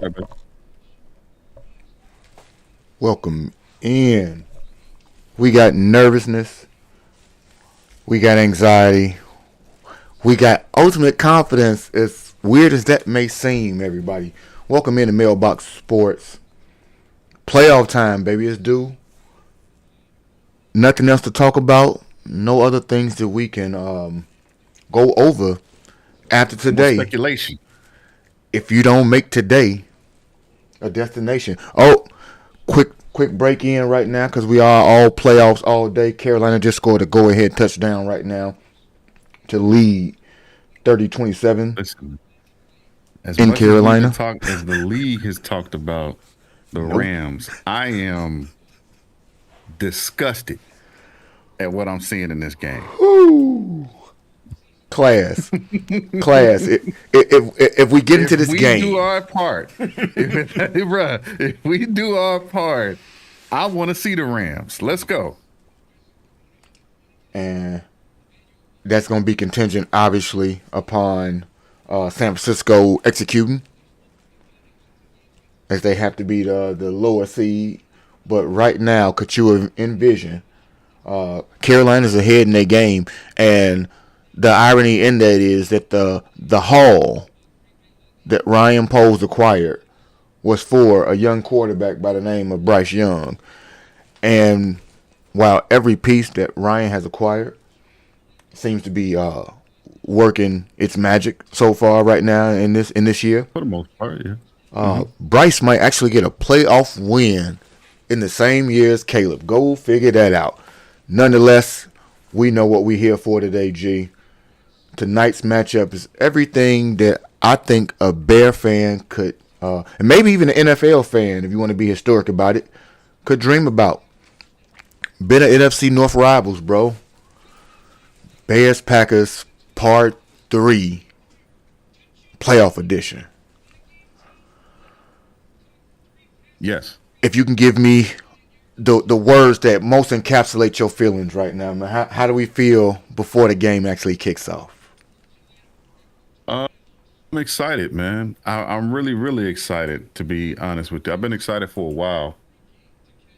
Okay. Welcome in. We got nervousness. We got anxiety. We got ultimate confidence. As weird as that may seem, everybody. Welcome in to Mailbox Sports. Playoff time, baby. It's due. Nothing else to talk about. No other things that we can go over after More today. speculation. If you don't make today a destination. Oh, quick break in right now because we are all playoffs all day. Carolina just scored a go ahead touchdown right now to lead 30-27 Listen, as in much as we can Carolina. talk, as the league has talked about the Nope. Rams, I am disgusted at what I'm seeing in this game. Woo. Class. Class. If we get into If this we do game our part, if we do our part, I want to see the Rams. Let's go. and that's going to be contingent, obviously, upon San Francisco executing, as they have to be the lower seed. But right now, could you envision Carolina's ahead in their game, and the irony in that is that the haul that Ryan Poles acquired was for a young quarterback by the name of Bryce Young, and while every piece that Ryan has acquired seems to be working its magic so far right now in this year, For the most part, yeah. Hmm. Bryce might actually get a playoff win in the same year as Caleb. Go figure that out. Nonetheless, we know what we're here for today, G. Tonight's matchup is everything that I think a Bear fan could, and maybe even an NFL fan, if you want to be historic about it, could dream about. Been an NFC North rivals, bro. Bears Packers Part 3 Playoff Edition. Yes. If you can give me the words that most encapsulate your feelings right now, man. How do we feel before the game actually kicks off? Uh, I'm excited, man. I'm really, really excited, to be honest with you. I've been excited for a while.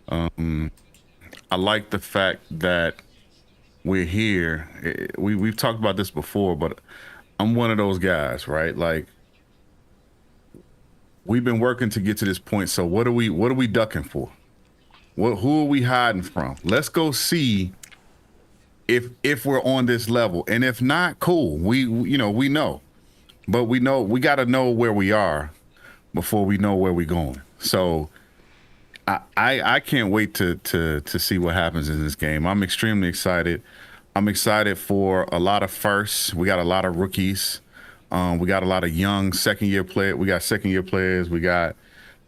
I like the fact that we're here. We've talked about this before, but I'm one of those guys, right? Like we've been working to get to this point. So what are we ducking for? Who are we hiding from? Let's go see if we're on this level, and if not, cool. We know, but we got to know where we are before we know where we're going. So I can't wait to see what happens in this game. I'm extremely excited. I'm excited for a lot of firsts. We got a lot of rookies. We got a lot of young second year players. We got second year players. We got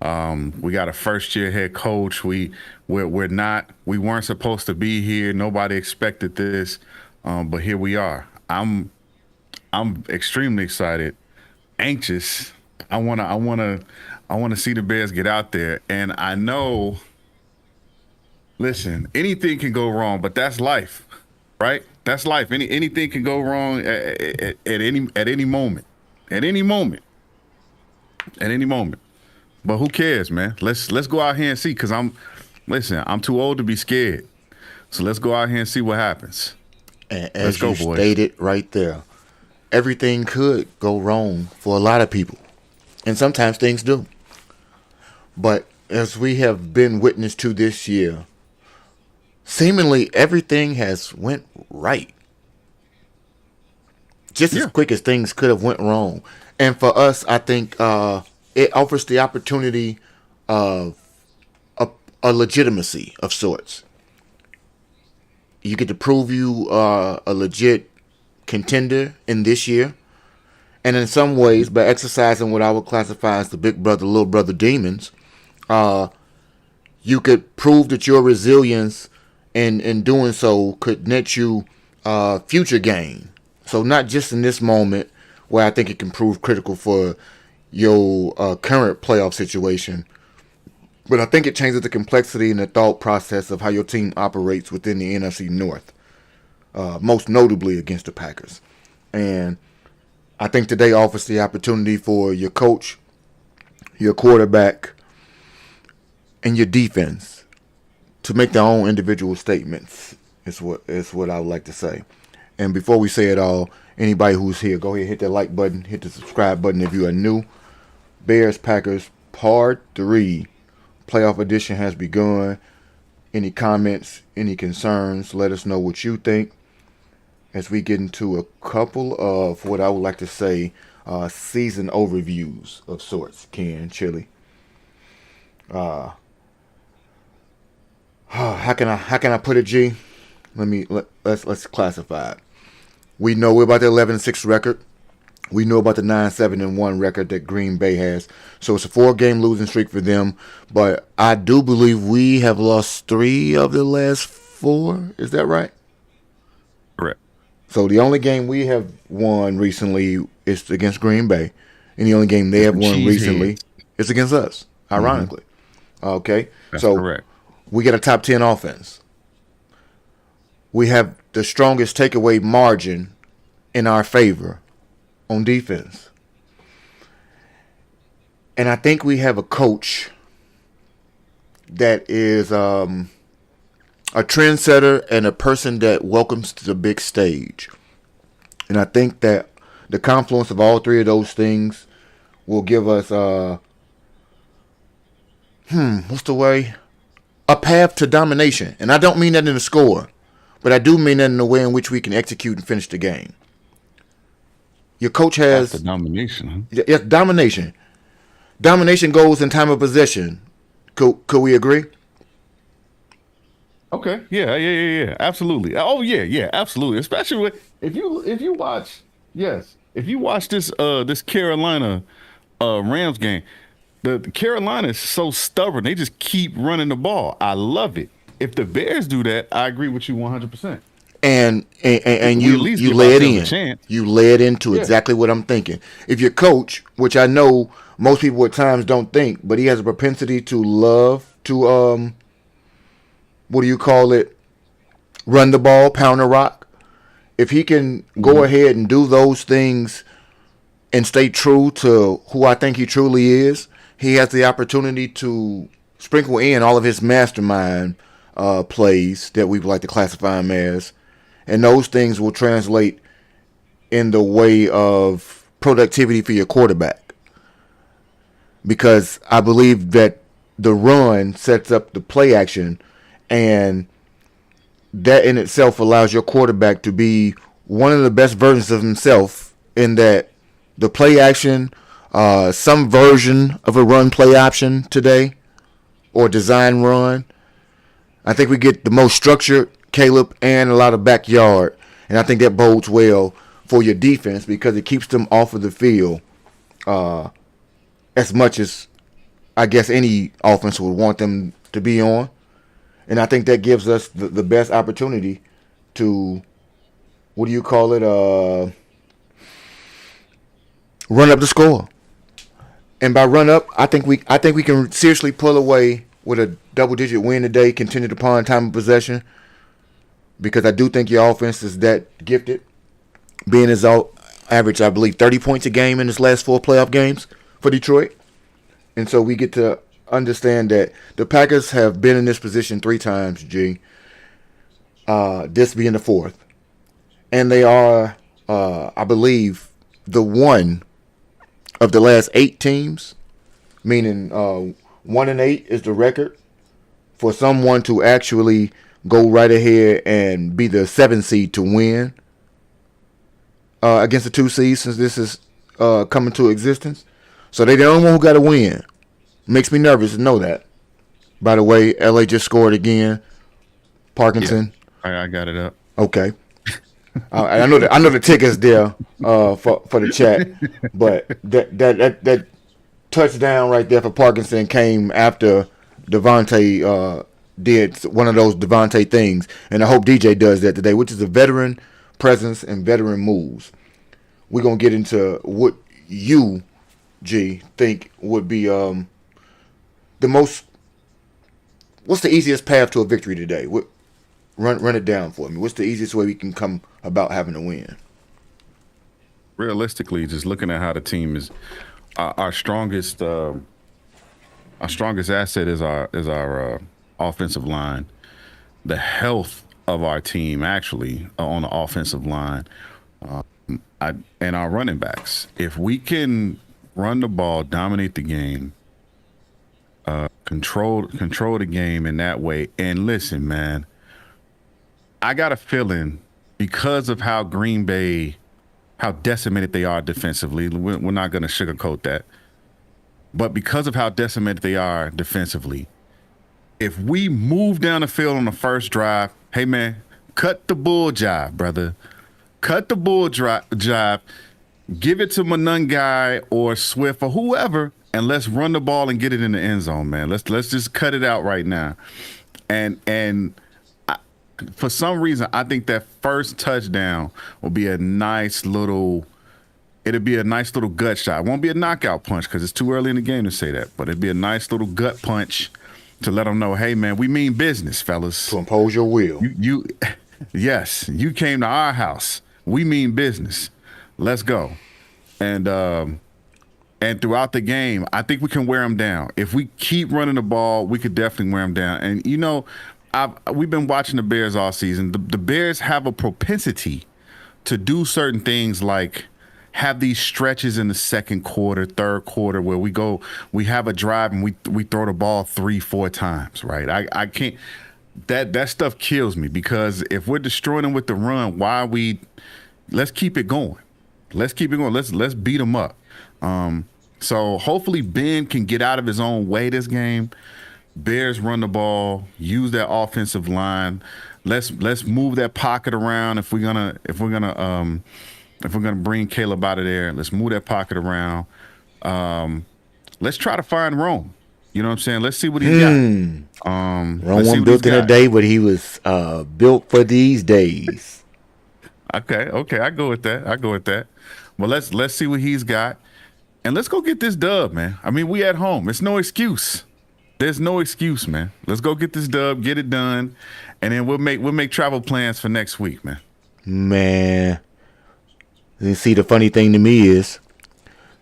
a first year head coach. We weren't supposed to be here. Nobody expected this, but here we are. I'm extremely excited, anxious. I wanna see the Bears get out there, and I know. Listen, anything can go wrong, but that's life, right? That's life. Anything can go wrong at any moment, at any moment, at any moment. But who cares, man? Let's go out here and see. Cause I'm too old to be scared. So let's go out here and see what happens. And Let's as go, you boys. stated right there, everything could go wrong for a lot of people, and sometimes things do. But as we have been witness to this year, seemingly everything has went right, just as Yeah. quick as things could have went wrong. And for us, I think it offers the opportunity of a legitimacy of sorts. You get to prove you are a legit contender in this year, and in some ways, by exercising what I would classify as the big brother, little brother demons, uh, you could prove that your resilience in doing so could net you future gain. So not just in this moment where I think it can prove critical for your current playoff situation, but I think it changes the complexity and the thought process of how your team operates within the NFC North, most notably against the Packers. And I think today offers the opportunity for your coach your quarterback, and your defense to make their own individual statements. Is what I would like to say. And before we say it all, anybody who's here, go ahead, hit that like button, hit the subscribe button if you are new. Bears Packers Part 3 playoff edition has begun. Any comments, any concerns, let us know what you think as we get into a couple of what I would like to say season overviews of sorts. Ken, Chili. How can I put it, G? Let's classify it. We know we're about the 11-6 record. We know about the 9-7-1 record that Green Bay has. So it's a 4-game losing streak for them. But I do believe we have lost 3 of the last 4. Is that right? Correct. So the only game we have won recently is against Green Bay. And the only game they have won recently is against us, ironically. Okay? That's so correct. We get a top 10 offense. We have the strongest takeaway margin in our favor on defense. And I think we have a coach that is a trendsetter and a person that welcomes to the big stage. And I think that the confluence of all 3 of those things will give us what's the way? A path to domination. And I don't mean that in the score, but I do mean that in the way in which we can execute and finish the game. Your coach has the domination. Huh? Yes, domination. Domination goes in time of possession. Could we agree? Okay. Yeah. Absolutely. Oh yeah. Absolutely. Especially if you watch this Carolina Rams game. The Carolina is so stubborn. They just keep running the ball. I love it. If the Bears do that, I agree with you 100%. And you led in. You led into exactly what I'm thinking. If your coach, which I know most people at times don't think, but he has a propensity to love to what do you call it? Run the ball, pound the rock. If he can go ahead and do those things and stay true to who I think he truly is, he has the opportunity to sprinkle in all of his mastermind plays that we would like to classify him as. And those things will translate in the way of productivity for your quarterback. Because I believe that the run sets up the play action, and that in itself allows your quarterback to be one of the best versions of himself, in that the play action, some version of a run play option today, or design run. I think we get the most structured Caleb and a lot of backyard, and I think that bodes well for your defense because it keeps them off of the field as much as I guess any offense would want them to be on. And I think that gives us the best opportunity to, what do you call it, run up the score. And by run up, I think we can seriously pull away with a double-digit win today, contingent upon time of possession, because I do think your offense is that gifted, being as average, I believe, 30 points a game in his last 4 playoff games for Detroit. And so we get to understand that the Packers have been in this position 3 times, G. This being the 4th. And they are, I believe, the one of the last 8 teams, meaning 1-8 is the record for someone to actually go right ahead and be the 7 seed to win against the 2 seeds since this is coming to existence. So they're the only one who got to win. Makes me nervous to know that. By the way, LA just scored again. Parkinson. Yeah, I got it up. Okay. I know the ticket's there for the chat, but that touchdown right there for Parkinson came after Devontae did one of those Devontae things, and I hope DJ does that today, which is a veteran presence and veteran moves. We're gonna get into what you, G, think would be the most. What's the easiest path to a victory today? Run it down for me. What's the easiest way we can come about having a win? Realistically, just looking at how the team is, our strongest our strongest asset is our offensive line. The health of our team, actually, on the offensive line, and our running backs. If we can run the ball, dominate the game, control the game in that way. And listen, man, I got a feeling because of how Green Bay, how decimated they are defensively. We're not going to sugarcoat that, but because of how decimated they are defensively, if we move down the field on the first drive, hey man, cut the bull jive, brother. Cut the bull jive. Give it to Monungai or Swift or whoever, and let's run the ball and get it in the end zone, man. Let's just cut it out right now. And for some reason, I think that first touchdown will be a nice little. It'll be a nice little gut shot. It won't be a knockout punch because it's too early in the game to say that, but it'd be a nice little gut punch to let them know, hey man, we mean business, fellas. To impose your will. You yes, you came to our house. We mean business. Let's go. And throughout the game, I think we can wear them down. If we keep running the ball, we could definitely wear them down. And you know, we've been watching the Bears all season. The Bears have a propensity to do certain things like have these stretches in the second quarter, third quarter where we have a drive and we throw the ball 3-4 times, right? I can't, that stuff kills me because if we're destroying them with the run, let's keep it going. Let's keep it going. Let's beat them up. So hopefully Ben can get out of his own way this game. Bears run the ball, use that offensive line. Let's move that pocket around if we're gonna bring Caleb out of there. Let's move that pocket around. Let's try to find Rome. You know what I'm saying? Let's see what he's got. Rome wasn't built in a day, but he was built for these days. Okay, I go with that. Well, let's see what he's got, and let's go get this dub, man. I mean, we at home. It's no excuse. There's no excuse, man. Let's go get this dub, get it done, and then we'll make travel plans for next week, man. Man, you see, the funny thing to me is,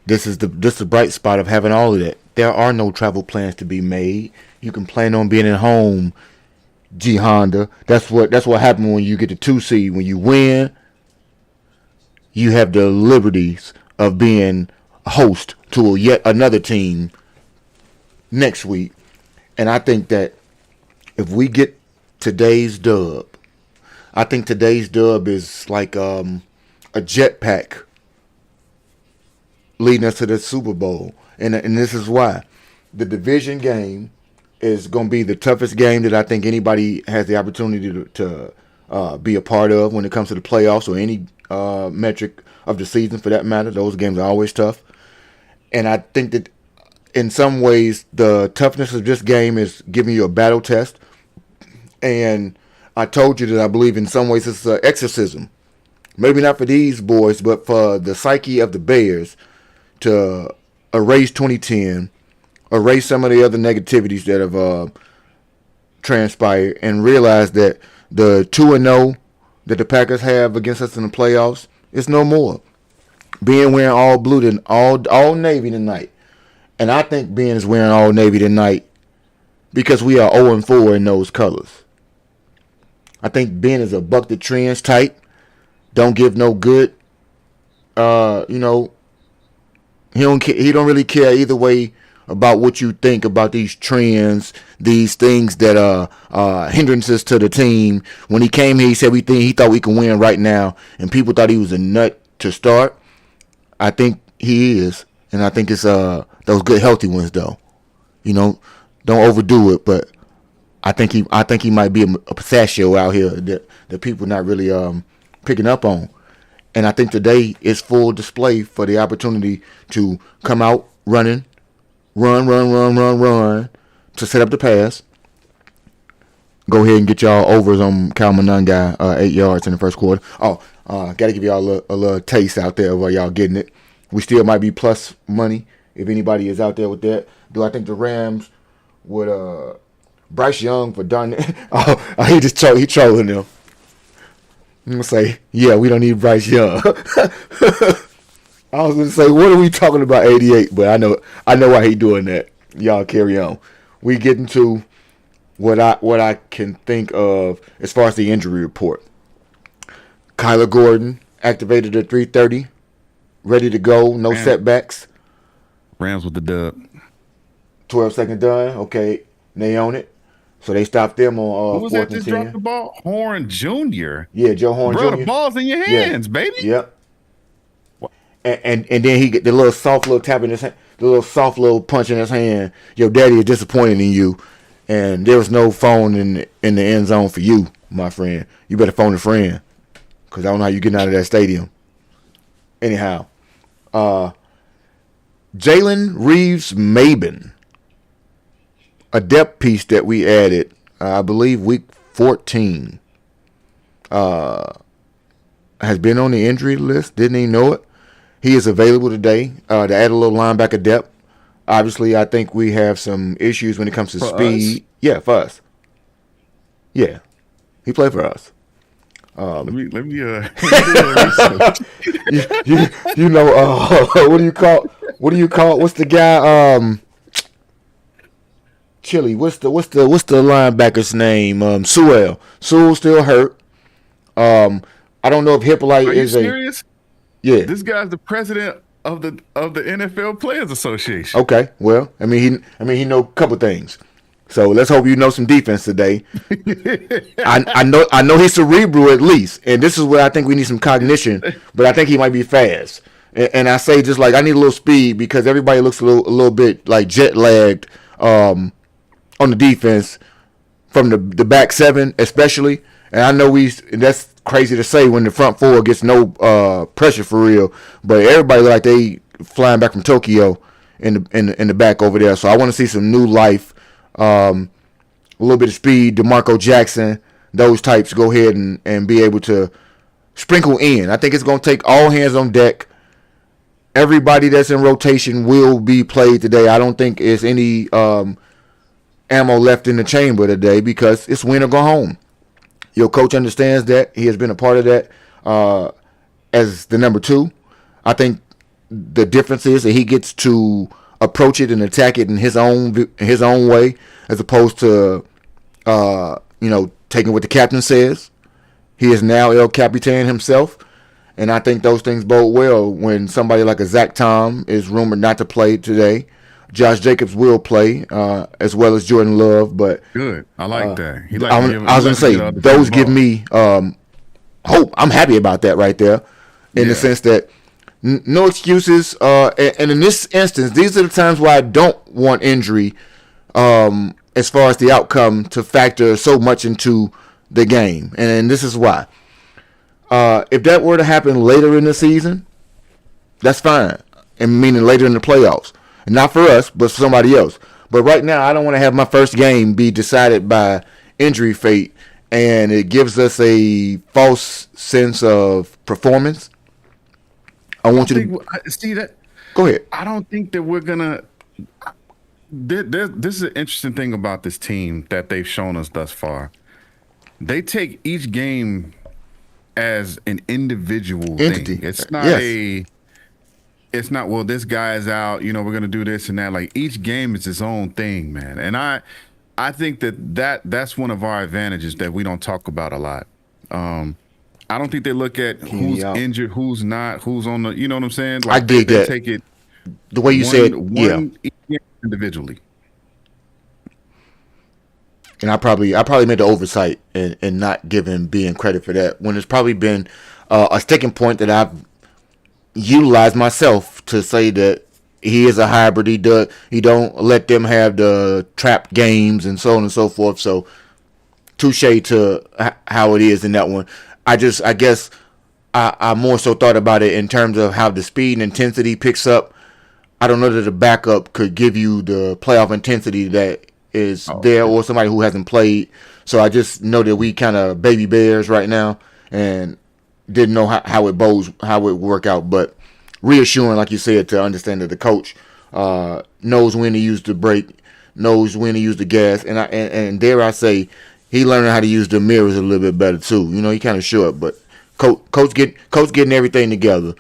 this is the bright spot of having all of that. There are no travel plans to be made. You can plan on being at home, G Honda. That's what happened when you get the 2 seed. When you win, you have the liberties of being a host to yet another team next week. And I think that if we get today's dub, I think today's dub is like a jetpack leading us to the Super Bowl. And this is why. The division game is going to be the toughest game that I think anybody has the opportunity to be a part of when it comes to the playoffs or any metric of the season for that matter. Those games are always tough. And I think that in some ways the toughness of this game is giving you a battle test. And I told you that I believe in some ways it's an exorcism. Maybe not for these boys, but for the psyche of the Bears to erase 2010, erase some of the other negativities that have transpired, and realize that the 2-0 that the Packers have against us in the playoffs is no more. Being wearing all blue, all navy tonight. And I think Ben is wearing all navy tonight because we are 0-4 in those colors. I think Ben is a buck the trends type. Don't give no good. He don't really care either way about what you think about these trends, these things that are hindrances to the team. When he came here, he said he thought we could win right now, and people thought he was a nut to start. I think he is, and I think it's those good healthy ones though. Don't overdo it, but I think he might be a pistachio out here that people not really picking up on. And I think today is full display for the opportunity to come out running, run to set up the pass. Go ahead and get y'all overs on Cal Monungai, 8 yards in the first quarter. Got to give y'all a little taste out there while y'all getting it. We still might be plus money if anybody is out there with that. Do I think the Rams would Bryce Young for Don? He trolling them. I'm going to say, yeah, we don't need Bryce Young. I was going to say, what are we talking about 88? But I know why he doing that. Y'all carry on. We get into what I can think of as far as the injury report. Kyler Gordon activated at 3:30, ready to go, no Rams, setbacks. Rams with the dub. 12 seconds done. Okay, they own it. So they stopped them Who on was that fourth and just dropped 10. the ball? Horn Jr. Yeah, Joe Horn Bro, the Jr. ball's in your Yeah, hands, baby. yep. And then he get the little soft little tap in his hand, the little soft little punch in his hand. Your daddy is disappointed in you, and there was no phone in the end zone for you, my friend. You better phone a friend, cause I don't know how you getting out of that stadium. Anyhow, Jalen Reeves Maben, a depth piece that we added, I believe week 14, has been on the injury list. Didn't even know it. He is available today to add a little linebacker depth. Obviously, I think we have some issues when it comes to For speed. us? Yeah, for us. Yeah, he played for us. Let me do a research. You know, what do you call? What's the guy? Chili. What's the linebacker's name? Sewell. Sewell still hurt. I don't know if Hippolyte Are you is serious? yeah. This guy's the president of the NFL Players Association. Okay. Well, he know a couple things. So let's hope you know some defense today. I know he's cerebral at least, and this is where I think we need some cognition. But I think he might be fast. And I say just like I need a little speed because everybody looks a little bit like jet lagged on the defense from the back seven especially. And I know and that's crazy to say when the front four gets no pressure for real. But everybody look like they flying back from Tokyo in the back over there. So I want to see some new life. A little bit of speed, DeMarco Jackson, those types go ahead and be able to sprinkle in. I think it's going to take all hands on deck. Everybody that's in rotation will be played today. I don't think there's any ammo left in the chamber today because it's win or go home. Your coach understands that. He has been a part of that as the number 2. I think the difference is that he gets to approach it and attack it in his own way, as opposed to taking what the captain says. He is now El Capitan himself, and I think those things bode well when somebody like a Zach Tom is rumored not to play today. Josh Jacobs will play, as well as Jordan Love, but good. I like that. I was going to say those give me hope. I'm happy about that right there, in the sense that no excuses. And in this instance, these are the times where I don't want injury, as far as the outcome, to factor so much into the game. And this is why. If that were to happen later in the season, that's fine. And meaning later in the playoffs. Not for us, but for somebody else. But right now, I don't want to have my first game be decided by injury fate, and it gives us a false sense of performance. I want you to see that. Go ahead. I don't think that we're gonna. This is an interesting thing about this team that they've shown us thus far. They take each game as an individual entity. thing. It's not It's not, well, this guy is out, we're going to do this and that. Like, each game is its own thing, man. And I think that's one of our advantages that we don't talk about a lot. I don't think they look at who's injured, who's not, who's on the, you know what I'm saying? Like, I dig they that. Take it the way you said, individually. And I probably made the oversight and not being credit for that, when it's probably been a sticking point that I've utilized myself to say that he is a hybrid. He don't let them have the trap games and so on and so forth. So touche to how it is in that one. I guess I more so thought about it in terms of how the speed and intensity picks up. I don't know that a backup could give you the playoff intensity that is there, or somebody who hasn't played. So I just know that we kind of baby bears right now, and didn't know how it would work out. But reassuring, like you said, to understand that the coach knows when to use the brake, knows when to use the gas, and dare I say, he learning how to use the mirrors a little bit better too. He kind of short, but coach getting everything together.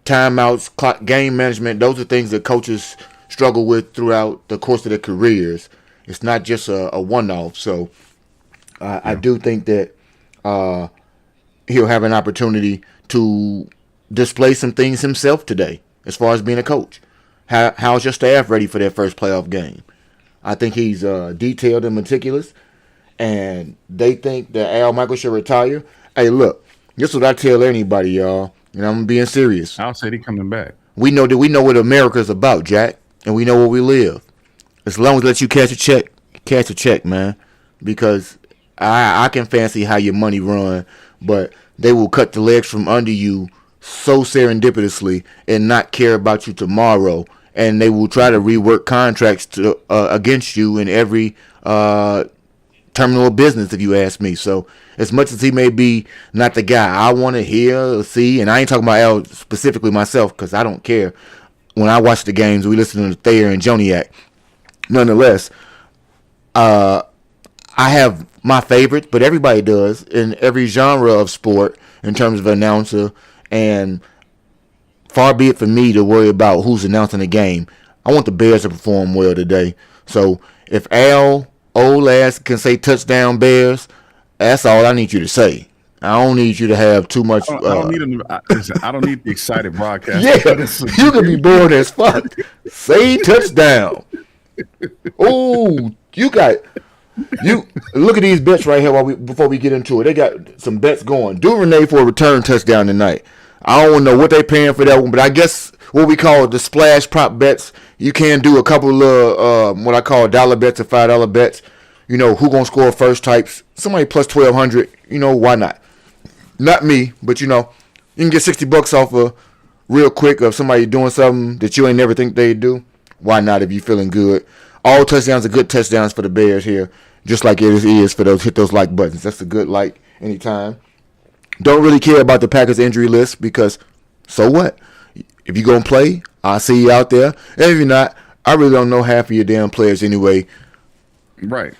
Timeouts, clock, game management, those are things that coaches struggle with throughout the course of their careers. It's not just a one-off. So I Yeah. do think that he'll have an opportunity to display some things himself today as far as being a coach. How's your staff ready for their first playoff game? I think he's detailed and meticulous, and they think that Al Michael should retire. Hey, look, this is what I tell anybody, y'all, and I'm being serious. Al said he coming back. We know what America's about, Jack, and we know where we live. As long as let you cash a check, man, because I can fancy how your money run, but they will cut the legs from under you so serendipitously and not care about you tomorrow, and they will try to rework contracts to against you in every terminal of business, if you ask me. So as much as he may be not the guy I want to hear or see, and I ain't talking about Al specifically myself because I don't care. When I watch the games, we listen to Thayer and Joniak. Nonetheless, I have my favorites, but everybody does in every genre of sport in terms of announcer, and far be it for me to worry about who's announcing the game. I want the Bears to perform well today. So if Al, old ass, can say touchdown Bears, that's all I need you to say. I don't need you to have too much. I don't need him. Listen, I don't need the excited broadcast. Yeah, you can be bored as fuck. Say touchdown. Oh, you look at these bets right here before we get into it. They got some bets going. Duvernay for a return touchdown tonight. I don't know what they paying for that one, but I guess what we call the splash prop bets. You can do a couple of what I call dollar bets or $5 bets. You know, who gonna score first types. Somebody plus 1,200. You know, why not? Not me, but you know, you can get $60 off of real quick of somebody doing something that you ain't never think they'd do. Why not if you feeling good? All touchdowns are good touchdowns for the Bears here, just like it is for those hit those like buttons. That's a good like anytime. Don't really care about the Packers injury list because so what? If you gonna play, I'll see you out there. And if you're not, I really don't know half of your damn players anyway. Right.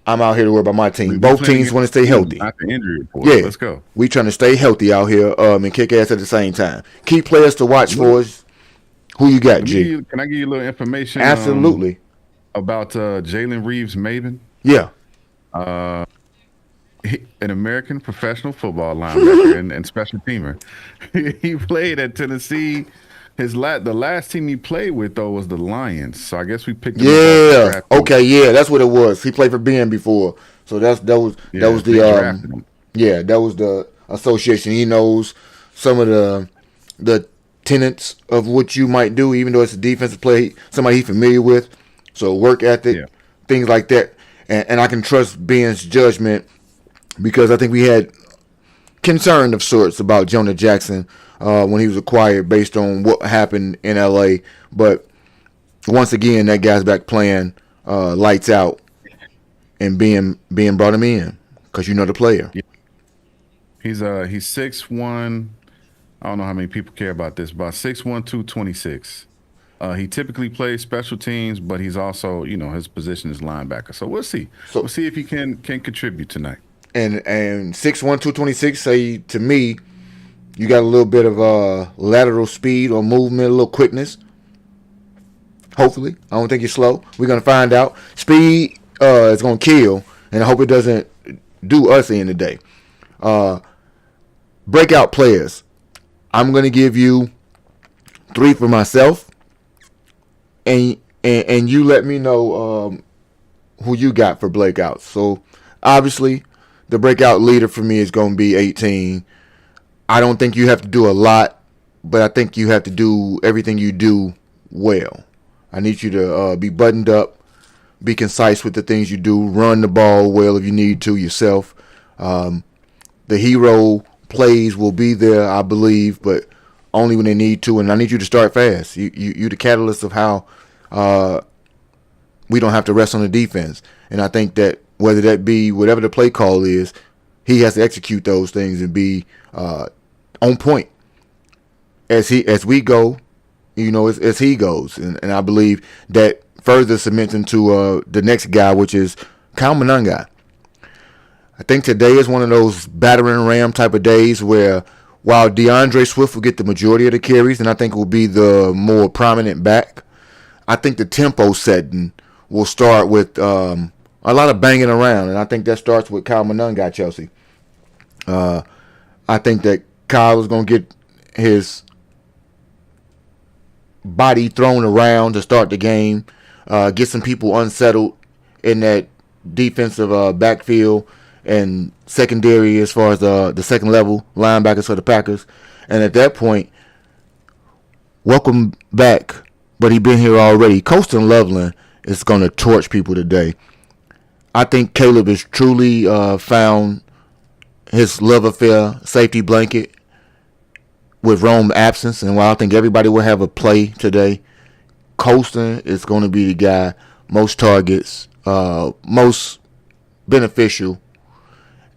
I'm out here to worry about my team. Both teams want to stay healthy. Not the injury report. Yeah, Let's go. We trying to stay healthy out here and kick ass at the same time. Key players to watch for us. Who you got, G? Can I give you a little information? Absolutely. About Jalen Reeves-Maybin? Yeah. An American professional football linebacker and special teamer. He played at Tennessee. The last team he played with though was the Lions. So I guess we picked him up. Yeah. Okay. Yeah, that's what it was. He played for Ben before, so that was the that was the association. He knows some of the tenets of what you might do, even though it's a defensive play. Somebody he's familiar with, so work ethic, things like that, and I can trust Ben's judgment because I think we had concern of sorts about Jonah Jackson when he was acquired based on what happened in LA. But once again, that guy's back playing lights out and being brought him in because you know the player. Yeah. He's 6'1". I don't know how many people care about this, about 6'1", 226. He typically plays special teams, but he's also, his position is linebacker. So we'll see. We'll see if he can contribute tonight. And 6'1", 226, say to me, you got a little bit of lateral speed or movement, a little quickness. Hopefully. I don't think you're slow. We're going to find out. Speed is going to kill, and I hope it doesn't do us in the day. Breakout players. I'm going to give you 3 for myself, and you let me know who you got for breakouts. So, obviously, the breakout leader for me is going to be 18. I don't think you have to do a lot, but I think you have to do everything you do well. I need you to be buttoned up, be concise with the things you do, run the ball well if you need to yourself. The hero plays will be there, I believe, but only when they need to, and I need you to start fast. You're the catalyst of how we don't have to rest on the defense. And I think that whether that be whatever the play call is, he has to execute those things and be on point as we go, as he goes. And I believe that further cements into the next guy, which is Kyle Monangai. I think today is one of those battering ram type of days where while DeAndre Swift will get the majority of the carries, and I think will be the more prominent back, I think the tempo setting will start with a lot of banging around, and I think that starts with Kyle Manon got Chelsea. I think that Kyle is going to get his body thrown around to start the game, get some people unsettled in that defensive backfield and secondary as far as the second level linebackers for the Packers. And at that point, welcome back, but he been here already. Colston Loveland is going to torch people today. I think Caleb has truly found his love affair safety blanket with Rome's absence, and while I think everybody will have a play today, Colston is going to be the guy, most targets, most beneficial,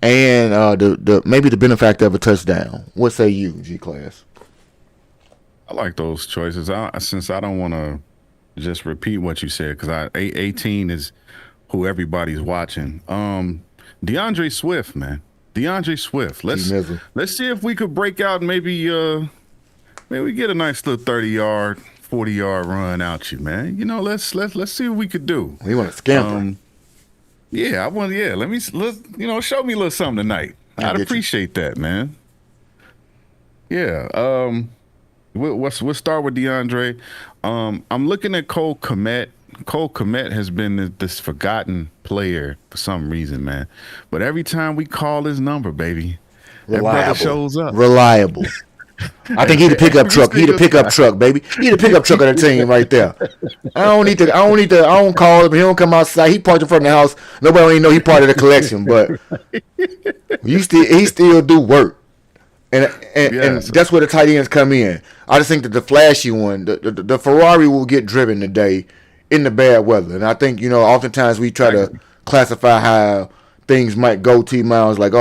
and the maybe the benefactor of a touchdown. What say you, G-Class? I like those choices. Since I don't want to just repeat what you said, because 18 is who everybody's watching. DeAndre Swift, man. DeAndre Swift. Let's see if we could break out and maybe we get a nice little 30-yard, 40-yard run out you, man. You know, let's see what we could do. We want to scamper. Yeah, let's show me a little something tonight. I'd appreciate that, man. Yeah. We'll start with DeAndre. I'm looking at Cole Kmet. Cole Kmet has been this forgotten player for some reason, man. But every time we call his number, baby, that brother shows up. Reliable. I think he's a pickup truck. He's a pickup truck, baby. He's a pickup truck of the team right there. I don't call him. He don't come outside. He parked in front of the house. Nobody don't even know he part of the collection, but he still do work. And that's where the tight ends come in. I just think that the flashy one, the Ferrari will get driven today in the bad weather. And I think, oftentimes we try to classify how things might go T-Miles, like,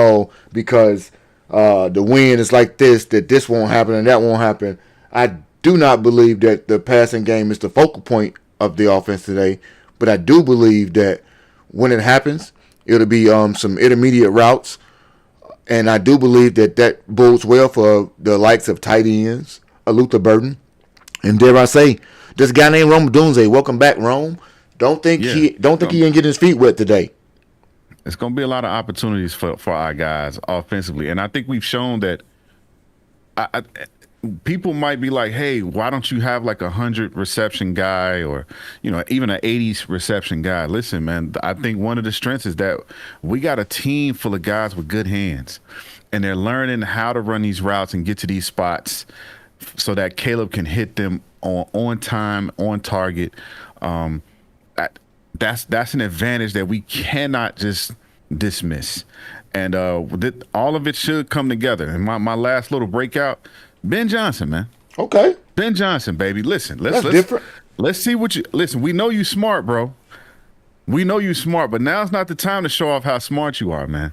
because the wind is like this, that this won't happen and that won't happen. I do not believe that the passing game is the focal point of the offense today, but I do believe that when it happens, it'll be some intermediate routes. And I do believe that bodes well for the likes of tight ends, Luther Burden, and dare I say, this guy named Rome Dunze. Welcome back, Rome. Don't think he ain't getting his feet wet today. It's going to be a lot of opportunities for our guys offensively, and I think we've shown that. People might be like, "Hey, why don't you have like 100 reception guy or even an 80s reception guy?" Listen, man, I think one of the strengths is that we got a team full of guys with good hands, and they're learning how to run these routes and get to these spots so that Caleb can hit them on time, on target. That's an advantage that we cannot just dismiss, and all of it should come together. And my last little breakout. Ben Johnson, man. Okay. Ben Johnson, baby. Listen, different. Let's see what you listen. We know you smart, bro. We know you smart, but now's not the time to show off how smart you are, man.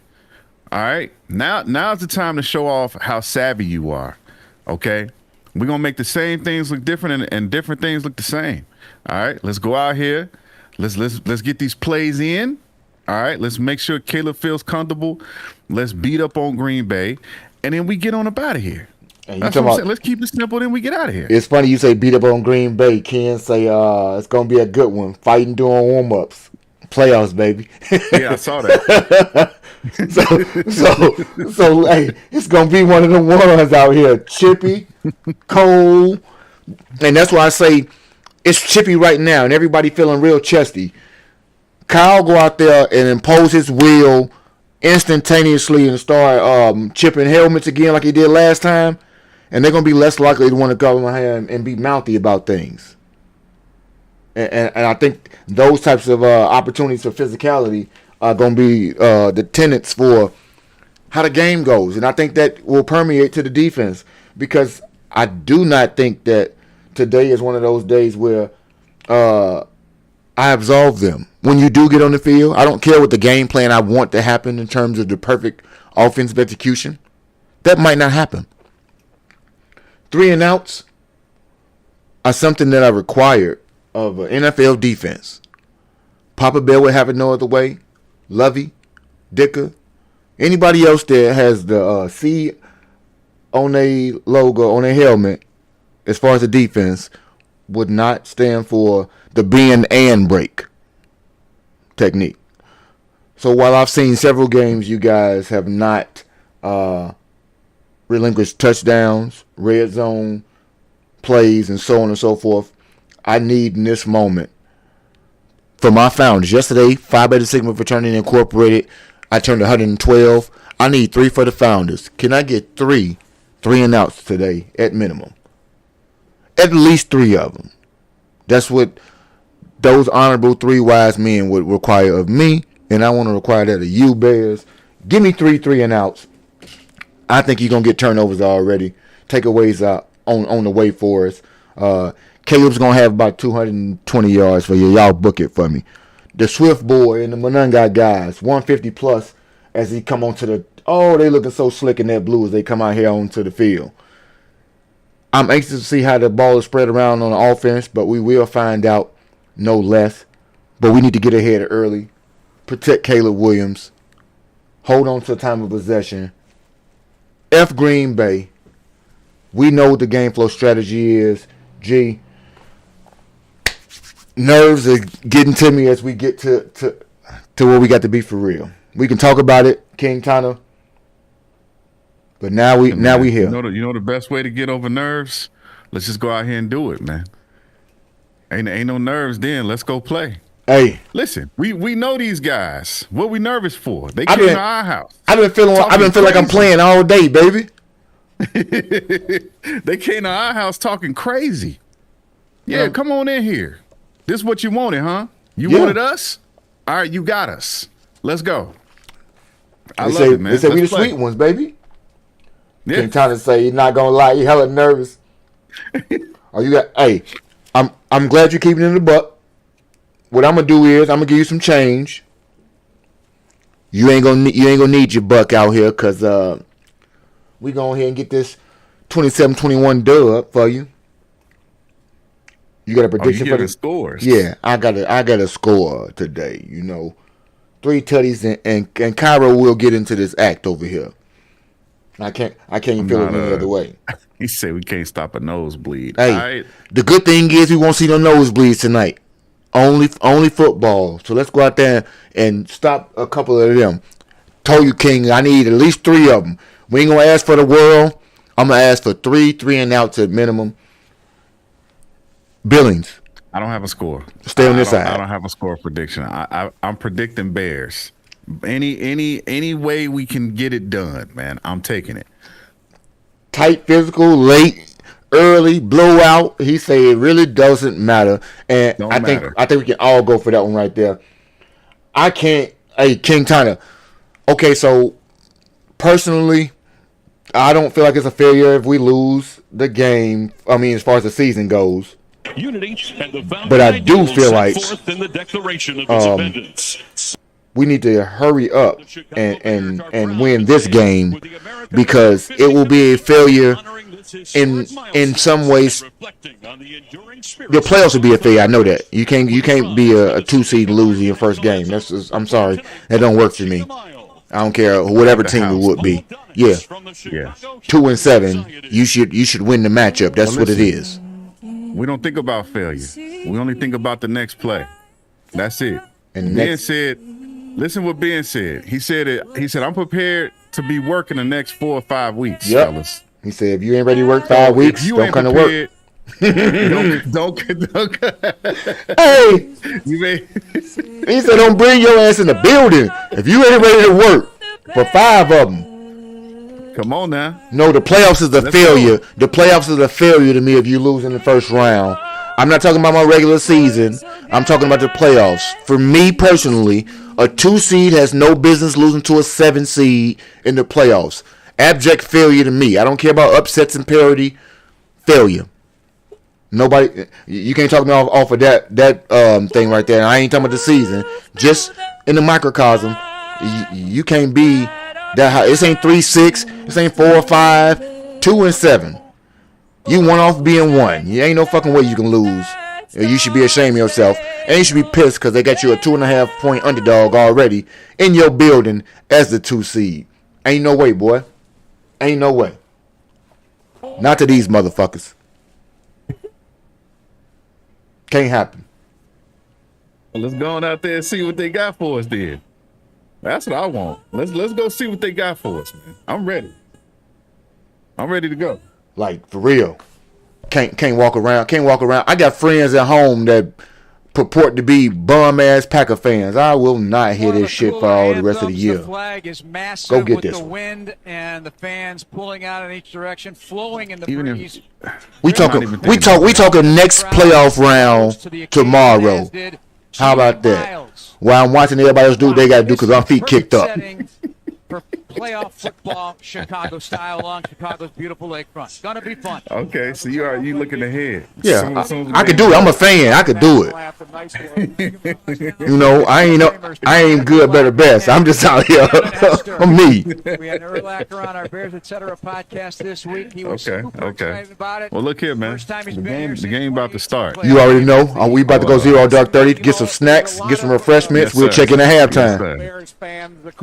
All right. Now's the time to show off how savvy you are. Okay. We're gonna make the same things look different and different things look the same. All right. Let's go out here. Let's get these plays in. All right. Let's make sure Caleb feels comfortable. Let's beat up on Green Bay, and then we get on up out of here. That's what I'm saying. Let's keep it simple, then we get out of here. It's funny you say beat up on Green Bay. Ken say it's gonna be a good one. Fighting during warm ups, playoffs, baby. Yeah, I saw that. so hey, it's gonna be one of the ones out here. Chippy, cold, and that's why I say it's chippy right now, and everybody feeling real chesty. Kyle go out there and impose his will instantaneously and start chipping helmets again like he did last time. And they're going to be less likely to want to go ahead and be mouthy about things. And I think those types of opportunities for physicality are going to be the tenets for how the game goes. And I think that will permeate to the defense, because I do not think that today is one of those days where I absolve them. When you do get on the field, I don't care what the game plan I want to happen in terms of the perfect offensive execution. That might not happen. 3 and outs are something that I required of an NFL defense. Papa Bear would have it no other way. Lovey, Dicker, anybody else that has the C on their logo, on their helmet, as far as the defense, would not stand for the bend and break technique. So while I've seen several games, you guys have not relinquished touchdowns, red zone plays, and so on and so forth. I need in this moment for my founders. Yesterday, Phi Beta Sigma Fraternity Incorporated, I turned 112. I need 3 for the founders. Can I get 3 and outs today at minimum? At least 3 of them. That's what those honorable 3 wise men would require of me, and I want to require that of you, Bears. Give me 3 and outs. I think you're going to get turnovers already. Takeaways on the way for us. Caleb's going to have about 220 yards for you. Y'all book it for me. The Swift boy and the Monunga guys, 150 plus as he come onto the... Oh, they looking so slick in that blue as they come out here onto the field. I'm anxious to see how the ball is spread around on the offense, but we will find out no less. But we need to get ahead early. Protect Caleb Williams. Hold on to the time of possession. F Green Bay. We know what the game flow strategy is. G. Nerves are getting to me as we get to where we got to be for real. We can talk about it, King Tana. But now we here. You know the best way to get over nerves? Let's just go out here and do it, man. Ain't no nerves then. Let's go play. Hey, listen, we know these guys. What we nervous for? They came to our house. I've been feeling like I'm playing all day, baby. They came to our house talking crazy. Yeah, come on in here. This is what you wanted, huh? You wanted us? All right, you got us. Let's go. I love it, man. They say we the sweet ones, baby. Yeah. King Tana say you're not gonna lie, you hella nervous. Oh, you got? Hey, I'm glad you're keeping it in the buck. What I'm gonna do is I'm gonna give you some change. You ain't gonna need your buck out here, cause we go ahead and get this 27-21 dub for you. You got a prediction for the scores? Yeah, I got a score today. 3 tutties and Cairo will get into this act over here. I can't even feel it any other way. He said we can't stop a nosebleed. Hey, the good thing is we won't see no nosebleeds tonight. Only football. So let's go out there and stop a couple of them. Told you, King, I need at least 3 of them. We ain't gonna ask for the world. I'm gonna ask for 3 and outs at minimum. Billings. I don't have a score. Stay on this side. I don't have a score prediction. I'm predicting Bears. Any way we can get it done, man. I'm taking it. Tight, physical, late, early, blowout. He said it really doesn't matter, and I think we can all go for that one right there. I can't. Hey, King Tana. Okay, so personally, I don't feel like it's a failure if we lose the game. I mean, as far as the season goes. But I do feel like we need to hurry up and win this game, because it will be a failure in some ways. The playoffs will be a failure. I know that you can't be a 2 seed and lose your first game. I'm sorry, that don't work for me. I don't care whatever team it would be. Yeah. 2-7. You should win the matchup. That's what it is. We don't think about failure. We only think about the next play. That's it. And Ben said, listen what Ben said. He said, I'm prepared to be working the next 4 or 5 weeks, fellas. He said, if you ain't ready to work 5 weeks, don't come to work. don't. Hey, he said, don't bring your ass in the building if you ain't ready to work for 5 of them. Come on now. No, the playoffs is a failure. The playoffs is a failure to me if you lose in the first round. I'm not talking about my regular season. I'm talking about the playoffs. For me personally, a 2 seed has no business losing to a 7 seed in the playoffs. Abject failure to me. I don't care about upsets and parity. Failure. Nobody, you can't talk me off of that thing right there. I ain't talking about the season. Just in the microcosm, you can't be that high. This ain't 3-6. This ain't 4-5. 2-7. You one off being 1. You ain't no fucking way you can lose. You should be ashamed of yourself, and you should be pissed because they got you a 2.5 point underdog already in your building as the 2 seed. Ain't no way, boy. Ain't no way. Not to these motherfuckers. Can't happen. Let's go on out there and see what they got for us then. That's what I want. Let's go see what they got for us, man. I'm ready. I'm ready to go. Like, for real. Can't walk around. I got friends at home that purport to be bum-ass Packer fans. I will not hear this shit for all the rest of the year. The flag is massive. Go get with this the one. wind and the fans pulling out in each direction, flowing in the breeze. We talking next playoff round tomorrow. How about that? While I'm watching everybody else do what they got to do because our feet kicked up. For playoff football, Chicago style along Chicago's beautiful lakefront. It's gonna be fun. Okay, so you looking ahead. Yeah, I could do it. I'm a fan. I could do it. You know, I ain't good, better, best. I'm just out here. I'm me. We had Urlacher on our Bears Etc. podcast this week. He was super excited about it. Well, look here, man. The game about to start. You already know. We about to go 0 dark 30. Get some snacks. Get some refreshments. We'll check in at halftime.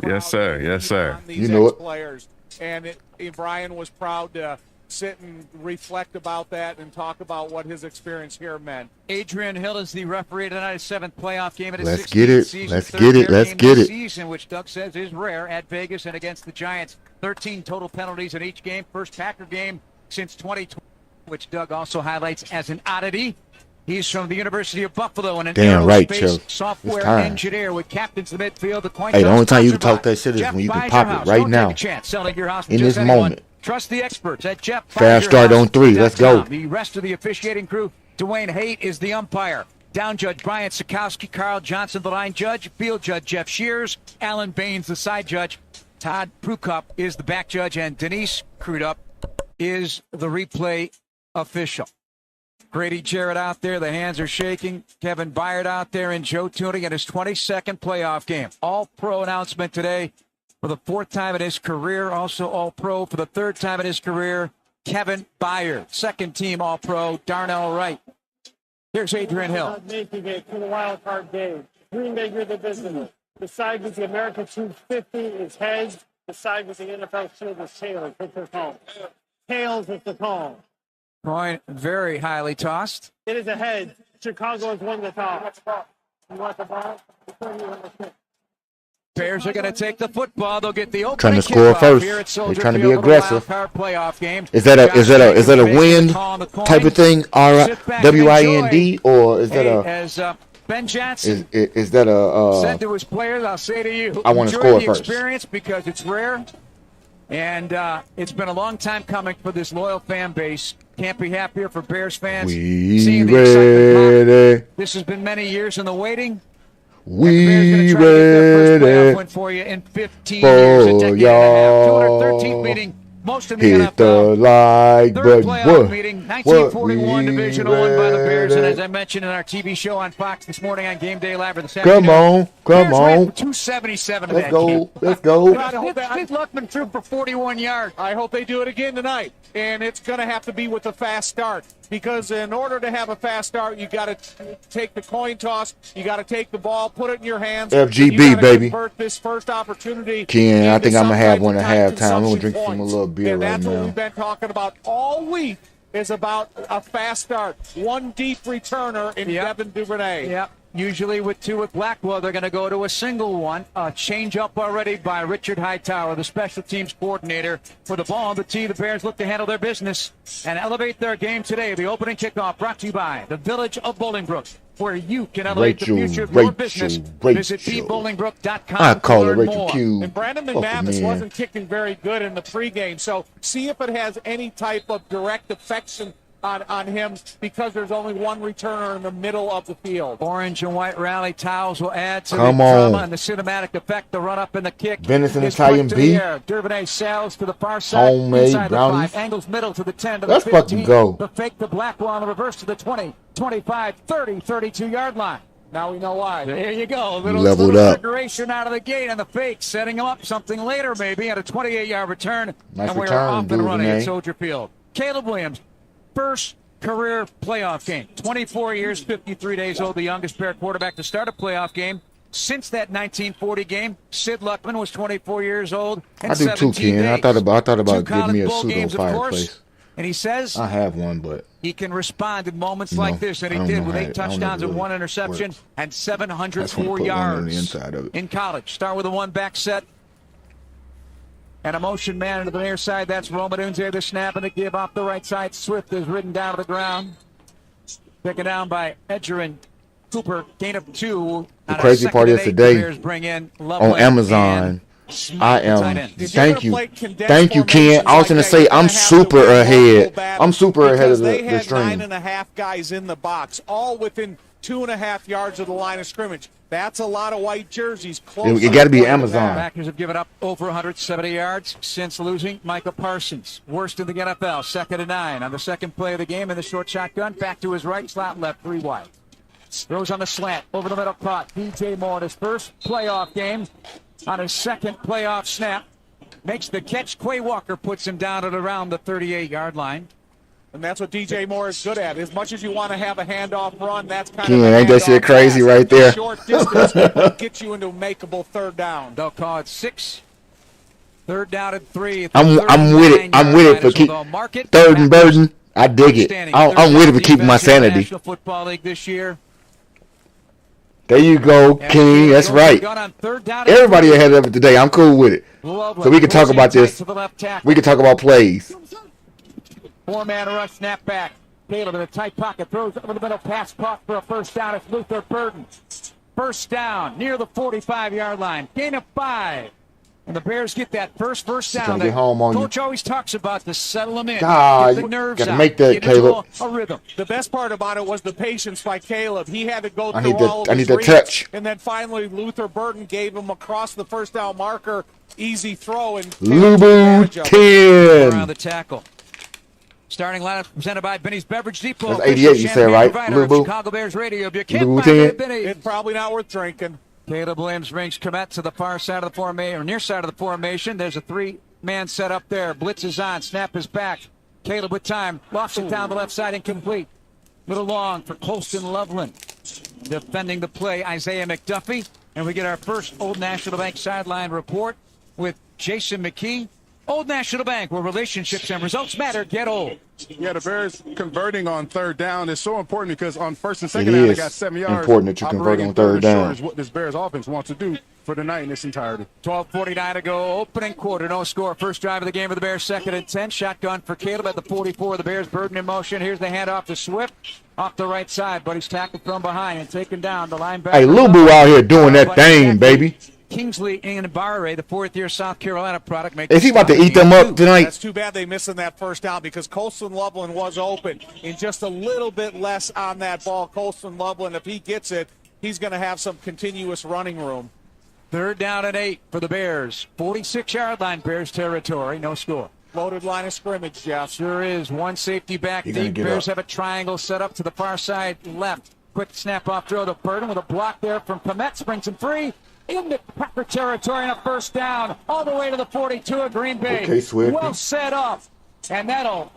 Yes, sir. Yes, sir. You know it. Players. And Brian was proud to sit and reflect about that and talk about what his experience here meant. Adrian Hill is the referee tonight's 7th playoff game of his 16th season. Let's get it. Season, which Doug says is rare at Vegas and against the Giants. 13 total penalties in each game. First Packer game since 2020, which Doug also highlights as an oddity. He's from the University of Buffalo and an aerospace software engineer with captains the midfield. The only time you can talk that shit is when you can pop it right now. In this moment. Trust the experts at Jeff. Fast start on 3. Let's go. The rest of the officiating crew. Dwayne Haight is the umpire. Down judge Brian Sikowski, Carl Johnson the line judge, field judge Jeff Shears, Alan Baines the side judge, Todd Prukop is the back judge, and Denise Crudup is the replay official. Grady Jarrett out there, the hands are shaking. Kevin Byard out there in Joe Tuning in his 22nd playoff game. All-Pro announcement today for the 4th time in his career. Also All-Pro for the 3rd time in his career, Kevin Byard. 2nd team All-Pro, Darnell Wright. Here's Adrian Hill. Making it to the wild card game. Green Bay, you're the visitor. The side with the American 250 is heads. The side with the NFL shield is tails. What's the call? Tails is the call. Coin very highly tossed. It is a head. Chicago has won the toss. You want the ball? Bears are going to take the football. They'll get the opening trying to score first. They're trying to be aggressive. Is that a wind type of thing? WIND, or is that a? As Ben Johnson is that a? Said to his players, I'll say to you, I want to score first. Experience because it's rare, and it's been a long time coming for this loyal fan base. Can't be happier for Bears fans. Seeing the excitement. This has been many years in the waiting. We ready win for you in 15 years, a decade and a half. 213th meeting, most in the Hit NFL. the like Third button. playoff meeting, 1941 divisional won by the Bears, and ready. as I mentioned in our TV show on Fox this morning on Game Day Live this afternoon. Come on. 277 Let's go. Sid Luckman threw for 41 yards. I hope they do it again tonight. And it's going to have to be with a fast start. Because in order to have a fast start, you got to take the coin toss. You got to take the ball, put it in your hands. FGB, baby. Convert this first opportunity. Ken, I think I'm going to have one at halftime. I'm going to drink some a little beer and right that's what now. we've been talking about all week, is about a fast start. One deep returner in Devin Duvernay. Yep. Usually with 2 with Blackwell, they're going to go to a single one. A change up already by Richard Hightower, the special teams coordinator. For the ball on the tee, the Bears look to handle their business and elevate their game today. The opening kickoff brought to you by the Village of Bolingbrook, where you can elevate the future of your business. Visit bbolingbrook.com. I call to it learn Rachel more. Q. And Brandon McManus wasn't kicking very good in the pregame, so see if it has any type of direct effects on him, because there's only one returner in the middle of the field. Orange and white rally towels will add to the drama and the cinematic effect. The run up and the kick. Venison is Italian put to beef. the air. Duvernay sails to the far side. Homemade inside brownies. The 5, angles middle to the 10 to Let's the 15. fucking go. The fake to Blackwell on the reverse to the 20, 25, 30, 32-yard line. Now we know why. There you go. A little Leveled up. decoration out of the gate and the fake, setting him up something later maybe at a 28-yard return. Nice and we're return, off and running Duvernay. at Soldier Field. Caleb Williams, first career playoff game. 24 years, 53 days old, the youngest Bear quarterback to start a playoff game since that 1940 game. Sid Luckman was 24 years old. And I do too, 17 Ken. I days. thought about Two getting me college a bowl pseudo games, of course. fireplace. And he says I have one, but he can respond in moments No, like this, and I he don't did know with how 8 it- I don't touchdowns know and really 1 interception works. and I just 704 wanna put one yards on the inside of it. in college. Start with a one-back set. And a motion man to the near side. That's Romadunze, the snap and the give off the right side. Swift is ridden down to the ground. Taken down by Edgerrin Cooper. Gain of 2. The crazy part is today on Amazon, I am. Thank you, Ken. I was gonna say I'm super ahead. I'm super ahead of they the had stream. 9.5 guys in the box, all within 2.5 yards of the line of scrimmage. That's a lot of white jerseys. It got to be Amazon. Packers have given up over 170 yards since losing Micah Parsons. Worst in the NFL. 2nd and 9 on the second play of the game in the short shotgun. Back to his right, slot left, 3 wide. Throws on the slant, over the middle caught. DJ Moore in his first playoff game on his second playoff snap. Makes the catch. Quay Walker puts him down at around the 38-yard line. And that's what DJ Moore is good at. As much as you want to have a handoff run, that's kind Ken, of a ain't that shit handoff crazy pass. right there? Short distance will get you into a makeable third down. They'll call it 6. 3rd down and 3. I'm with it. I'm with it for keep 3rd and burden. I dig it. I'm with it for keeping my sanity. National Football League this year. There you go, King. That's right. Everybody ahead of it today. I'm cool with it. So we can talk about this. We can talk about plays. 4-man rush, snap back. Caleb in a tight pocket, throws over the middle, pass caught for a first down. It's Luther Burden. First down, near the 45-yard line. Gain of 5. And the Bears get that first down. Trying to get home on you. Coach always talks about to settle them in. God, get the nerves gotta out, make that, get into Caleb. a rhythm. The best part about it was the patience by Caleb. He had to go I through need the- all of I his need the reads, touch. and then finally Luther Burden gave him across the first down marker, easy throw, and Lubu Around 10. the tackle. Starting lineup presented by Benny's Beverage Depot. That's 88 you said, right? Lubu. Lubu. Chicago Bears Radio. You Lubu can't 10. Benny. It's probably not worth drinking. Caleb Williams brings Komet to the far side of the formation, or near side of the formation. There's a 3-man set up there. Blitz is on. Snap is back. Caleb with time. Lofts it down the left side, incomplete. Little long for Colston Loveland. Defending the play, Isaiah McDuffie. And we get our first Old National Bank sideline report with Jason McKee. Old National Bank, where relationships and results matter. Get old. Yeah, the Bears converting on 3rd down is so important because on 1st and 2nd It down, they is got 7 yards. important that you convert Operating on 3rd and down. short is what this Bears offense wants to do for the night in its entirety. 12:49 to go. Opening quarter. No score. First drive of the game for the Bears. 2nd and 10. Shotgun for Caleb at the 44. The Bears burden in motion. Here's the handoff to Swift. Off the right side, but he's tackled from behind and taken down. The linebacker. Hey, Lubu out here doing that thing, baby. Kingsley Barre, the 4th-year South Carolina product. Is he about to eat them up tonight? That's too bad they missed in that first down because Colston Loveland was open. And just a little bit less on that ball. Colston Loveland, if he gets it, he's going to have some continuous running room. 3rd down and 8 for the Bears. 46-yard line, Bears territory. No score. Loaded line of scrimmage, Jeff. Sure is. One safety back deep. Bears have a triangle set up to the far side left. Quick snap off throw to Burden with a block there from Komet. Springs him free. Into Packer territory and a first down all the way to the 42 of Green Bay. Okay, Swifty. Well set up. And that'll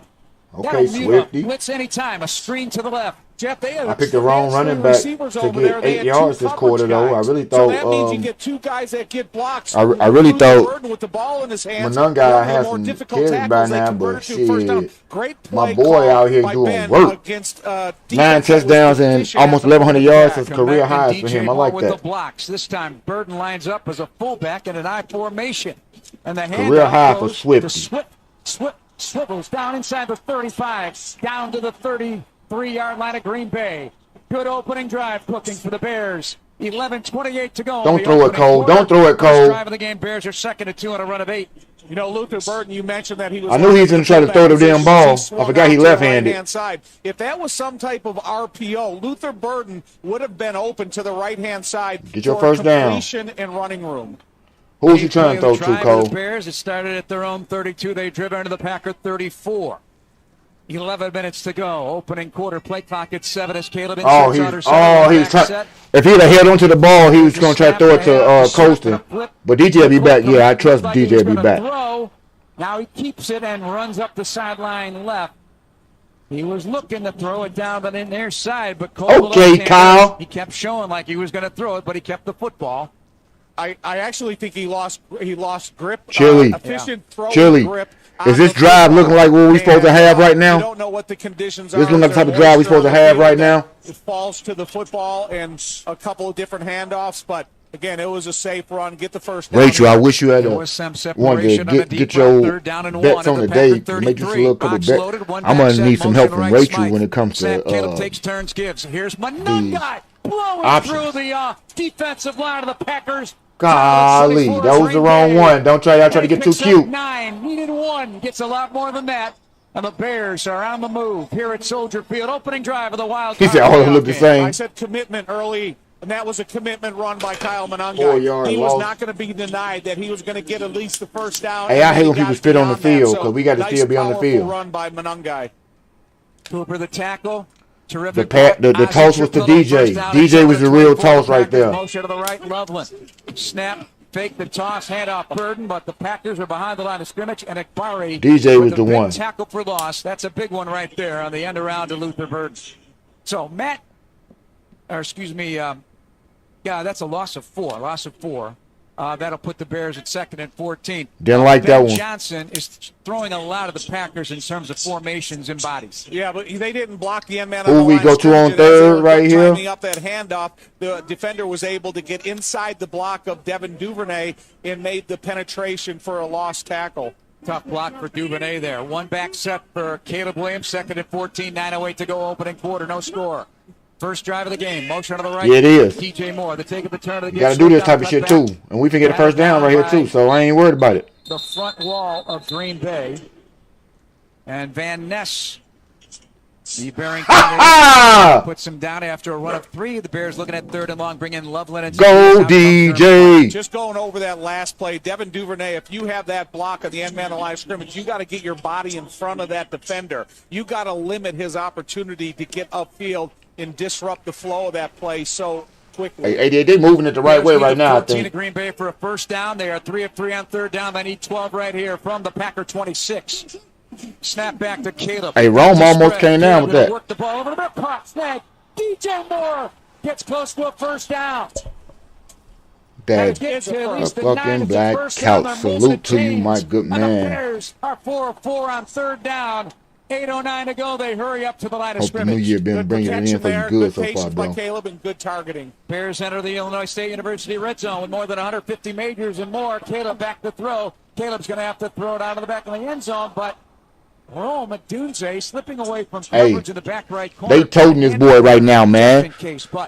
Okay, mute Swifty. up. Blitz anytime. A screen to the left. Jeff, they I picked the wrong running back to get 8 yards this quarter, though. I really So that means thought you get 2 guys that get blocks. I really thought with the ball in his hands. Monunga had more some difficult carries by tackles. They now, converted but to first down. shit. Great play My boy call out here by doing Ben work. Against, 9 defense touchdowns and efficient almost at the 1,100 yards is Back. career And highs for DJ him. I Moore like with that. the blocks. This time Burden lines up as a fullback in an I formation. And the Career handoff high for goes Swifty. to swivels down inside the 35, down to the 33-yard line of Green Bay. Good opening drive cooking for the Bears. 11:28 to go. Don't The throw it, opening Cole. quarter. Don't throw it, First Cole. drive of the game. Bears are 2nd and 2 on a run of 8. You know, Luther Burden, you mentioned that he was. I knew he was gonna try to throw the damn ball. I forgot he left-handed. Right-hand side. If that was some type of RPO, Luther Burden would have been open to the right-hand side. Get your for first down. completion and running room. Who was he trying to throw to, The Cole? Bears, it started at their own 32. They driven into the Packer 34. 11 minutes to go. Opening quarter. Play clock at 7 as Caleb Oh, inserts he outer was side. trying. If he'd have held onto the ball, he was going to try to throw it to Colston. But DJ will be back. Yeah, I trust DJ will be back. Now he keeps it and runs up the sideline left. He was looking to throw it down the near side, but Cole Okay, Kyle. He kept showing like he was going to throw it, but he kept the football. I actually think he lost grip. Chili. Efficient throw Chili. grip. Is this drive looking like what we're supposed to have right now? You don't know what the conditions are. This looking like the type of drive we're supposed to have right now? It falls to the football and a couple of different handoffs, but again, it was a safe run. Get the first down. Rachel, I wish you had There a was some one to separation on the deep get right, your third down and bets one on at the Packer day. Make just a 33. little couple Box bets. loaded, one I'm back gonna set, need some motion help to from right, Rachel Smythe. when it comes to Snap, Caleb takes turns, gives. Here's Monungai blowing options. through the defensive line of the Packers. Golly, that was the wrong one. Don't y'all try to get too cute. 9, needed 1, gets a lot more than that. And the Bears are on the move here at Soldier Field. Opening drive of the Wild He said, "Oh, it looked the same." I said commitment early, and that was a commitment run by Kyle 4 Monungai. yard He was loss. not going to be denied that he was going to get at least the first down. Hey, I hate when He people got spit on the beyond that. field, So, 'cause we got to nice, still be on the powerful field. Run by Monungai. Cooper the tackle. The Terrific. toss was to DJ. DJ was the real toss right there. Motion to the right, Loveland. Snap, fake the toss, hand off Burden, but the Packers are behind the line of scrimmage, and Akbari DJ was with the a big one. tackle for loss. That's a big one right there on the end around to Luther Burden. So yeah, that's a loss of 4. That'll put the Bears at 2nd and 14. Didn't like Ben that one. Johnson is throwing a lot of the Packers in terms of formations and bodies. Yeah, but they didn't block the end man. Who on the we line go of to on scrimmage, and as they third were right here? timing up that handoff, the defender was able to get inside the block of Devin Duvernay and made the penetration for a lost tackle. Tough block for Duvernay there. One back set for Caleb Williams, 2nd and 14, 9:08 to go, opening quarter, no score. First drive of the game, motion to the right. Yeah, it is. DJ Moore, the take of the turn of the game. You got to do this type of shit too, and we can get a first down right here too. So I ain't worried about it. The front wall of Green Bay. And Van Ness, the Barrington puts him down after a run of 3. The Bears looking at 3rd and long, bring in Loveland. And Go DJ. Just going over that last play, Devin Duvernay, if you have that block on the end man of line of scrimmage, you got to get your body in front of that defender. You got to limit his opportunity to get upfield and disrupt the flow of that play so quickly. Hey, they moving it the right way right now, I 14 to think. Green Bay for a first down. They are 3 of 3 on 3rd down. They need 12 right here from the Packer 26. Snap back to Caleb. Hey, Rome almost came down with that. Work the ball over the middle. Caught, snag. DJ Moore gets close to a first down. That A fucking black couch. Salute to you, my good And the man. Bears are 4 of 4 on 3rd down. 8:09 to go. They hurry up to the line of Hope the scrimmage. new year been Good bringing it in protection for you there, good so patience far, by bro. Caleb and good targeting. Bears enter the Illinois State University red zone with more than 150 majors and more. Caleb back to throw. Caleb's going to have to throw it out of the back of the end zone, but Rome Dunze slipping away from coverage in the back right corner. They toting this boy right now, man.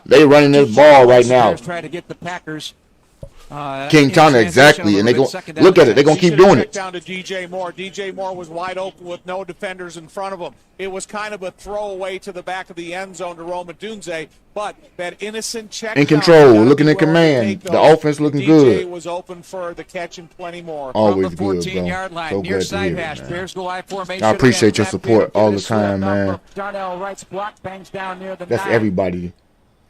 They running this ball right now. Bears try to get the Packers. King Tana, exactly, and they go look at it. They're gonna keep doing Check it. down to DJ Moore. DJ Moore was wide open with no defenders in front of him. It was kind of a throwaway to the back of the end zone to Roma Dunze, but that innocent check. In control, looking in command. The offense looking good. DJ was open for the catch and plenty more. Always From the good, 14-yard bro. line, So near glad to side hear hash. it, man. Bears go I formation. I appreciate your again. support all the This swept time, up man. for Darnell Wright's block bangs down near the That's 9. everybody,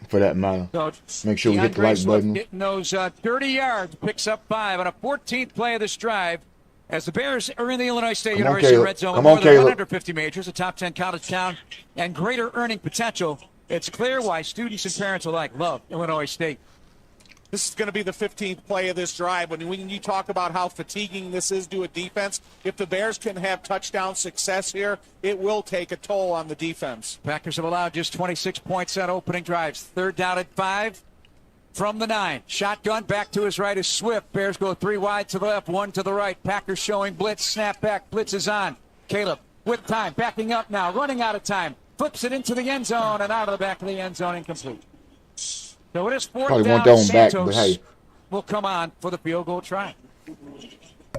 for that matter. So Make sure we hit the like Swift button. getting those 30 yards, picks up 5 on a 14th play of this drive. As the Bears are in the Illinois State Come on, University Caleb. red zone Come with on, more than Caleb. 150 majors, a top 10 college town, and greater earning potential, it's clear why students and parents alike love Illinois State. This is going to be the 15th play of this drive. When you talk about how fatiguing this is to a defense, if the Bears can have touchdown success here, it will take a toll on the defense. Packers have allowed just 26 points on opening drives. 3rd down at 5 from the 9. Shotgun back to his right is Swift. Bears go 3 wide to the left, 1 to the right. Packers showing blitz. Snap back. Blitz is on. Caleb with time. Backing up now. Running out of time. Flips it into the end zone and out of the back of the end zone. Incomplete. So it is 4th Probably down. won't throw him back, Santos but hey. will come on for the field goal try.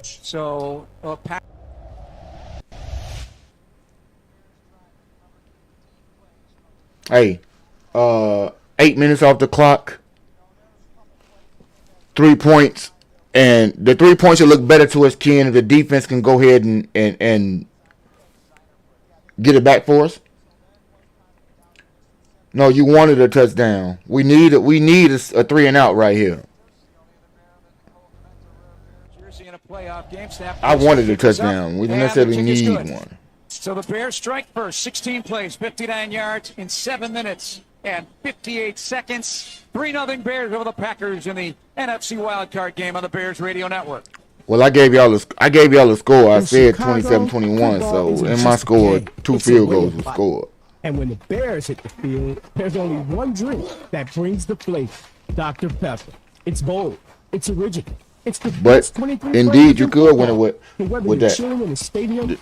So Hey, 8 minutes off the clock. 3 points. And the 3 points should look better to us, Ken, if the defense can go ahead and get it back for us. No, you wanted a touchdown. We need a 3 and out right here. I wanted a touchdown. We didn't necessarily need one. So the Bears strike first, 16 plays, 59 yards in 7 minutes. and 58 seconds. 3-0 Bears over the Packers in the NFC wildcard game on the Bears Radio Network. Well, I gave y'all the score. I In said Chicago, 27-21. football So isn't in my just a score, game. 2 It's a field way goals of were life. scored. And when the Bears hit the field, there's only one drink that brings the flavor: Dr. Pepper. It's bold. It's original. It's the But best 23 indeed, flavors you in could win it football. with And whether with you're that. chilling in the stadium,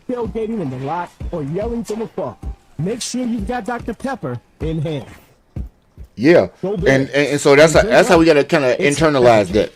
tailgating in the lot, or yelling from afar, make sure you've got Dr. Pepper in hand. Yeah, Go and Bears. so that's how we got to kind of It's internalize that.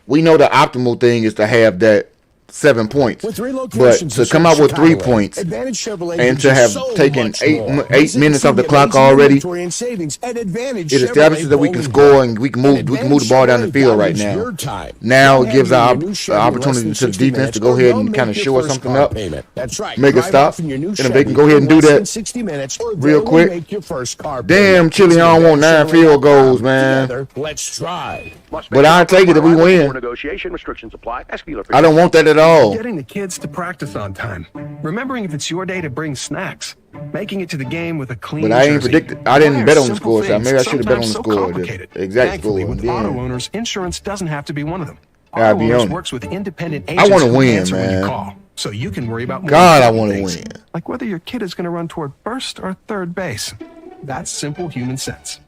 We know the optimal thing is to have that 7 points, With 3 but locations to in come out with 3 Chicagoland, points Advantage Chevrolet and gives to you have so taken much eight more. eight minutes off the Visit clock amazing already, inventory and savings at Advantage it establishes Chevrolet that we can Bowling score Green. and we can move Advantage the ball down the Chevrolet field right values now. your time. Now They'll it gives have our you your new Chevy in less opportunity than to the 60 defense minutes, to go or ahead they'll and kind of make show your us first something car up, payment. That's right. make a Drive stop, off in your new and if they can Chevy go ahead and in do less than that 60 minutes, or real they quick. will make your first car Damn, payment. Chili, I don't want 9 field goals, man. Together, let's drive. But I'll take it if we win. Negotiation restrictions apply. Ask dealer for I don't want that at all. Getting the kids to practice on time. Remembering if it's your day to bring snacks. Making it to the game with a clean But I ain't jersey. predicted. I didn't Why bet are on the simple score, so things maybe I should have bet on the sometimes so score, the complicated? exact Thankfully, score. with And auto then owners, insurance doesn't have to be one of them. I'll Auto be owners on it. works with independent I agents wanna who win, answer when man. you call, so you can worry about more God, I important wanna things, win. like whether your kid is going to run toward first or third base. That's simple human sense.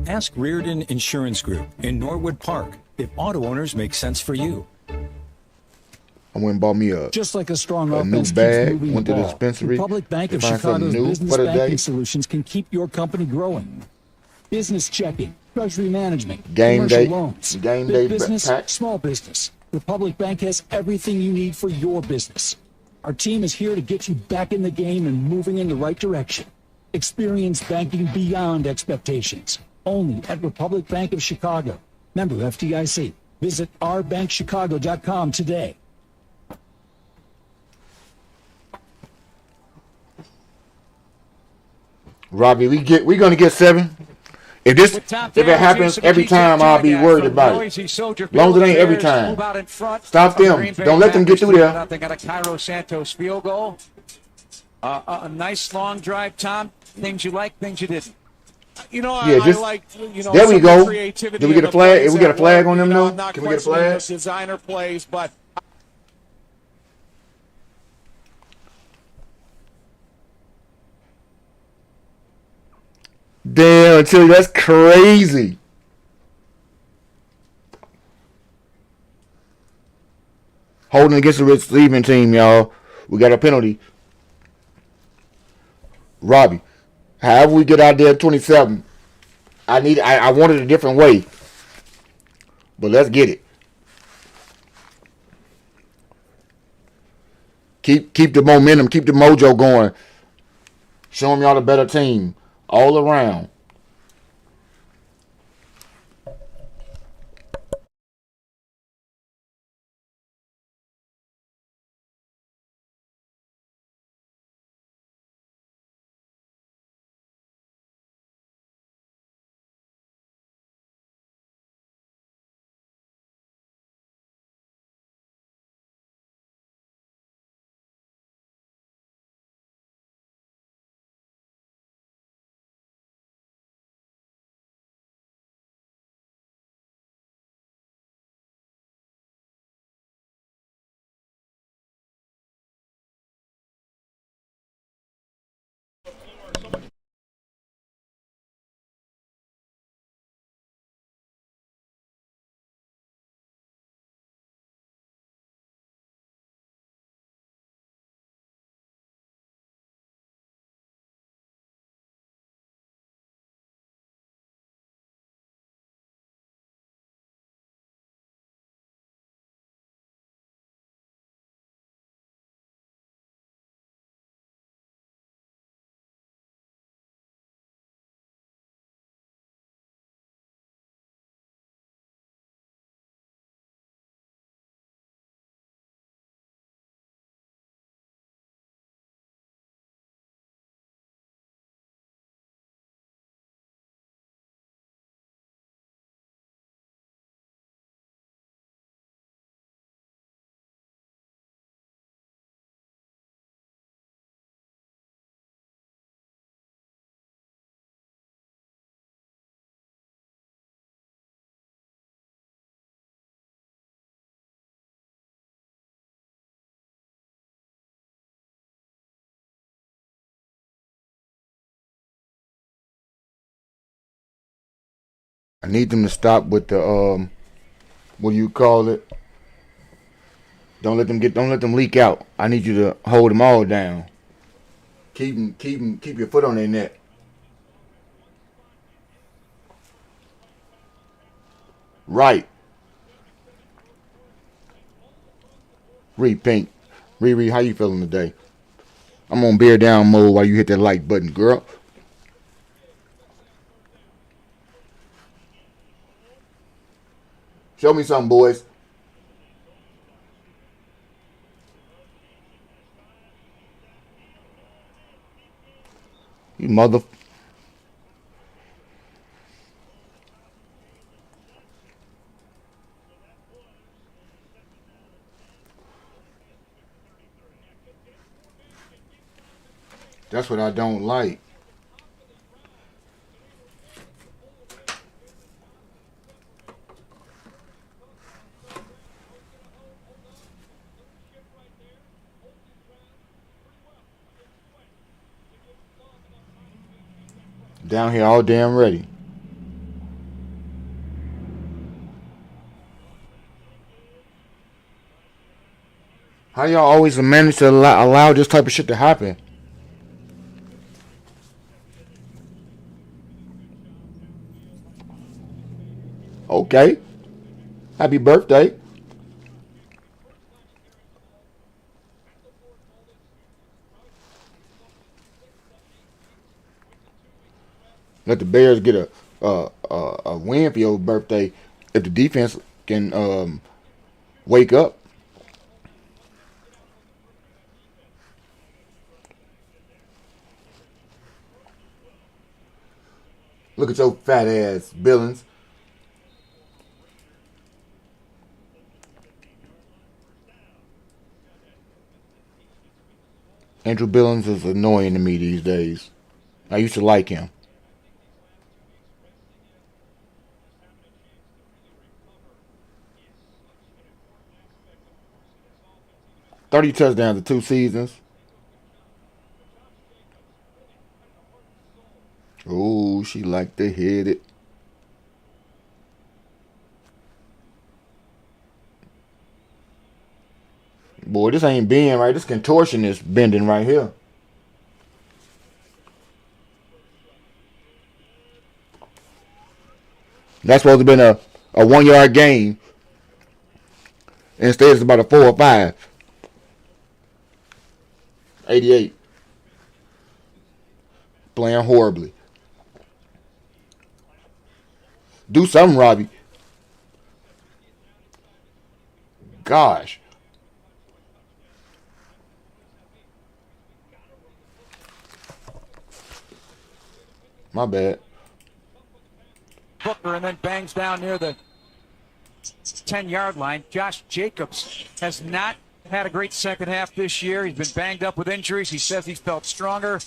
Ask Reardon Insurance Group in Norwood Park if auto owners make sense for you. I went and bought me a Just like a strong new offense keeps bag, moving went to the ball, dispensary, Republic Bank to of find something Chicago's new business for the banking day. solutions can keep your company growing. Business checking, treasury management, Game commercial day- loans, game big day business, pack. small business. Republic Bank has everything you need for your business. Our team is here to get you back in the game and moving in the right direction. Experience banking beyond expectations. Only at Republic Bank of Chicago. Member FDIC. Visit ourbankchicago.com today. Robbie, we're gonna get 7. If it happens every time, I'll be worried about it. As long as it ain't every time. Stop them. Don't let them get through there. They got a Cairo Santos field goal. A nice long drive, Tom. Things you like, things you didn't. You know, Yeah, I just- like, you know, there we some of go. the creativity Did we get of a the flag? plays If we get a that flag work. on them, You know, though? I'm not Can we get a questioning flag? those designer plays, but Damn, Chili, that's crazy. Holding against the receiving team, y'all. We got a penalty. Robbie, however we get out there at 27, I want it a different way. But let's get it. Keep the momentum, keep the mojo going. Show them y'all the better team all around. I need them to stop with the what do you call it? Don't let them leak out. I need you to hold them all down. Keep your foot on their neck. Right. Pink. Riri, how you feeling today? I'm on bear down mode while you hit that like button, girl. Show me something, boys. You mother... That's what I don't like. Down here all damn ready. How y'all always manage to allow this type of shit to happen? Okay. Happy birthday. Let the Bears get a win for your birthday if the defense can wake up. Look at your fat ass, Billings. Andrew Billings is annoying to me these days. I used to like him. 30 touchdowns in 2 seasons. Oh, she liked to hit it. Boy, this ain't bend right. This contortion is bending right here. That's supposed to have been a 1 yard gain. Instead, it's about a 4 or 5. 88. Playing horribly. Do something, Robbie. Gosh. My bad. Booker and then bangs down near the 10-yard line. Josh Jacobs has not had a great second half this year. He's been banged up with injuries. He says he's felt stronger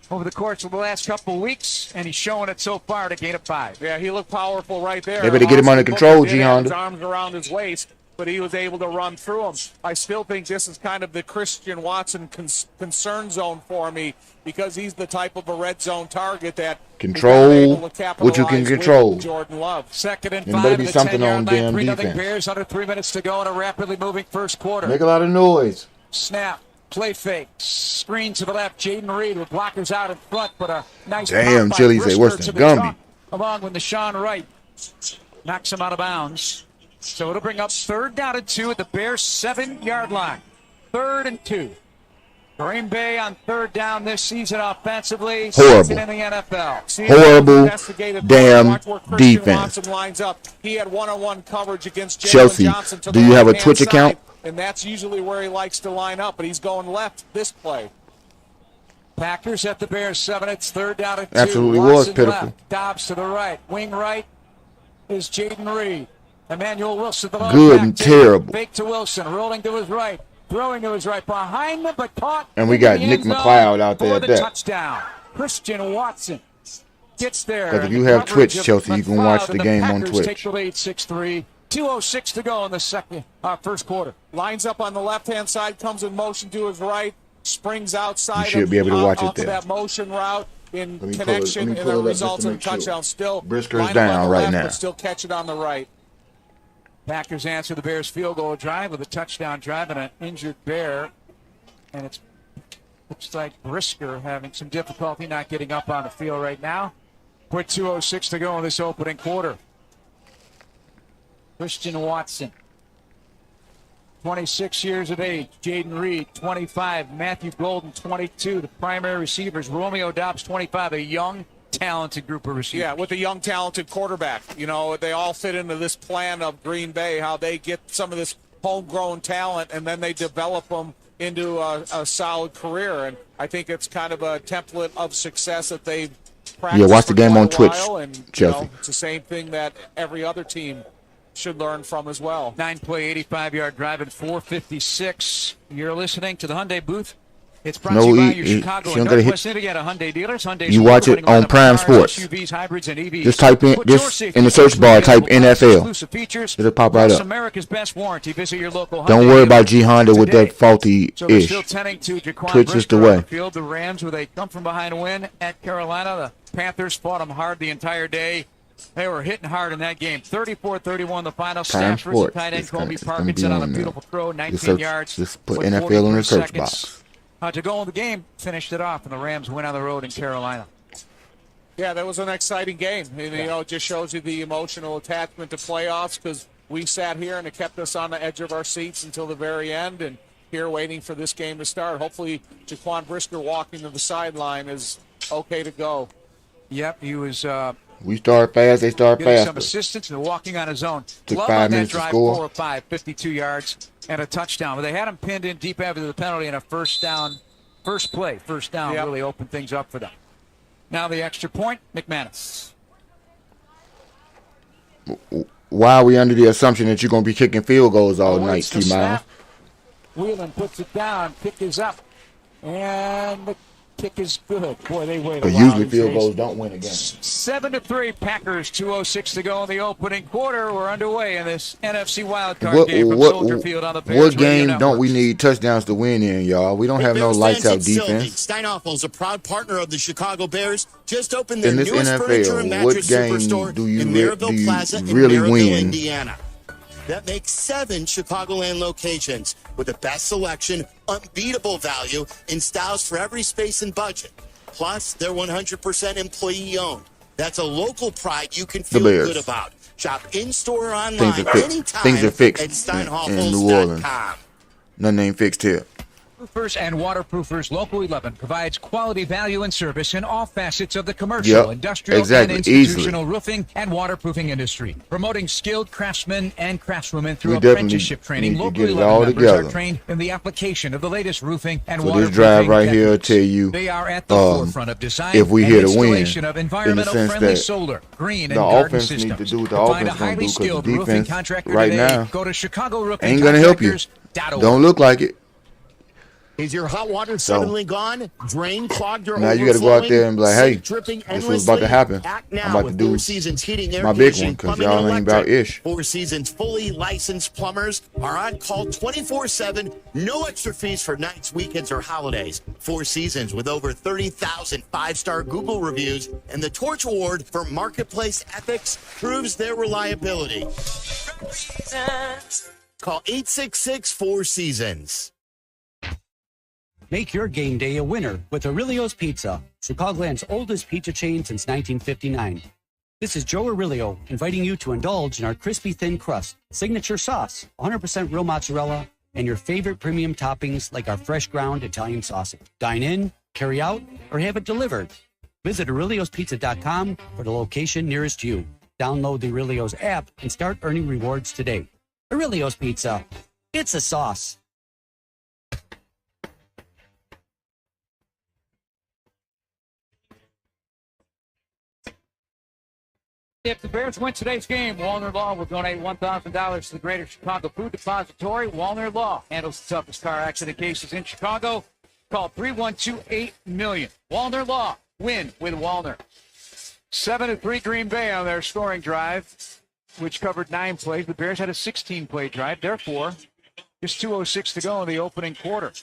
over the course of the last couple of weeks, and he's showing it so far to gain a 5. Yeah, he looked powerful right there. They better get him under control, G Honda. His arms around his waist, but he was able to run through them. I still think this is kind of the Christian Watson concern zone for me, because he's the type of a red zone target that control what you can control. Jordan Love. 2nd and 5. There better be something on damn defense. Bears under 3 minutes to go in a rapidly moving first quarter. Make a lot of noise. Snap. Play fake. Screen to the left. Jaden Reed with blockers out in front, but a nice damn pop by Chili's say worse Brisker than to the Gumby. top, along with Deshaun Wright. Knocks him out of bounds. So it'll bring up 3rd down and 2 at the Bears' 7-yard line. 3rd and 2. Green Bay on 3rd down this season offensively. Horrible. In the NFL. Horrible damn defense. Watson lines up. He had one-on-one coverage against Chelsea, Johnson to do the you have a right-hand Twitch side, account? and that's usually where he likes to line up, but he's going left this play. Packers at the Bears 7. It's 3rd down and 2. Absolutely Watson was pitiful. left. Dobbs to the right. Wing right is Jaden Reed. Emmanuel Wilson the good and terrible. Fake to Wilson, rolling to his right, throwing to his right, behind him, but caught. And we got Nick McLeod out there for at the that. touchdown. Christian Watson gets there. Because if you have Twitch, Chelsea, you can watch the game on Twitch. Take the lead 6-3. 2:06 to go in the first quarter. Lines up on the left-hand side, comes in motion to his right, springs outside. You should be able to watch it off there. Of that motion route. in Let me pull it- connection let me and pull it a up just to result in make sure. touchdown. Still Brisker's line up down on the right left, now. but still catch it on the right. Packers answer the Bears' field goal drive with a touchdown drive and an injured Bear. And it looks like Brisker having some difficulty not getting up on the field right now. With 2:06 to go in this opening quarter. Christian Watson, 26 years of age. Jaden Reed, 25. Matthew Golden, 22. The primary receivers, Romeo Dobbs, 25. A young, talented group of receivers. Yeah, with a young, talented quarterback. You know, they all fit into this plan of Green Bay, how they get some of this homegrown talent and then they develop them into a solid career. And I think it's kind of a template of success that they've practiced watch the for game quite on a Twitch, while, and, Chelsea. it's the same thing that every other team should learn from as well. 9-play, 85-yard drive at 4:56. You're listening to the Hyundai Booth. It's brought No, to you by he- your he- Chicago she and don't gotta Northwest Indiana Hyundai dealers. Hyundai's You watch it award-winning on lineup of Prime cars, Sports. SUVs, hybrids, and EVs. Just type in Put your this safety in the search first bar. with Type available NFL. exclusive features, It'll pop right plus up. America's best warranty. Visit your local Don't Hyundai worry dealer about G Honda with today. that faulty So they're ish. still tending to Jaquan Twitch is Brisker the on way. the field. The Rams, where they come from behind a win at Carolina. The Panthers fought them hard the entire day. They were hitting hard in that game. 34-31 the final. Time Stafford, the Sports. tight end, It's gonna- Colby it's gonna Parkinson be on a on there. beautiful throw, 19 Just search- yards. just put with NFL in the 43 search seconds box. to go in the game. Finished it off, and the Rams win on the road in Carolina. Yeah, that was an exciting game. And, you know, it just shows you the emotional attachment to playoffs because we sat here and it kept us on the edge of our seats until the very end and here waiting for this game to start. Hopefully, Jaquan Brisker walking to the sideline is okay to go. Yep, he was We start fast, they start getting some faster. assistance and walking on his own. Took Love 5 on that minutes to drive, score. 4 of 5, 52 yards, and a touchdown. But they had him pinned in deep after the penalty and a first down. First down Yep. really opened things up for them. Now the extra point, McManus. Why are we under the assumption that you're going to be kicking field goals all night, Awaits the T-Miles? snap. Whelan puts it down. Kick is up. And the kick is good. Boy, they wait a Because while usually these field days. goals don't win a game. 7-3 Packers, 2:06 to go in the opening quarter. We're underway in this NFC wildcard game from Soldier Field on the Bears what Radio game Network. don't we need touchdowns to win in, y'all? We don't have no Bears lights out fans at Sylvie, defense. Steinhoffel, a proud partner of the Chicago Bears, just opened their In this newest furniture and NFL, what mattress game superstore do you in Maryville do you Plaza in really Maryville, win? Indiana. That makes 7 Chicagoland locations with the best selection, unbeatable value, and styles for every space and budget. Plus, they're 100% employee owned. That's a local pride you can feel Bears. good about. Shop in-store or online Things are fixed. anytime Things are fixed at in New Orleans. steinhoffels.com. Nothing ain't fixed here. Roofers and Waterproofers Local 11 provides quality value and service in all facets of the commercial, Yep, industrial, exactly, and institutional roofing and waterproofing industry. Promoting skilled craftsmen and craftswomen through We definitely apprenticeship training. need to Local get it 11 all members together. are trained in the application of the latest roofing and So waterproofing this drive right here will techniques. tell you They are at the forefront of design if we and here to win, installation of in the environmental sense friendly that solar, green, the and garden offense needs to systems. do what the To find a offense gonna highly do, 'cause the skilled roofing defense contractor right today, now go to Chicago Roofing ain't gonna help you. Contractors.org. Don't look like it. Is your hot water suddenly gone? Drain clogged or Now you got to go out there and be like, hey, Sink dripping this was about to happen. Act I'm now about to with do Four Seasons Heating, Air my big Conditioning, one because Plumbing, and y'all ain't about Electric. ish. Four Seasons fully licensed plumbers are on call 24/7. No extra fees for nights, weekends, or holidays. Four Seasons with over 30,000 five-star Google reviews and the Torch Award for Marketplace Ethics proves their reliability. Call 866-4 Make your game day a winner with Aurelio's Pizza, Chicagoland's oldest pizza chain since 1959. This is Joe Aurelio inviting you to indulge in our crispy thin crust, signature sauce, 100% real mozzarella, and your favorite premium toppings like our fresh ground Italian sausage. Dine in, carry out, or have it delivered. Visit Aurelio'sPizza.com for the location nearest you. Download the Aurelio's app and start earning rewards today. Aurelio's Pizza. It's a sauce. If the Bears win today's game, Walner Law will donate $1,000 to the Greater Chicago Food Depository. Walner Law handles the toughest car accident cases in Chicago. Call 312-8-million. Walner Law. Win with Walner. 7-3 Green Bay on their scoring drive, which covered 9 plays. The Bears had a 16-play drive. Therefore, just 2:06 to go in the opening quarter.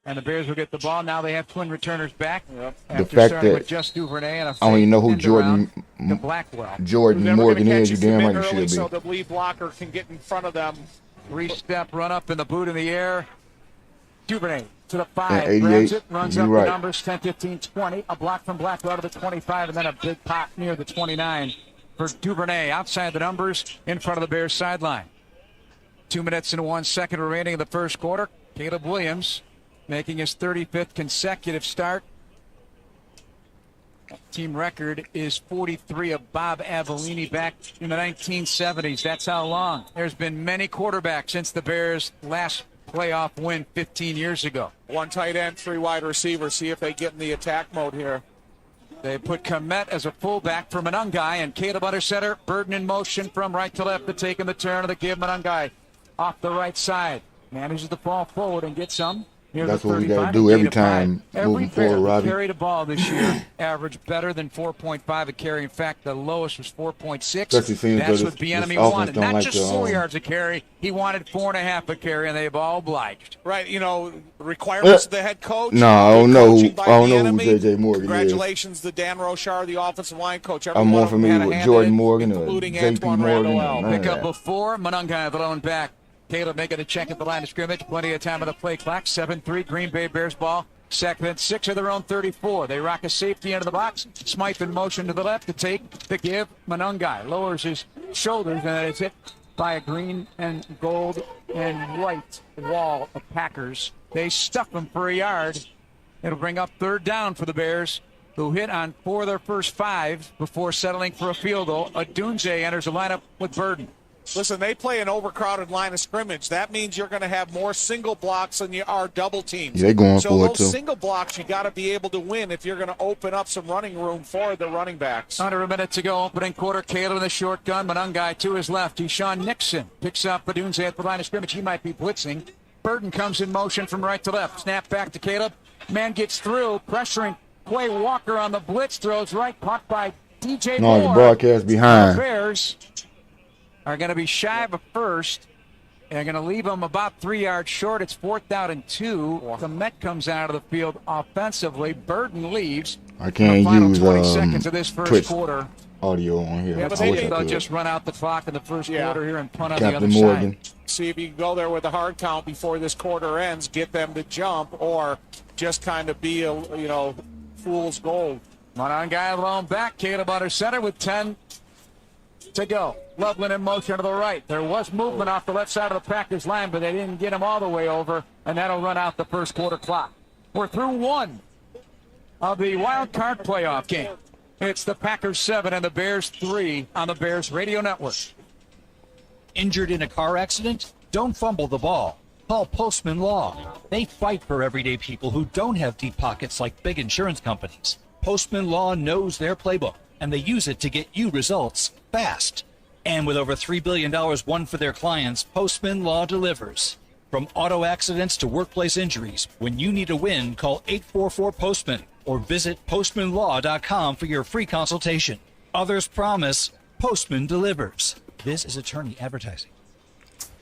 And the Bears will get the ball. Now they have twin returners back. The fact starting that with just Duvernay and a I don't even know who end around Jordan to Blackwell. Jordan Morgan is. You damn right he early should so be. the lead blocker can get in front of them. Three-step run up in the boot in the air. Duvernay to the 5. At 88, Grabs it, runs you're up right. the numbers, 10, 15, 20. A block from Blackwell to the 25, and then a big pop near the 29 for Duvernay. Outside the numbers, in front of the Bears sideline. 2 minutes and 1 second remaining in the first quarter. Caleb Williams making his 35th consecutive start. Team record is 43 of Bob Avellini back in the 1970s. That's how long. There's been many quarterbacks since the Bears' last playoff win 15 years ago. One tight end, 3 wide receivers. See if they get in the attack mode here. They put Komet as a fullback for Monungai, and Caleb under center. Burden in motion from right to left to taking the turn of the give. Monungai off the right side. Manages to fall forward and get some. That's what we got to do every time moving forward, Robbie. Carried a ball this year, averaged better than 4.5 a carry. In fact, the lowest was 4.6. That's what Bieniemy wanted. Not just 4 yards a carry. He wanted 4.5 a carry, and they've all obliged. Right, requirements of the head coach. No, I don't know who Bieniemy. J.J. Morgan Congratulations to Dan Rochar, the offensive line coach. I'm more familiar with Jordan Morgan or J.P. Morgan. Pick up before Monungai thrown back. Caleb making a check at the line of scrimmage. Plenty of time on the play clock. 7-3 Green Bay Bears ball. Second and 6 of their own 34. They rock a safety into the box. Smythe in motion to the left to take the give. Monungai lowers his shoulders and it's hit by a green and gold and white wall of Packers. They stuff him for a yard. It'll bring up third down for the Bears, who hit on 4 of their first 5 before settling for a field goal. Odunze enters the lineup with Burden. Listen, they play an overcrowded line of scrimmage. That means you're going to have more single blocks than you are double teams. They're going so for it, those too. single blocks, you got to be able to win if you're going to open up some running room for the running backs. Under a minute to go, opening quarter. Caleb in the shotgun. Monungai to his left. Deshaun Nixon picks up Odunze at the line of scrimmage. He might be blitzing. Burden comes in motion from right to left. Snap back to Caleb. Man gets through, pressuring Quay Walker on the blitz. Throws right, caught by DJ Moore. No, the broadcast behind. The Bears are going to be shy of a first. They're going to leave them about 3 yards short. It's 4th down and 2. Komet comes out of the field offensively. Burden leaves. I can't use 20 seconds of this first Twitch quarter. audio on here. Yeah, but they'll just run out the clock in the first quarter here and punt on Captain the other Morgan. side. See if you can go there with a hard count before this quarter ends, get them to jump, or just kind of be a fool's gold. Monungai alone back. Caleb under center with 10 to go. Loveland in motion to the right. There was movement off the left side of the Packers line, but they didn't get him all the way over, and that'll run out the first quarter clock. We're through one of the wild card playoff game. It's the Packers 7 and the Bears 3 on the Bears Radio Network. Injured in a car accident? Don't fumble the ball. Call Postman Law. They fight for everyday people who don't have deep pockets like big insurance companies. Postman Law knows their playbook, and they use it to get you results fast. And with over $3 billion won for their clients, Postman Law delivers. From auto accidents to workplace injuries, when you need a win, call 844-POSTMAN or visit postmanlaw.com for your free consultation. Others promise, Postman delivers. This is attorney advertising.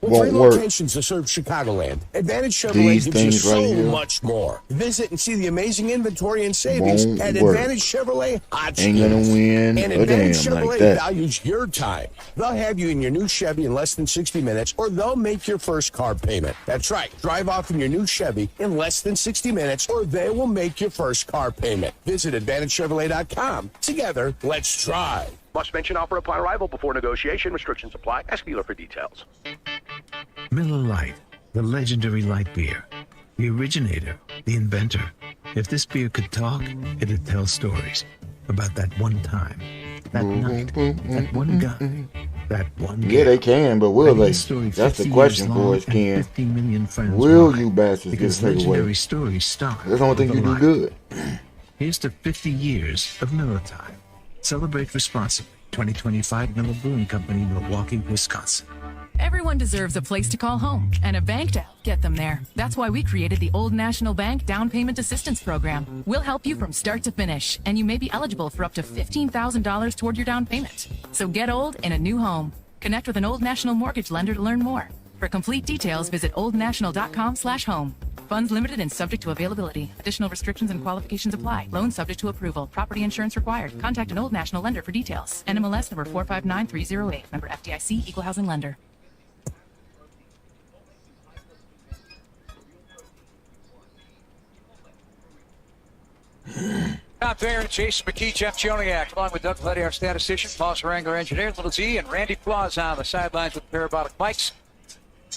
With 3 locations to serve Chicagoland, Advantage Chevrolet gives you so much more. Visit and see the amazing inventory and savings at Advantage Chevrolet Hot Ain't gonna win and a Advantage damn Chevrolet like that. values your time. They'll have you in your new Chevy in less than 60 minutes, or they'll make your first car payment. That's right. Drive off in your new Chevy in less than 60 minutes, or they will make your first car payment. Visit AdvantageChevrolet.com. Together, let's drive. Must mention offer upon arrival before negotiation. Restrictions apply. Ask dealer for details. Miller Lite, the legendary light beer. The originator, the inventor. If this beer could talk, it'd tell stories about that one time, that night, that one guy, that one girl. Yeah, they can, but will they? Story That's the 50 question years for long us, and Ken. 50 million friends Will why? you bastards Because get taken away? legendary stories start. That's the only thing with you a do light. good. Here's to 50 years of Miller Time. Celebrate responsibly. 2025 Miller Brewing Company, Milwaukee, Wisconsin. Everyone deserves a place to call home and a bank to help get them there. That's why we created the Old National Bank Down Payment Assistance Program. We'll help you from start to finish, and you may be eligible for up to $15,000 toward your down payment. So get old in a new home. Connect with an Old National mortgage lender to learn more. For complete details, visit oldnational.com/home. Funds limited and subject to availability. Additional restrictions and qualifications apply. Loan subject to approval. Property insurance required. Contact an Old National lender for details. NMLS number 459308. Member FDIC. Equal housing lender. Out there, Jason McKee, Jeff Joniak, along with Doug Letty, our statistician, Paul Sarangler, engineer, Little Z, and Randy Claus on the sidelines with parabolic mics.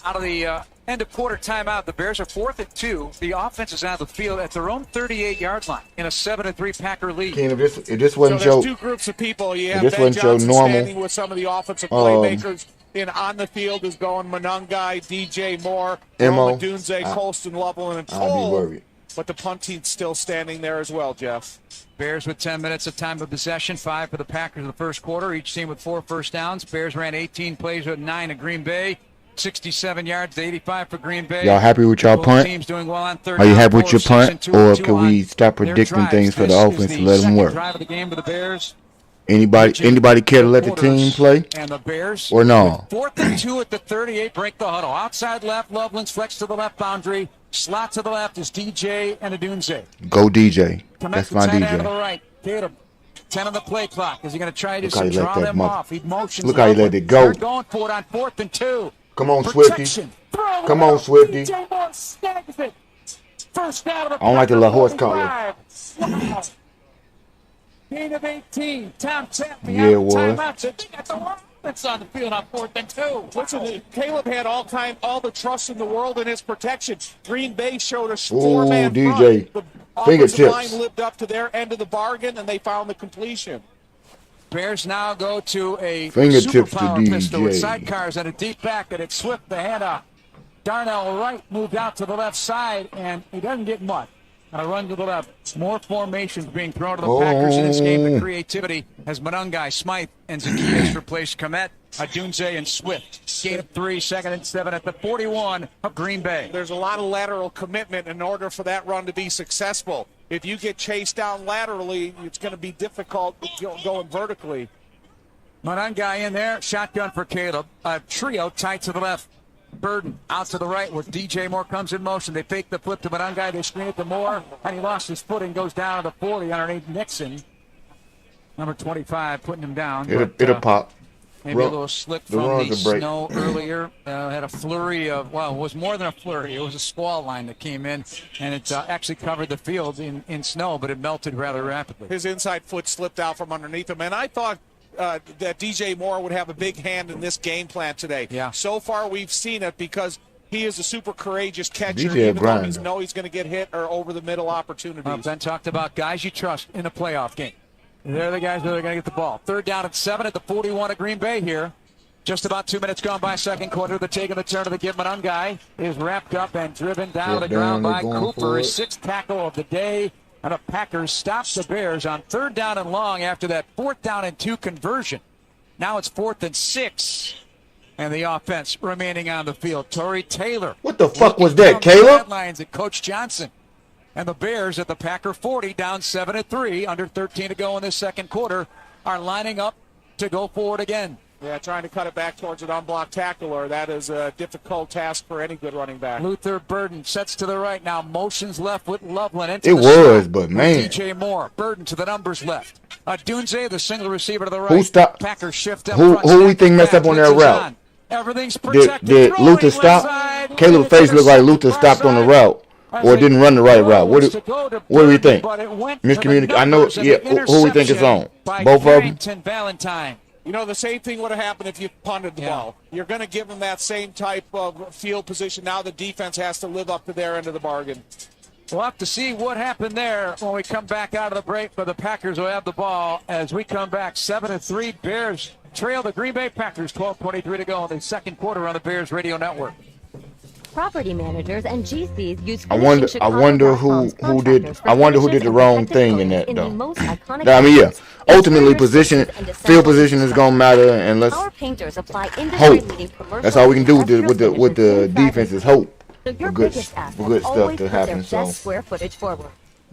Out of the end of quarter timeout, the Bears are 4th and 2. The offense is out of the field at their own 38-yard line in a 7-3 Packer lead. Ken, if this wasn't so there's Joe, two groups of people. You have this Ben wasn't Joe Johnson normal, standing with some of the offensive playmakers. And on the field is going Monangai, DJ Moore, Mo, Roma Dunze, Colston Loveland, and I'd be worried. But the punt team's still standing there as well, Jeff. Bears with 10 minutes of time of possession, 5 for the Packers in the first quarter. Each team with 4 first downs. Bears ran 18 plays with 9 at Green Bay. 67 yards to 85 for Green Bay. Y'all happy with y'all punt? Teams doing well on third Are you down, happy with your 4 of 6 punt, and 2 or of 2 could we on stop their predicting drives? things for the This offense is and let them second work? drive of the game for the Bears. Anybody care to let the team play? And the Bears, or no? 4th and 2 at the 38, break the huddle. Outside left, Loveland's flex to the left boundary. Slot to the left is DJ and Adunze. Go DJ. Come That's at my the 10 out of the DJ. right. Caleb, 10 on the play clock. Is he going to try to Look how he let draw that them mother- off? He motions. Look how he let it go. They're going for it on 4th and 2. Come on, Swifty. Come on, Swifty. DJ Moore snags it. First down of the I don't like the little horse 45. Wow. Gain of 18. Tom Chapman. Yeah, it was. Timeout. They got the offense on the field on 4th and 2. Listen, Caleb had all the trust in the world in his protection. Green Bay showed a Ooh, 4-man DJ. front. The offensive Fingertips. line lived up to their end of the bargain, and they found the completion. Bears now go to a Fingertips to superpower pistol with DJ. sidecars and a deep back, and it's Swift, the handoff. Darnell Wright moved out to the left side, and he doesn't get much. A run to the left. More formations being thrown to the Packers in this game. The creativity as Monangai, Smythe, and Zacchaeus replace Komet, Adunze, and Swift. Gain of 3, 2nd and 7 at the 41 of Green Bay. There's a lot of lateral commitment in order for that run to be successful. If you get chased down laterally, it's going to be difficult going vertically. Monangai in there. Shotgun for Caleb. A trio tight to the left. Burden out to the right where DJ Moore comes in motion. They fake the flip to Monangai. They screen it to Moore, and he lost his footing. Goes down to the 40 underneath Nixon. Number 25 putting him down. It'll pop. Maybe a little slip the from runs the will break. snow earlier. Had a flurry of, well, it was more than a flurry. It was a squall line that came in, and it actually covered the field in snow, but it melted rather rapidly. His inside foot slipped out from underneath him, and I thought that DJ Moore would have a big hand in this game plan today. Yeah. So far, we've seen it because he is a super courageous catcher, DJ even though grinder. he's know he's going to get hit or over the middle opportunities. Ben talked about guys you trust in a playoff game. They're the guys that are going to get the ball. 3rd down and 7 at the 41 of Green Bay here. Just about 2 minutes gone by second quarter. The take of the turn of the give. Monangai is wrapped up and driven down to the ground by Cooper. His 6th tackle of the day. And the Packers stop the Bears on 3rd down and long after that 4th down and 2 conversion. Now it's 4th and 6. And the offense remaining on the field. Torrey Taylor. What the fuck was that, Caleb? Headlines at Coach Johnson. And the Bears at the Packer 40, down 7-3, under 13 to go in this second quarter, are lining up to go forward again. Yeah, trying to cut it back towards an unblocked tackler. That is a difficult task for any good running back. Luther Burden sets to the right now. Motions left with Loveland. It was, but man. DJ Moore. Burden to the numbers left. Dunze, the single receiver to the right. Who stopped? Packers shift up Who front, we think messed up on that route? on. Everything's protected. Did Luther stop? Caleb's face looked like Luther stopped on the route. Or didn't run the right route. What do we think? Miscommunication. I know. Yeah. Who we think is on? Both of them. Valentine. You know, the same thing would have happened if you punted the ball. You're going to give them that same type of field position. Now the defense has to live up to their end of the bargain. We'll have to see what happened there when we come back out of the break, but the Packers will have the ball as we come back. 7-3, Bears trail the Green Bay Packers. 12:23 to go in the second quarter on the Bears Radio Network. Property managers and GCs use. I wonder who did the wrong thing in that though. I mean, yeah. Ultimately, field position is gonna matter, and let's hope. That's all we can do with the defense is hope for good stuff to happen. So square footage forward.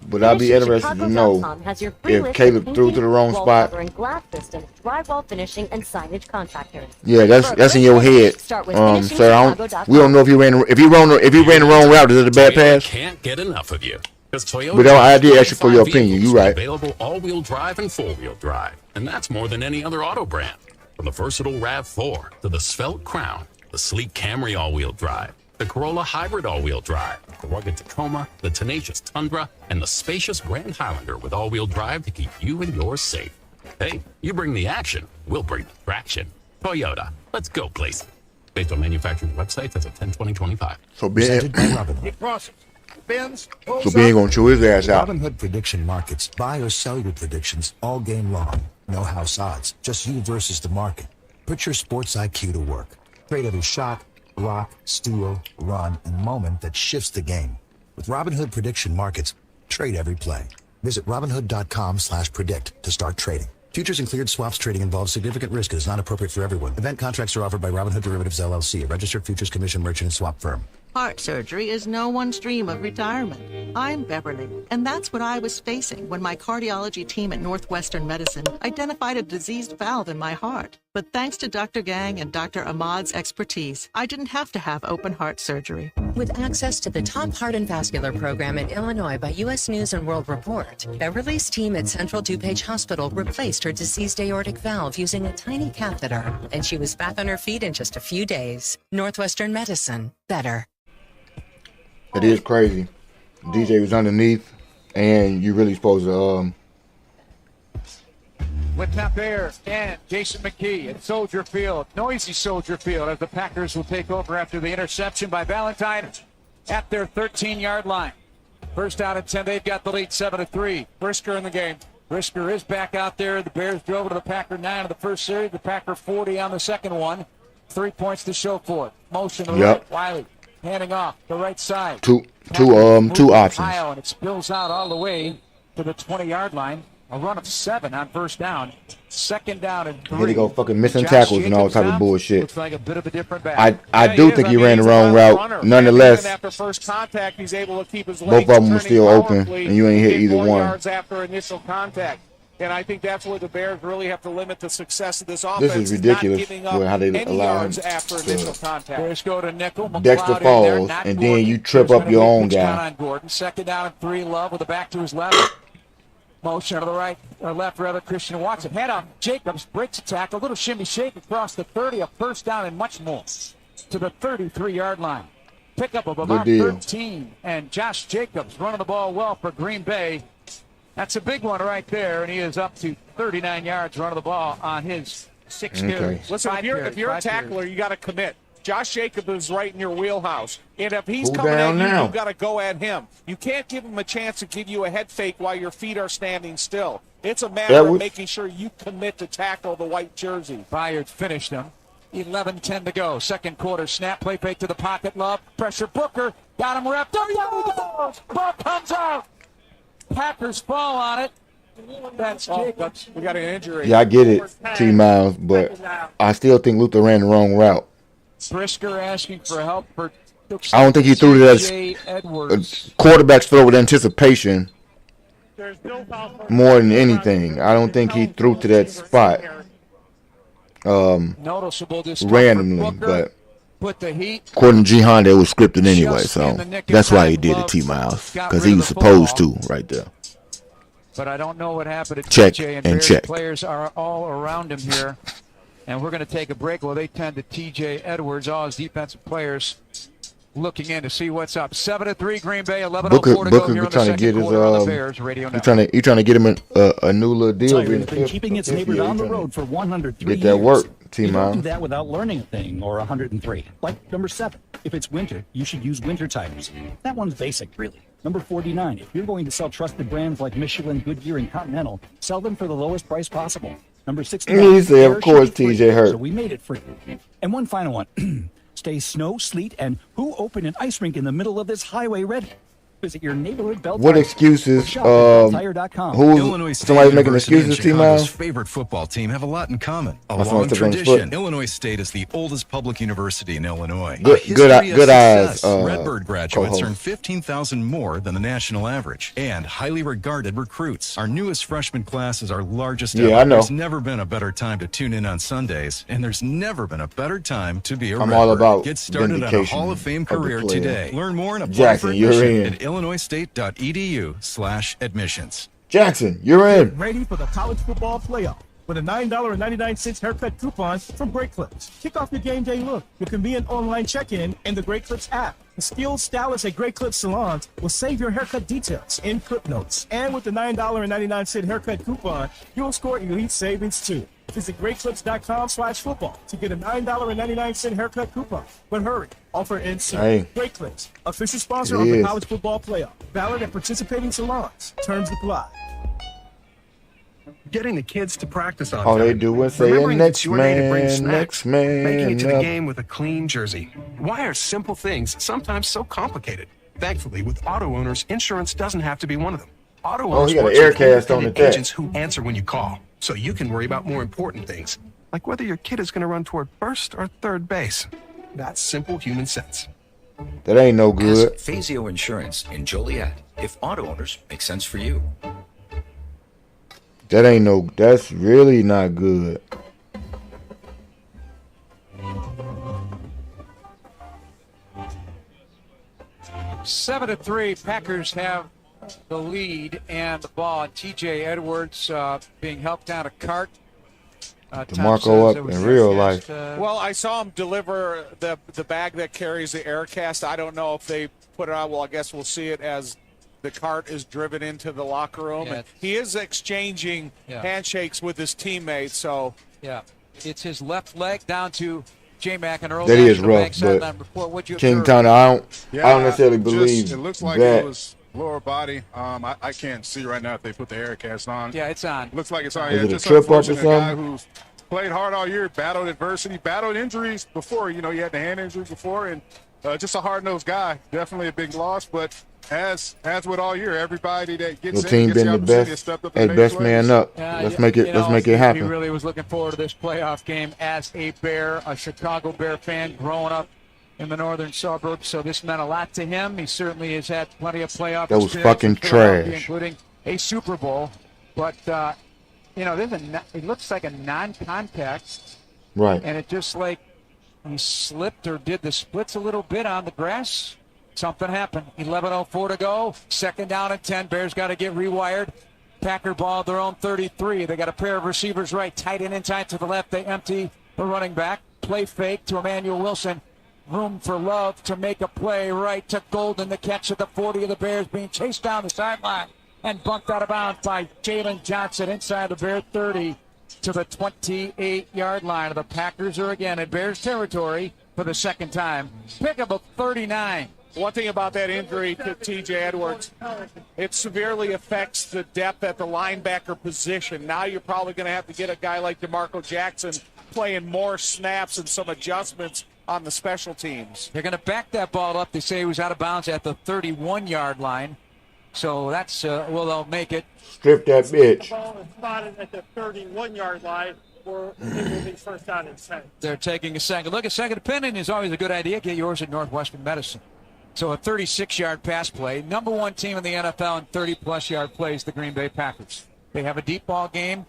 But I'd be interested to know if Caleb threw to the wrong spot. Glass systems, drywall finishing, and signage contractors. Yeah, that's in your head, sir. We don't know if he ran the wrong route. Is it a bad pass? Can't get enough of you. But I did ask you for your opinion. You right. Available all-wheel drive and four-wheel drive, and that's more than any other auto brand. From the versatile RAV4 to the svelte Crown, the sleek Camry all-wheel drive, the Corolla Hybrid all-wheel drive, the rugged Tacoma, the tenacious Tundra, and the spacious Grand Highlander with all-wheel drive to keep you and yours safe. Hey, you bring the action, we'll bring the traction. Toyota, let's go places. Based on manufacturer's websites as of 10/20/25. So Ben ain't gonna chew his ass out. Robinhood prediction markets buy or sell your predictions all game long. No house odds, just you versus the market. Put your sports IQ to work. Trade every shot, block, steal, run, and moment that shifts the game. With Robinhood prediction markets, trade every play. Visit Robinhood.com/predict to start trading. Futures and cleared swaps trading involves significant risk and is not appropriate for everyone. Event contracts are offered by Robinhood Derivatives LLC, a registered futures commission merchant and swap firm. Heart surgery is no one's dream of retirement. I'm Beverly, and that's what I was facing when my cardiology team at Northwestern Medicine identified a diseased valve in my heart. But thanks to Dr. Gang and Dr. Ahmad's expertise, I didn't have to have open heart surgery. With access to the top heart and vascular program in Illinois by U.S. News and World Report, Beverly's team at Central DuPage Hospital replaced her diseased aortic valve using a tiny catheter, and she was back on her feet in just a few days. Northwestern Medicine. Better. It is crazy. DJ was underneath, and you really supposed to With Taper and Jason McKee at Soldier Field. Noisy Soldier Field as the Packers will take over after the interception by Valentine at their 13-yard line. First out and 10. They've got the lead 7-3. Brisker in the game. Brisker is back out there. The Bears drove to the Packer 9 in the first series. The Packer 40 on the second one. 3 points to show for it. Motion to the right. Wiley handing off the right side. Two options. And it spills out all the way to the 20-yard line. A run of 7 on first down. Second down and 3. Here they go fucking missing tackles and all type of bullshit. Looks like a bit of a different back. I do think he ran the wrong route. Nonetheless, after first contact, he's able to keep his both of them were still open, and you ain't hit either one. Yards after initial contact. And I think that's where the Bears really have to limit the success of this offense. This is ridiculous how they allow him after initial contact. Bears go to nickel. Dexter falls, and then you trip up your own guy. On Gordon. Second down and 3. Love with the back to his left. Motion to the right, or left, rather, Christian Watson. Head up, Jacobs breaks a tackle, a little shimmy shake across the 30, a first down, and much more to the 33-yard line. Pickup of about 13, and Josh Jacobs running the ball well for Green Bay. That's a big one right there, and he is up to 39 yards running the ball on his 6 carries. Listen, if you're a tackler, you got to commit. Josh Jacobs is right in your wheelhouse. And if he's coming at you, you've got to go at him. You can't give him a chance to give you a head fake while your feet are standing still. It's a matter of making sure you commit to tackle the white jersey. Byard finished him. 11-10 to go. Second quarter snap. Play fake to the pocket. Love. Pressure. Booker. Got him wrapped. There he goes. Ball comes out. Packers fall on it. That's Jacobs. We got an injury. Yeah, I get it, T-Miles, but I still think Luther ran the wrong route. Brisker asking for help for. I don't think he threw it as quarterbacks throw with anticipation more than anything. I don't think he threw to that spot randomly, but according to G Honda, it was scripted anyway, so that's why he did it, T-Miles, because he was supposed to right there. But I don't know what happened to check TJ, and check. Players are all around him here. And we're going to take a break while they tend to T.J. Edwards, all his defensive players looking in to see what's up. 7-3 Green Bay, 11:04 to go here in the second quarter on the Bears Radio Network. You trying to get him a new little deal. Been keeping its neighbor on the road for 103 Get that work, You don't T-Miles. do that without learning a thing, or 103. Like number 7, if it's winter, you should use winter tires. That one's basic, really. Number 49, if you're going to sell trusted brands like Michelin, Goodyear, and Continental, sell them for the lowest price possible. Number 69. He said, of course, TJ hurt. So we made it free. And one final one. Stay snow, sleet, and who opened an ice rink in the middle of this highway ready? Visit your neighborhood Bell What Tire excuses? or shop at belltire.com. Illinois Who's State somebody making University excuses? and T Chicago's Miles. favorite football team have a lot in common. A My son long took on his tradition. foot. Illinois State is the oldest public university in Illinois. Good- A history good- of good eyes, success. Redbird graduates co-host. earn 15,000 more than the national average, and highly regarded recruits. Our newest freshman class is our largest Yeah, ever. I know. There's never been a better time to tune in on Sundays, and there's never been a better time to be a I'm Redbird. all about Get started on a vindication Hall of Fame of the career player. today. Learn more and apply Jackson, for you're admission in. at illinoisstate.edu/admissions. Jackson, you're in. Ready for the college football playoff with a $9.99 haircut coupon from Great Clips. Kick off your game day look with convenient online check-in in the Great Clips app. The skilled stylists at Great Clips salons will save your haircut details in clip notes. And with the $9.99 haircut coupon, you'll score elite savings too. Visit greatclips.com/football to get a $9.99 haircut coupon. But hurry, offer ends soon. Hey. Great Clips, official sponsor It of the is. college football playoff. Valid at participating salons. Terms apply. Getting the kids to practice on All time. they do is say, Remembering next it's your day to bring man, snacks. next man. Making it to the up. game with a clean jersey. Why are simple things sometimes so complicated? Thankfully, with auto owners, insurance doesn't have to be one of them. Auto Oh, owners he got works an with Aircast on independent the tech. agents who answer when you call, so you can worry about more important things, like whether your kid is going to run toward first or third base. That's simple human sense. That ain't no good. Ask Fazio Insurance in Joliet if auto owners make sense for you. That ain't no. That's really not good. Seven to 3, Packers have the lead and the ball. TJ Edwards being helped down a cart. DeMarco up in real life. Well, I saw him deliver the bag that carries the Aircast. I don't know if they put it on. Well, I guess we'll see it as the cart is driven into the locker room. Yeah. And he is exchanging handshakes with his teammates. So Yeah, it's his left leg down to J-Mac and Earl. That is National Bank rough, sideline but report. What'd you King observe? Tana, I don't Yeah, necessarily just- believe it looks like that. it was lower body. I can't see right now if they put the Aircast on. Yeah, it's on. Looks like it's on. Is Yeah, it a just trip up or unfortunate. A guy something? who's played hard all year, battled adversity, battled injuries before. You know, he had the hand injury before, and just a hard-nosed guy. Definitely a big loss, but as with all year, everybody that gets Your in team gets been the the opportunity to best, step up and as make best man plays. up. Yeah, Let's make it. you Let's know, make it He happen. really was looking forward to this playoff game as a Bear, a Chicago Bear fan growing up in the northern suburbs. So this meant a lot to him. He certainly has had plenty of playoff That was experience fucking in Philadelphia, trash. including a Super Bowl. But it looks like a non-contact, Right. and it just like he slipped or did the splits a little bit on the grass. Something happened. 11:04 to go. Second down and 10. Bears got to get rewired. Packer ball at their own 33. They got a pair of receivers right, tight end inside to the left. They empty the running back. Play fake to Emmanuel Wilson. Room for Love to make a play right to Golden. The catch at the 40 of the Bears, being chased down the sideline and bumped out of bounds by Jalen Johnson inside the Bear 30 to the 28-yard line. The Packers are again in Bears territory for the second time. Pickup of 39. One thing about that injury to TJ Edwards, it severely affects the depth at the linebacker position. Now you're probably going to have to get a guy like DeMarco Jackson playing more snaps and some adjustments on the special teams. They're going to back that ball up. They say he was out of bounds at the 31-yard line. So that's, they'll make it. Strip that bitch. The ball is spotted at the 31-yard line, or it will be first down and 10. They're taking a second look. A second opinion is always a good idea. Get yours at Northwestern Medicine. So a 36-yard pass play. Number one team in the NFL in 30-plus yard plays, the Green Bay Packers. They have a deep ball game.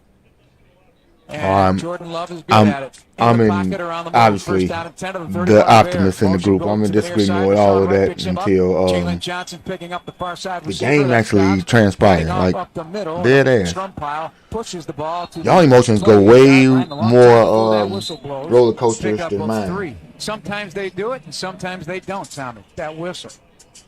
And Jordan Love is good at it. I'm the in, pocket around the obviously, first down and 10 of the the optimist in the group. I'm in disagreement with all of that until Jalen Johnson picking up the far side the receiver. game actually transpired. Like, up the middle. dead ass. Pile pushes the ball to Y'all the emotions go way more roller coasters Pickup than of mine. 3. Sometimes they do it, and sometimes they don't, Tommy. That whistle.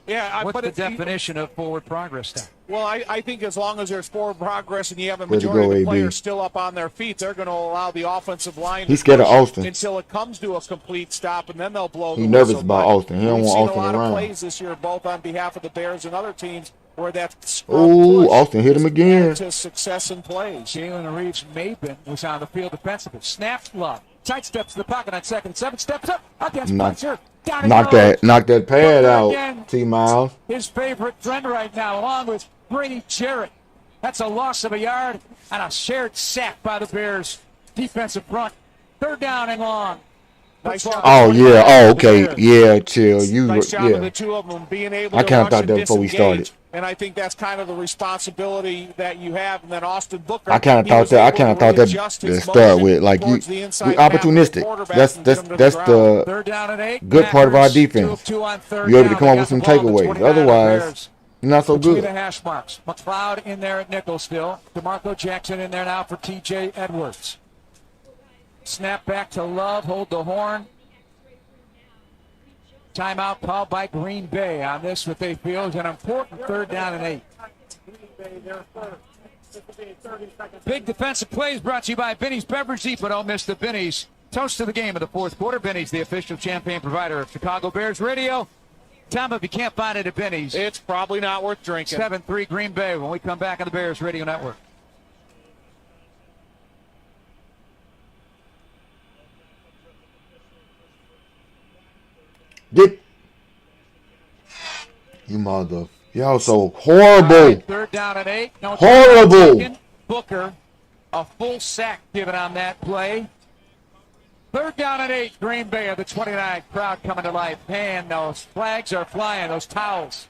Yeah, What's the definition of forward progress then? Well, I think as long as there's forward progress and you have a Way to majority go, of the AB. players still up on their feet, they're going to allow the offensive line He's to scared of push Austin. until it comes to a complete stop, and then they'll blow the He nervous whistle. about But Austin. He don't we've want seen Austin a lot around. of plays this year, both on behalf of the Bears and other teams, where that scrum Ooh, push Austin hit him again. to success in plays. Jalen Reeves-Maben was on the field defensively. Snaps Love. Side steps to the pocket on second and 7. Steps up against Nice. Puncher. Down he Knock goes. that pad Booker again. out, T. Miles. His favorite friend right now, along with Brady Jarrett. That's a loss of a yard and a shared sack by the Bears defensive front. 3rd down and long. Nice job. Oh yeah. Oh okay. Yeah. Chill. Nice job of the Yeah. two of them being able I to kind of rush thought and that before we disengage. started. And I think that's kind of the responsibility that you have. And then Austin Booker. I kind of thought that start with like we opportunistic. That's the Third down and 8. good part of our defense. 2 of 2 on third You're able to down. come They up got with some the ball at the takeaways. 29 of the Otherwise, Bears. not so Between good. the hash marks. McLeod in there at nickel still. DeMarco Jackson in there now for T.J. Edwards. Snap back to Love. Hold the horn. Timeout called by Green Bay on this, what they feel is an important 3rd down and 8. Big defensive plays brought to you by Benny's Beverage Depot. Don't miss the Benny's toast of the game of the 4th quarter. Benny's, the official champagne provider of Chicago Bears Radio. Tom, if you can't find it at Benny's, it's probably not worth drinking. 7-3 Green Bay when we come back on the Bears Radio Network. Get you mother. Y'all so horrible. Right, 3rd down and 8. No Horrible. Booker, a full sack given on that play. 3rd down and 8. Green Bay of the 29. Crowd coming to life. Man, those flags are flying. Those towels.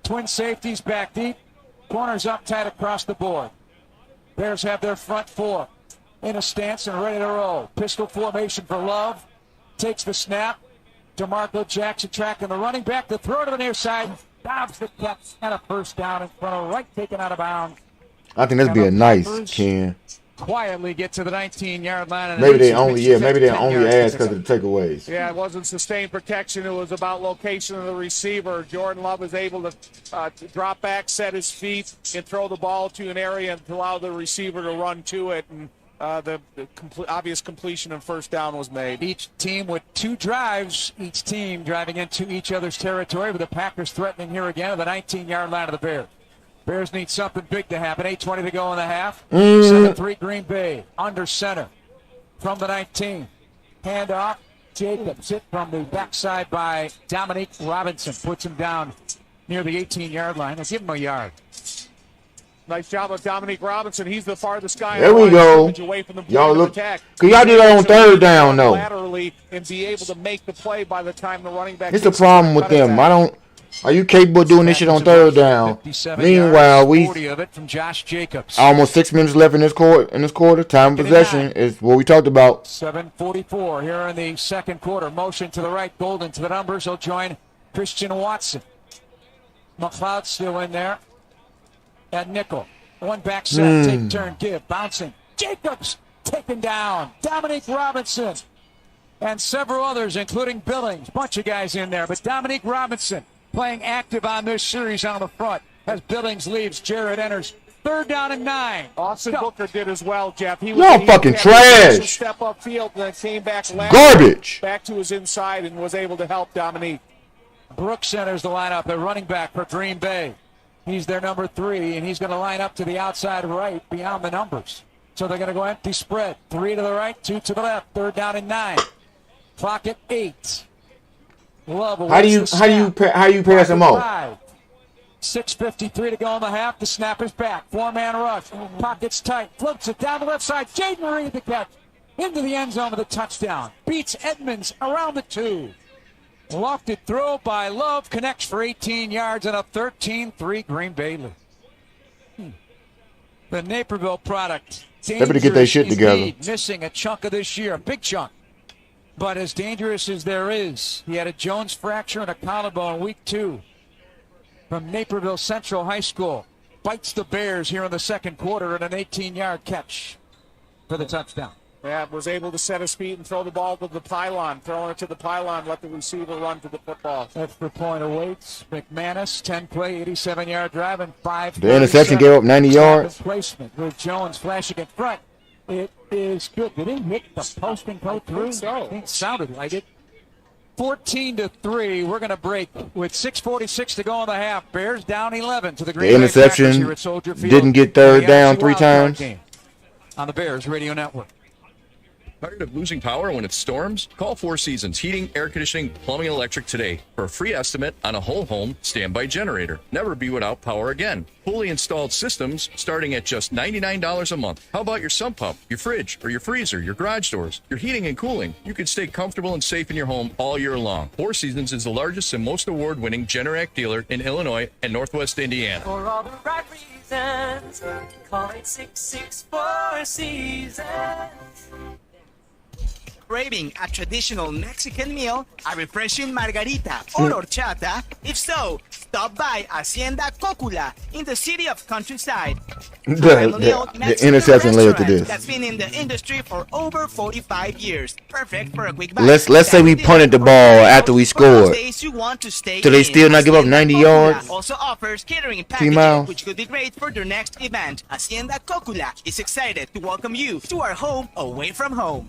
Twin safeties back deep. Corners up tight across the board. Bears have their front 4 in a stance and ready to roll. Pistol formation for Love. Takes the snap. DeMarco Jackson tracking the running back. The throw to the near side. Dobbs the catch and a 1st down in front of right, taken out of bounds. I think that'd be a nice, Ken. Quietly get to the 19-yard line. And maybe they only asked because of the takeaways. Yeah, it wasn't sustained protection. It was about location of the receiver. Jordan Love was able to drop back, set his feet, and throw the ball to an area and allow the receiver to run to it. And the obvious completion and 1st down was made. Each team with 2 drives, each team driving into each other's territory, with the Packers threatening here again at the 19-yard line of the Bears. Bears need something big to happen. 8:20 to go in the half. 7-3 Green Bay under center from the 19. Hand off. Jacobs hit from the backside by Dominique Robinson. Puts him down near the 18-yard line. Let's give him a yard. Nice job of Dominique Robinson. He's the farthest guy. There we go. Away from the y'all look. Attack. Cause y'all do that on 3rd down though. Laterally and be able to make the play by the time the running back. It's the problem with them. Are you capable of doing this shit on 3rd down? Meanwhile, 40 of it from Josh Jacobs. Almost 6 minutes left in this quarter. Time of possession is what we talked about. 7:44 here in the 2nd quarter. Motion to the right. Golden to the numbers. He'll join Christian Watson. McLeod still in there. At nickel. One back set. Take, turn, give. Bouncing. Jacobs taken down. Dominique Robinson. And several others, including Billings. Bunch of guys in there. But Dominique Robinson playing active on this series on the front. As Billings leaves, Jarrett enters. 3rd down and 9. Austin Booker did as well, Jeff. He was fucking trash. Step up field and then came back garbage. Back to his inside and was able to help Dominique. Brooks enters the lineup. The running back for Green Bay. He's their number 3, and he's going to line up to the outside right beyond the numbers. So they're going to go empty spread. 3 to the right, 2 to the left. 3rd down and 9. Clock at 8. Love. How do you pass him off? 6:53 to go in the half. The snap is back. 4-man rush. Pockets tight. Flips it down the left side. Jaden Reed the catch. Into the end zone with a touchdown. Beats Edmonds around the 2. Lofted throw by Love. Connects for 18 yards and a 13-3 Green Bay lead. The Naperville product. They better get their shit together. Missing a chunk of this year. A big chunk. But as dangerous as there is, he had a Jones fracture and a collarbone week 2 from Naperville Central High School. Bites the Bears here in the 2nd quarter and an 18-yard catch for the touchdown. Yeah, was able to set his feet and throw the ball to the pylon. Throwing it to the pylon, let the receiver run to the football. Extra point awaits. McManus, 10-play, 87-yard drive, and 5. The interception gave up 90 yards. Placement with Jones flashing in front. It is good. Did he hit the post and go through? It sounded like it. 14-3. We're going to break with 6:46 to go in the half. Bears down 11 to the Green Bay interception here at Soldier Field. didn't get 3rd down 3 times. On the Bears Radio Network. Tired of losing power when it storms? Call Four Seasons Heating, Air Conditioning, Plumbing, and Electric today for a free estimate on a whole home standby generator. Never be without power again. Fully installed systems starting at just $99 a month. How about your sump pump, your fridge, or your freezer, your garage doors, your heating and cooling? You can stay comfortable and safe in your home all year long. Four Seasons is the largest and most award-winning Generac dealer in Illinois and Northwest Indiana. For all the right reasons, call it 664 Seasons. Craving a traditional Mexican meal, a refreshing margarita or horchata? If so, stop by Hacienda Cocula in the city of Countryside. The intersection led to this. That's been in the industry for over 45 years. Perfect for a quick bite. Let's say we punted the ball after we scored. Do they still not give up 90 yards? Also offers catering and packaging, which could be great for their next event. Hacienda Cocula is excited to welcome you to our home away from home.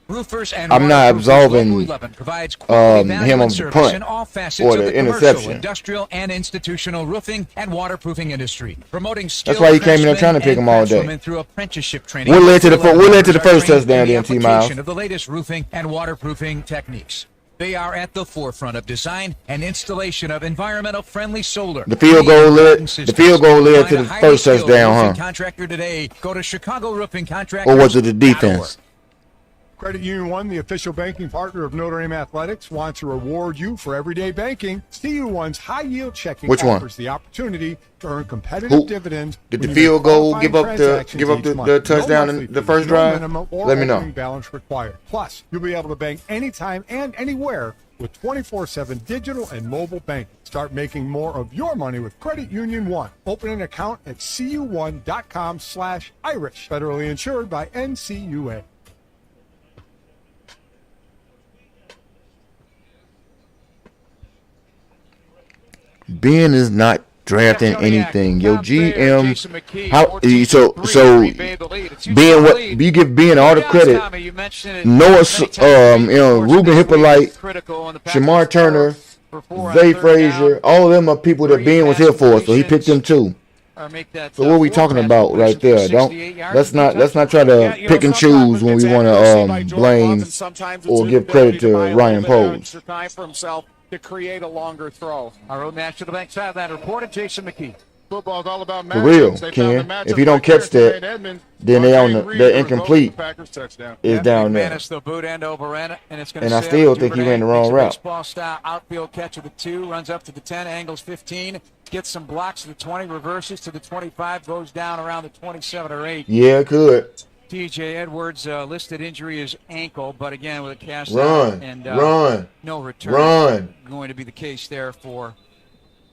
Roofers and I'm not absolving him of the punt in all facets or of the commercial, interception. industrial, and institutional roofing and waterproofing industry. Promoting That's why he came in there trying to pick him all day. through apprenticeship training. What led to the first touchdown then, T. Miles? Of the latest roofing and waterproofing techniques. They are at the forefront of design and installation of environmental friendly solar. The field goal led to the first touchdown, huh? Contractor today. Go to Chicago Roofing Contractors. Or was it the defense? Credit Union One, the official banking partner of Notre Dame Athletics, wants to reward you for everyday banking. CU1's high-yield checking offers the opportunity to earn competitive dividends. Did the field goal give up the touchdown in the first drive? Let me know. Balance required. Plus, you'll be able to bank anytime and anywhere with 24/7 digital and mobile banking. Start making more of your money with Credit Union One. Open an account at cu1.com/Irish. Federally insured by NCUA. Ben is not drafting anything. Yo, GM, Ben, what you give Ben all the credit? Noah, Ruben Hippolyte, Shamar Turner, Zay Frazier, all of them are people that Ben was here for, so he picked them too. So what are we talking about right there? Let's not try to pick and choose when we want to blame or give credit to Ryan Poles. To create a longer throw. Our own National Bank sideline reporter, Jason McKee. Football is all about For real, Ken. If you don't catch that, then they're incomplete. Is down there. And I still think he ran the wrong route. Baseball style outfield catch of the 2, runs up to the 10, angles 15, gets some blocks to the 20, reverses to the 25, goes down around the 27 or 8. Yeah, good. TJ Edwards' listed injury is ankle, but again with a cast and no return. Going to be the case there for.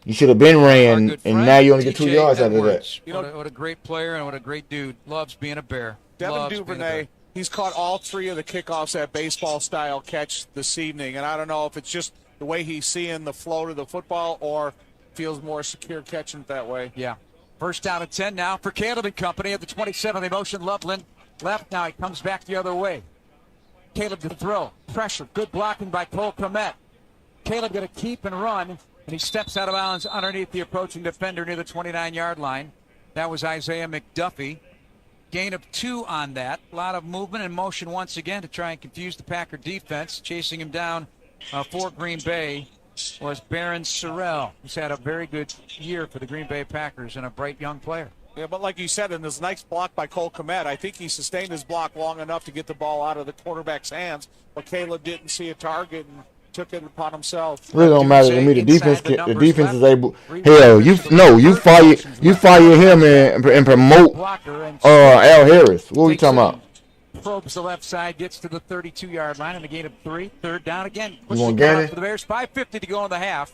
You should have been ran, and now you only get 2 yards out of that. You know what a great player and what a great dude. Loves being a Bear. Devin Duvernay, he's caught all 3 of the kickoffs at baseball-style catch this evening, and I don't know if it's just the way he's seeing the flow to the football or feels more secure catching it that way. Yeah. First down and 10 now for Catilin Company at the 27. They motion Loveland. Left now, he comes back the other way. Caleb to throw. Pressure. Good blocking by Cole Komet. Caleb going to keep and run, and he steps out of bounds underneath the approaching defender near the 29-yard line. That was Isaiah McDuffie. Gain of 2 on that. A lot of movement and motion once again to try and confuse the Packer defense. Chasing him down for Green Bay was Baron Sorrell, who's had a very good year for the Green Bay Packers and a bright young player. Yeah, but like you said, in this nice block by Cole Komet, I think he sustained his block long enough to get the ball out of the quarterback's hands, but Caleb didn't see a target and took it upon himself. Really don't matter to me. The defense is able. Hell, you fire him and promote Al Harris. What are we talking about? Probes the left side, gets to the 32-yard line, and a gain of 3. Third down again. You want Gannon? For the Bears, 5:50 to go in the half.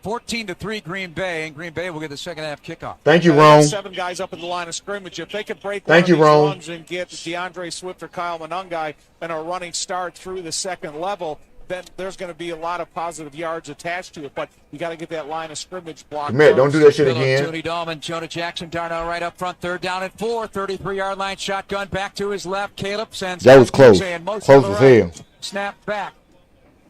14-3 Green Bay, and Green Bay will get the second half kickoff. Thank you, Ron. 7 guys up in the line of scrimmage. If they can break one of these runs and get DeAndre Swift or Kyle Monungai and a running start through the second level, then there's going to be a lot of positive yards attached to it. But you got to get that line of scrimmage blocked. Commit, don't do that shit again. Tony Dahlman, Jonah Jackson, Darnell right up front. Third down and 4. 33-yard line shotgun back to his left. Caleb sends. That was close. Close as hell. Snap back.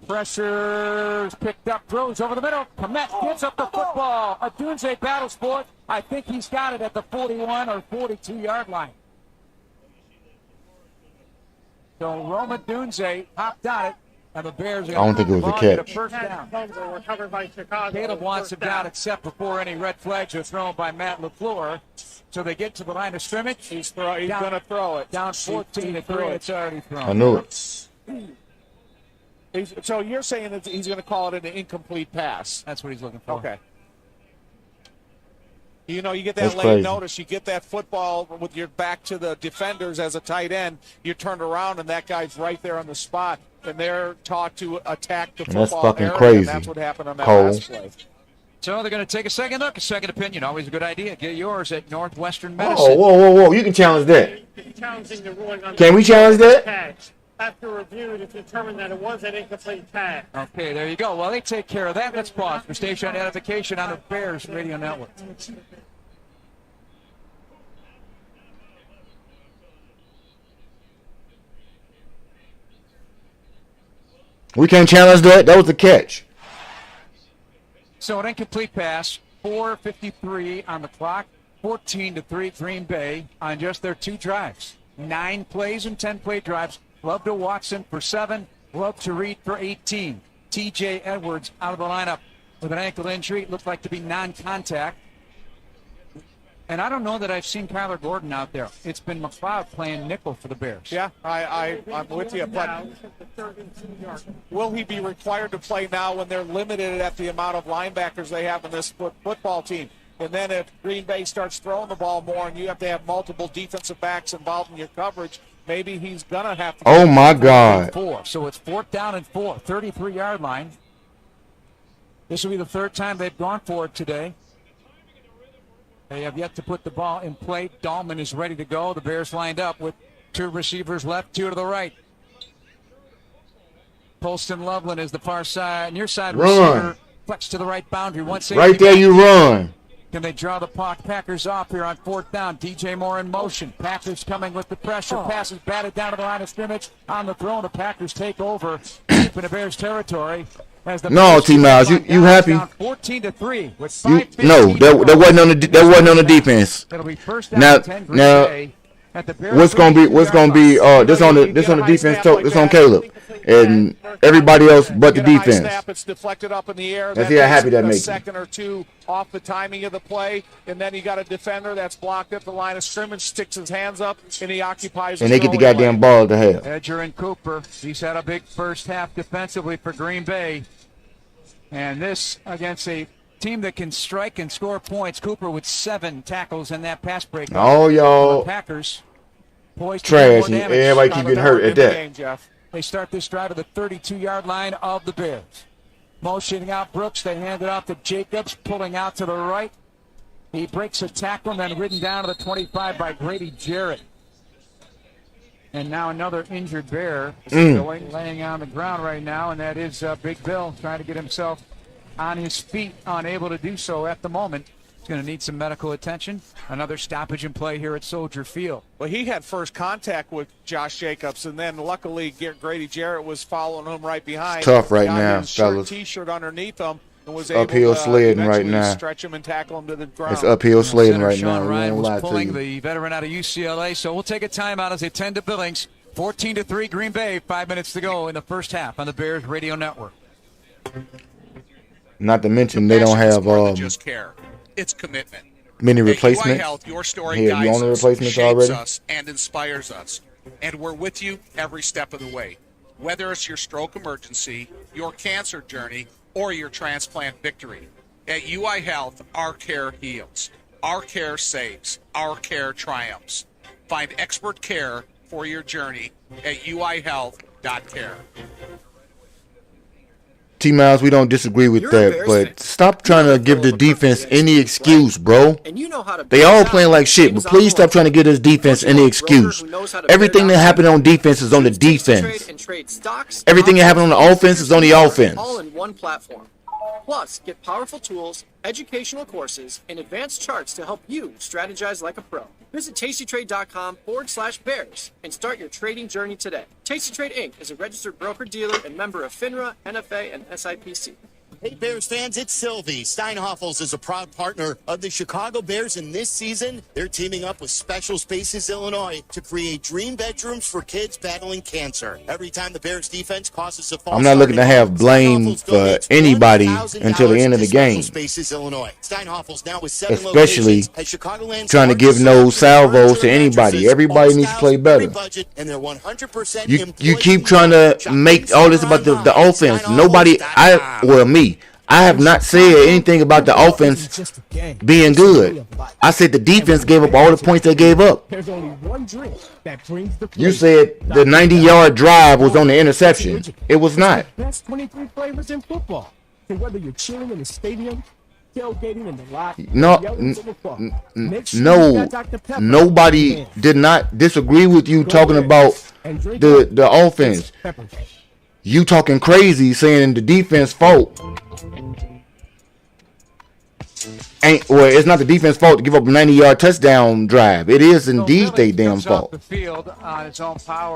Pressure's picked up, throws over the middle. Komet gives up the football. A Dunze battle sport. I think he's got it at the 41 or 42-yard line. So Roma Dunze hopped on it, and the Bears are I don't think it was a catch. first down. Recovered by Chicago. Caleb wants him down except before any red flags are thrown by Matt LaFleur. So they get to the line of scrimmage. He's going to throw it. Down 14-3. It's already thrown. I knew it. So you're saying that he's going to call it an incomplete pass? That's what he's looking for. Okay. You know, you get that That's late crazy. notice. You get that football with your back to the defenders as a tight end. You turn around, and that guy's right there on the spot. And they're taught to attack the And that's football fucking area, crazy, and that's what happened on that Cole. last play. So they're going to take a second look, a second opinion. Always a good idea. Get yours at Northwestern Medicine. Oh, whoa. You can challenge that. Challenging the ruling on Can we challenge that? catch. After review, it determined that it was an incomplete pass. Okay, there you go. Well, they take care of that. Let's pause for station identification on the Bears Radio Network. We can't challenge that. That was the catch. So an incomplete pass, 4:53 on the clock, 14-3 Green Bay on just their 2 drives. 9 plays and 10 play drives. Love to Watson for 7, Love to Reed for 18. TJ Edwards out of the lineup with an ankle injury. It looked like to be non-contact. And I don't know that I've seen Kyler Gordon out there. It's been McLeod playing nickel for the Bears. Yeah, I'm with you. But will he be required to play now when they're limited at the amount of linebackers they have in this football team? And then if Green Bay starts throwing the ball more and you have to have multiple defensive backs involved in your coverage, maybe he's going to have to. Oh, my God. 4. So it's 4th down and 4, 33-yard line. This will be the 3rd time they've gone for it today. They have yet to put the ball in play. Dahlman is ready to go. The Bears lined up with 2 receivers left, 2 to the right. Poston Loveland is the far side, near side receiver. Flex to the right boundary. Right there you run. Can they draw the Packers off here on 4th down? DJ Moore in motion. Packers coming with the pressure. Passes batted down to the line of scrimmage. On the throw, the Packers take over deep in the Bears territory. No, T. Miles, you happy? 14-3 with 5:15 No, that wasn't on the defense. It'll be first down and 10 Green Bay at the Bears. What's gonna be this on the defense? This on Caleb and everybody else but the defense. Snap, it's deflected up in the air. Let's see how happy that makes a second or 2 off the timing of the play, and then you got a defender that's blocked at the line of scrimmage, sticks his hands up, and he occupies. And they get the goddamn ball to have. Edger and Cooper. He's had a big first half defensively for Green Bay, and this against a team that can strike and score points. Cooper with 7 tackles in that pass break. Oh, y'all. Packers poised trash. Everybody keep getting hurt at that. They start this drive at the 32-yard line of the Bears. Motioning out Brooks. They hand it off to Jacobs, pulling out to the right. He breaks a tackle and then ridden down to the 25 by Grady Jarrett. And now another injured Bear laying on the ground right now, and that is Big Bill trying to get himself on his feet, unable to do so at the moment. He's going to need some medical attention. Another stoppage in play here at Soldier Field. Well, he had first contact with Josh Jacobs, and then luckily Grady Jarrett was following him right behind. It's tough right now, his fellas. T-shirt underneath him and was uphill able to sledding right now. Stretch him and tackle him to the ground. It's uphill sledding right Sean now. Ryan We was won't lie to pulling you. the veteran out of UCLA, so we'll take a timeout as they tend to Billings. 14-3 Green Bay, 5 minutes to go in the first half on the Bears Radio Network. Not to mention they don't have just care. It's commitment. many At replacements. UI Health, your story Here, you guides own the us, replacements shapes already? us, and inspires us. And we're with you every step of the way. Whether it's your stroke emergency, your cancer journey, or your transplant victory. At UI Health, our care heals. Our care saves. Our care triumphs. Find expert care for your journey at uihealth.care. T-Miles, we don't disagree with that, but stop trying to give the defense any excuse, bro. They all playing like shit, but please stop trying to give this defense any excuse. Everything that happened on defense is on the defense. Everything that happened on the offense is on the offense. All in one platform. Plus, get powerful tools, educational courses, and advanced charts to help you strategize like a pro. Visit tastytrade.com/bears and start your trading journey today. Tasty Trade Inc. is a registered broker-dealer and member of FINRA, NFA, and SIPC. Hey, Bears fans, it's Sylvie. Steinhoffels is a proud partner of the Chicago Bears, and this season, they're teaming up with Special Spaces Illinois to create dream bedrooms for kids battling cancer. Every time the Bears defense causes a false I'm not looking to have blame for anybody until the end of the game. Spaces Illinois. Steinhoffels now with 7 Especially locations at Chicagoland's trying to give no salvos to anybody. Everybody needs to play better. And they're 100% You keep trying to make all this about the offense. Nobody, me. I have not said anything about the offense being good. I said the defense gave up all the points they gave up. There's only one drink that brings the You said the 90-yard drive was on the interception. It was not. Best 23 flavors in football. So whether you're chilling in the stadium, tailgating in the lot, nobody did not disagree with you talking about the offense. You talking crazy saying the defense fault. It's not the defense fault to give up a 90-yard touchdown drive. It is indeed their damn fault.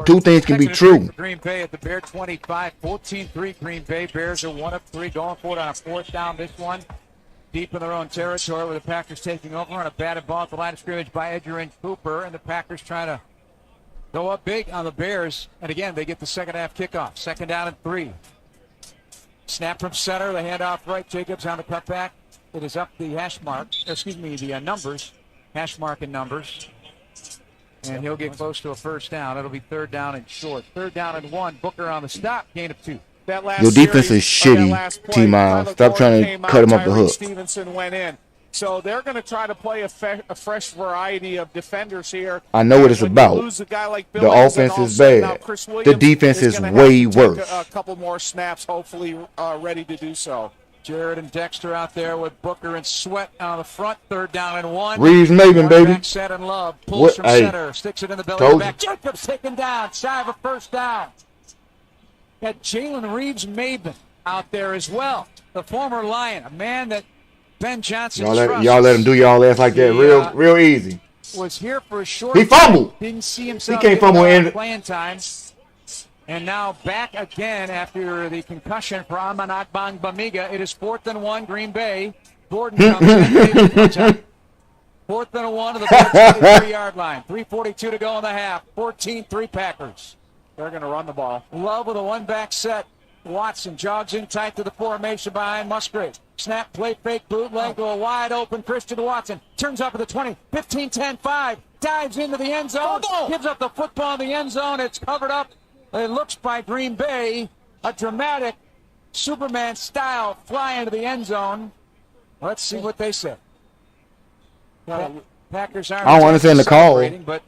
Two things can be true. Green Bay at the Bear 25, 14-3 Green Bay. Bears are 1 of 3 going for it on a 4th down. This one deep in their own territory with the Packers taking over on a batted ball at the line of scrimmage by Edgerrin Cooper, and the Packers trying to go up big on the Bears, and again, they get the second half kickoff. 2nd down and 3. Snap from center, the handoff right. Jacobs on the cutback. It is up the the numbers. Hash mark and numbers. And he'll get close to a 1st down. It'll be 3rd down and short. 3rd down and 1. Booker on the stop. Gain of 2. Your defense is shitty, T-Miles. Stop trying to cut him off the hook. Stevenson went in. So they're going to try to play a fresh variety of defenders here. I know what it's about. The offense is bad. The defense is way worse. A couple more snaps, hopefully ready to do so. Jared and Dexter out there with Booker and Sweat on the front. 3rd down and 1. Reeves Maven, baby. Set and Love pulls from center, sticks it in the belly of the back. Jacobs taken down, shy of a 1st down. Got Jalen Reeves Maven out there as well. The former Lion, a man that Ben Johnson y'all let him do y'all ass like that real easy. Was here for a short He fumbled. Didn't see himself. He can't fumble in playing time. And now back again after the concussion for Amanat Bamiga. It is 4th and 1, Green Bay. Gordon comes in. 4th and 1 to the 23-yard line. 3:42 to go in the half. 14-3 Packers. They're going to run the ball. Love with a 1-back set. Watson jogs in tight to the formation behind Musgrave. Snap, play, fake, bootleg to a wide open Christian Watson. Turns up at the 20, 15, 10, 5. Dives into the end zone. Gives up the football in the end zone. It's covered up. It looks by Green Bay. A dramatic Superman style fly into the end zone. Let's see what they say. Packers aren't. I don't understand the call. But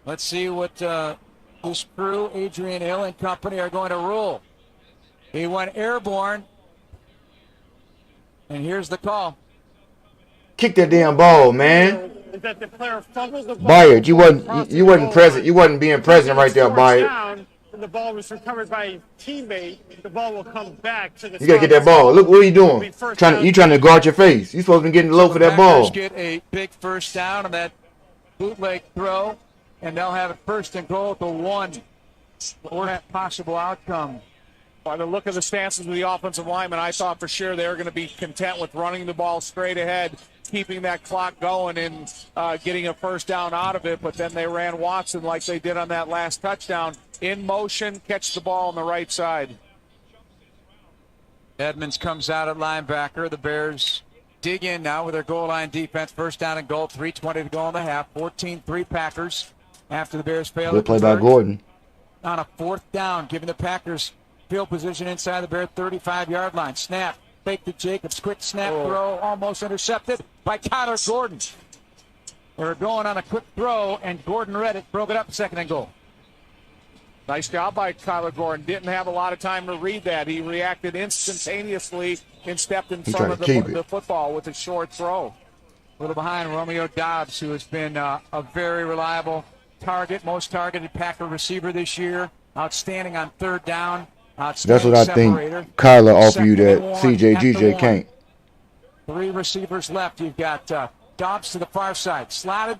let's see what this crew, Adrian Hill and company, are going to rule. He went airborne. And here's the call. Kick that damn ball, man. Is that the player fumbles the ball? Bayard, you wasn't present. You wasn't being present right there, Bayard. The ball was recovered by a teammate. The ball will come back to the. You gotta get that ball. Look, what are you doing? You trying to guard your face? You supposed to be getting low for that ball. Get a big 1st down on that bootleg throw, and they'll have it 1st and goal at the 1. Or that possible outcome. By the look of the stances of the offensive linemen, I thought for sure they were going to be content with running the ball straight ahead, keeping that clock going and getting a 1st down out of it. But then they ran Watson like they did on that last touchdown. In motion, catch the ball on the right side. Edmonds comes out at linebacker. The Bears dig in now with their goal line defense. 1st down and goal. 3:20 to go in the half. 14-3 Packers after the Bears failed. Good play by Gordon. On a 4th down, giving the Packers field position inside the Bear 35-yard line. Snap, fake to Jacobs. Quick snap throw, almost intercepted by Kyler Gordon. They were going on a quick throw, and Gordon read it, broke it up, 2nd and goal. Nice job by Kyler Gordon. Didn't have a lot of time to read that. He reacted instantaneously and stepped in front of the football with a short throw. A little behind Romeo Dobbs, who has been a very reliable target, most targeted Packer receiver this year. Outstanding on 3rd down. That's what I think Kyler offered you that CJ can't. 3 receivers left. You've got Dobbs to the far side. Slotted.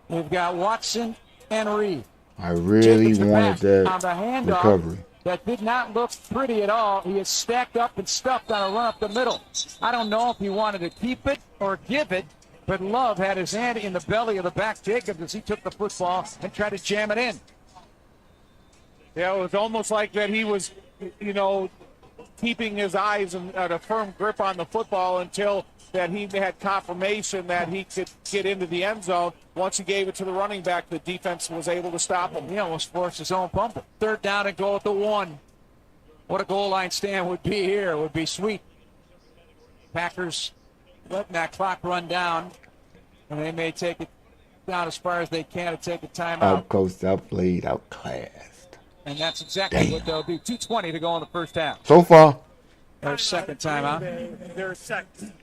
You've got Watson and Reed. I really wanted that recovery. that did not look pretty at all. He is stacked up and stuffed on a run up the middle. I don't know if he wanted to keep it or give it, but Love had his hand in the belly of the back Jacobs as he took the football and tried to jam it in. Yeah, it was almost like that he was, keeping his eyes at a firm grip on the football until that he had confirmation that he could get into the end zone. Once he gave it to the running back, the defense was able to stop him. He almost forced his own fumble. 3rd down and goal at the 1. What a goal line stand would be here. It would be sweet. Packers letting that clock run down, and they may take it down as far as they can to take a timeout. Outcoached, outplayed, outclassed. And that's exactly what they'll do. 2:20 to go in the first half. So far. Their second timeout. Their second.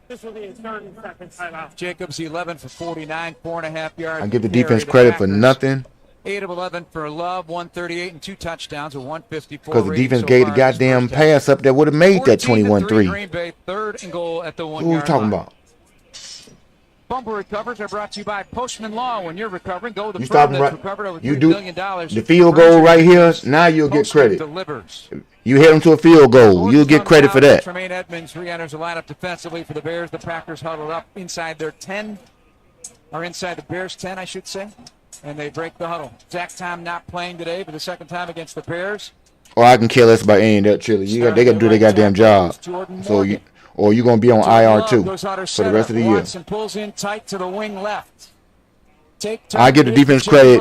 This will be his 3rd and 2nd timeout. Jacobs 11 for 49, 4.5 yards. I give the defense credit for nothing. 8 of 11 for Love, 138 and 2 touchdowns, a 154. Because the defense gave the goddamn pass up that would have made that 21-3. Green Bay, 3rd and goal at the 1 Who are we yard talking line. about? Bumper recovers are brought to you by Postman Law. When you're recovering, go to the You firm stop that's right. recovered over You $3 do million. the field goal right here. Now you'll get Postman credit. delivers. You hit them to a field goal. You'll get credit for that. Tremaine Edmonds re-enters the lineup defensively for the Bears. The Packers huddled up inside their 10, or inside the Bears 10, I should say, and they break the huddle. Zach Tom not playing today for the 2nd time against the Bears. Or I can care less about any of that chili. They got to do their goddamn job. So you're gonna be on IR too for the rest of the year. Watson pulls in tight to the wing left. I give the defense credit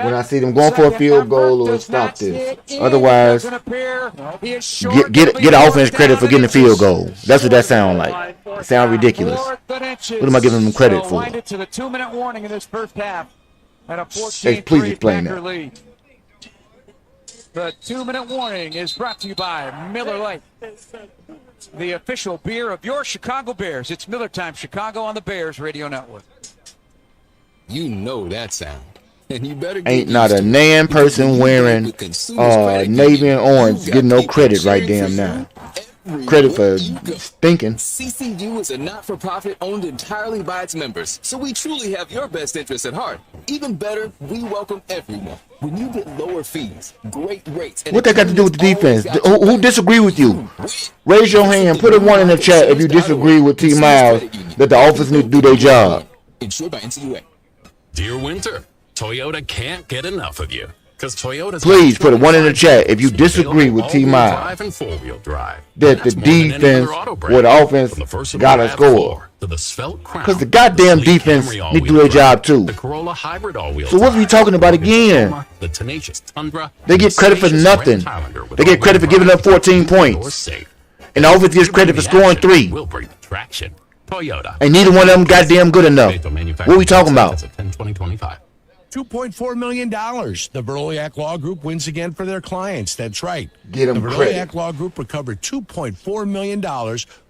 when I see them going for a field goal or stop this. Otherwise, get offense credit for getting a field goal. That's what that sounds like. It sounds ridiculous. What am I giving them credit for? Wind it to the 2-minute warning in this first half and a 14-3 Please explain Packer that. lead. The 2-minute warning is brought to you by Miller Lite, the official beer of your Chicago Bears. It's Miller Time Chicago on the Bears Radio Network. You know that sound. And you better Ain't not a nan person wearing navy and orange getting no credit right damn now. Credit for stinking. CCU is a not-for-profit owned entirely by its members, so we truly have your best interests at heart. Even better, we welcome everyone. When you get lower fees, great rates, and What that got to do with the defense? Who disagree with you? Raise your hand. Put a 1 in the chat if you disagree with T. Miles that the officers need to do their job. Insured by NCUA. Dear Winter, Toyota can't get enough of you. Please put a 1 in the chat if you disagree with T. Miles that the defense or the offense got to score. Because the goddamn defense need to do their job too. So what are we talking about again? They get credit for nothing. They get credit for giving up 14 points. And the offense gets credit for scoring 3. And neither one of them goddamn good enough. What are we talking about? $2.4 million. The Veroliak Law Group wins again for their clients. That's right. Get them the credit. Veroliak Law Group recovered $2.4 million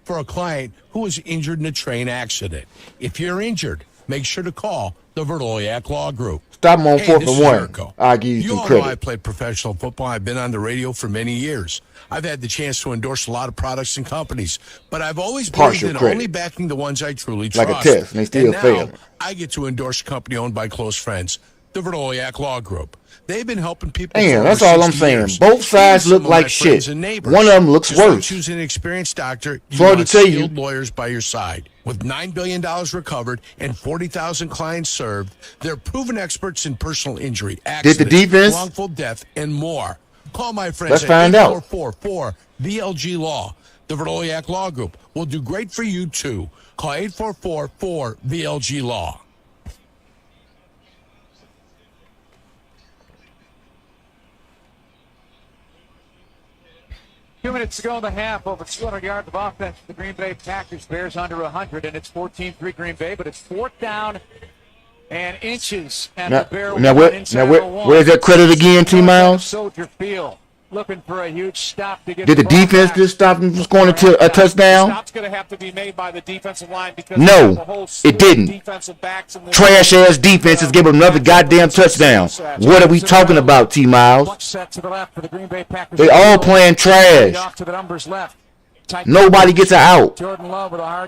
for a client who was injured in a train accident. If you're injured, make sure to call the Veroliak Law Group. Stop them on 4th and 1. Jericho. I'll give you some all credit. know I played professional football. I've been on the radio for many years. I've had the chance to endorse a lot of products and companies, but I've always believed in only backing the ones I truly trust. Like a test, and they still fail. I get to endorse a company owned by close friends, the Veroliak Law Group. They've been helping people. Damn, that's all I'm saying. Both sides look like shit. One of them looks worse. Choose an experienced doctor. Sorry to tell you. Skilled lawyers by your side. With $9 billion recovered and 40,000 clients served, they're proven experts in personal injury, accidents, Did the defense? wrongful death, and more. Call my friends Let's at find out. 844-VLG Law. The Veroliak Law Group will do great for you, too. Call 844-4VLG Law. Two minutes to go in the half, over 200 yards of offense for the Green Bay Packers. Bears under 100, and it's 14-3 Green Bay, but it's 4th down and inches. And the Bear where's that credit again, T. Miles? Soldier Field, looking for a huge stop to get. Did the defense just stop them from scoring a touchdown? Stop's going to have to be made by the defensive line because No, it didn't. Trash ass defenses gave them another goddamn touchdown. What are we talking about, T. Miles? They all playing trash. Nobody gets an out.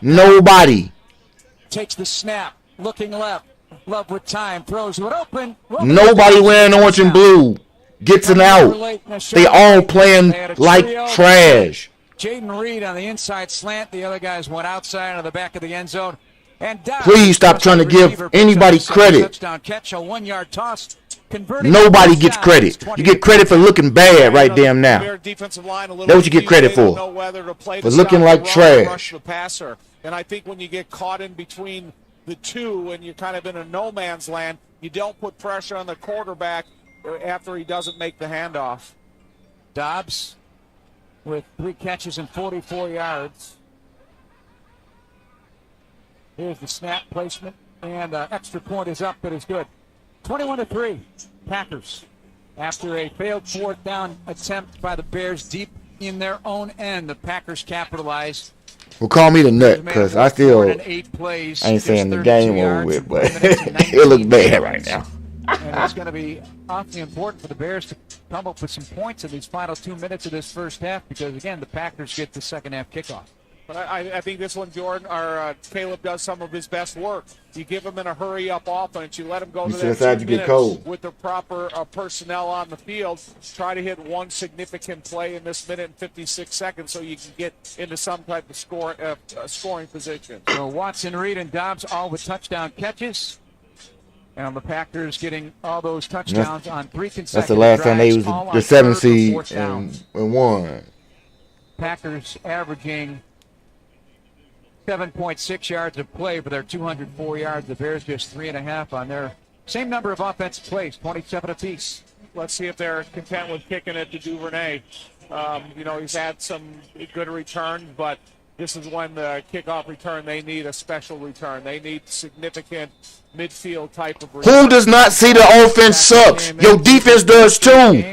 Nobody. Takes the snap, looking left. Love with time, throws it open. Nobody wearing orange and blue. gets an out. They all playing like trash. Jaden Reed on the inside slant. The other guys went outside on the back of the end zone. And Please stop trying to give anybody credit. Touchdown catch, a 1-yard toss. Nobody gets credit. You get credit for looking bad right damn now. That's what you get credit for. For looking like trash. And I think when you get caught in between the two and you're kind of in a no man's land, you don't put pressure on the quarterback after he doesn't make the handoff. Dobbs with 3 catches and 44 yards. Here's the snap placement, and extra point is up, but it's good. 21-3, Packers. After a failed 4th down attempt by the Bears deep in their own end, the Packers capitalized. Well, call me the nut, because I still ain't saying the game over with, but it looks bad right now. And it's going to be awfully important for the Bears to come up with some points in these final 2 minutes of this first half, because, again, the Packers get the second half kickoff. But I think this one, Jordan, or Caleb does some of his best work. You give him in a hurry-up offense. You let him go to that 2 minutes with the proper personnel on the field. Try to hit one significant play in this minute and 56 seconds so you can get into some type of scoring position. So Watson, Reed, and Dobbs all with touchdown catches. And the Packers getting all those touchdowns on 3 consecutive That's the last time they was the 7 seed and won. Packers averaging 7.6 yards of play for their 204 yards. The Bears just 3.5 on their same number of offensive plays, 27 apiece. Let's see if they're content with kicking it to Duvernay. He's had some good returns, but this is when the kickoff return, they need a special return. They need significant midfield type of return. Who does not see the offense sucks? Your defense does too.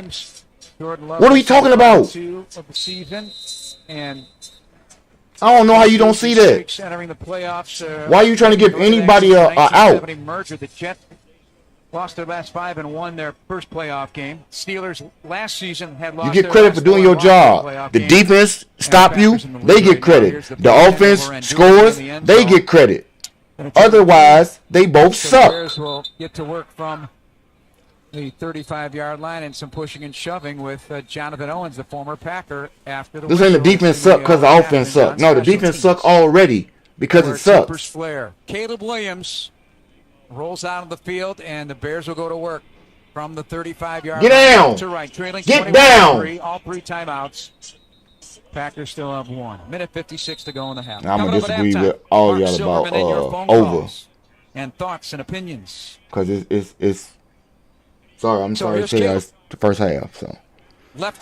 What are we talking about? Of the season, and I don't know how you don't see that. Entering the playoffs, why are you trying to give anybody a out? Merger. The Jets lost their last 5 and won their first playoff game. Steelers last season had lost. You get credit for doing your job. The defense stop you, they get credit. The offense scores, they get credit. Otherwise, they both suck. The Bears will get to work from the 35-yard line and some pushing and shoving with Jonathan Owens, the former Packer, after the. This ain't the defense suck because the offense suck. No, the defense suck already because it sucks. Flair. Caleb Williams rolls out of the field, and the Bears will go to work from the 35-yard line. Get down. To right, trailing Get down. All 3 timeouts. Packers still have 1. Minute 56 to go in the half. I'm going to disagree with all y'all about over. And thoughts and opinions. Because it's sorry, I'm sorry to say that's the first half. So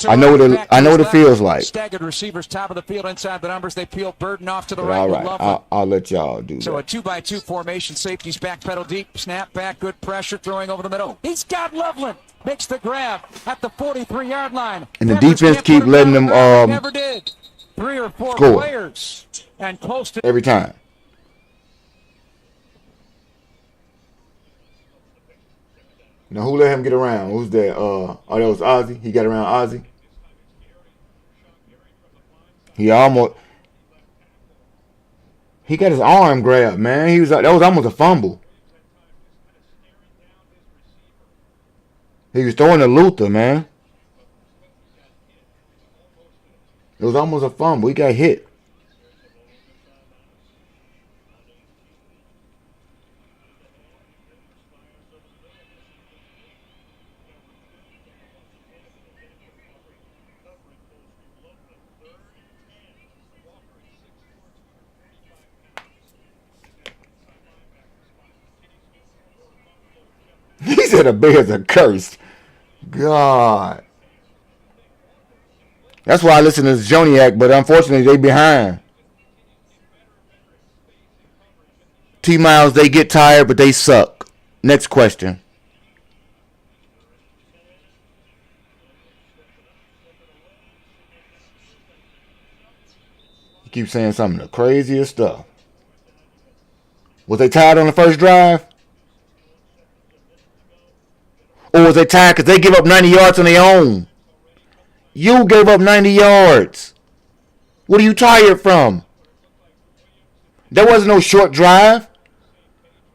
I know what it feels like. Staggered receivers, top of the field, inside the numbers. They peel Burden off to the but right. All right, I'll let y'all do so that. So a 2-by-2 formation. Safeties back pedal deep. Snap back. Good pressure. Throwing over the middle. He's got Loveland. Makes the grab at the 43-yard line. And the defense keep letting them never did. 3 or 4 score. Players and close to every time. Now, who let him get around? Who's that? That was Ozzie. He got around Ozzie. He got his arm grabbed, man. That was almost a fumble. He was throwing to Luther, man. It was almost a fumble. He got hit. He said the Bears are cursed. God. That's why I listen to Joniak, but unfortunately they behind. T-Miles, they get tired, but they suck. Next question. You keep saying some of the craziest stuff. Was they tired on the first drive? Or was they tired because they give up 90 yards on their own? You gave up 90 yards. What are you tired from? There wasn't no short drive.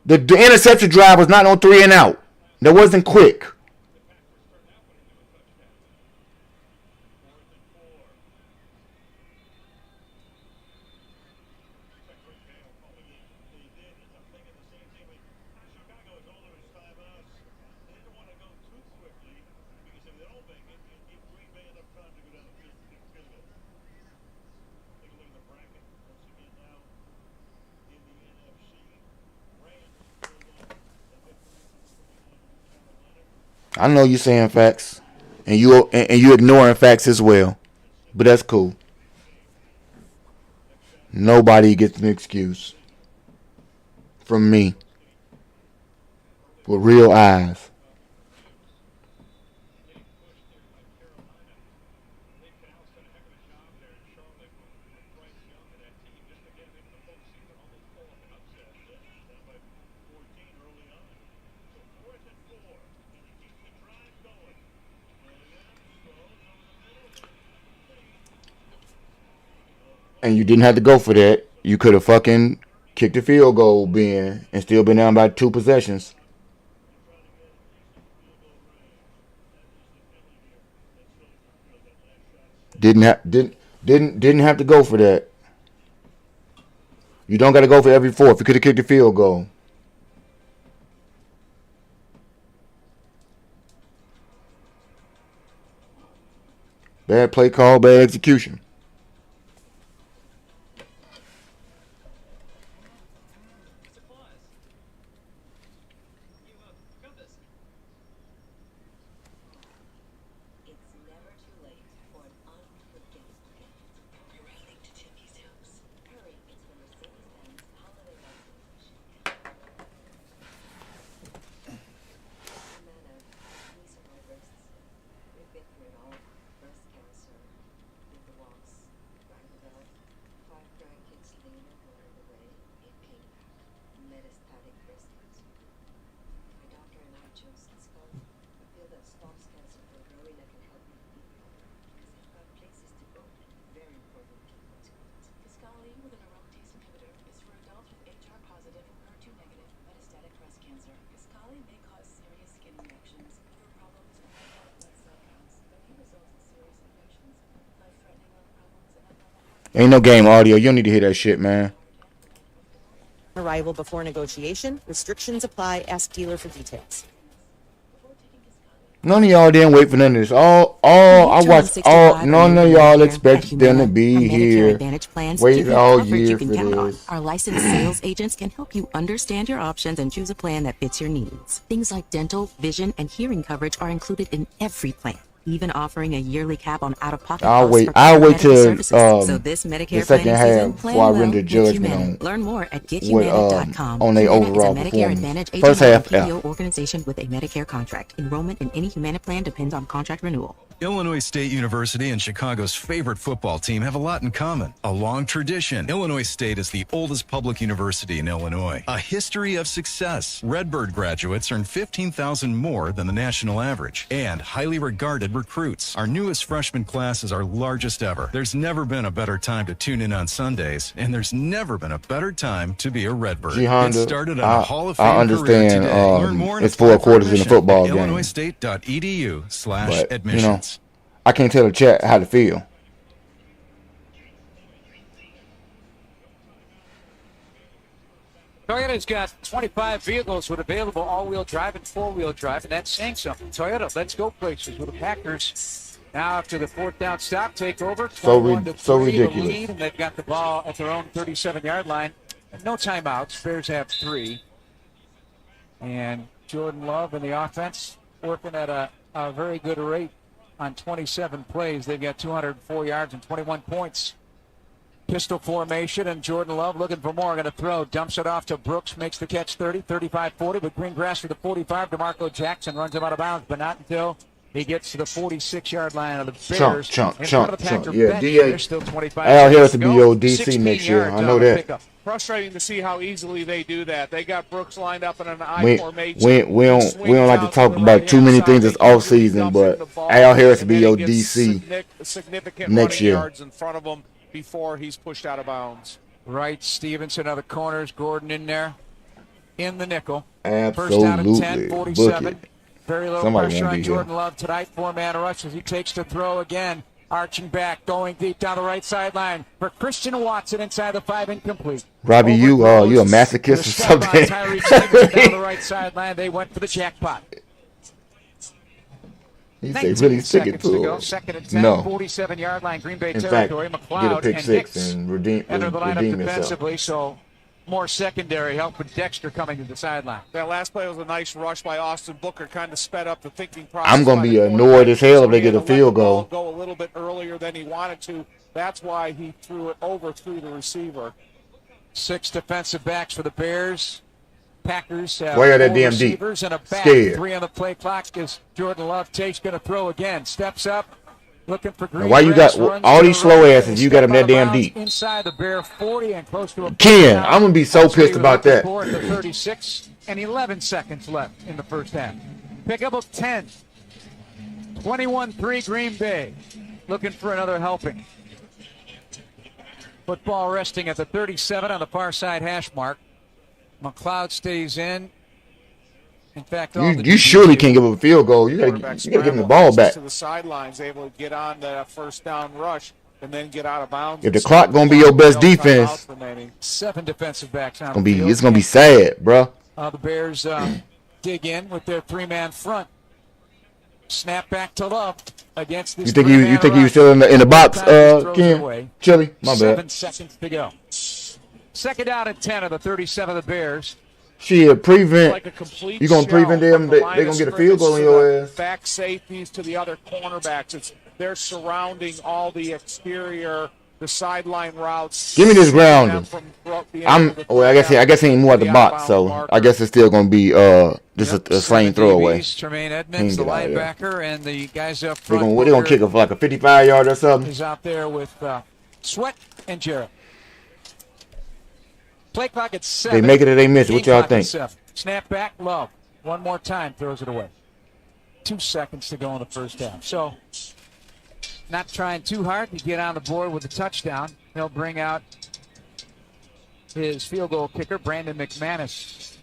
The interception drive was not on 3 and out. That wasn't quick. I know you saying facts, and you ignoring facts as well, but that's cool. Nobody gets an excuse from me with real eyes. And you didn't have to go for that. You could have fucking kicked the field goal, Ben, and still been down by 2 possessions. Didn't have to go for that. You don't got to go for every fourth. You could have kicked the field goal. Bad play call, bad execution. Ain't no game audio. You don't need to hear that shit, man. Arrival before negotiation. Restrictions apply. Ask dealer for details. None of y'all didn't wait for none of this. None of y'all expected them to be here. Waited all year for this. Our licensed sales agents can help you understand your options and choose a plan that fits your needs. Things like dental, vision, and hearing coverage are included in every plan, even offering a yearly cap on out-of-pocket I'll costs. wait till So this Medicare the second half before I render judgment judgment Learn more at on their overall performance. First half, PPO organization with a Medicare contract. Enrollment in any Humana plan depends on contract renewal. Illinois State University and Chicago's favorite football team have a lot in common. A long tradition. Illinois State is the oldest public university in Illinois. A history of success. Redbird graduates earn $15,000 more than the national average. And highly regarded recruits. Our newest freshman class is our largest ever. There's never been a better time to tune in on Sundays, and there's never been a better time to be a Redbird. G-Honda, Get started on a Hall of Fame I understand career today. Learn more it's 4 quarters in a football game. illinoisstate.edu/admissions. You know, I can't tell the chat how to feel. Toyota's got 25 vehicles with available all-wheel drive and four-wheel drive, and that's saying something. Toyota, let's go places with the Packers. Now after the fourth down stop, take over. So 21-3, ridiculous. the lead, and they've got the ball at their own 37-yard line. No timeouts. Bears have 3. And Jordan Love and the offense working at a very good rate on 27 plays. They've got 204 yards and 21 points. Pistol formation, and Jordan Love looking for more. Going to throw. Dumps it off to Brooks. Makes the catch 30, 35, 40. But green grass for the 45. DeMarco Jackson runs him out of bounds, but not until he gets to the 46-yard line of the Bears. Chunk. Yeah, DA. still 25 Al Harris will to be go. your DC next year. I know that. Frustrating to see how easily they do that. They got Brooks lined up in an I We formation. don't like to talk about too many things this off season, but Al Harris will be your DC significant next year. Yards in front of him before he's pushed out of bounds. Right, Stevenson out of the corners. Gordon in there in the nickel. Absolutely. First down and 10, 47. Very low Somebody pressure won't on be Jordan here. Love tonight. 4-man rush as he takes to throw again. Arching back, going deep down the right sideline for Christian Watson inside the 5, incomplete. Robbie, you a masochist or something? Tyree Stevenson down the right sideline. They went for the jackpot. You say really stick it to him. Second and 10, No. 47-yard line, Green Bay In fact, territory. get a McLeod pick and six Hicks and redeem enter the lineup yourself. defensively. So more secondary help with Dexter coming to the sideline. That last play was a nice rush by Austin Booker, kind of sped up the thinking process. I'm going to be annoyed as hell if they get a field goal. Go a little bit earlier than he wanted to. That's why he threw it over through the receiver. 6 defensive backs for the Bears. Packers have Where are that 4 damn receivers deep? and a back. Scared. 3 on the play clock as Jordan Love takes, going to throw again. Steps up, looking for Green. Now why you got all these slow asses? You got them that damn deep. Inside the Bear 40 and close to a Ken, I'm going to be so pissed about that. 36 and 11 seconds left in the first half. Pickup of 10. 21-3 Green Bay. Looking for another helping. Football resting at the 37 on the far side hash mark. McLeod stays in. In fact, you surely can't give up a field goal. You got to give him the ball back. To the sidelines, able to get on the first down rush and then get out of bounds. If the clock gonna be your best defense, 7 defensive backs on it's gonna be sad, bro. The Bears dig in with their 3-man front. Snap back to Love against this. You think he was still in the box, Ken? Chili, my bad. 7 seconds to go. Second down and 10 of the 37 of the Bears. Shit, prevent. You gonna prevent them? They gonna get a field goal on your ass. Back safeties to the other cornerbacks. They're surrounding all the exterior, the sideline routes. Give me this grounding. I guess he ain't move out the box, so I guess it's still gonna be just a same throwaway. Tremaine Edmonds, the linebacker, and the guys up front. They're gonna kick it for like a 55-yard or something. He's out there with Sweat and Jarrett. Play clock at 7. They make it or they miss it. What y'all think? Snap back, Love. One more time, throws it away. 2 seconds to go in the first half. So, not trying too hard to get on the board with a touchdown. He'll bring out his field goal kicker, Brandon McManus,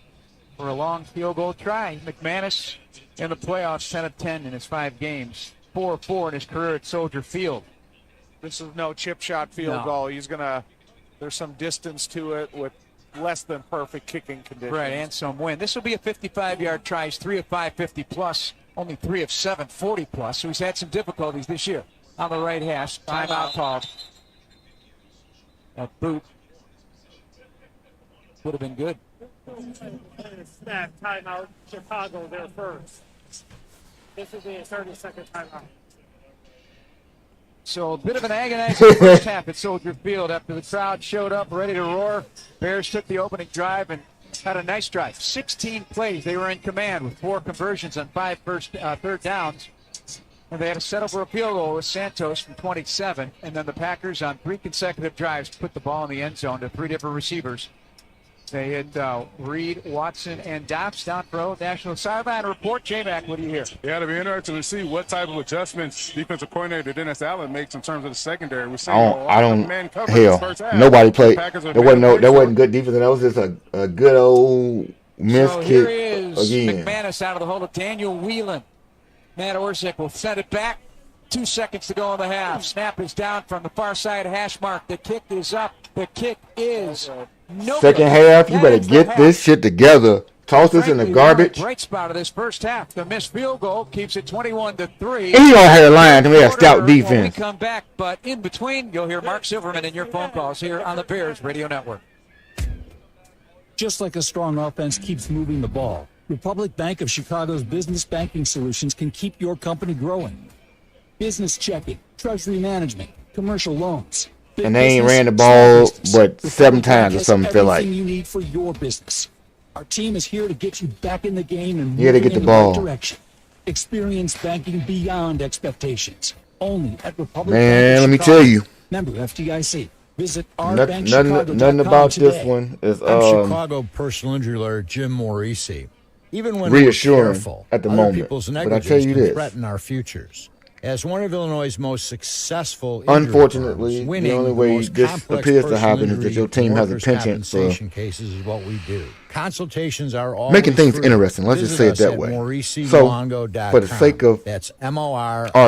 for a long field goal try. McManus in the playoffs, 10 of 10 in his 5 games. 4 of 4 in his career at Soldier Field. This is no chip shot field goal. He's gonna. There's some distance to it with less than perfect kicking conditions. Right, and some wind. This will be a 55-yard try. He's 3 of 5, 50-plus. Only 3 of 7, 40-plus. So he's had some difficulties this year. On the right hash, timeout called. That boot would have been good. Snap, timeout, Chicago there first. This will be a 30-second timeout. So a bit of an agonizing first half at Soldier Field after the crowd showed up ready to roar. Bears took the opening drive and had a nice drive. 16 plays. They were in command with 4 conversions on 5 third downs. And they had to set over a field goal with Santos from 27. And then the Packers on 3 consecutive drives put the ball in the end zone to 3 different receivers. They hit Reed, Watson, and Dobbs down for National Sideline Report. J-Mac, what do you hear? Yeah, it'll be interesting to see what type of adjustments defensive coordinator Dennis Allen makes in terms of the secondary. We're seeing nobody played. There wasn't good defense. That was just a good old miss kick here he is, again. McManus out of the hole of Daniel Whelan. Matt Orsic will send it back. 2 seconds to go in the half. Snap is down from the far side hash mark. The kick is up. The kick is no Second good. half, you better get this shit together. Toss this in the garbage. Bright spot of this first half. The missed field goal keeps it 21-3. And he don't have a line. We have stout defense. When we come back, but in between, you'll hear Mark Silverman in your phone calls here on the Bears Radio Network. Just like a strong offense keeps moving the ball, Republic Bank of Chicago's business banking solutions can keep your company growing. Business checking, treasury management, commercial loans. And they ain't ran the ball but 7 times or something, feel like. Everything you need for your business. Our team is here to get you back in the game and to get the ball. Right direction. Experience banking beyond expectations. Only at Republic Man, Bank let me Chicago. tell you. Member FDIC. Visit nothing about today. this one is I'm Chicago personal injury lawyer Jim Morisi. Even when reassuring we're careful, at the other moment. people's But I negligence tell you can this. threaten our futures. As one of Illinois' most successful injury Unfortunately, firms, winning the only way most this complex appears to personal happen is that injury your team has a workers' penchant for compensation cases is what we do. Consultations are always making things free. interesting. Let's just Visit say it us that at way. MoriciLongo.com. For the sake of that's argument,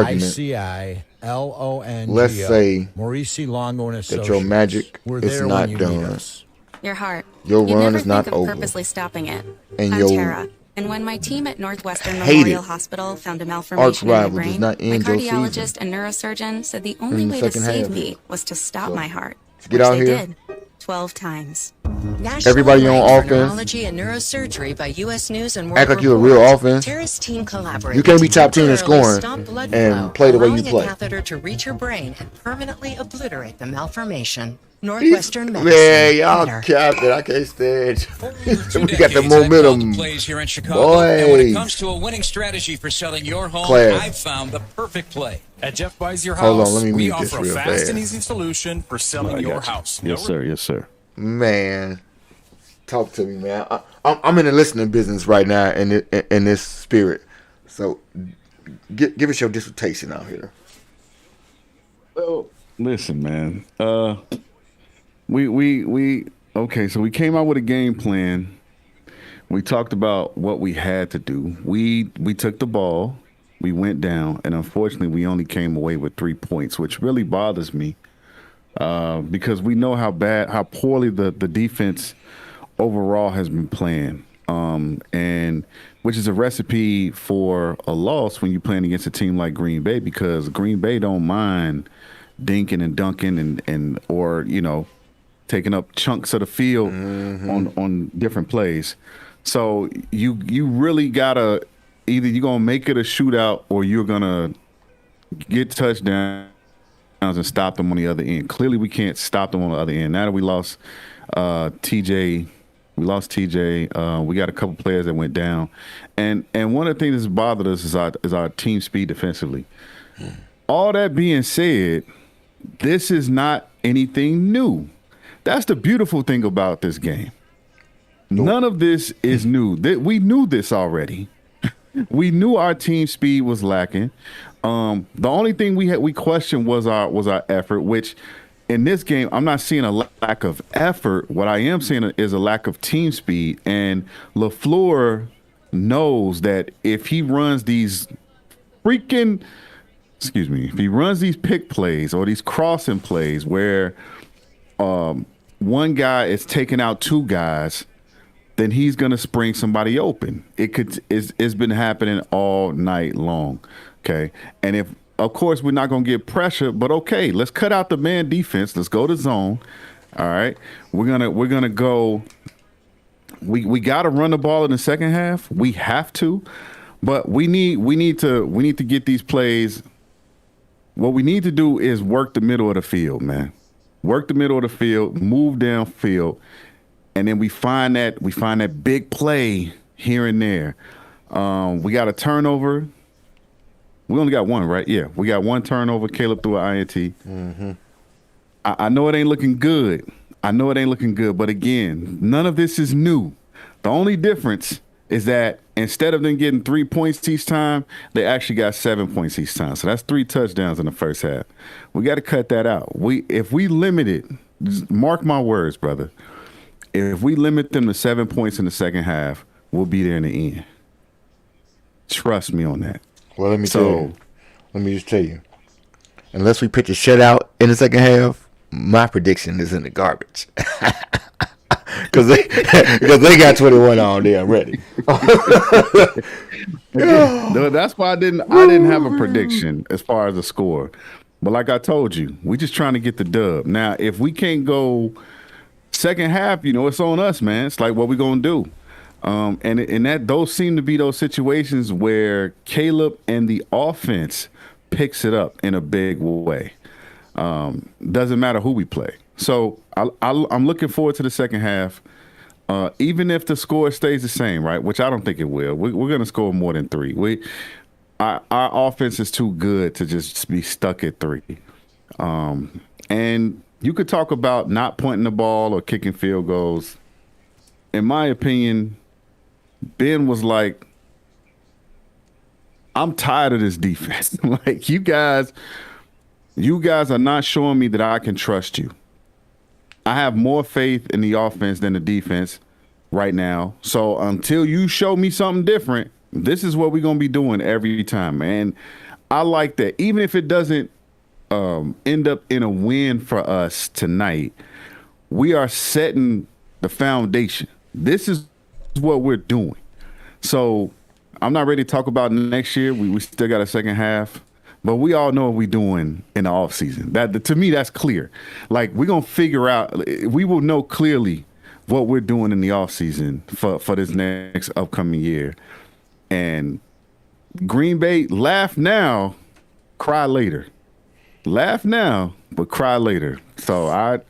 MoriciLongo. let's say Maurice Longo and Associates. that your magic We're is there not when you need done. us. Your heart. Your You'd run never is not think of over. purposely stopping it. And I'm your Tara. And when my team at Northwestern hated Memorial Hospital found a malformation in my arch-rival does brain, not my end your cardiologist season and neurosurgeon said the in only the way to second save half. me was to stop my heart. To get which out they here did. 12 times. Everybody on offense. Neurology and neurosurgery by U.S. News and World Act like you're a Report. real offense. Terrace team collaborated You can't be to top 10 in temporarily scoring stop blood and flow, play the way you allowing play. a catheter to reach your brain and permanently obliterate the malformation. Northwestern Medicine. Man, y'all Better. capped it. I can't stand. We got the Decades, I've called momentum. the plays here in Chicago, and when it Boys. comes to a winning strategy for selling your home, Claire. I've found the perfect play. At Jeff Buys Your Hold House, on, let me we mute this offer a real fast fast. and easy solution for selling your house. Yes, sir. Yes, sir. Man, talk to me, man. I'm in the listening business right now in this spirit. So, give us your dissertation out here. Well, listen, man. Okay. So we came out with a game plan. We talked about what we had to do. We took the ball. We went down, and unfortunately, we only came away with 3 points, which really bothers me because we know how poorly the defense overall has been playing, and which is a recipe for a loss when you're playing against a team like Green Bay, because Green Bay don't mind dinking and dunking and or taking up chunks of the field on different plays. So you really gotta either you're gonna make it a shootout or you're gonna get touchdowns and stop them on the other end. Clearly, we can't stop them on the other end. Now that we lost TJ, we got a couple players that went down, and one of the things that's bothered us is our team speed defensively. All that being said, this is not anything new. That's the beautiful thing about this game. None of this is new. We knew this already. We knew our team speed was lacking. The only thing we questioned was our effort, which in this game I'm not seeing a lack of effort. What I am seeing is a lack of team speed. And LaFleur knows that if he runs these if he runs these pick plays or these crossing plays where one guy is taking out two guys, then he's going to spring somebody open. It's been happening all night long, okay? And if, of course, we're not going to get pressure, but okay, let's cut out the man defense. Let's go to zone, all right? We're gonna go. We got to run the ball in the second half. We have to, but we need to get these plays. What we need to do is work the middle of the field, man. Work the middle of the field, move downfield. And then we find that big play here and there. We got a turnover. We only got one, right? Yeah, we got one turnover. Caleb threw an INT. Mm-hmm. I know it ain't looking good. But again, none of this is new. The only difference is that instead of them getting 3 points each time, they actually got 7 points each time. So that's 3 touchdowns in the first half. We got to cut that out. If we limit it, mark my words, brother. If we limit them to 7 points in the second half, we'll be there in the end. Trust me on that. Well, let me just tell you. Unless we pitch a shutout in the second half, my prediction is in the garbage. Because they got 21 all day already. No, that's why I didn't have a prediction as far as the score. But like I told you, we just trying to get the dub. Now, if we can't go second half, it's on us, man. It's like, what we gonna do? And those seem to be those situations where Caleb and the offense picks it up in a big way. Doesn't matter who we play. So I'm looking forward to the second half. Even if the score stays the same, right? Which I don't think it will. We're gonna score more than 3. Our offense is too good to just be stuck at 3. And you could talk about not pointing the ball or kicking field goals. In my opinion, Ben was like, I'm tired of this defense. Like, you guys are not showing me that I can trust you. I have more faith in the offense than the defense right now. So until you show me something different, this is what we're going to be doing every time. And I like that. Even if it doesn't end up in a win for us tonight, we are setting the foundation. This is what we're doing. So I'm not ready to talk about next year. We still got a second half but we all know what we're doing in the offseason. That to me, that's clear. Like, we're going to figure out, we will know clearly what we're doing in the offseason for this next upcoming year. And Green Bay, laugh now, cry later. Laugh now, but cry later. So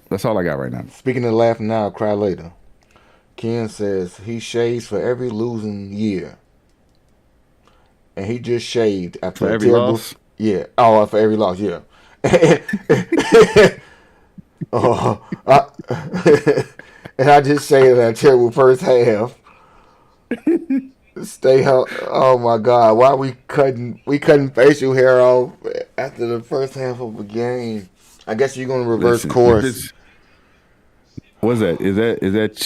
that's all I got right now. Speaking of laugh now, cry later. Ken says he shaves for every losing year. And he just shaved after for every loss? Yeah. Oh, for every loss, yeah. And I just shaved that terrible first half. Oh my God! Why we cutting facial hair off after the first half of a game? I guess you're gonna reverse course. What's that? Is that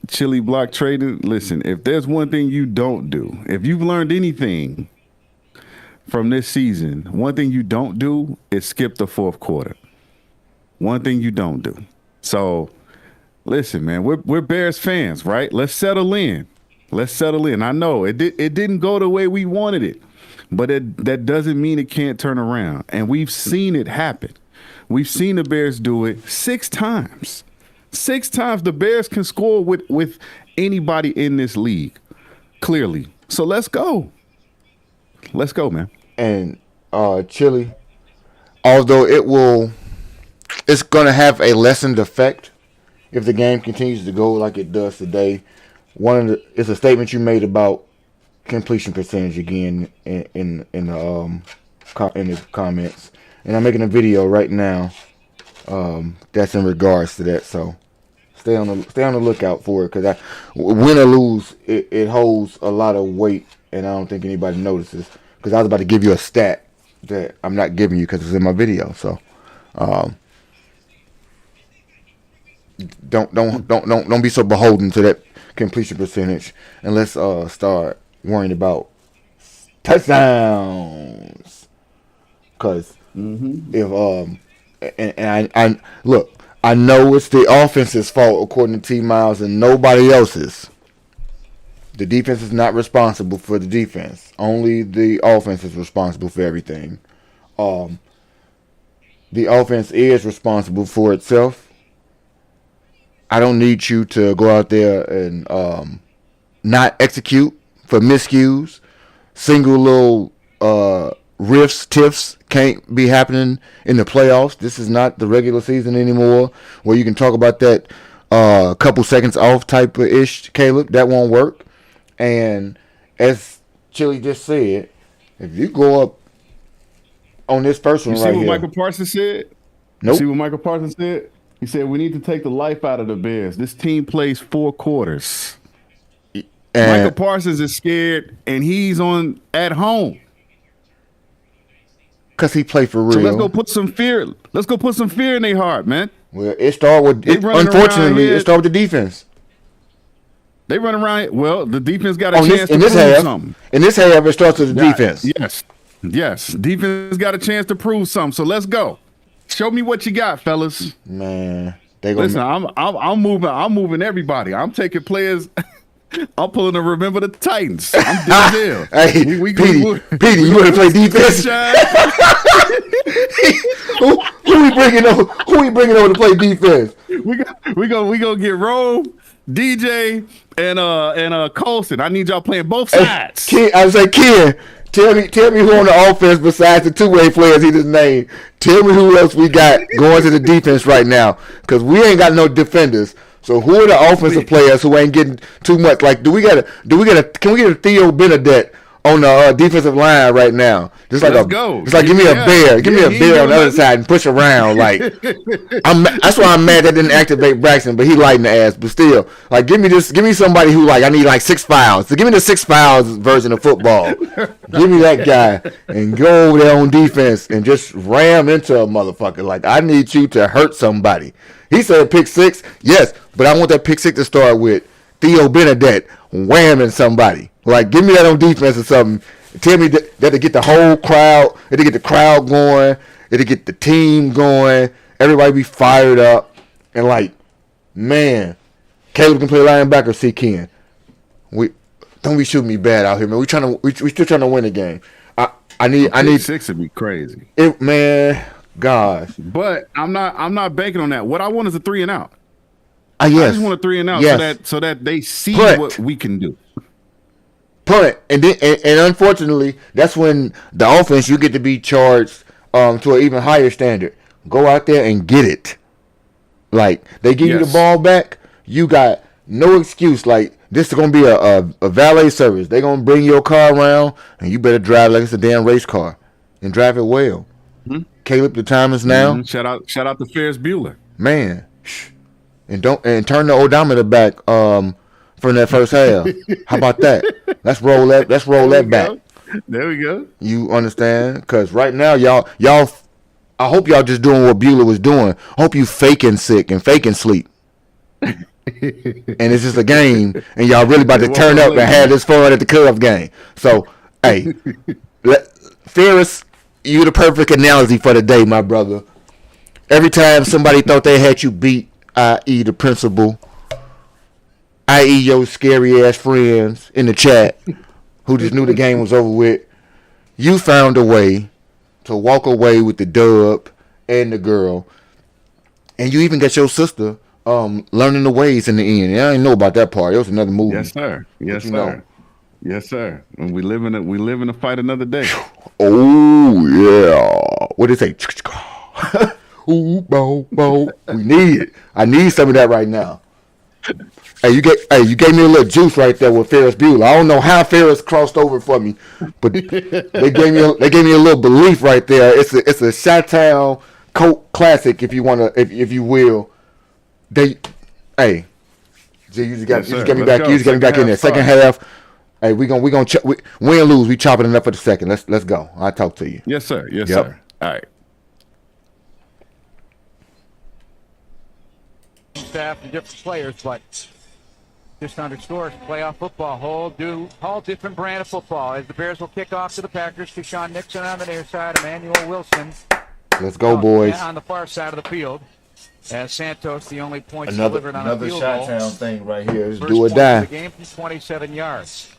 chili block trading? Listen, if there's one thing you don't do, if you've learned anything from this season, one thing you don't do is skip the fourth quarter. One thing you don't do. So, listen, man, we're Bears fans, right? Let's settle in. I know it didn't go the way we wanted it, but that doesn't mean it can't turn around. And we've seen it happen. We've seen the Bears do it 6 times. 6 times the Bears can score with anybody in this league, clearly. So let's go. Let's go, man. And Chili, although it's going to have a lessened effect if the game continues to go like it does today. It's a statement you made about completion percentage again in the comments, and I'm making a video right now that's in regards to that. So stay on the lookout for it, because win or lose, it holds a lot of weight, and I don't think anybody notices. Because I was about to give you a stat that I'm not giving you because it's in my video. So don't be so beholden to that completion percentage, and let's start worrying about touchdowns. Because if I look, I know it's the offense's fault according to T. Miles and nobody else's. The defense is not responsible for the defense. Only the offense is responsible for everything. The offense is responsible for itself. I don't need you to go out there and not execute for miscues. Single little riffs, tiffs can't be happening in the playoffs. This is not the regular season anymore, where you can talk about that couple seconds off type of ish, Caleb. That won't work. And as Chili just said, if you go up on this first one right here. You see what Michael Parsons said? Nope. You see what Michael Parsons said? He said, we need to take the life out of the Bears. This team plays 4 quarters. Michael Parsons is scared, and he's at home. Because he played for real. So let's go put some fear. Let's go put some fear in their heart, man. Well, it started with, unfortunately, it started with the defense. They run around. Well, the defense got a chance to prove something. In this half, it starts with the defense. Yes. Defense got a chance to prove something. So let's go. Show me what you got, fellas. Man, listen. I'm moving everybody. I'm taking players. I'm pulling to remember the Titans. I'm Denzel. Hey, Petey, you want to play defense? who we bringing over to play defense? We gonna get Rome, DJ, and Colson. I need y'all playing both sides. Ken, I was like, Ken, tell me who on the offense besides the two-way players he just named. Tell me who else we got going to the defense right now, because we ain't got no defenders. So who are the offensive players who ain't getting too much? Like, can we get a Theo Benedette on the defensive line right now? Just like go. It's like give me a bear on the other side and push around. Like, that's why I'm mad that didn't activate Braxton, but he lighting the ass. But still, like, give me somebody who, like, I need like 6 fouls. So give me the 6 fouls version of football. Give me that guy and go over there on defense and just ram into a motherfucker. Like, I need you to hurt somebody. He said pick 6, yes, but I want that pick 6 to start with Theo Benedette whamming somebody. Like, give me that on defense or something. Tell me that to get the whole crowd, it'll get the crowd going, it'll get the team going, everybody be fired up. And like, man, Caleb can play linebacker, see Ken. Don't be shooting me bad out here, man. We still trying to win the game. I I need 6 would be crazy. Man, gosh. But I'm not banking on that. What I want is a 3 and out. Yes. I just want a 3 and out so that they see what we can do. Punt, and unfortunately, that's when the offense you get to be charged to an even higher standard. Go out there and get it. Like they give you the ball back, you got no excuse. Like this is gonna be a valet service. They're gonna bring your car around, and you better drive like it's a damn race car, and drive it well. Mm-hmm. Caleb, the time is now. Mm-hmm. Shout out to Ferris Bueller, man. And turn the odometer back from that first half. How about that? Let's roll that back. There we go. You understand? Because right now, y'all, I hope y'all just doing what Bueller was doing. I hope you faking sick and faking sleep. And it's just a game, and y'all really about to turn up and have this fun at the Cubs game. So, hey, Ferris, you the perfect analogy for the day, my brother. Every time somebody thought they had you beat, i.e. the principal, i.e. your scary ass friends in the chat who just knew the game was over with, you found a way to walk away with the dub and the girl, and you even got your sister learning the ways in the end. I didn't know about that part. It was another movie. Yes, sir. Yes, sir. Yes, sir. And we live in a fight another day. Oh yeah. What did it say? Ooh, bo, bo. We need it. I need some of that right now. Hey, you gave me a little juice right there with Ferris Bueller. I don't know how Ferris crossed over for me, but they gave me a little belief right there. It's a Chi-Town cult classic, if you wanna, if you will. You just got me back. You just got me back in there. Second half. Hey, we gonna win and lose. We chopping it up for the second. Let's go. I'll talk to you. Yes, sir. Yes, sir. All right. Staff and different players, but just underscores playoff football. Whole different brand of football. As the Bears will kick off to the Packers, Keyshawn Nixon on the near side, Emmanuel Wilson. Let's go, boys. On the far side of the field. As Santos, the only points delivered on a field goal. Another Chi-Town thing right here is First do or die. The game from 27 yards.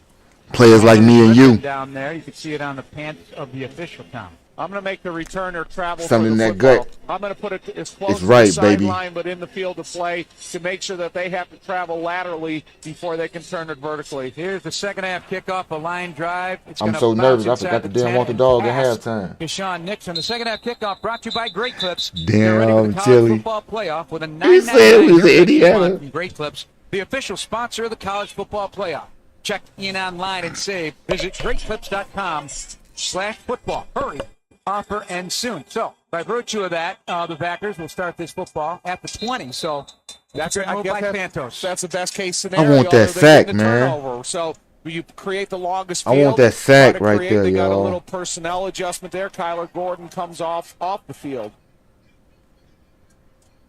Players like me and you. Down there, you can see it on the pants of the official count. I'm going to make the returner travel something for the that football. gut. I'm going to put it as close to right, the sideline, baby. but in the field of play to make sure that they have to travel laterally before they can turn it vertically. Here's the second half kickoff, a line drive. I'm so nervous. I forgot to damn walk the dog at halftime. Keyshawn Nixon, the second half kickoff brought to you by Great Clips. Damn, Chili. Football playoff with a He said it was Indiana. Great Clips, the official sponsor of the college football playoff. Check in online and save. Visit greatclips.com/football. Hurry. Offer and soon. So, by virtue of that, the Packers will start this football at the 20. So, that's a move by Santos. That's the best case scenario. I want that sack, man. Turnover. So, you create the longest field. I want that sack right there, They got y'all. a little personnel adjustment there. Kyler Gordon comes off the field.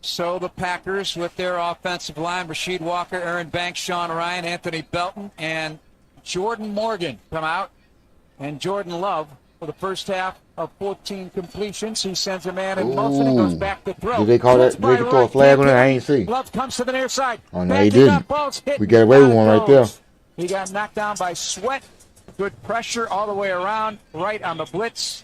So the Packers with their offensive line, Rasheed Walker, Aaron Banks, Sean Ryan, Anthony Belton, and Jordan Morgan come out. And Jordan Love for the first half of 14 completions. He sends a man in motion and goes back to throw. Did they call that? Did they throw a flag on it? I ain't see. Love comes to the near side. Oh, no, he didn't. We got away with one right there. He got knocked down by Sweat. Good pressure all the way around, right on the blitz.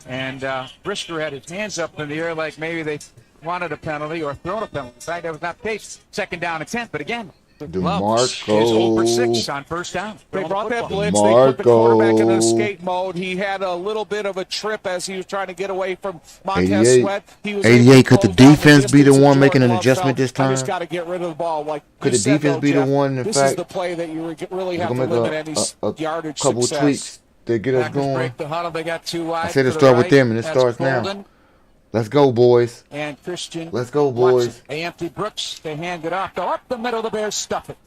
And Brisker had his hands up in the air like maybe they wanted a penalty or thrown a penalty. In fact, that was not the case. Second down and 10. But again, DeMarco is 0 for 6 on first down. They brought that blitz. They put the quarterback in escape mode. He had a little bit of a trip as he was trying to get away from Montez Sweat. 88. Could the defense be the one making an adjustment this time? I just got to get rid of the ball. Like could the defense be the one? In this fact, is the play that you really have to limit any yardage couple success. tweaks to get us going. Break the huddle. They got 2 wide. I said to start with them, and it starts now. Let's go, boys. And Christian. Let's go, boys. They empty Brooks. They hand it off. Go up the middle. The Bears stuff it.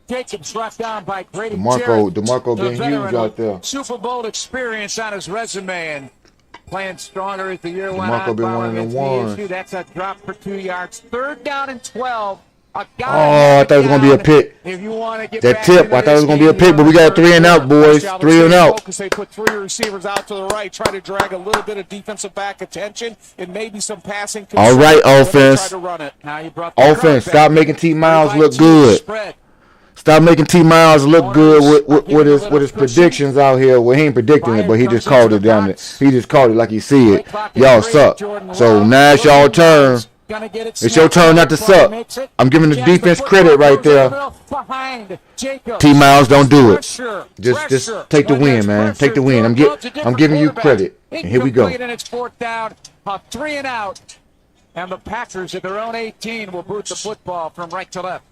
Jacobs brought down by Grady DeMarco getting huge out there. Super Bowl experience on his resume and playing stronger as the year went on. DeMarco been one of the ones. That's a drop for 2 yards. 3rd down and 12. I thought it was going to be a pick. If you want to get that tip, I thought it was going to be a pick, but we got 3 and out, boys. 3 and out. Because they put 3 receivers out to the right, try to drag a little bit of defensive back attention and maybe some passing. All right, offense. Now you brought offense, stop making T. Miles look good. Stop making T. Miles look good with his predictions out here. Well, he ain't predicting it, but he just called it down there. He just called it like he see it. Y'all suck. So now it's y'all turn. It's your turn not to suck. I'm giving the defense credit right there. T. Miles, don't do it. Just take the win, man. Take the win. I'm giving you credit. And here we go. And it's fourth down, a 3 and out. And the Packers at their own 18 will boot the football from right to left.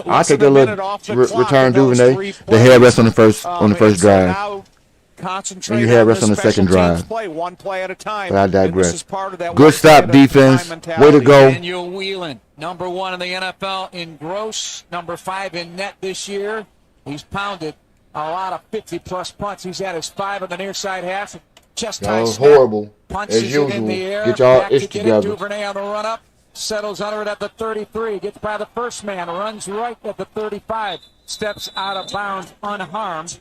I take the return Duvernay. The head rest on the first drive. And you had rest on the second drive. One play at a time. But I digress. Good stop, defense. Way to go. Daniel Whelan, number 1 in the NFL in gross, number 5 in net this year. He's pounded a lot of 50-plus punts. He's had his 5 on the near side half. That was horrible, as usual. Get y'all ish together. Duvernay on the run up, settles under it at the 33, gets by the first man, runs right at the 35, steps out of bounds unharmed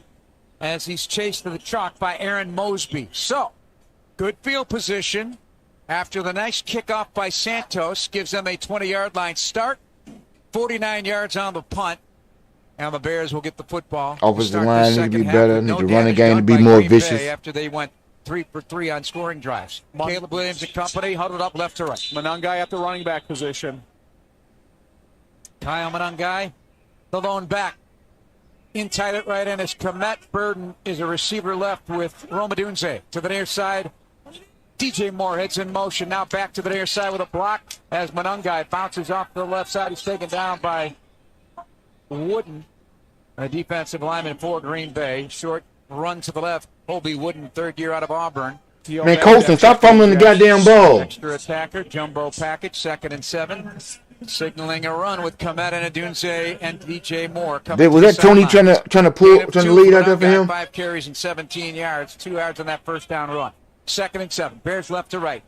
as he's chased to the chalk by Aaron Mosby. So, good field position after the nice kickoff by Santos gives them a 20-yard line start, 49 yards on the punt, and the Bears will get the football. Offensive line need to be better, need the running game to be more vicious. After they went 3 for 3 on scoring drives. Caleb Williams and company huddled up left to right. Monangai at the running back position. Kyle Monangai, the lone back. In tight at right end is Komet. Burden is a receiver left with Romadunze. To the near side, DJ Moore heads in motion. Now back to the near side with a block as Monangai bounces off to the left side. He's taken down by Wooden, a defensive lineman for Green Bay. Short run to the left. Colby Wooden, third year out of Auburn. Man, Colston, stop fumbling the goddamn ball. Extra attacker, jumbo package, 2nd and 7. Signaling a run with Komet and Adunze and DJ Moore. Was that Tony trying to lead out there for him? 5 carries and 17 yards, 2 yards on that first down run. 2nd and 7. Bears left to right.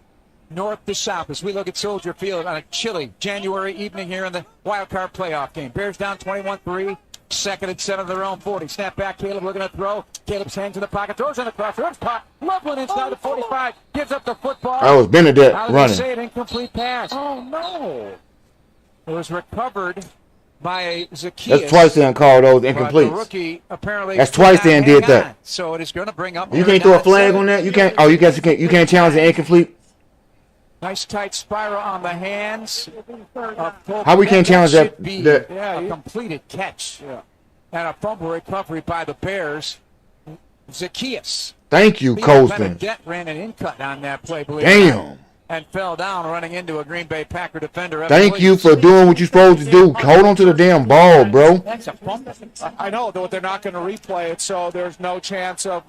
North to south as we look at Soldier Field on a chilly January evening here in the wild card playoff game. Bears down 21-3. 2nd and 7 of their own 40. Snap back. Caleb looking to throw. Caleb's hands in the pocket. Throws in the crosser. Caught. Loveland inside the 45. Gives up the football. That was Benedette running. Say an incomplete pass. Oh, no. It was recovered by Zacchaeus. That's twice they called those incomplete. The rookie apparently that's twice they did that. On. So it is going to bring up. You can't throw a flag on that. You can't. Oh, you can't challenge the incomplete. Nice tight spiral on the hands. How we can't challenge that? A completed catch. Yeah. And a fumble recovery by the Bears. Zacchaeus. Thank you, Colston. Benedette ran an in-cut on that play. Damn. And fell down running into a Green Bay Packer defender. Thank you for doing what you're supposed to do. Hold on to the damn ball, bro. That's a fumble. I know, though they're not going to replay it, so there's no chance of.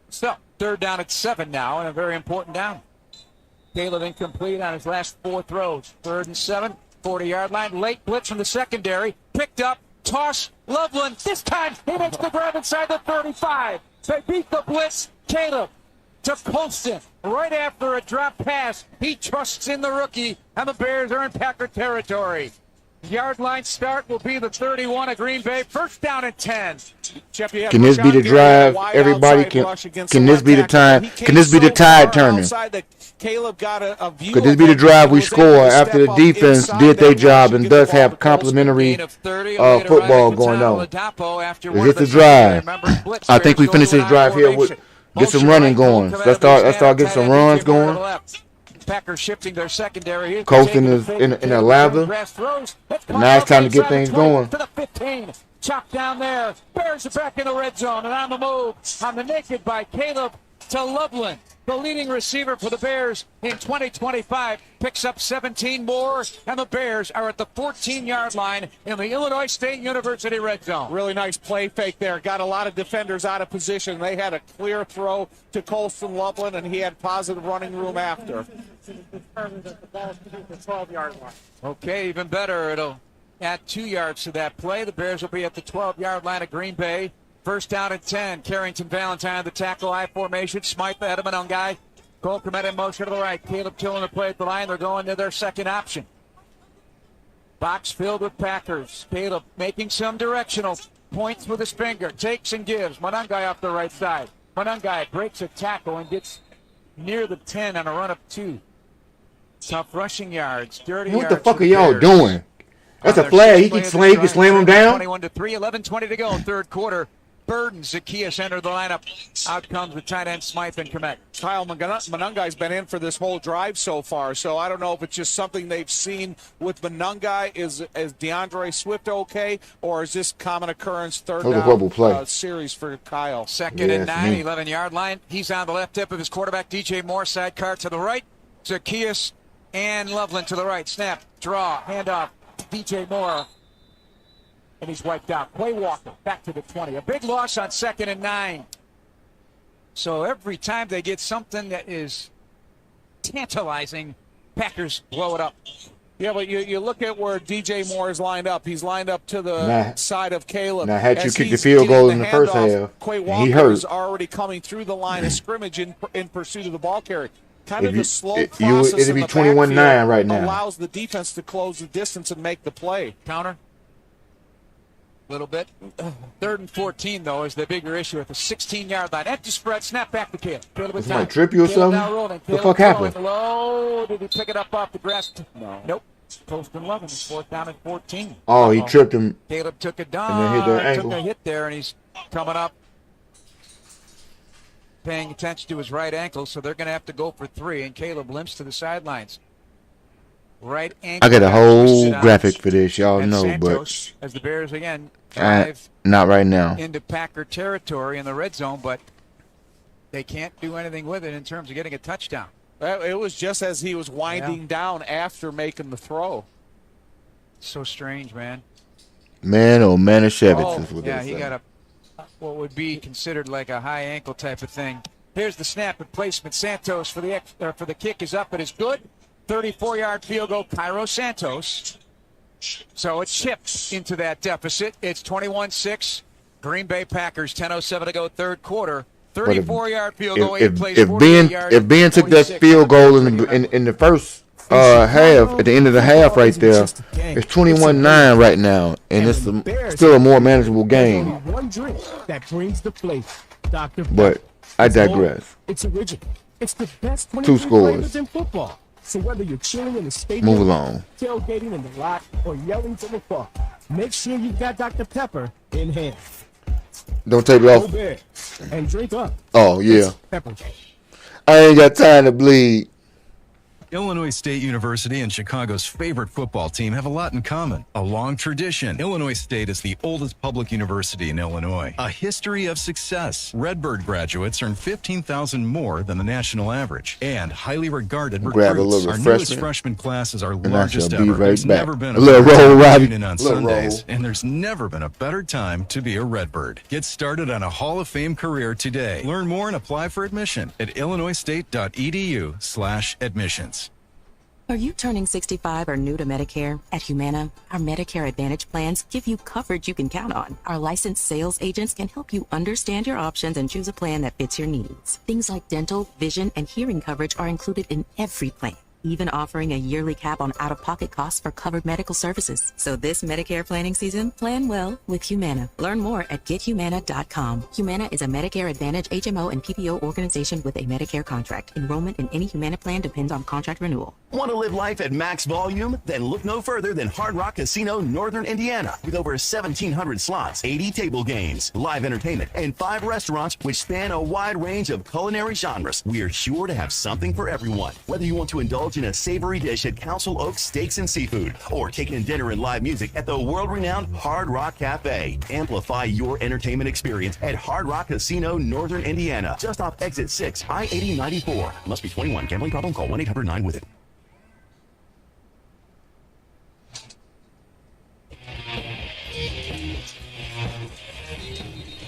So, 3rd down at 7 now, and a very important down. Caleb incomplete on his last 4 throws. 3rd and 7, 40-yard line. Late blitz from the secondary. Picked up, toss, Loveland. This time, he makes the grab inside the 35. They beat the blitz. Caleb to Colston right after a drop pass. He trusts in the rookie, and the Bears are in Packer territory. Yard line start will be the 31 of Green Bay. 1st down and 10. Can this be the drive? Everybody can this be the time? Can this be the tide turning? Could this be the drive we score after the defense did their job and thus have complimentary football going on? Is this the drive? I think we finish this drive here with get some running going. Let's start getting some runs going. Packers shifting their secondary. Colston is in a lather. Now it's time to get things going. To the 15. Chop down there. Bears are back in the red zone and on the move. On the naked by Caleb to Loveland. The leading receiver for the Bears in 2025 picks up 17 more, and the Bears are at the 14-yard line in the Illinois State University red zone. Really nice play fake there. Got a lot of defenders out of position. They had a clear throw to Colston Loveland, and he had positive running room after. Okay, even better. It'll add 2 yards to that play. The Bears will be at the 12-yard line of Green Bay. 1st down and 10. Carrington Valentine, the tackle, I formation. Smythe, the head of an guy. Cole Komet in motion to the right. Caleb killing the play at the line. They're going to their second option. Box filled with Packers. Caleb making some directional points with his finger. Takes and gives. Monangai off the right side. Monangai breaks a tackle and gets near the 10 on a run of 2. Tough rushing yards, dirty What yards. the fuck are y'all doing? That's a flag. He can slam him down. 21-3, 11:20 to go, third quarter. Burden, Zacchaeus enter the lineup. Out comes the tight end Smythe and Komet. Kyle Monungai's been in for this whole drive so far, so I don't know if it's just something they've seen with Monungai. Is DeAndre Swift okay, or is this common occurrence third down series for Kyle? Second and 9, 11-yard line. He's on the left hip of his quarterback, DJ Moore. Sidecar to the right. Zacchaeus and Loveland to the right. Snap, draw, handoff. DJ Moore. And he's wiped out. Quay Walker back to the 20. A big loss on 2nd and 9. So every time they get something that is tantalizing, Packers blow it up. Yeah, but you look at where DJ Moore is lined up. He's lined up to the side of Caleb. Now, had you kicked the field goal in the first half, Quay Walker is already coming through the line of scrimmage in pursuit of the ball carrier. Kind of the slow process it'd be 21-9 right now. Allows the defense to close the distance and make the play. Counter. Little bit. 3rd and 14, though, is the bigger issue at the 16-yard line. Empty spread, snap back to Caleb. Did somebody trip you or something? What the fuck happened? Low. Did he pick it up off the grass? No. Nope. Post and 11. It's 4th down and 14. Oh, he tripped him. Caleb took it down. And then hit the ankle. Took a hit there, and he's coming up. Paying attention to his right ankle, so they're going to have to go for 3, and Caleb limps to the sidelines. Right ankle. I got a whole graphic for this, y'all know, Santos, but as the Bears again not right now into Packer territory in the red zone, but they can't do anything with it in terms of getting a touchdown. It was just as he was winding down after making the throw. So strange, man. Man, oh man, of Chevy. He got what would be considered like a high ankle type of thing. Here's the snap and placement. Santos for the kick is up. It is good. 34-yard field goal, Cairo Santos. So it chips into that deficit. It's 21-6. Green Bay Packers, 10:07 to go, third quarter. 34-yard field goal, 8 plays, 48 yards. If Ben took that field goal in the first half, at the end of the half right there, it's 21-9 right now, and it's still a more manageable game. One drink that brings the flavor, Dr. But I digress. It's original. It's the best 2 scores. flavors in football. So whether you're chilling in the stadium, move along, tailgating in the lot, or yelling to the fuck, make sure you've got Dr. Pepper in hand. Don't take it off. And drink up. Oh, yeah. Pepper. I ain't got time to bleed. Illinois State University and Chicago's favorite football team have a lot in common. A long tradition. Illinois State is the oldest public university in Illinois. A history of success. Redbird graduates earn $15,000 more than the national average. And highly regarded recruits. Our newest freshman class is our largest ever. There's never been a reunion on Sundays, and there's never been a better time to be a Redbird. Get started on a Hall of Fame career today. Learn more and apply for admission at illinoisstate.edu/admissions. Are you turning 65 or new to Medicare? At Humana, our Medicare Advantage plans give you coverage you can count on. Our licensed sales agents can help you understand your options and choose a plan that fits your needs. Things like dental, vision, and hearing coverage are included in every plan, even offering a yearly cap on out-of-pocket costs for covered medical services. So this Medicare planning season, plan well with Humana. Learn more at gethumana.com. Humana is a Medicare Advantage HMO and PPO organization with a Medicare contract. Enrollment in any Humana plan depends on contract renewal. Want to live life at max volume? Then look no further than Hard Rock Casino, Northern Indiana. With over 1,700 slots, 80 table games, live entertainment, and 5 restaurants which span a wide range of culinary genres, we are sure to have something for everyone. Whether you want to indulge in a savory dish at Council Oaks Steaks and Seafood, or take in dinner and live music at the world-renowned Hard Rock Cafe. Amplify your entertainment experience at Hard Rock Casino, Northern Indiana, just off exit 6, I-8094. Must be 21. Gambling problem? Call 1-800-9-WITH-IT.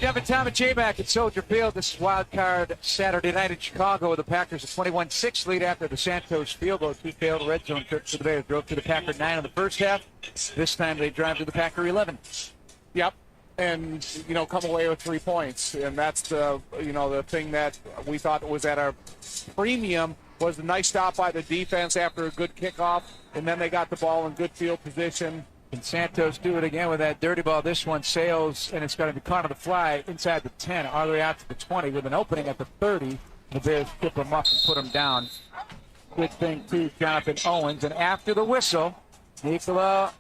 Devin Tom and J-Mac at Soldier Field. This is wild card Saturday night in Chicago. The Packers a 21-6 lead after the Santos field goal. 2 failed red zone trips for the Bears. Drove to the Packer 9 in the first half. This time they drive to the Packer 11. Yep. And, come away with 3 points. And that's the thing that we thought was at our premium was the nice stop by the defense after a good kickoff. And then they got the ball in good field position. Can Santos do it again with that dirty ball? This one sails, and it's going to be caught on the fly inside the 10, all the way out to the 20 with an opening at the 30. The Bears tip him up and put him down. good thing, too, Jonathan Owens. And after the whistle, Nikola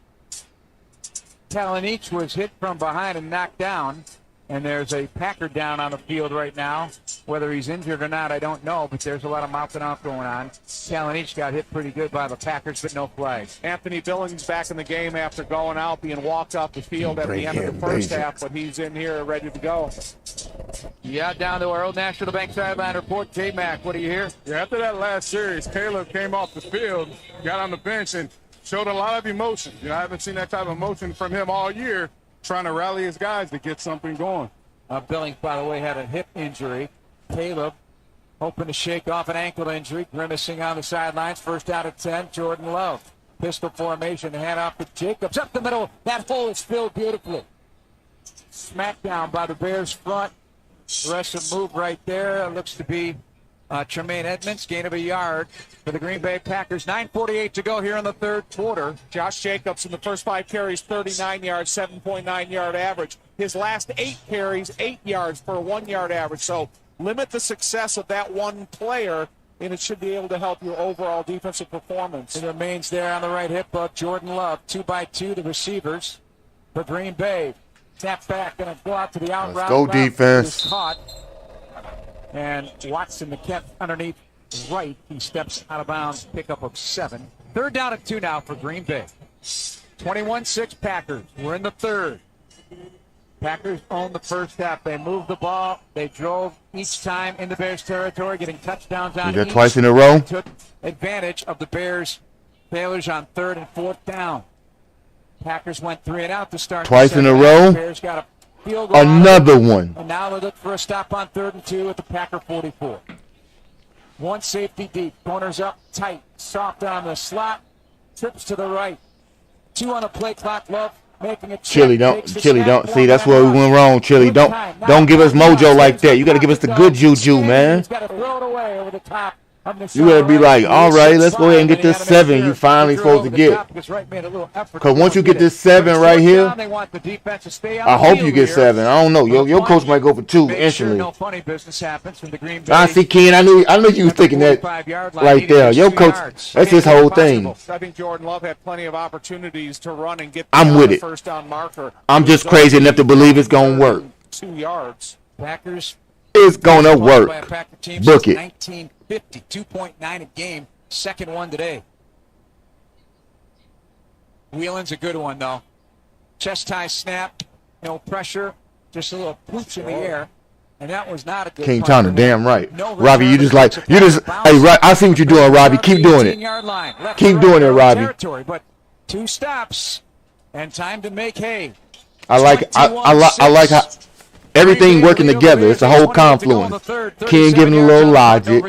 Catilin was hit from behind and knocked down. And there's a Packer down on the field right now. Whether he's injured or not, I don't know, but there's a lot of mouthing off going on. Catilin got hit pretty good by the Packers, but no flags. Anthony Billings back in the game after going out, being walked off the field at the end of the first half, but he's in here ready to go. Yeah, down to our Old National Bank sideline report. J-Mac, what do you hear? Yeah, after that last series, Caleb came off the field, got on the bench, and showed a lot of emotion. You know, I haven't seen that type of emotion from him all year, trying to rally his guys to get something going. Billings, by the way, had a hip injury. Caleb hoping to shake off an ankle injury, grimacing on the sidelines. First out of 10, Jordan Love. Pistol formation, hand off to Jacobs. Up the middle, that hole is filled beautifully. Smackdown by the Bears front. Aggressive move right there. Looks to be Tremaine Edmonds, gain of a yard for the Green Bay Packers. 9:48 to go here in the third quarter. Josh Jacobs in the first 5 carries, 39 yards, 7.9 yard average. His last 8 carries, 8 yards for a 1 yard average. So limit the success of that one player, and it should be able to help your overall defensive performance. It remains there on the right hip of Jordan Love. 2-by-2 the receivers for Green Bay. Snap back, going to go out to the out route. Go defense. Caught. And Watson, the kept underneath right. He steps out of bounds, pickup of 7. Third down and 2 now for Green Bay. 21-6 Packers. We're in the third. Packers own the first half. They moved the ball. They drove each time into Bears territory, getting touchdowns on each. Twice in a row. Took advantage of the Bears' failures on 3rd and 4th down. Packers went 3 and out to start. Twice in a row. Bears got a field goal. Another one. And now they look for a stop on 3rd and 2 at the Packer 44. One safety deep. Corners up tight. Soft on the slot. Trips to the right. 2 on the play clock. Love making a Chili, don't. See, that's where we went wrong. Chili, don't give us mojo like that. You got to give us the good juju, man. He's got to throw it away over the top. You gotta be like, all right, let's go ahead and get this 7 you finally supposed to get. Because once you get this 7 right here, I hope you get 7. I don't know. Your coach might go for 2 instantly. I see, Ken. I knew you was thinking that right there. Your coach, that's his whole thing. I think Jordan Love had plenty of opportunities to run and get the first down marker. I'm just crazy enough to believe it's gonna work. 2 yards. Packers. It's gonna work. Book it. 1950, 2.9 a game. Second one today. Wheelin's a good one, though. Chest tie snap, no pressure, just a little pooch in the air. And that was not a good King punt. Towner, damn right. Robbie, hey, I see what you're doing, Robbie. Keep doing it. Keep doing it, Robbie. But 2 stops and time to make hay. I like how everything working together. It's a whole confluence. Ken giving a little logic.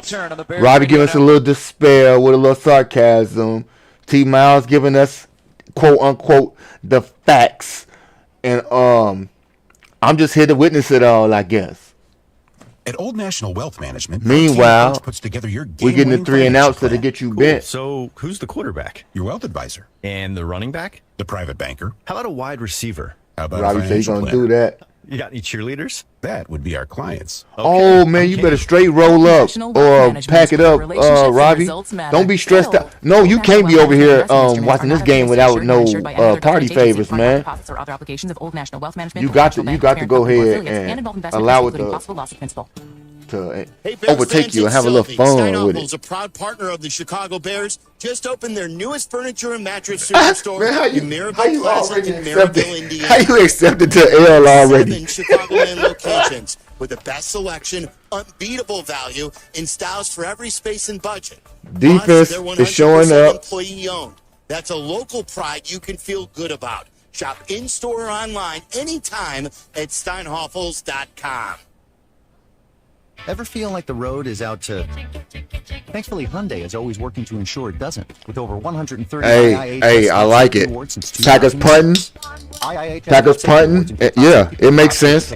Robbie giving us a little despair with a little sarcasm. T. Miles giving us, quote unquote, the facts. And I'm just here to witness it all, I guess. At Old National Wealth Management, meanwhile, puts together your we're getting the 3 and outs to get you bent. So who's the quarterback? Your wealth advisor. And the running back? The private banker. How about a wide receiver? How about Robbie said he's going to do that. You got any cheerleaders? That would be our clients. Okay. Oh, man, you better straight roll up or pack it up, Robbie. Don't be stressed out. No, you can't be over here watching this game without no party favors, man. You got to go ahead and allow it to overtake you and have a little fun with it. Is a proud partner of the Chicago Bears. Just opened their newest furniture and mattress superstore in Maryville Plaza in Maryville, Indiana. How you accepted to L already? 7 Chicagoland locations with the best selection, unbeatable value, and styles for every space and budget. Defense is showing up. Employee owned. That's a local pride you can feel good about. Shop in-store or online anytime at steinhoffels.com. Ever feel like the road is out to... Thankfully, Hyundai is always working to ensure it doesn't. With over 130 Hey, I like it. Packers punting. Yeah, it makes sense.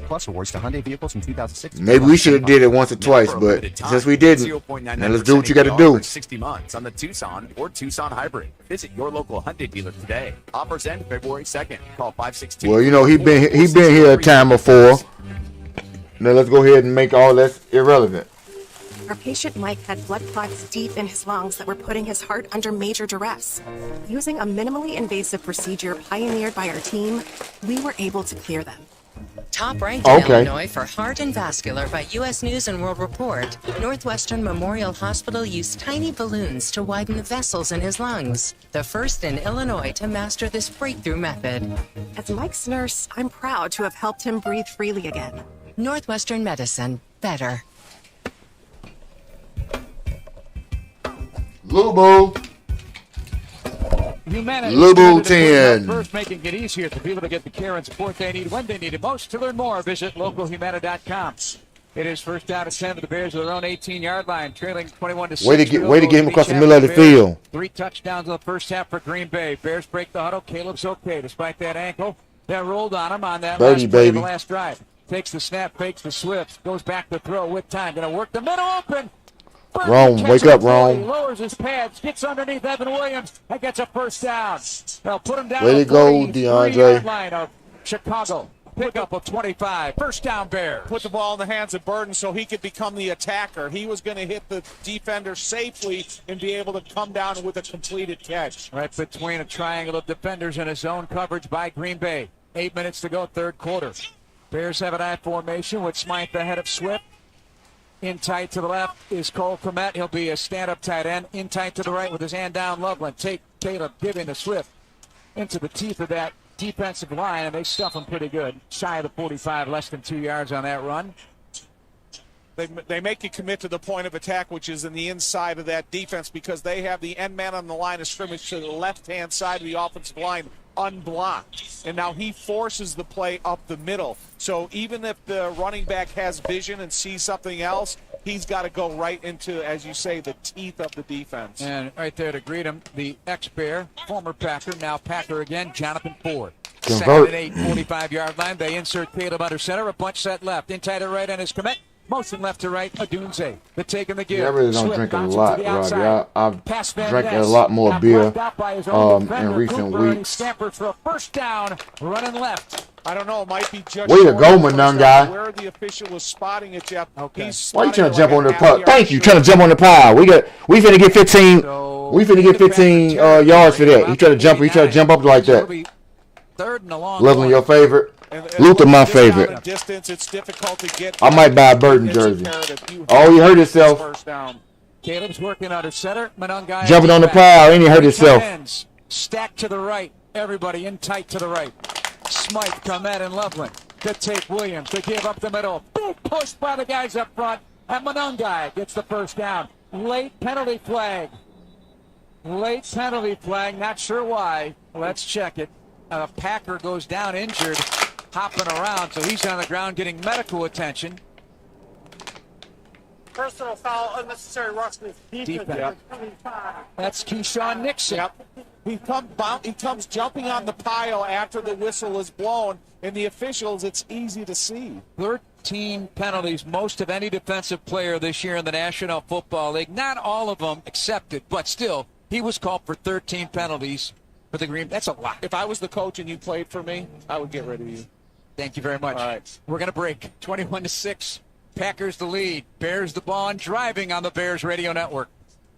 Maybe we should have did it once or twice, but since we didn't, now let's do what you got to do. 60 months on the Tucson or Tucson Hybrid. Visit your local Hyundai dealer today. Offers end February 2nd. Call 562. Well, you know, he been here a time before. Now let's go ahead and make all that irrelevant. Our patient Mike had blood clots deep in his lungs that were putting his heart under major duress. Using a minimally invasive procedure pioneered by our team, we were able to clear them. Top ranked in Illinois for heart and vascular by U.S. News and World Report, Northwestern Memorial Hospital used tiny balloons to widen the vessels in his lungs. The first in Illinois to master this breakthrough method. As Mike's nurse, I'm proud to have helped him breathe freely again. Northwestern Medicine. Better. Lubo. Humana Lubo 10. First, making it easier for people to get the care and support they need when they need it most. To learn more, visit localhumana.com. It is first down at 10 to the Bears at their own 18-yard line, trailing 21-6. Way to get him across the middle of the field. 3 touchdowns in the first half for Green Bay. Bears break the huddle. Caleb's okay despite that ankle that rolled on him on that Birdie, last play of baby. the last drive. Takes the snap, fakes the Swift, goes back to throw with time. Going to work the middle open. Rome, wake up, Rome. Lowers his pads, gets underneath Evan Williams, and gets a first down. They'll put him down. Way to go, DeAndre. Line of Chicago. Pickup of 25. First down, Bears. Put the ball in the hands of Burton so he could become the attacker. He was going to hit the defender safely and be able to come down with a completed catch. Right between a triangle of defenders and a zone coverage by Green Bay. 8 minutes to go, third quarter. Bears have an I formation with Smythe ahead of Swift. In tight to the left is Cole Kmet. He'll be a stand-up tight end. In tight to the right with his hand down, Loveland. Caleb giving the Swift into the teeth of that defensive line, and they stuff him pretty good. Shy of the 45, less than 2 yards on that run. They make you commit to the point of attack, which is in the inside of that defense, because they have the end man on the line of scrimmage to the left-hand side of the offensive line unblocked. And now he forces the play up the middle. So even if the running back has vision and sees something else, he's got to go right into, as you say, the teeth of the defense. And right there to greet him, the ex-Bear, former Packer, now Packer again, Jonathan Ford. Convert. 2nd and 8, 45-yard line. They insert Caleb under center, a bunch set left. In tight to right on his commit. Motion left to right, Adunze. The take and the give. Yeah, I really don't Swift drink a bounces lot, to the Robbie. outside. I've Pass Van drank a Ness. lot more Got beer blocked out by his own defender, in recent Cooper, and he weeks. scampers for a first down, running left. I don't know. It might be just Way to go, Manungai. where the official was spotting it, Jeff. Okay. Why you trying to jump on the pile? Thank you. Trying to jump on the pile. We finna get 15. We finna get 15 yards for that. He tried to jump. He tried to jump up like that. Third and a long Loveland, your favorite. Luther, my favorite. Distance, it's difficult to get. I might buy a Burton jersey. Oh, he hurt himself. First down. Caleb's working under center. Manungai Jumping on the pile, and he hurt himself. Ends. Stacked to the right. Everybody in tight to the right. Smythe, Kmet, and Loveland to take Williams. To give up the middle. Big push by the guys up front. And Manungai gets the first down. Late penalty flag. Late penalty flag. Not sure why. Let's check it. Packer goes down injured, hopping around, so he's on the ground getting medical attention. Personal foul, unnecessary roughness. Defense. That's Keyshawn Nixon. Yep. He comes jumping on the pile after the whistle is blown, and the officials, it's easy to see. 13 penalties, most of any defensive player this year in the National Football League. Not all of them accepted, but still, he was called for 13 penalties for the Green. That's a lot. If I was the coach and you played for me, I would get rid of you. Thank you very much. All right. We're going to break. 21-6. Packers the lead. Bears the ball and driving on the Bears Radio Network.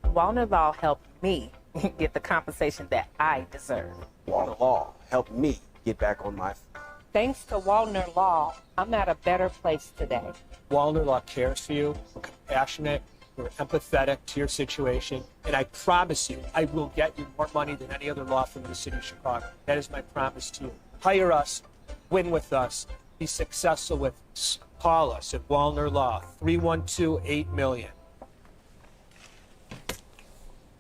Walner Law helped me get the compensation that I deserve. Walner Law helped me get back on my feet. Thanks to Walner Law, I'm at a better place today. Walner Law cares for you. We're compassionate. We're empathetic to your situation. And I promise you, I will get you more money than any other law firm in the city of Chicago. That is my promise to you. Hire us. Win with us. Be successful with us. Call us at Walner Law, 312-8-million.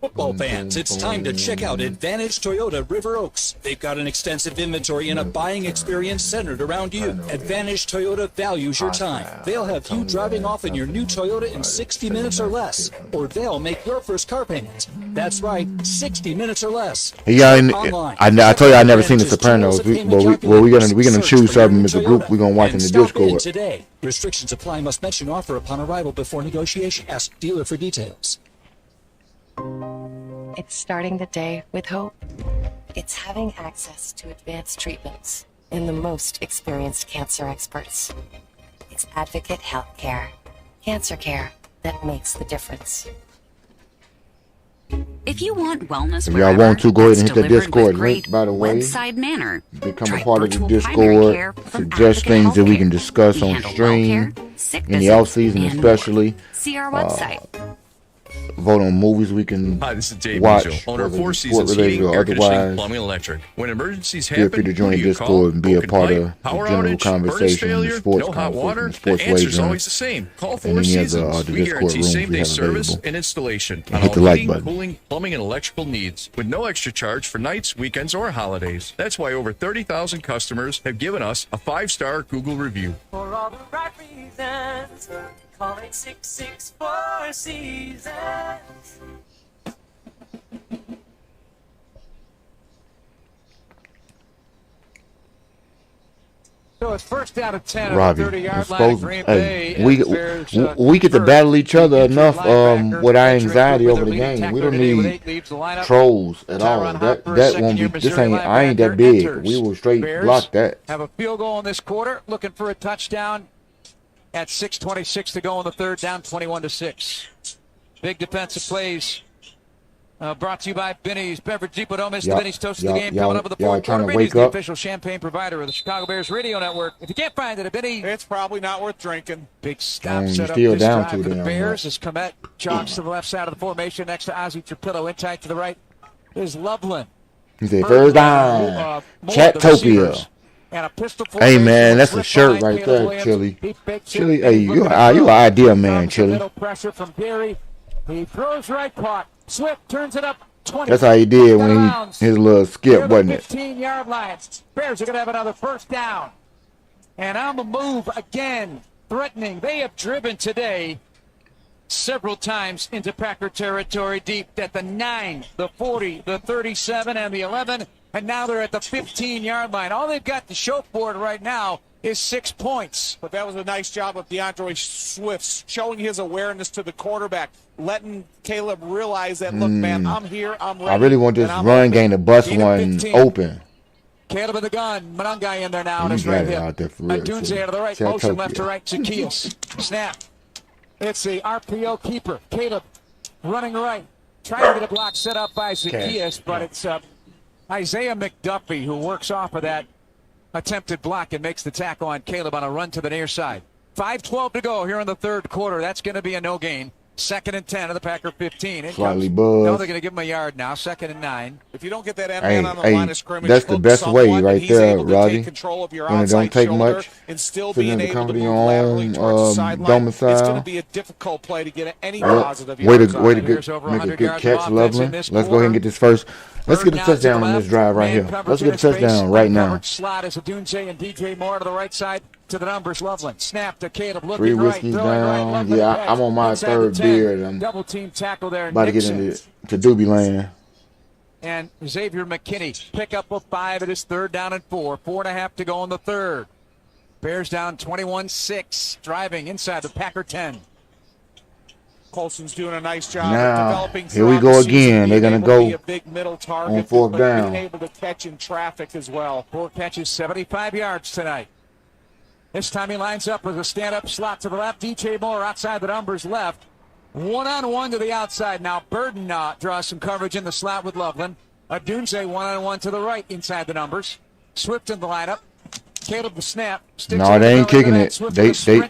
Football fans, it's time to check out Advantage Toyota River Oaks. They've got an extensive inventory and a buying experience centered around you. Advantage Toyota values your time. They'll have you driving off in your new Toyota in 60 minutes or less, or they'll make your first car payment. That's right, 60 minutes or less. Yeah, I told you I never seen The Sopranos. We're gonna choose something as a group. We're gonna watch in the Discord today. Restrictions apply. Must mention offer upon arrival before negotiation. Ask dealer for details. It's starting the day with hope. It's having access to advanced treatments and the most experienced cancer experts. It's Advocate Healthcare. Cancer care that makes the difference. If you want wellness If y'all want to, go ahead and hit the delivered Discord with great link, by the way. Bedside manner. Become Try a part of the virtual primary care Discord. from Suggest Advocate things that we Healthcare. can discuss We on handle stream well-care, sick in the visits, off season, and especially. more. See our website. Vote on movies we can Hi, this is Dave watch, Mitchell, owner of whether Four it's Seasons sport-related Heating, or Air Conditioning, otherwise. Plumbing, and Electric. When emergencies Feel happen, free to join who do you Discord call? and be a Broken part pipe, of the power general outage, furnace conversation and the failure, sports no hot conversation, water. the sports The answer's wagering. always the same. Call And Four any other, Seasons. the We Discord guarantee rooms we same-day have service available. and installation on Hit all the like heating, button. cooling, plumbing, and electrical needs with no extra charge for nights, weekends, or holidays. That's why over 30,000 customers have given us a 5-star Google review. For all the right reasons, call 866-4 Seasons. So it's first down at 10 Robbie, at the 30-yard it's line at supposed, Green hey, Bay. we Bears, we get to battle each other enough with our anxiety Cooper, over the their leading game. We tackler don't today with need 8 leaves the lineup. trolls at all. Tyron That Hopper, that won't be. second-year This Missouri ain't. I ain't that linebacker, big. enters. We will straight Bears block that. Have a field goal in this quarter, looking for a touchdown at 6:26 to go in the third, down 21-6. Big defensive plays. Brought to you by Benny's Beverage Depot. Don't miss the Benny's Toast of the Game coming up with the fourth quarter. Benny's the official champagne provider of the Chicago Bears radio network. If you can't find it at Benny, it's probably not worth drinking. Big stop you're set up still this down drive too for the damn Bears much. as Komet jogs to the left side of the formation next to Ozzie Trapillo. In tight to the right is Loveland. He said first down. Chatopia. And a pistol Hey man, that's a shirt right there, Chili. Chili, hey, you an idea man, Chili. Middle pressure from Gary. He throws right, caught. Swift turns it up 20. That's how he did when he his little skip, wasn't it? 15-yard line. Bears are going to have another first down. And on the move again, threatening. They have driven today several times into Packer territory, deep at the 9, the 40, the 37, and the 11. And now they're at the 15-yard line. All they've got to show for it right now is 6 points. But that was a nice job of DeAndre Swift showing his awareness to the quarterback, letting Caleb realize that, look, man, I'm here, I'm ready. I really want this run game to bust one open. Caleb in the gun. Manungai in there now. You His got right it hip. out there for real, Dunze too. out of the right. Chatopia. Motion left to right. Zacchaeus. Snap. It's the RPO keeper. Caleb running right. Trying to get a block set up by Zacchaeus, but it's Isaiah McDuffie who works off of that attempted block and makes the tackle on Caleb on a run to the near side. 5:12 to go here in the third quarter. That's going to be a no gain. 2nd and 10 of the Packer 15. Slightly buzzed. No, they're going to give him a yard now. 2nd and 9. If you don't get that end man on the line of scrimmage, that's the best way right there, Roddy. When it don't take much, and still sitting being in the able comfort to of move your laterally own towards the sideline, domicile. it's going to be a difficult play to get any Well, positive way yards to on. make a good catch, Loveland. Let's go ahead and get this first. Let's get a touchdown on this drive right here. Let's get a touchdown right now. Slot is Dunze and DJ Moore to the right side to the numbers. Loveland snap to Caleb looking 3 right, whiskeys throwing down. right. Yeah, I'm on my third beer. And I'm double team tackle there. about to get into Doobie Land. And Xavier McKinney pick up a 5. It is 3rd down and 4. 4.5 to go in the third. Bears down 21-6, driving inside the Packer 10. Colson's doing a nice job Now, of developing. here we go again. They're going to go a big middle target, on 4th down. Being able to catch in traffic as well. 4 catches, 75 yards tonight. This time he lines up with a stand-up slot to the left. DJ Moore outside the numbers left. 1-on-1 to the outside. Now Burden draws some coverage in the slot with Loveland. Dunze 1-on-1 to the right inside the numbers. Swift in the lineup. Caleb the snap. No, they ain't kicking it.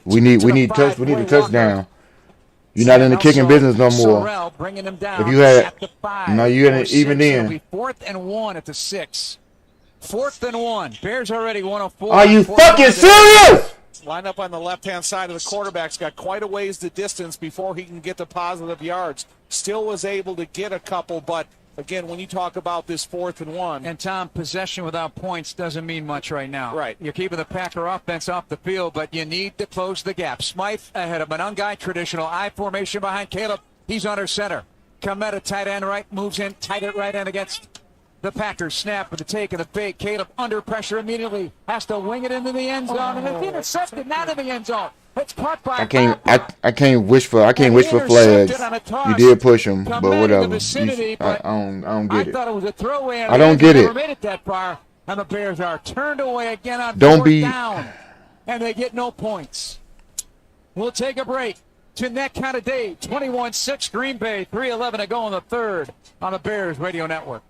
We need a touchdown. You're not in the kicking business no more. If you had, no, you're in it even then. 4th and 1 at the 6. 4th and 1. Bears already 104. Are you fucking serious? Line up on the left-hand side of the quarterback's got quite a ways to distance before he can get to positive yards. Still was able to get a couple, but again, when you talk about this 4th and 1. And Tom, possession without points doesn't mean much right now. Right. You're keeping the Packer offense off the field, but you need to close the gap. Smythe ahead of Manungai, traditional I formation behind Caleb. He's under center. Cometa tight end right, moves in tight at right end against the Packers. Snap with the take and the fake. Caleb under pressure immediately. Has to wing it into the end zone, and it's intercepted, not in the end zone. It's caught by I can't wish for flags. You did push him, but whatever. I don't get it. I thought it was a throwaway. I don't get it. Never made it that far, and the Bears are turned away again on Don't 4th be down, and they get no points. We'll take a break. watching that kind of day. 21-6 Green Bay, 3:11 to go in the third on the Bears Radio Network.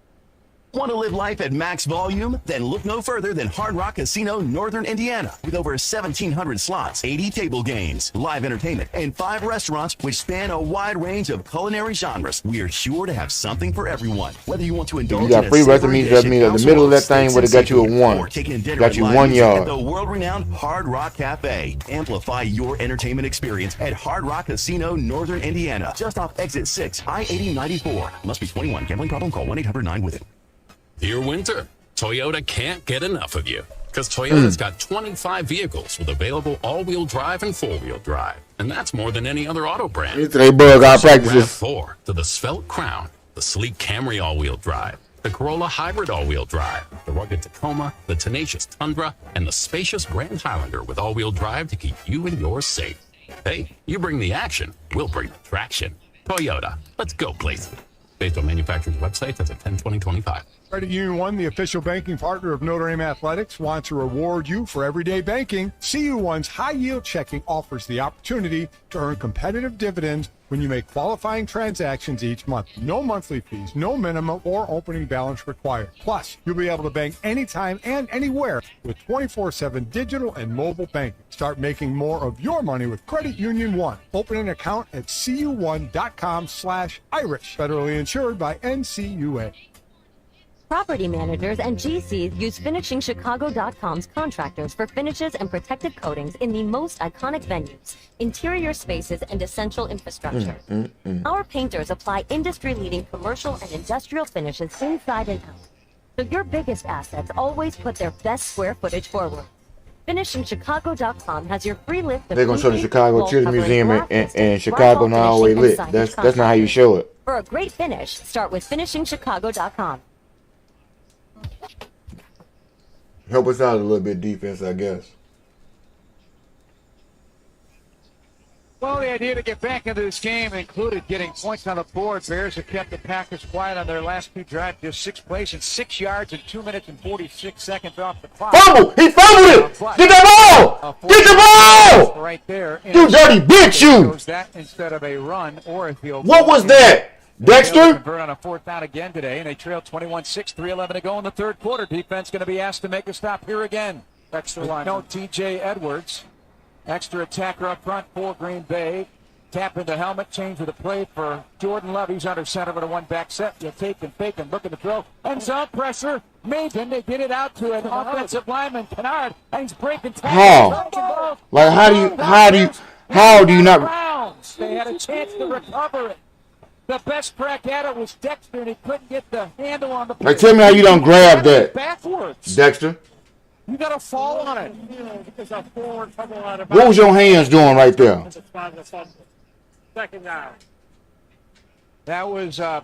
Want to live life at max volume? Then look no further than Hard Rock Casino, Northern Indiana. With over 1,700 slots, 80 table games, live entertainment, and 5 restaurants which span a wide range of culinary genres, we are sure to have something for everyone. Whether you want to indulge You got in free a recipes. That means in the middle of that thing would have got you a 1. Got you 1 at yard. the world-renowned Hard Rock Cafe. Amplify your entertainment experience at Hard Rock Casino, Northern Indiana. Just off exit 6, I-8094. Must be 21. Gambling problem? Call 1-800-9-WITH-IT. Dear Winter, Toyota can't get enough of you because Toyota's got 25 vehicles with available all-wheel drive and four-wheel drive, and that's more than any other auto brand. They bug our practices. RAV4 to the Svelte Crown, the sleek Camry all-wheel drive, the Corolla Hybrid all-wheel drive, the rugged Tacoma, the tenacious Tundra, and the spacious Grand Highlander with all-wheel drive to keep you and yours safe. Hey, you bring the action, we'll bring the traction. Toyota, let's go places. Based on manufacturer's website, that's a 10/20/25. Credit Union One, the official banking partner of Notre Dame Athletics, wants to reward you for everyday banking. CU1's high-yield checking offers the opportunity to earn competitive dividends when you make qualifying transactions each month. No monthly fees, no minimum or opening balance required. Plus, you'll be able to bank anytime and anywhere with 24/7 digital and mobile banking. Start making more of your money with Credit Union One. Open an account at cu1.com/Irish. Federally insured by NCUA. Property managers and GCs use FinishingChicago.com's contractors for finishes and protective coatings in the most iconic venues, interior spaces, and essential infrastructure. Our painters apply industry-leading commercial and industrial finishes inside and out. So your biggest assets always put their best square footage forward. FinishingChicago.com has your free list of They're going to show the painting, Chicago wall Chili covering, Museum glass in systems, Chicago drywall not always finishing, lit. and That's signage not how you show it. For a great finish, start with FinishingChicago.com. Help us out a little bit, defense, I guess. Well, the idea to get back into this game included getting points on the board. Bears have kept the Packers quiet on their last 2 drives, just 6 plays and 6 yards and 2 minutes and 46 seconds off the clock. Fumble! He fumbled it! Get the ball! Get the ball! Right there. You dirty bitch, you! That instead of a run or a field. What was that? Dexter? Convert on a 4th down again today, and they trail 21-6, 3:11 to go in the third quarter. Defense going to be asked to make a stop here again. Extra line. No T.J. Edwards. Extra attacker up front for Green Bay. Tap into helmet, change of the play for Jordan Love. He's under center with a 1-back set. You take and fake and look at the throw. End zone pressure. Maven, they get it out to an offensive lineman, Kennard, and he's breaking tackles. How? Like, how do you not? They had a chance to recover it. The best crack at it was Dexter, and he couldn't get the handle on the play. Like, tell me how you don't grab that, backwards. Dexter. You got to fall on it. What was your hands doing right there? Second down. That was a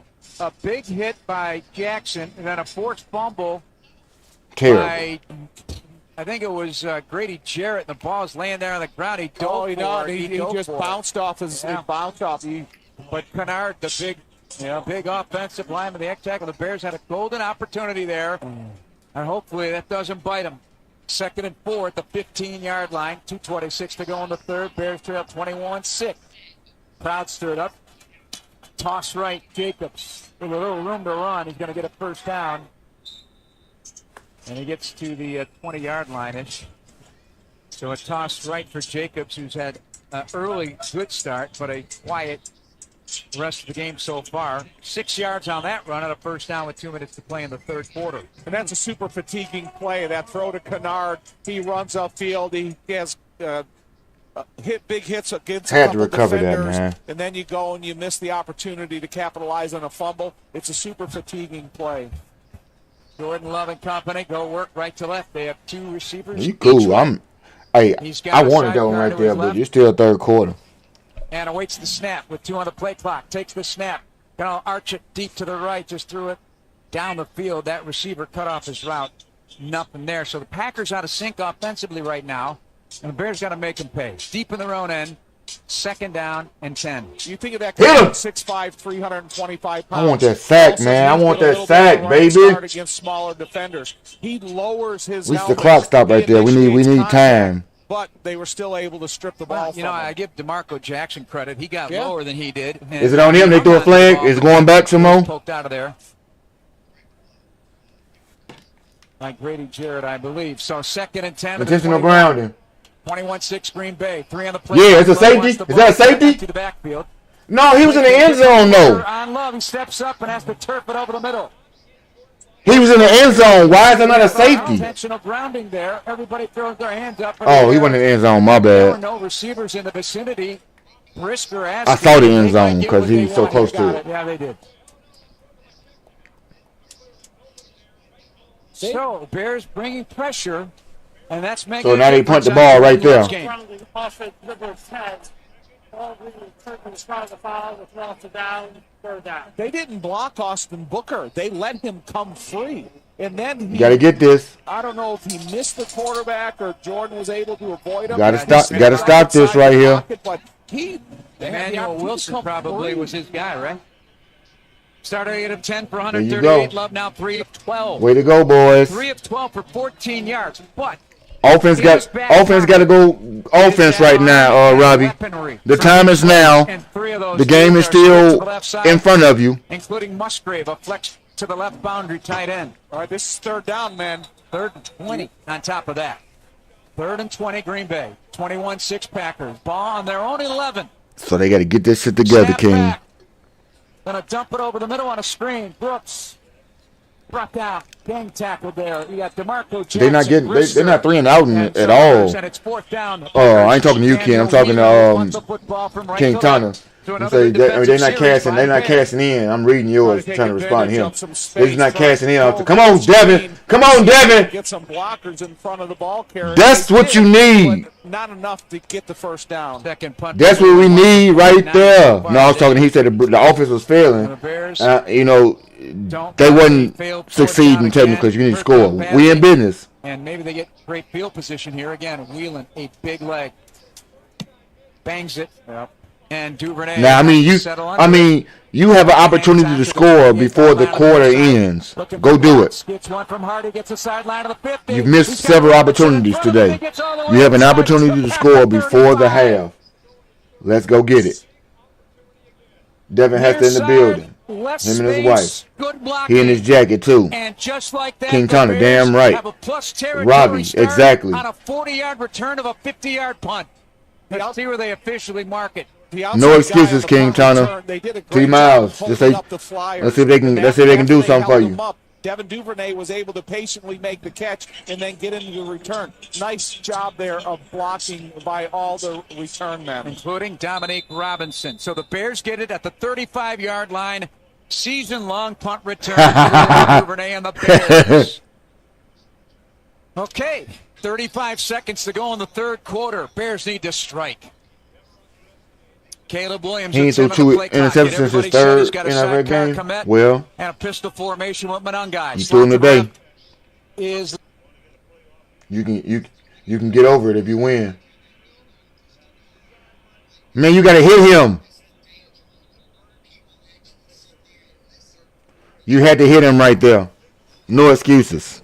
big hit by Jackson, and then a forced fumble by, I think it was Grady Jarrett. The ball's laying there on the ground. He dove for it. He just bounced off his bounce off. But Kennard, the big offensive lineman, the X-tackle, the Bears had a golden opportunity there, and hopefully that doesn't bite them. 2nd and 4 at the 15-yard line. 2:26 to go in the third. Bears trail 21-6. Crowd stirred up. Toss right, Jacobs with a little room to run. He's going to get a first down. And he gets to the 20-yard line-ish. So a toss right for Jacobs, who's had an early good start, but a quiet rest of the game so far. 6 yards on that run and a first down with 2 minutes to play in the third quarter. And that's a super fatiguing play. That throw to Kennard. He runs upfield. He has big hits against Had a to couple recover that, defenders, man. and then you go and you miss the opportunity to capitalize on a fumble. It's a super fatiguing play. Jordan Love and company go work right to left. They have 2 receivers. You cool. I wanted that one right there, but it's still third quarter. And awaits the snap with 2 on the play clock. Takes the snap. Gonna arch it deep to the right. Just threw it down the field. That receiver cut off his route. Nothing there. So the Packers out of sync offensively right now. And the Bears got to make them pay. Deep in their own end. 2nd down and 10. You think of that guy, 6'5", 325 pounds. I want that sack, man. I want that sack, baby. Against smaller defenders. He lowers his At least the clock stopped right there. We need time. but they were still able to strip the ball from him. I give DeMarco Jackson credit. He got Yeah. lower than he did. Is it on him? They threw a flag. Is it going back some more? Poked out of there. Like Grady Jarrett, I believe. So 2nd and 10. Intentional grounding. 21-6 Green Bay. 3 on the play. Yeah, it's a safety. Is that a safety? To the backfield. No, he was in the end zone, though. On Love, he steps up and has to turf it over the middle. He was in the end zone. Why is that not a safety? Intentional grounding there. Everybody throws their hands up. Oh, he went in the end zone. My There were bad. no receivers in the vicinity. Brisker asked. I saw the end zone because he's so close to it. Yeah, they did. So, Bears bringing pressure, and that's making. So now they punt the ball right there. Grounding off at Rivers' head. All the Kirkland's trying to foul with Walter down, 3rd down. They didn't block Austin Booker. They let him come free. And then You got to get this. I don't know if he missed the quarterback or Jordan was able to avoid him. Got to stop this right here. But Emmanuel Wilson probably was his guy, right? Started 8 of 10 for There you 138. go. Love now 3 of 12. Way to go, boys. 3 of 12 for 14 yards. But Offense got to go offense right now, Robbie. The time is now. The game is still in front of you. Including Musgrave, a flex to the left boundary tight end. All right, this is 3rd down, man. 3rd and 20 on top of that. 3rd and 20 Green Bay. 21-6 Packers. Ball on their own 11. So they got to get this shit together, Snap King. back. Gonna dump it over the middle on a screen. Brooks brought down. Gang tackle there. You got DeMarco Jackson. They're not getting. They're not 3 and out at all. And it's 4th down. I ain't talking to you, King. I'm talking to King Tanner. They're not casting. They're not casting in. I'm reading yours, trying to respond to him. They're just not casting in. Come on, Devin. Come on, Devin. Get some blockers in front of the ball carrier. That's what you need. Not enough to get the 1st down. Second punt. That's what we need right there. No, I was talking. He said the offense was failing. They wasn't succeeding technically because you need to score. We in business. And maybe they get great field position here again. Wheeling a big leg. Bangs it. Yep. And Duvernay. Now, you have an opportunity to score before the quarter ends. Go do it. You've missed several opportunities today. You have an opportunity to score before the half. Let's go get it. Devin Hester in the building. Him and his wife. He in his jacket, too. And just like that, King Tanner, damn right. Have a plus Robbie, exactly. On a 40-yard return of a 50-yard punt. Let's see where they officially mark it. No excuses, King Tanner. 3 miles. Let's see if they can do something for you. Devin Duvernay was able to patiently make the catch and then get into the return. Nice job there of blocking by all the return men, including Dominique Robinson. So the Bears get it at the 35-yard line. Season-long punt return for Duvernay and the Bears. Okay, 35 seconds to go in the 3rd quarter. Bears need to strike. Caleb Williams. He threw 2 interceptions since his 3rd NFL game. Well, and a pistol formation with Monangai. You threw him today. You can get over it if you win. Man, you gotta hit him. You had to hit him right there. No excuses.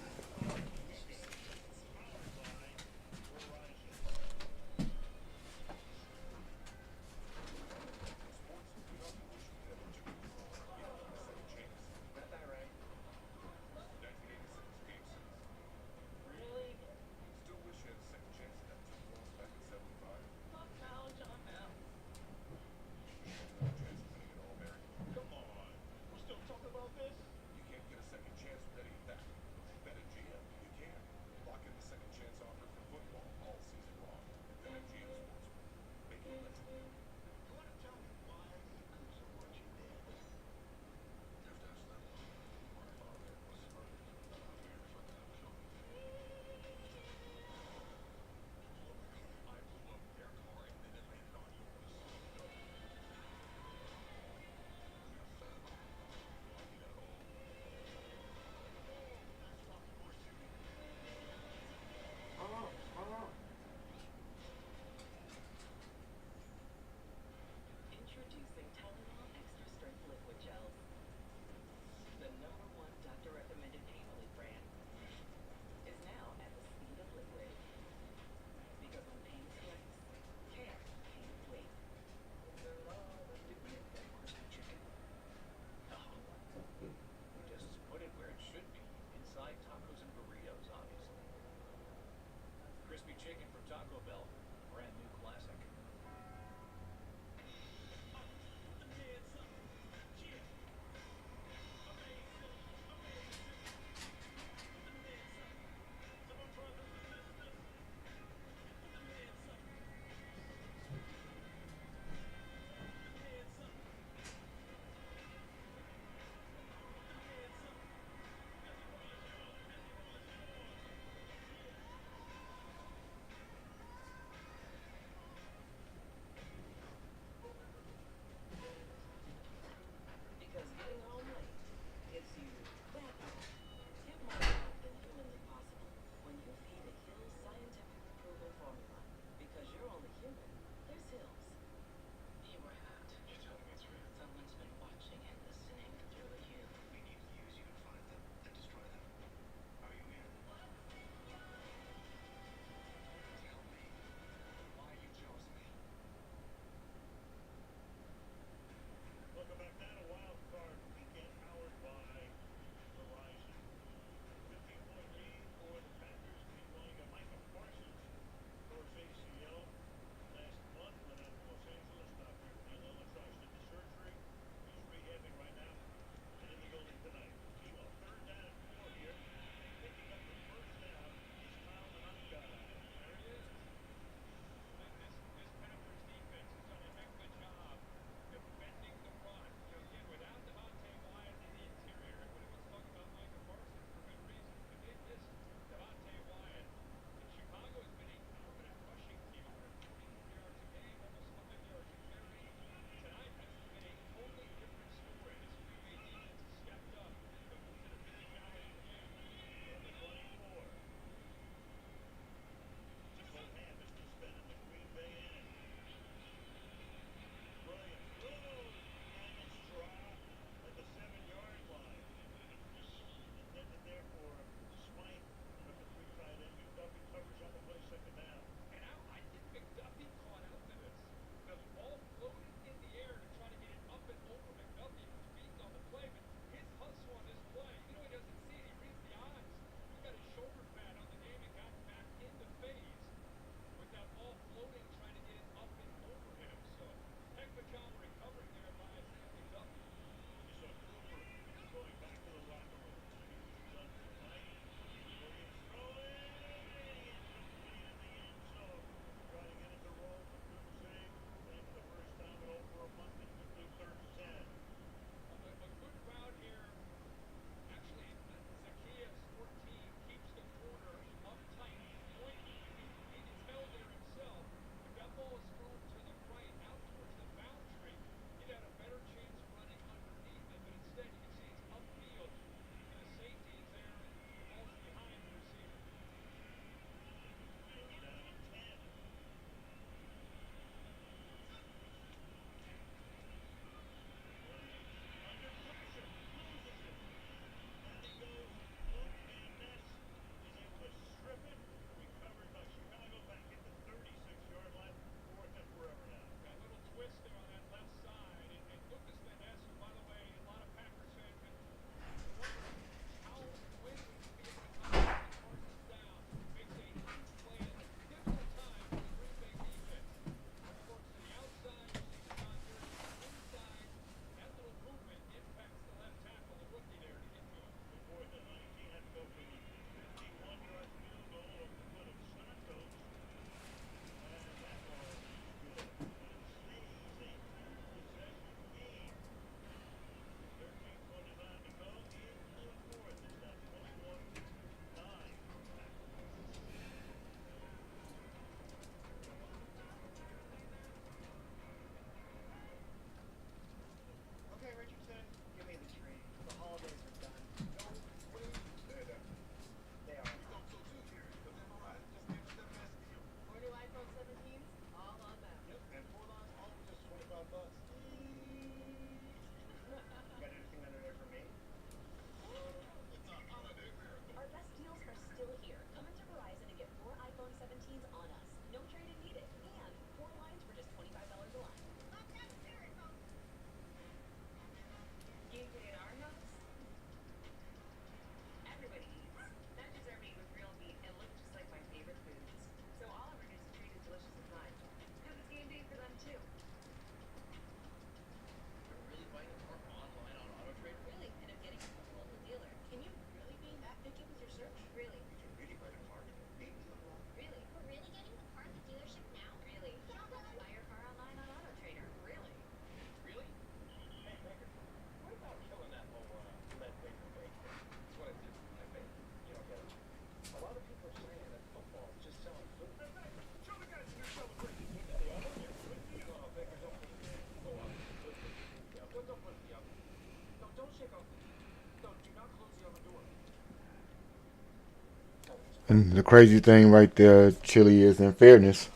And the crazy thing right there, Chili, is in fairness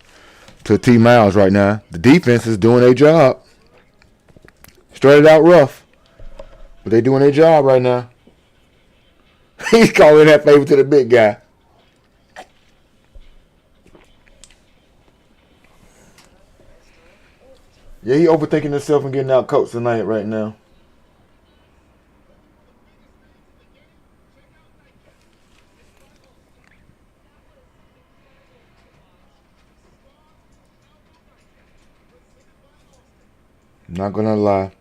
to T. Miles right now, the defense is doing their job. Started out rough, but they doing their job right now. He's calling that favor to the big guy. Yeah, he overthinking himself and getting out coached tonight right now. Not gonna lie.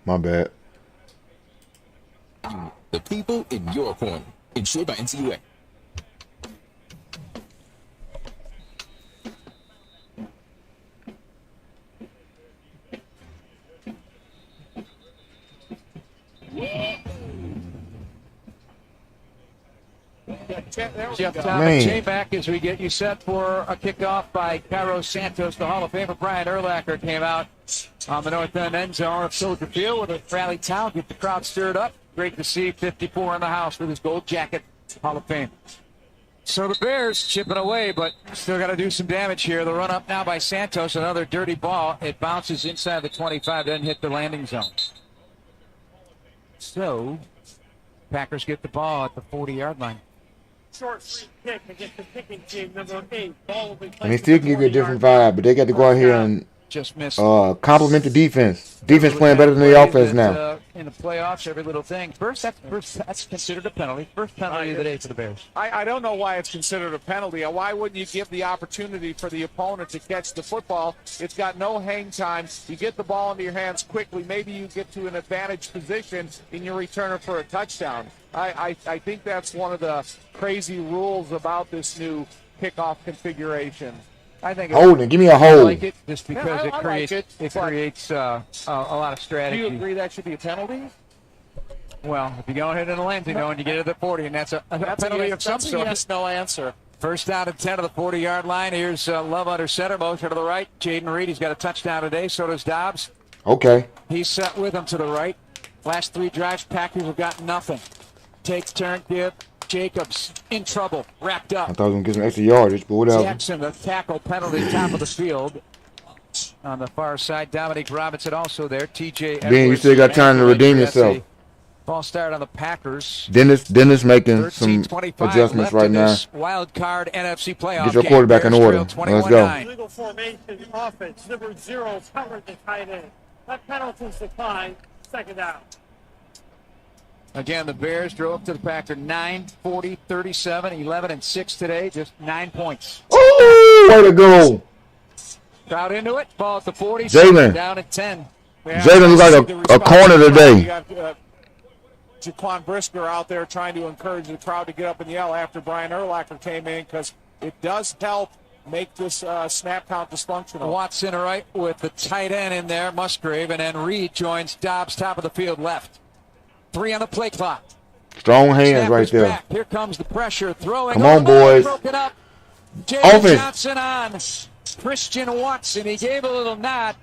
My bad. The people in your corner. Insured by NCUA. Jeff Thomas, Jay back as we get you set for a kickoff by Cairo Santos. The Hall of Famer Brian Urlacher came out on the north end zone of Soldier Field with a rally towel, get the crowd stirred up. Great to see 54 in the house with his gold jacket. Hall of Fame. So the Bears chipping away, but still got to do some damage here. The run up now by Santos, another dirty ball. It bounces inside the 25, doesn't hit the landing zone. So Packers get the ball at the 40-yard line. Short free kick against the kicking team, number 8. Ball will be And they still give you a different vibe, but they got to go out here and just missed. Compliment the defense. Defense playing better than the offense now. In the playoffs, every little thing. That's considered a penalty. First penalty of the day for the Bears. I don't know why it's considered a penalty. Why wouldn't you give the opportunity for the opponent to catch the football? It's got no hang time. You get the ball into your hands quickly. Maybe you get to an advantage position in your returner for a touchdown. I think that's one of the crazy rules about this new kickoff configuration. I think holding. Give me a hold. I like it just because it creates a lot of strategy. Do you agree that should be a penalty? Well, if you go ahead and a landing and you get it at the 40, and that's a penalty of some sort. Yes, no answer. First down and 10 of the 40-yard line. Here's Love under center, motion to the right. Jaden Reed, he's got a touchdown today. So does Dobbs. Okay. He's set with him to the right. Last 3 drives, Packers have got nothing. Takes turn, give. Jacobs in trouble, wrapped up. I thought he was going to get some extra yardage, but whatever. Jackson, the tackle penalty, top of the field. On the far side, Dominique Robinson also there. TJ Edwards. Ben, you still got time to redeem yourself. False start on the Packers. Dennis making some adjustments right now. Wild card NFC playoff. Get your quarterback in order. Let's go. Legal formation offense. Number 0 covered the tight end. That penalty's declined. Second down. Again, the Bears drove up to the Packers 9-40, 37, 11 and 6 today. Just 9 points. Oh, way to go. Crowd into it. Ball at the 40. Jalen. Down at 10. Jalen looks like a corner today. You got Jaquan Brisker out there trying to encourage the crowd to get up and yell after Brian Urlacher came in because it does help make this snap count dysfunctional. Watson right with the tight end in there, Musgrave, and then Reed joins Dobbs, top of the field left. 3 on the play clock. Strong hands right there. Back. Here comes the pressure. Throwing. Come on, boys. Broken up. Offense. Johnson on Christian Watson. He gave a little nod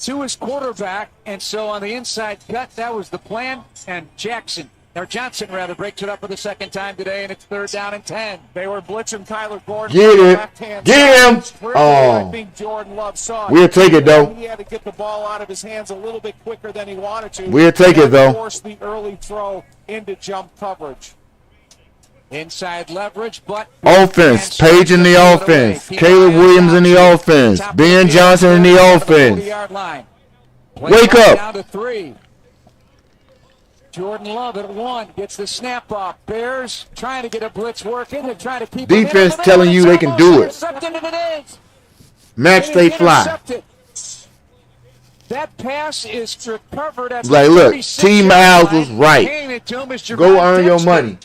to his quarterback, and so on the inside cut, that was the plan. And Johnson breaks it up for the second time today, and it's 3rd down and 10. They were blitzing Tyler Gordon. Get it. Get him. I think Jordan Love saw it. We'll take it, though. He had to get the ball out of his hands a little bit quicker than he wanted to. We'll take it, though. Force the early throw into jump coverage. Inside leverage, but offense. Page in the offense. Caleb Williams in the offense. Ben Johnson in the offense. Wake up. Down to 3. Jordan Love at 1 gets the snap off. Bears trying to get a blitz working. They're trying to keep defense telling you they can do it. Match they fly. That pass is recovered at like, look, T. Miles was right. Go earn your money.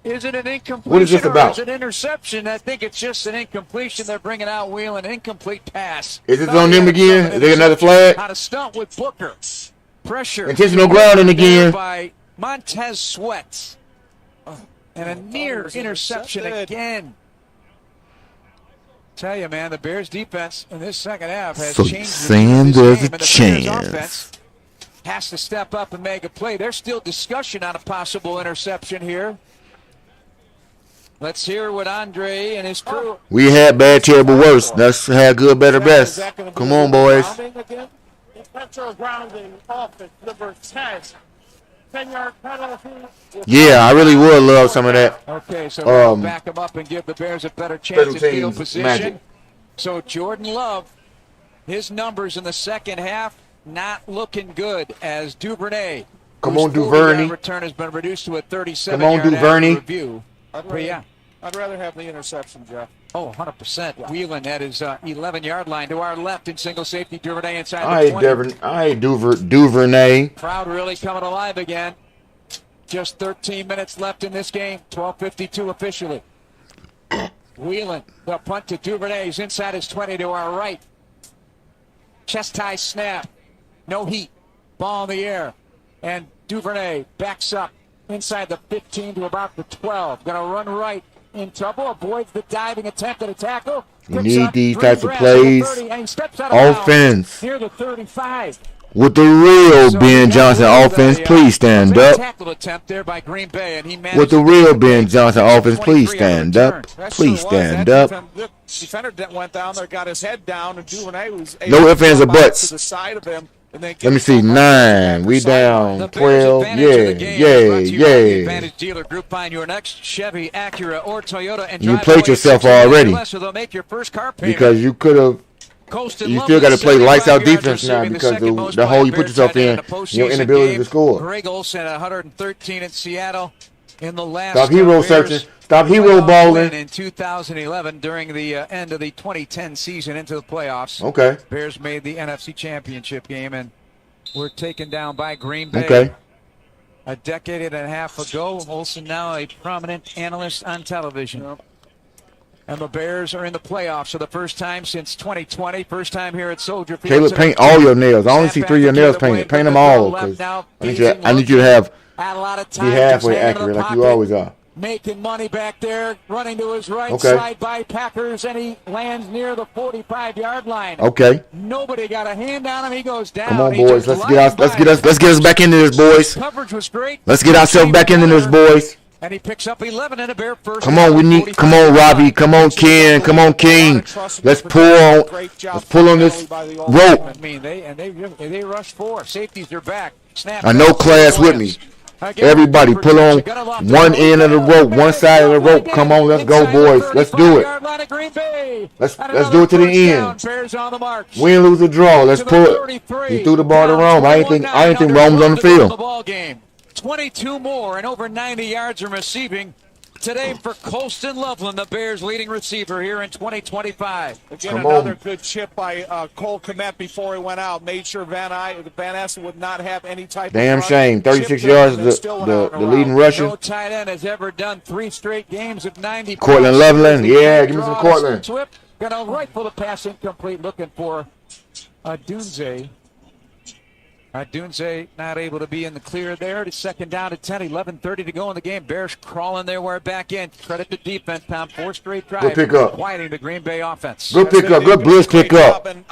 Is it an incompletion What is this about? or is it an interception? I think it's just an incompletion. They're bringing out Whelan, incomplete pass. Is this on them again? Is there another flag? On a stunt with Booker. Pressure. Intentional grounding again. By Montez Sweat. And a near interception again. Tell you, man, the Bears defense in this second half has changed. Saying there's a chance. Has to step up and make a play. There's still discussion on a possible interception here. Let's hear what Andre and his crew. We had bad, terrible, worse. Let's have good, better, best. Come on, boys. Intentional grounding, offense, number 10. 10-yard penalty. Yeah, I really would love some of that. Okay, so we'll back them up and give the Bears a better chance at field position. Magic. So Jordan Love, his numbers in the second half, not looking good as Duvernay. Come on, Duvernay. Return has been reduced to a 37-yard Come on, Duvernay. review. I'd rather have the interception, Jeff. Oh, 100%. Whelan at his 11-yard line to our left in single safety. Duvernay inside the 20. Duvernay. Crowd really coming alive again. Just 13 minutes left in this game. 12:52 officially. Whelan, the punt to Duvernay. He's inside his 20 to our right. Chest high snap. No heat. Ball in the air. And Duvernay backs up inside the 15 to about the 12. Going to run right. In trouble, avoids the diving attempt at a tackle. You need these types of plays. Offense. Near the 35. With the real Ben Johnson offense, please stand up. Tackle attempt there by Green Bay, and he with the real Ben Johnson offense, please stand up. Please stand up. The defender went down there, got his head down, and Duvernay was no ifs, ands, or buts. To the side of him. Let me see, 9. We down 12. Yay. Advantage dealer group. Find your next Chevy, Acura, or Toyota, and you played yourself already because you could have. You still got to play lights out defense now because the hole you put yourself in, your inability to score. Greg Olsen at 113 in Seattle in the last. Stop hero searching. Stop hero balling. In 2011, during the end of the 2010 season into the playoffs. Okay. Bears made the NFC Championship game and were taken down by Green Bay. Okay. A decade and a half ago, Olsen now a prominent analyst on television. Yep. And the Bears are in the playoffs for the first time since 2020. First time here at Soldier Field. Caleb, paint all your nails. I only see 3 of your nails painted. Paint them all. I need you to be halfway accurate like you always are. Making money back there, running to his right, slide by Packers, and he lands near the 45-yard line. Okay. Nobody got a hand on him. He goes down. Come on, boys. Let's get us back into this, boys. Coverage was great. Let's get ourselves back into this, boys. And he picks up 11 and a Bear first. Come on, come on, Robbie. Come on, Ken. Come on, King. Let's pull on this rope. I mean, they rush 4. Safeties are back. Snap. I know class with me. Everybody pull on one end of the rope, one side of the rope. Come on, let's go, boys. Let's do it. Let's do it to the end. Win, lose, or draw. Let's pull it. He threw the ball to Rome. I ain't think Rome's on the field. 22 more and over 90 yards in receiving today for Colston Loveland, the Bears' leading receiver here in 2025. Again, another good chip by Cole Kmet before he went out. Made sure Van Essen would not have any type Damn of shame. 36 yards, the leading rusher. No tight end has ever done 3 straight games of 90 points. Cortland Loveland. Yeah, give me some Cortland. Going to rifle the pass incomplete, looking for Dunze. Dunze not able to be in the clear there. It's second down to 10, 11:30 to go in the game. Bears crawling their way back in. Credit to defense, Tom. 4 straight drives. Good pickup. Quieting the Green Bay offense. Good pickup. Good blitz pickup. And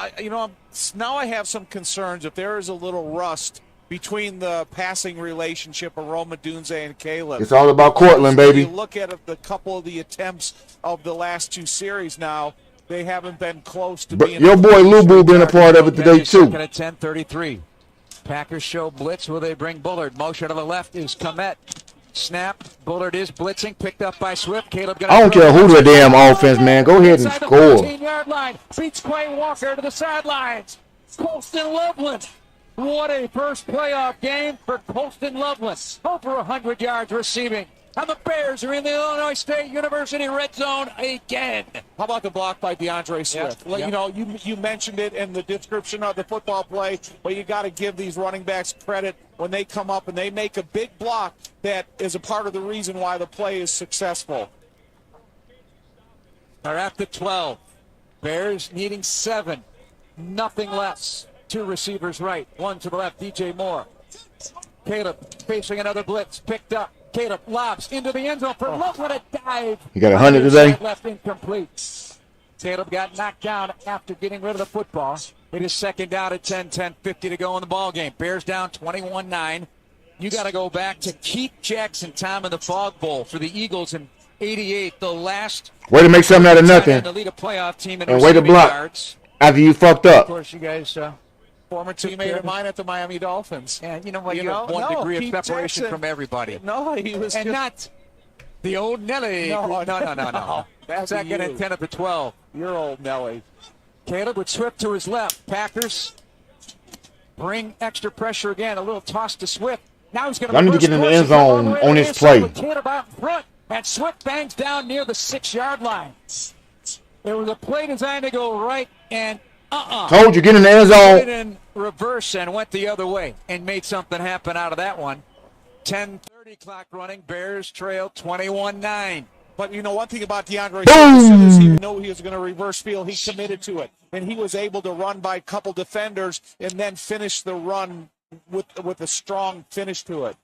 now I have some concerns if there is a little rust between the passing relationship of Roma Dunze and Caleb. It's all about Cortland, baby. When you look at the couple of the attempts of the last 2 series now, they haven't been close to being. Your boy Lou Boo been a part of it today, too. Second at 10:33. Packers show blitz. Will they bring Bullard? Motion to the left is Kmet. Snap. Bullard is blitzing. Picked up by Swift. Caleb. I don't care who the damn offense, man. Go ahead and score. 14-yard line. Beats Quay Walker to the sidelines. Colston Loveland. What a first playoff game for Colston Loveland. Over 100 yards receiving. And the Bears are in the Illinois State University red zone again. How about the block by DeAndre Swift? Yep. You know, you mentioned it in the description of the football play, but you got to give these running backs credit when they come up and they make a big block that is a part of the reason why the play is successful. They're at the 12. Bears needing 7. Nothing less. 2 receivers right, 1 to the left, DJ Moore. Caleb facing another blitz, picked up. Caleb lobs into the end zone for Loveland, a dive. You got 100 today? Left incomplete. Caleb got knocked down after getting rid of the football. It is second down at 10-50 to go in the ball game. Bears down 21-9. You got to go back to Keith Jackson time in the Fog Bowl for the Eagles in 88, the last way to make something out of nothing. To lead a playoff team in and way to block yards. After you fucked up. Of course, you guys former teammate of mine at the Miami Dolphins. And you know what? You have one degree of separation from everybody. No, he was and not the old Nelly. No. That's second and 10 at the 12. Your old Nelly. Caleb with Swift to his left. Packers bring extra pressure again. A little toss to Swift. Now he's going to need to get in the end zone on his play. Caleb out front, and Swift bangs down near the 6-yard line. There was a play designed to go right, and told you, get in the end zone. Put it in reverse and went the other way and made something happen out of that one. 10:30 clock running. Bears trail 21-9. But you know one thing about DeAndre, as soon as he knew he was going to reverse field, he committed to it. And he was able to run by a couple defenders and then finish the run with a strong finish to it.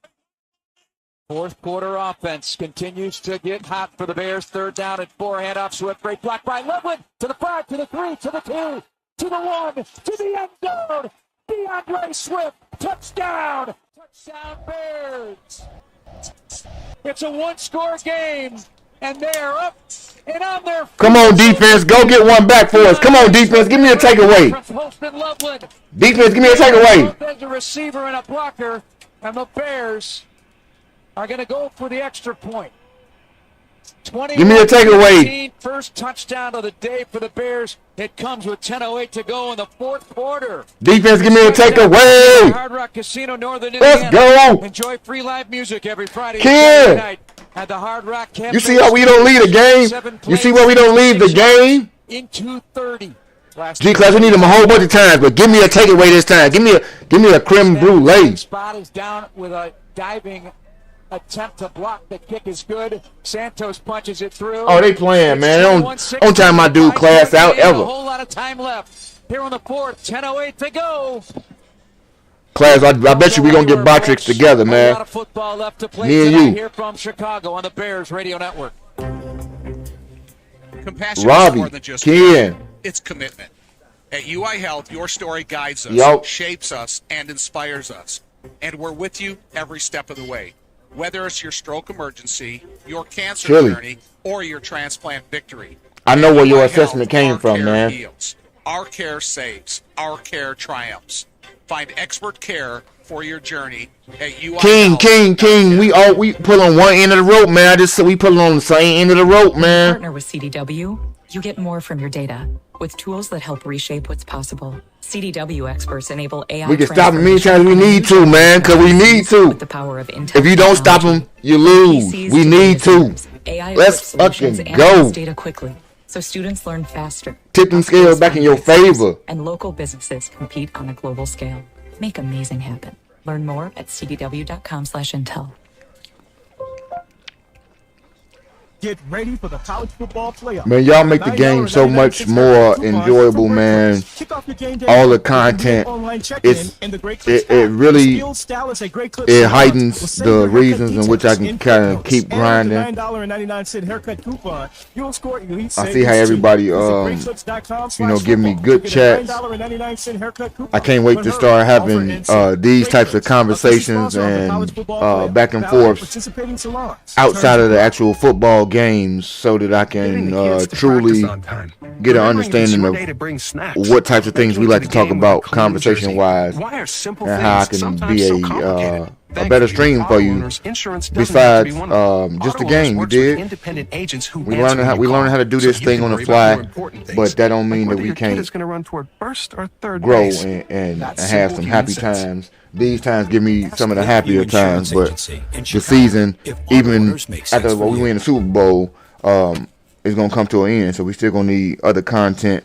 Fourth quarter offense continues to get hot for the Bears. Third down at 4. Handoff Swift. Great block by Loveland. To the 5, to the 3, to the 2. To the 1, to the end zone. DeAndre Swift, touchdown. Touchdown Bears. It's a 1-score game, and they are up and on their feet. Come on, defense. Go get one back for us. Come on, defense. Give me a takeaway. Defense, give me a takeaway. There's a receiver and a blocker, and the Bears are going to go for the extra point. Give me a takeaway. First touchdown of the day for the Bears. It comes with 10:08 to go in the fourth quarter. Defense, give me a takeaway. Hard Rock Casino, Northern Indiana. Let's go. Enjoy free live music every Friday night at the Hard Rock Cafe. You see how we don't leave the game? You see where we don't leave the game? In 2:30. G-Class, we need them a whole bunch of times, but give me a takeaway this time. Give me a creme brulee. Spot is down with a diving attempt to block. The kick is good. Santos punches it through. Oh, they playing, man. Don't time my dude class out ever. A whole lot of time left here on the fourth. 10:08 to go. Class, I bet you we're going to get Botrix together, man. A lot of football left to play me and you. Here from Chicago on the Bears Radio Network. Compassion is more than just Ken. It's commitment. At UI Health, your story guides us, shapes us, and inspires us. And we're with you every step of the way. Whether it's your stroke emergency, your cancer journey, or your transplant victory. I know where your assessment came from, man. Heals. Our care saves. Our care triumphs. Find expert care for your journey at UI Health. King. We pull on one end of the rope, man. We pull on the same end of the rope, man. Partner with CDW, you get more from your data with tools that help reshape what's possible. CDW experts enable AI. We can stop them many times we need to, man, because we need to. With the power of if you don't stop them, you lose. We need to. Let's fucking go. Data quickly, so students learn faster. Tip them scales back in your favor. And local businesses compete on a global scale. Make amazing happen. Learn more at cdw.com/intel. Get ready for the college football playoff. Man, y'all make the game so much more enjoyable, man. All the content, it really heightens the reasons in which I can kind of keep grinding. I see how everybody, give me good chats. I can't wait to start having these types of conversations and back and forth outside of the actual football games, so that I can truly get an understanding of what types of things we like to talk about conversation wise, and how I can be a better stream for you besides just the game. You did. We learned how to do this thing on the fly, but that don't mean that we can't first or third grow base? and That's have simple some common happy sense. times. These times give me some of the Lakeview happier Insurance times, but Agency in the Chicago. season, If auto even owners make sense after for we you. win the Super Bowl, is gonna come to an end. So we still gonna need other content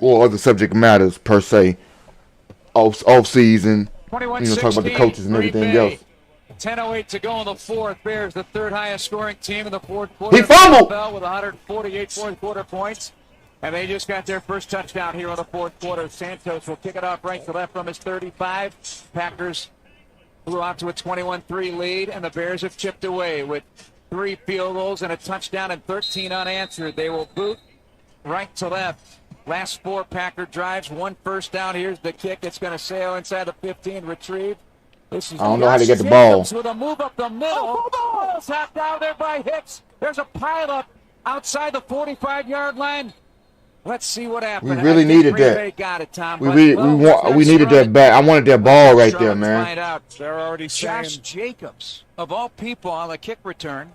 or other subject matters per se. Off season, talk about the coaches and everything else. 10:08 to go in the fourth. Bears the third highest scoring team in the fourth quarter. He fumbled with 148 fourth quarter points. And they just got their first touchdown here in the fourth quarter. Santos will kick it off right to left from his 35. Packers blew out to a 21-3 lead, and the Bears have chipped away with 3 field goals and a touchdown and 13 unanswered. They will boot right to left. Last 4 Packer drives, 1 first down. Here's the kick. It's going to sail inside the 15, retrieve. This is I don't know how to get the ball. With a move up the middle. Ball's tapped down there by Hicks. There's a pileup outside the 45-yard line. Let's see what happens. We really needed that. Got it, Tom, we needed that back. I wanted that ball right there, man. They're already Josh Jacobs, of all people, on the kick return.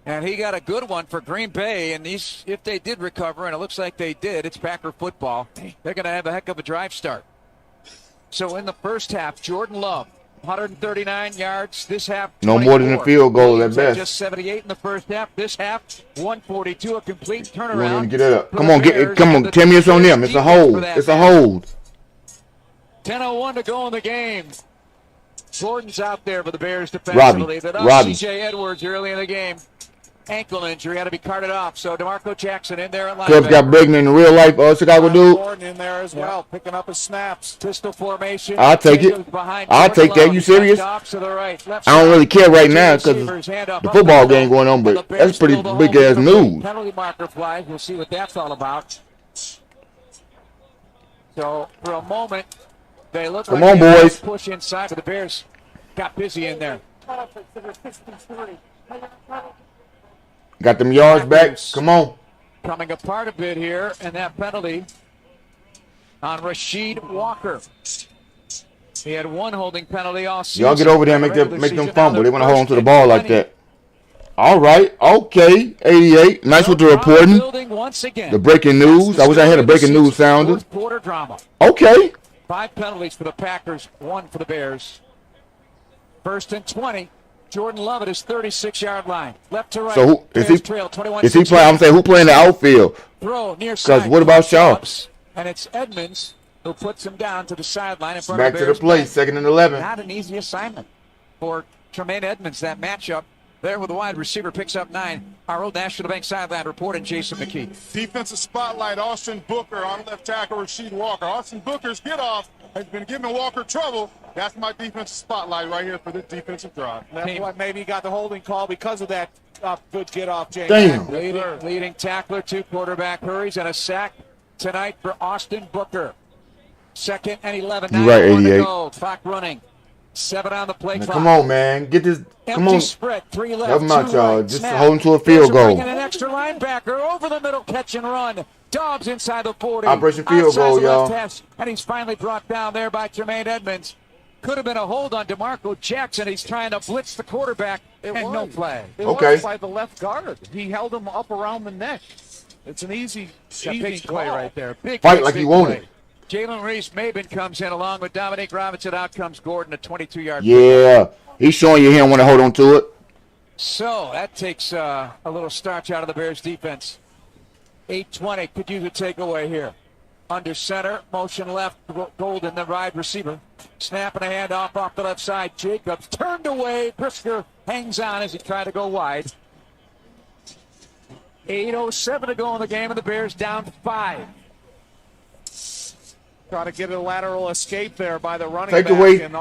And he got a good one for Green Bay. And these, if they did recover, and it looks like they did, it's Packer football. They're going to have a heck of a drive start. So in the first half, Jordan Love, 139 yards. This half, 24. No more than a field goal at best. Just 78 in the first half. This half, 142, a complete You turnaround. want to get it up? Come on, tell me it's on them. It's a hold. It's a hold. 10:01 to go in the game. Gordon's out there for the Bears defensively. Robbie. C.J. Edwards early in the game. Ankle injury, had to be carted off. So DeMarco Jackson in there at linebacker. Cubs got Bregman in real life. Chicago dude. Gordon in there as well, picking up his snaps. Pistol formation. I'll take it. I'll take that. You serious? I don't really care right now because the football game going on, but that's pretty big ass news. Penalty marker flag. We'll see what that's all about. So for a moment, they look Come like on, they boys. push inside, but the Bears got busy in there. Got them yards back. Come on. Coming apart a bit here, and that penalty on Rasheed Walker. He had 1 holding penalty all season. Y'all get over there and make them fumble. They want to hold on to the ball like that. All right. Okay. 88. Nice with the reporting. The breaking news. I wish I had a breaking news sounder. Quarter drama. Okay. 5 penalties for the Packers, 1 for the Bears. 1st and 20. Jordan Love at his 36-yard line. Left to right. So who is he? Trail, Is he playing? I'm saying who playing the outfield? Throw near side. Because what about Shaw? And it's Edmonds who puts him down to the sideline in front Back of to the the play. 2nd and 11. Not an easy assignment for Tremaine Edmonds. That matchup there with the wide receiver picks up 9. Our old National Bank sideline reporter, Jason McKee. Defensive spotlight, Austin Booker on left tackle, Rasheed Walker. Austin Booker's get off has been giving Walker trouble. That's my defensive spotlight right here for this defensive drive. That's why maybe he got the holding call because of that good get off, James. Damn. Leading tackler, 2 quarterback hurries, and a sack tonight for Austin Booker. 2nd and 11. You right, 88. Clock running. 7 on the play clock. Come on, man. Get this. Come on. Spread, 3 left. Help him out, y'all. Just snap. hold him to a field goal. An extra linebacker over the middle, catch and run. Dobbs inside the 40. Operation field goal, y'all. And he's finally brought down there by Tremaine Edmonds. Could have been a hold on DeMarco Jackson. He's trying to blitz the quarterback, no flag. It was by the left guard. He held him up around the neck. It's an easy big play right there. Big fight like you want it. Jalen Reese Maben comes in along with Dominique Robinson. Out comes Gordon, a 22-yard. Yeah, he's showing you he don't want to hold on to it. So that takes a little starch out of the Bears defense. 8:20 could use a takeaway here. Under center, motion left, Golden, the wide receiver. Snapping a handoff off the left side. Jacobs turned away. Brisker hangs on as he tried to go wide. 8:07 to go in the game, and the Bears down 5. Try to get a lateral escape there by the running back.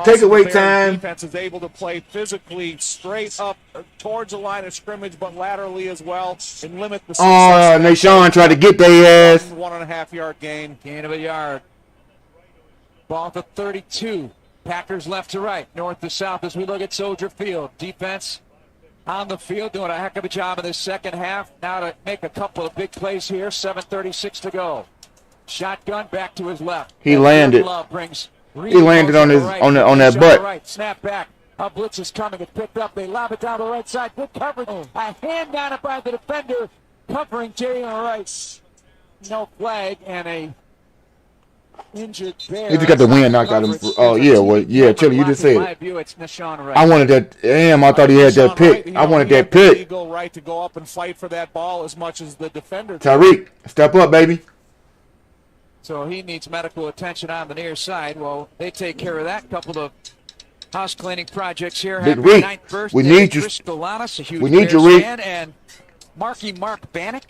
Take away time. Defense is able to play physically straight up towards the line of scrimmage, but laterally as well, and limit the. Nashawn tried to get their ass. 1.5 yard gain. Gain of a yard. Ball to 32. Packers left to right, north to south as we look at Soldier Field. Defense on the field doing a heck of a job in this second half. Now to make a couple of big plays here. 7:36 to go. Shotgun back to his left. He landed. He landed on his on that butt. Right. Snap back. A blitz is coming. It's picked up. They lob it down the right side. Good coverage. A hand down it by the defender covering Jalen Rice. No flag and a injured Bears. He just got the wind knocked out of him. Oh, yeah. Well, yeah, Chili, you just said it. I wanted that. Damn, I thought he had that pick. I wanted that pick. Legal right to go up and fight for that ball as much as the defender. Tyreek, step up, baby. So he needs medical attention on the near side. Well, they take care of that. Couple of house cleaning projects here. Big Happy Reek, ninth birthday we need you. Chris Galanis, a huge We need you, Bears Reek. fan, and Mark Bannock,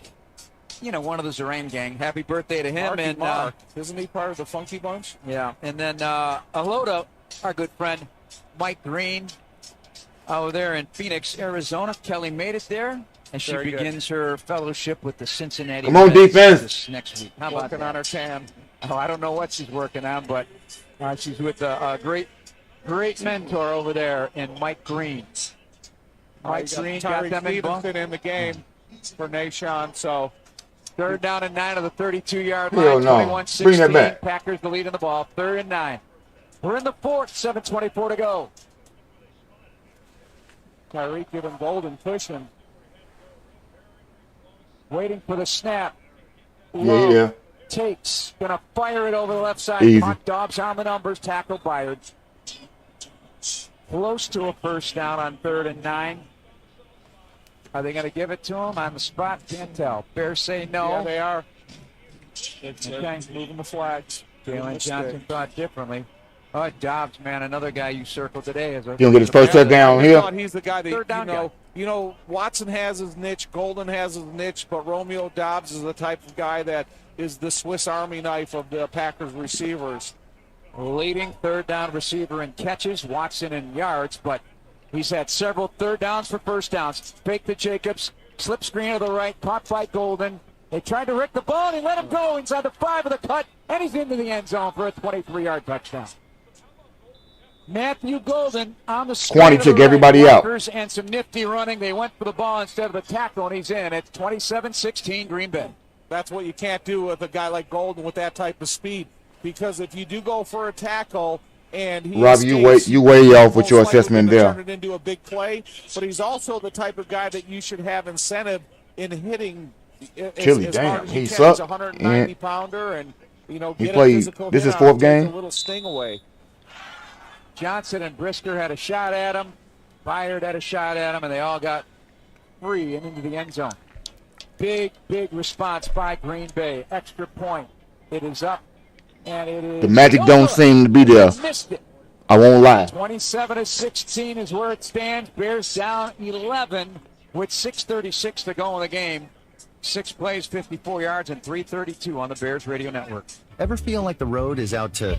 you know, one of the Zerain gang. Happy birthday to him. And isn't he part of the Funky Bunch? Yeah. And then hello to our good friend Mike Green over there in Phoenix, Arizona. Kelly made it there, and she begins her fellowship with the Cincinnati Come on, Reds defense. this next week. How about Working that? on her tan. Oh, I don't know what she's working on, but she's with a great mentor over there in Mike Green. Mike Green got them involved in the game for Nation. So 3rd down and 9 of the 32-yard Hell line. no. 21-16. Bring that back. Packers the lead in the ball. 3rd and 9. We're in the 4th. 7:24 to go. Tyreek giving Golden pushing. Waiting for the snap. Yeah. Takes. Gonna fire it over the left side. Easy. Hot Dobbs on the numbers. Tackle Byard. Close to a first down on 3rd and 9. Are they going to give it to him on the spot? Can't tell. Bears say no. Yeah, they are. It's Okay. moving the flags. Galen Johnson thought differently. Oh, Dobbs, man, another guy you circled today. As a, You don't get his first touchdown here. He's the guy that, you know, Watson has his niche, Golden has his niche, but Romeo Dobbs is the type of guy that is the Swiss Army knife of the Packers receivers. Leading 3rd down receiver in catches, Watson in yards, but he's had several 3rd downs for first downs. Fake to Jacobs, slip screen to the right, caught by Golden. They tried to rip the ball, and he let him go inside the 5 of the cut, and he's into the end zone for a 23-yard touchdown. Matthew Golden on the Quantity took everybody out. And some nifty running. They went for the ball instead of the tackle, and he's in. It's 27-16 Green Bay. That's what you can't do with a guy like Golden with that type of speed, because if you do go for a tackle and he Rob, you way off with your assessment there. Turn it into a big play, but he's also the type of guy that you should have incentive in hitting. Chili, as damn, hard as you he's can. He's up. a 190-pounder, and you know, He get played. a physical This hit is out, 4th take game. A little sting away. Johnson and Brisker had a shot at him. Byard had a shot at him, and they all got free and into the end zone. Big response by Green Bay. Extra point. It is up, and it is. The magic don't seem to be there. Missed it. I won't lie. 27-16 is where it stands. Bears down 11 with 6:36 to go in the game. 6 plays, 54 yards, and 332 on the Bears Radio Network. Ever feel like the road is out to...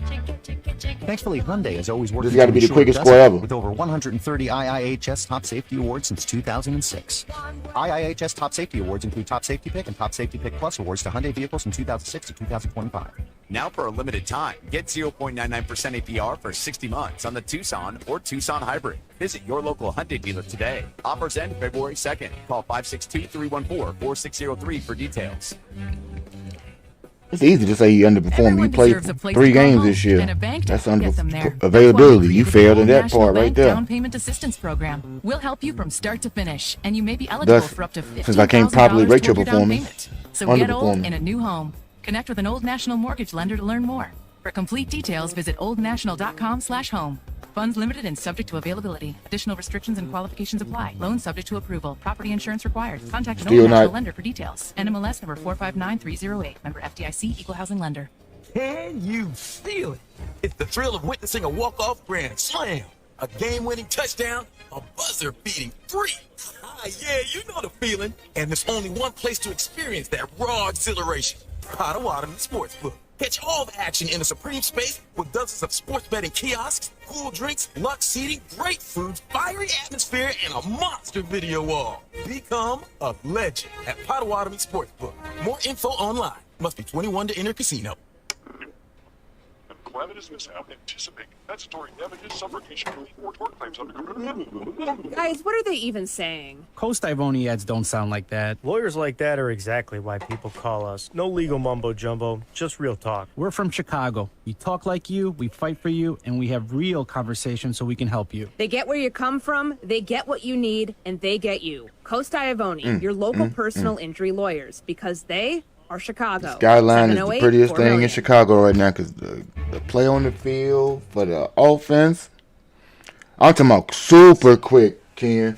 Thankfully, Hyundai has always worked... This got to be the quickest score ever. With over 130 IIHS Top Safety Awards since 2006. IIHS Top Safety Awards include Top Safety Pick and Top Safety Pick Plus awards to Hyundai vehicles from 2006 to 2025. Now for a limited time, get 0.99% APR for 60 months on the Tucson or Tucson Hybrid. Visit your local Hyundai dealer today. Offers end February 2nd. Call 562-314-4603 for details. It's easy to say he underperformed. You played 3 games this year. That's availability. You failed in that part right there. Down payment assistance program. We'll help you from start to finish, and you may be eligible for up to $15,000 since I can't properly rate your toward your down performance. payment. So get old in a new home. Connect with an Old National mortgage lender to learn more. For complete details, visit oldnational.com/home. Funds limited and subject to availability. Additional restrictions and qualifications apply. Loan subject to approval. Property insurance required. Contact an Old National lender for details. NMLS number 459308. Member FDIC. Equal housing lender. Can you feel it? It's the thrill of witnessing a walk-off grand slam, a game-winning touchdown, a buzzer-beating three. Yeah, you know the feeling. And there's only one place to experience that raw exhilaration. Potawatomi Sportsbook. Catch all the action in a supreme space with dozens of sports betting kiosks, cool drinks, luxe seating, great food, fiery atmosphere, and a monster video wall. Become a legend at Potawatomi Sportsbook. More info online. Must be 21 to enter casino. Calamitous mishap, anticipate compensatory damages, subrogation, relief, or tort claims under. Guys, what are they even saying? Coast Ivoni ads don't sound like that. Lawyers like that are exactly why people call us. No legal mumbo jumbo, just real talk. We're from Chicago. We talk like you, we fight for you, and we have real conversations so we can help you. They get where you come from, they get what you need, and they get you. Coast Ivoni, your local personal injury lawyers, because they or Chicago. Skyline is the 708 prettiest 4 thing in million. Chicago right now because the play on the field for the offense. I'm talking about super quick, Ken.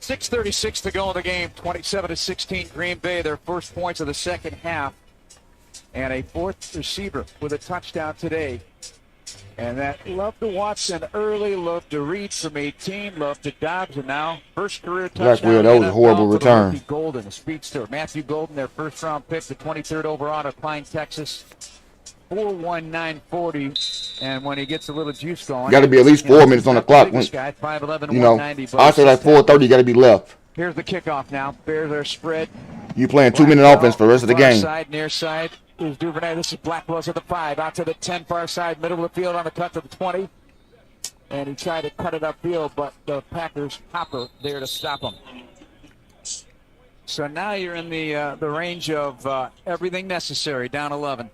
6:36 to go in the game. 27-16 Green Bay. Their first points of the second half. And a fourth receiver with a touchdown today. And that love to Watson early, love to Reed from 18, love to Dobbs, and now first career touchdown. That was a horrible return. Matthew Golden, a speedster. Matthew Golden, their first-round pick, the 23rd overall out of Pine, Texas. 4.1940, and when he gets a little juice going, Got to be at least 4 minutes on the clock. When, 5'11", you know, 190, I say like 4:30, got to be left. Here's the kickoff now. Bears are spread. You playing 2-minute offense for the rest of the game. Side, near side. Is Duvernay. This is Blackwell's at the 5. Out to the 10 far side, middle of the field on the cut to the 20. And he tried to cut it upfield, but the Packers hopper there to stop him. So now you're in the range of everything necessary, down 11.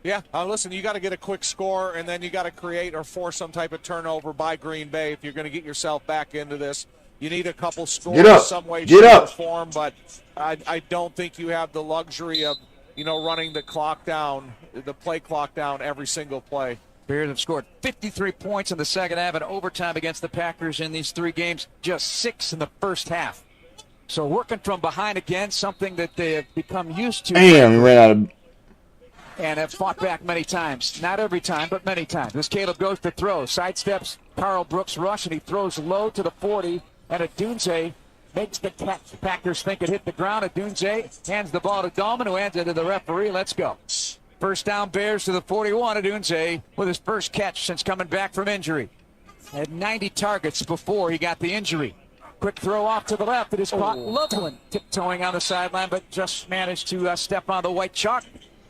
Yeah, listen, you got to get a quick score, and then you got to create or force some type of turnover by Green Bay if you're going to get yourself back into this. You need a couple scores in some way, shape, or form, but I don't think you have the luxury of, running the clock down, the play clock down every single play. Bears have scored 53 points in the second half and overtime against the Packers in these 3 games, just 6 in the first half. So working from behind again, something that they have become used to. Damn, we ran out of... And have fought back many times. Not every time, but many times. This Caleb goes to throw, sidesteps Carl Brooks' rush, and he throws low to the 40, and Adunze makes the catch. The Packers think it hit the ground. Adunze hands the ball to Dahlman, who hands it to the referee. Let's go. First down, Bears to the 41. Adunze with his first catch since coming back from injury. Had 90 targets before he got the injury. Quick throw off to the left. It is caught. Loveland tiptoeing on the sideline, but just managed to step on the white chalk.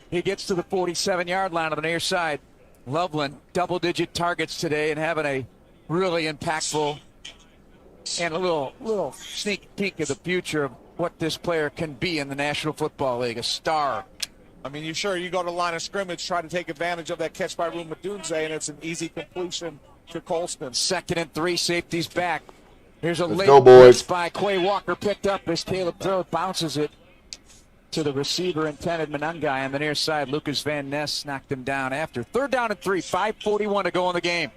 He gets to the 47-yard line on the near side. Loveland, double-digit targets today and having a really impactful and a little sneak peek of the future of what this player can be in the National Football League, a star. I mean, you go to the line of scrimmage, try to take advantage of that catch by Ruma Dunze, and it's an easy completion to Colston. 2nd and 3, safety's back. Here's a late blitz by Quay Walker, picked up as Caleb throws, bounces it to the receiver intended Manungai on the near side. Lucas Van Ness knocked him down after. 3rd down and 3, 5:41 to go in the game.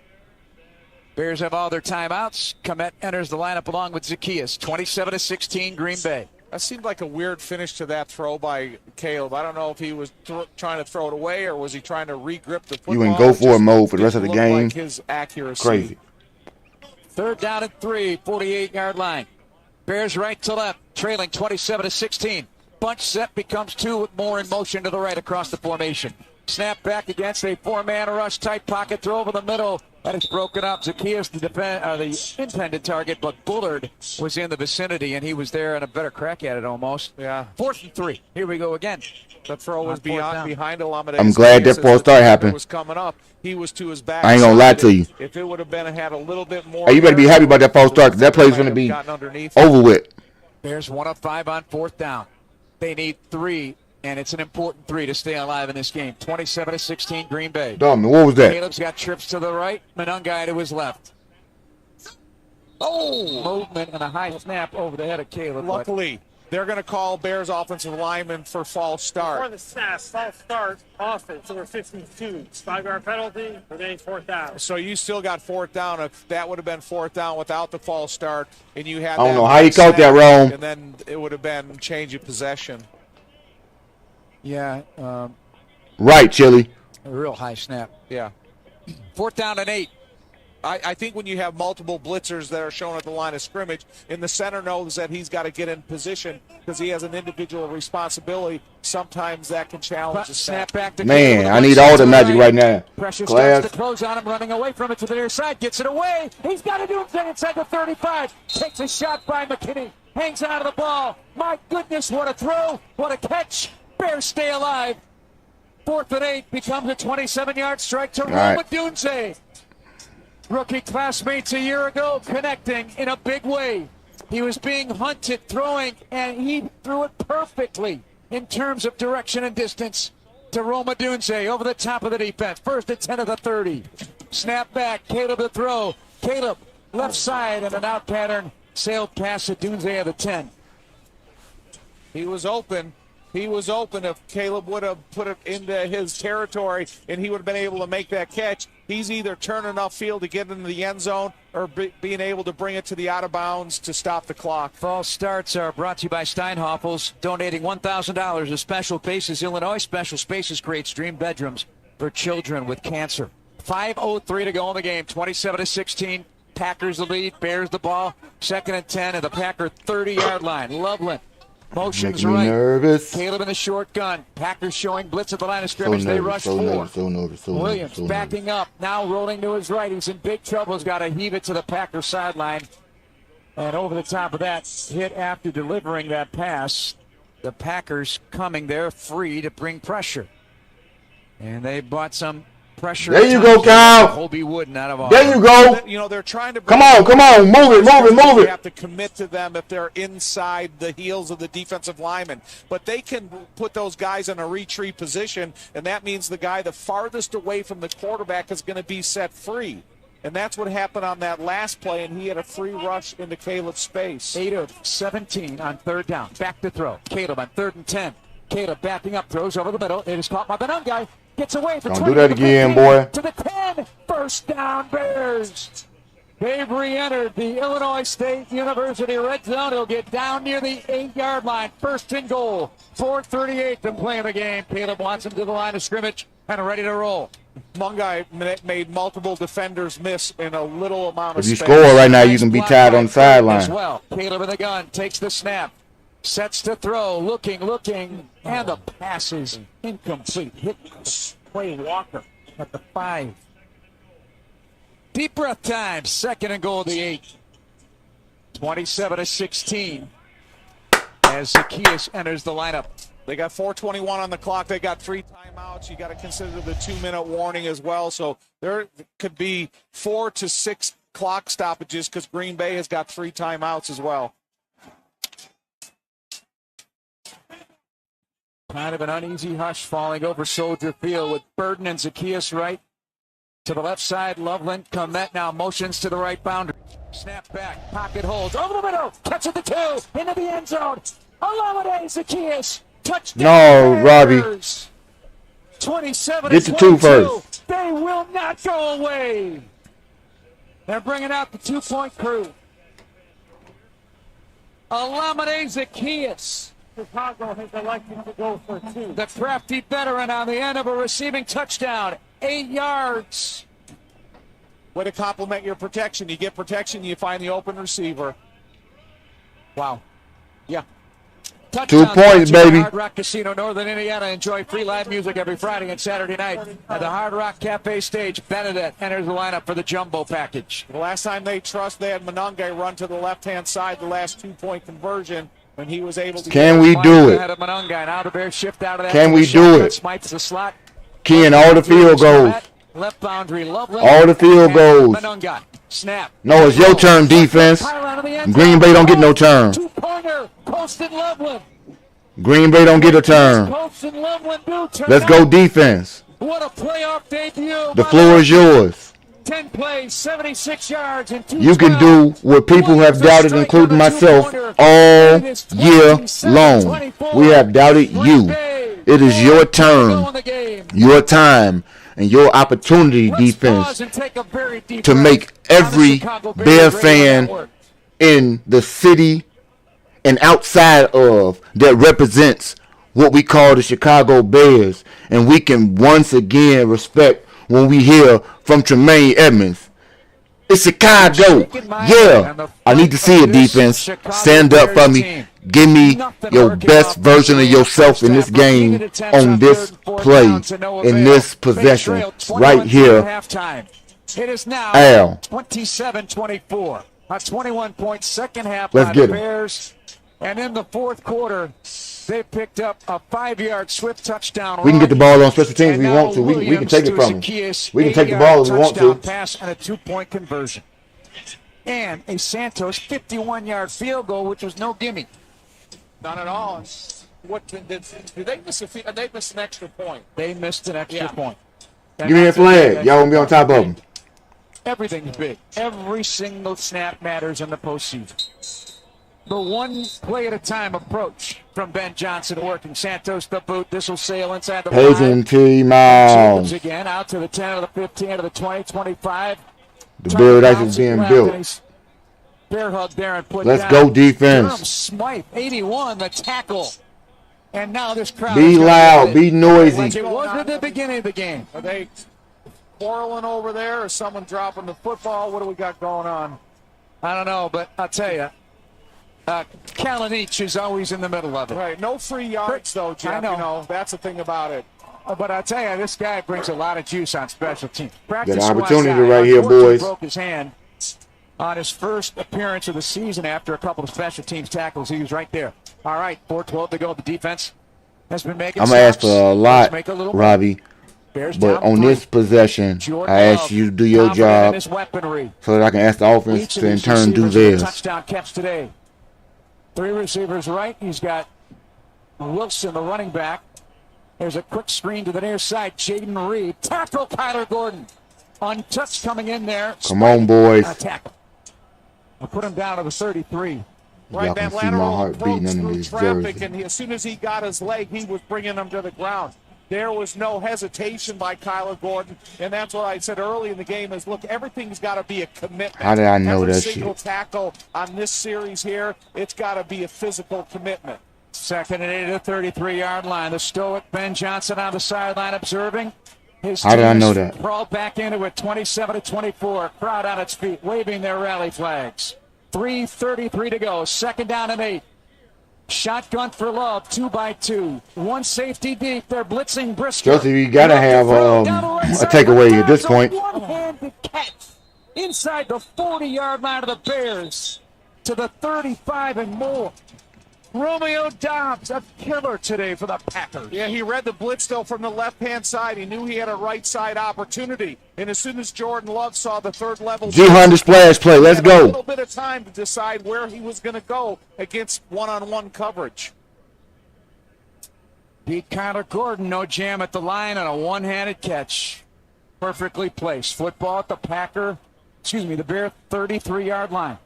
Bears have all their timeouts. Komet enters the lineup along with Zacchaeus. 27-16 Green Bay. That seemed like a weird finish to that throw by Caleb. I don't know if he was trying to throw it away or was he trying to re-grip the football. You in go for it mode for the rest of the game. Like his accuracy. Crazy. 3rd down and 3, 48-yard line. Bears right to left, trailing 27-16. Bunch set becomes 2 with more in motion to the right across the formation. Snap back against a 4-man rush, tight pocket throw over the middle. That is broken up. Zacchaeus, the intended target, but Bullard was in the vicinity, and he was there and a better crack at it almost. Yeah. 4th and 3. Here we go again. The throw was behind Alameda. I'm glad that false start happened. Was coming up. He was to his back. I ain't gonna lie to you. If it would have had a little bit more. Hey, you better be happy about that false start because that play's going to be over with. Bears 1 of 5 on 4th down. They need 3, and it's an important 3 to stay alive in this game. 27-16 Green Bay. Dumb, what was that? Caleb's got trips to the right, Manungai to his left. Movement and a high snap over the head of Caleb. Luckily, they're going to call Bears offensive lineman for false start. Before the snap, false start, offense, over 52. 5-yard penalty, remains 4th down. So you still got 4th down. If that would have been 4th down without the false start, and you had I don't know how you caught that wrong. And then it would have been change of possession. Yeah. Right, Chili. A real high snap. Yeah. 4th down and 8. I think when you have multiple blitzers that are shown at the line of scrimmage, and the center knows that he's got to get in position because he has an individual responsibility, sometimes that can challenge the snap back to Man, I need all the magic right now. Pressure Class. starts to close on him, running away from it to the near side, gets it away. He's got to do it inside the 35. Takes a shot by McKinney. Hangs on to the ball. My goodness, what a throw. What a catch. Bears stay alive. 4th and 8 becomes a 27-yard strike to Roma Dunze. Rookie classmates a year ago connecting in a big way. He was being hunted, throwing, and he threw it perfectly in terms of direction and distance to Roma Dunze over the top of the defense. 1st and 10 of the 30. Snap back, Caleb to throw. Caleb, left side, and an out pattern sailed past to Dunze of the 10. He was open. He was open. If Caleb would have put it into his territory and he would have been able to make that catch, he's either turning upfield to get into the end zone or being able to bring it to the out of bounds to stop the clock. Fall starts are brought to you by Steinhoffels, donating $1,000 to Special Spaces Illinois. Special Spaces creates dream bedrooms for children with cancer. 5:03 to go in the game. 27-16. Packers the lead. Bears the ball. 2nd and 10 at the Packer 30-yard line. Loveland motions right. Nervous. Caleb in the short gun. Packers showing blitz at the line of scrimmage. They rush 4. Williams backing up. Now rolling to his right. He's in big trouble. He's got to heave it to the Packer sideline. And over the top of that, hit after delivering that pass. The Packers coming there free to bring pressure. And they brought some pressure. There you go, Kyle. Colby Wooden out of There you go. You know, they're trying to come on, move it. You have to commit to them if they're inside the heels of the defensive lineman. But they can put those guys in a retreat position, and that means the guy the farthest away from the quarterback is going to be set free. And that's what happened on that last play, and he had a free rush into Caleb's space. 8 of 17 on 3rd down. Back to throw. Caleb on 3rd and 10. Caleb backing up, throws over the middle. It is caught by the young guy. Gets away for Don't 20 do that again, boy. To the 10. 1st down, Bears. They've re-entered the Illinois State University red zone. He'll get down near the 8-yard line. 1st and goal. 4:38 to play in the game. Caleb wants him to the line of scrimmage and ready to roll. Mungai made multiple defenders miss in a little amount of space. space. If you score right now, you can be tied on the sideline. As well. Caleb in the gun takes the snap. Sets to throw, looking, and the pass is incomplete. Hit Clay Walker at the 5. Deep breath time. 2nd and goal at the 8. 27-16 as Zacchaeus enters the lineup. They got 4:21 on the clock. They got 3 timeouts. You got to consider the 2-minute warning as well. So there could be 4 to 6 clock stoppages because Green Bay has got 3 timeouts as well. Kind of an uneasy hush falling over Soldier Field with Burden and Zacchaeus right. To the left side, Loveland. Comet now motions to the right boundary. Snap back, pocket holds, over the middle, catch at the 2, into the end zone. Olamide Zacchaeus, touchdown. No, Robbie. 27-22. Get the 2 first. They will not go away. They're bringing out the 2-point crew. Olamide Zacchaeus. Chicago has elected to go for 2. The crafty veteran on the end of a receiving touchdown. 8 yards. Way to compliment your protection. You get protection, you find the open receiver. Wow. Yeah. 2 points, baby. Hard Rock Casino, Northern Indiana. Enjoy free live music every Friday and Saturday night at the Hard Rock Cafe stage. Benedette enters the lineup for the jumbo package. The last time they had Monangai run to the left-hand side, the last 2-point conversion. When he was able to Can we do it? Now the Bears shift out of that. Can we do it? Smite to the slot. Ken, all the field goals. Left boundary, Loveland. All the field goals. Monangai. Snap. No, it's your turn, defense. Green Bay don't get no turn. 2-pointer. Posted Loveland. Green Bay don't get a turn. Let's go defense. What a playoff debut. The floor is yours. 10 plays, 76 yards, and 2 You can do what people have doubted, including myself, all year long. We have doubted you. It is your turn, your time, and your opportunity, defense, to make every Bear fan in the city and outside of that represents what we call the Chicago Bears. And we can once again respect when we hear from Tremaine Edmonds. It's Chicago. Yeah. I need to see it, defense. Stand up for me. Give me your best version of yourself in this game, on this play, in this possession, right here. It is now Al. 27-24. A 21-point second half Let's by get the it. Bears. And in the 4th quarter, they picked up a 5-yard swift touchdown. We can get the ball on special teams if we want to. We can take it from them. We can take the ball if we want to. Pass and a 2-point conversion. And a Santos 51-yard field goal, which was no gimme. Not at all. What did they miss? They missed an extra point. They missed an extra point. Give me a flag. Y'all want to be on top of them. Everything's big. Every single snap matters in the postseason. The one play at a time approach. from Ben Johnson working Santos the boot. This will sail inside the Paging 5. T-Miles. Jacobs again out to the 10, to the 15, to the 20, 25. The Paradise is being built. Bear hug there and put Let's down. go defense. Durham Smythe, 81, the tackle. And now this crowd Be loud, be noisy. like it was at the beginning of the game. Are they quarreling over there? Is someone dropping the football? What do we got going on? I don't know, but I'll tell you, Catilin is always in the middle of it. Right, no free yards though, Jeff. I know. You know, that's the thing about it. But I'll tell you, this guy brings a lot of juice on special teams. Got an opportunity right here, boys. Broke his hand on his first appearance of the season after a couple of special teams tackles. He was right there. All right, 4:12 to go. The defense has been making I'm going to ask for a lot, Robbie. Bears But on 3. this possession, Jordan I ask you to do your confident in job his weaponry. so that I can ask the offense Each of to in these turn do receivers with a theirs. touchdown catch today. 3 receivers right. He's got Wilson, the running back. There's a quick screen to the near side. Jaden Reed. Tackle Kyler Gordon. Untouched coming in there. Come on, boys. Tackle. I'll put him down to the 33. Right, Y'all that can see my lateral heart beating approach under through this traffic, jersey. and as soon as he got his leg, he was bringing him to the ground. There was no hesitation by Kyler Gordon, and that's what I said early in the game is, look, everything's got to be a commitment. How did I know Every that single shit? tackle on this series here, it's got to be a physical commitment. 2nd and 8 at the 33-yard line. The stoic Ben Johnson on the sideline observing. His How did I team know has that? crawled back into it, 27-24. Crowd on its feet, waving their rally flags. 3:33 to go. 2nd down and 8. Shotgun for Love, 2 by 2. 1 safety deep. They're blitzing Brisker. Joseph, you got to have a takeaway at this point. One-handed catch inside the 40-yard line of the Bears to the 35 and more. Romeo Dobbs, a killer today for the Packers. Yeah, he read the blitz, though, from the left-hand side. He knew he had a right-side opportunity. And as soon as Jordan Love saw the third level... G-Honda splash play. Let's he had a go. little bit of time to decide where he was going to go against one-on-one coverage. Beat Kyler Gordon, no jam at the line, and a one-handed catch. Perfectly placed. Football at the the Bear 33-yard line.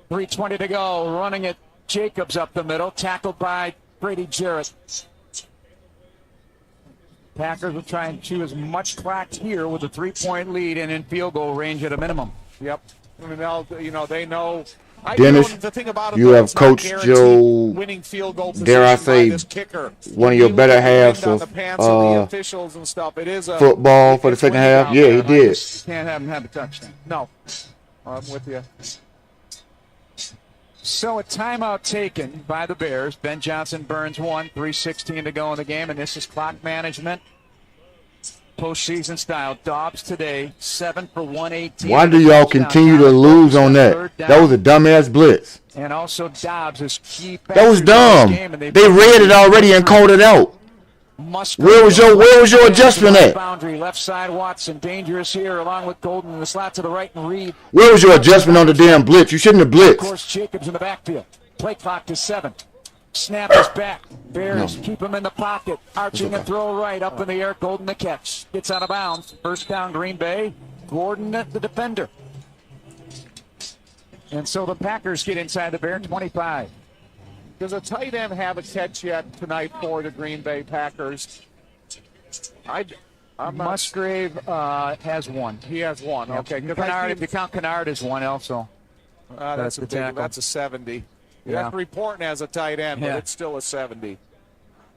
3:20 to go. Running it. Jacobs up the middle, tackled by Brady Jarrett. Packers will try and chew as much clock here with a 3-point lead and in field goal range at a minimum. Yep. I mean, they know. Dennis, the thing about you have it's not Coach guaranteed Joe, winning field goal dare I position by say, this kicker. one of your better halves On of the pants of the officials and stuff. It is a football for the second half. Yeah, he did. Can't have him have a touchdown. No. I'm with you. So a timeout taken by the Bears. Ben Johnson burns 1, 3:16 to go in the game, and this is clock management. Postseason style. Dobbs today, 7 for 118. Why do y'all continue to lose on that? That was a dumbass blitz. And also Dobbs is key. That was dumb. They read it already and called it out. Where was your adjustment at? Boundary left side. Watson dangerous here, along with Golden in the slot to the right and Reed. Where was your adjustment on the damn blitz? You shouldn't have blitzed. Of course, Jacobs in the backfield. Play clock to 7. Snap is back. Bears keep him in the pocket. Arching and throw right up in the air. Golden the catch. Gets out of bounds. First down, Green Bay. Gordon the defender. And so the Packers get inside the Bear 25. Does a tight end have a catch yet tonight for the Green Bay Packers? Musgrave has one. He has one. Yep. Okay. Kennard, if you count Kennard as one also. That's a 70. Yeah. That's reporting as a tight end, but Yeah. it's still a 70.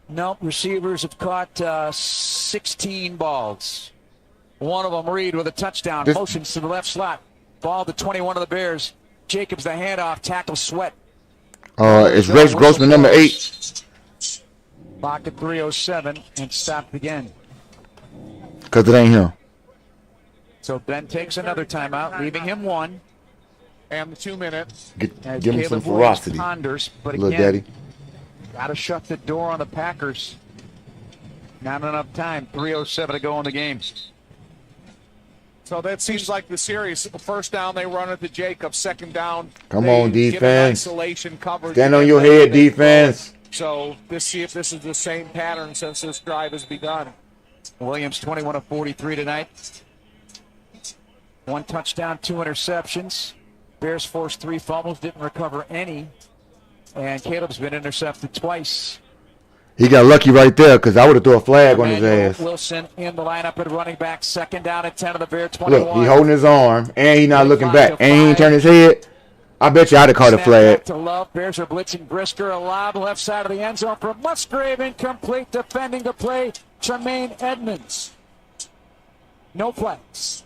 Nope, receivers have caught 16 balls. One of them, Reed, with a touchdown. Motions to the left slot. Ball to 21 of the Bears. Jacobs, the handoff. Tackle Sweat. It's Rex Grossman, number 8. Clock at 3:07 and stopped again. Because it ain't him. So Ben takes another timeout, leaving him 1. And the 2 minute. Give him some ferocity, Ponders, but little again, daddy. got to shut the door on the Packers. Not enough time. 3:07 to go in the game. So that seems like the series. First down, they run it to Jacobs. Second down, Come they on, get an defense. isolation coverage. Stand on your head, defense. So let's see if this is the same pattern since this drive has begun. Williams 21 of 43 tonight. 1 touchdown, 2 interceptions. Bears forced 3 fumbles, didn't recover any. And Caleb's been intercepted twice. He got lucky right there because I would have threw a flag on his ass. Wilson in the lineup at running back. 2nd down and 10 of the Bear 21. Look, he holding his arm, and he not looking back, and he ain't turn his head. I bet you I'd have caught a flag. To Love. Bears are blitzing Brisker. A lob left side of the end zone from Musgrave. Incomplete. Defending the play, Tremaine Edmonds. No flags.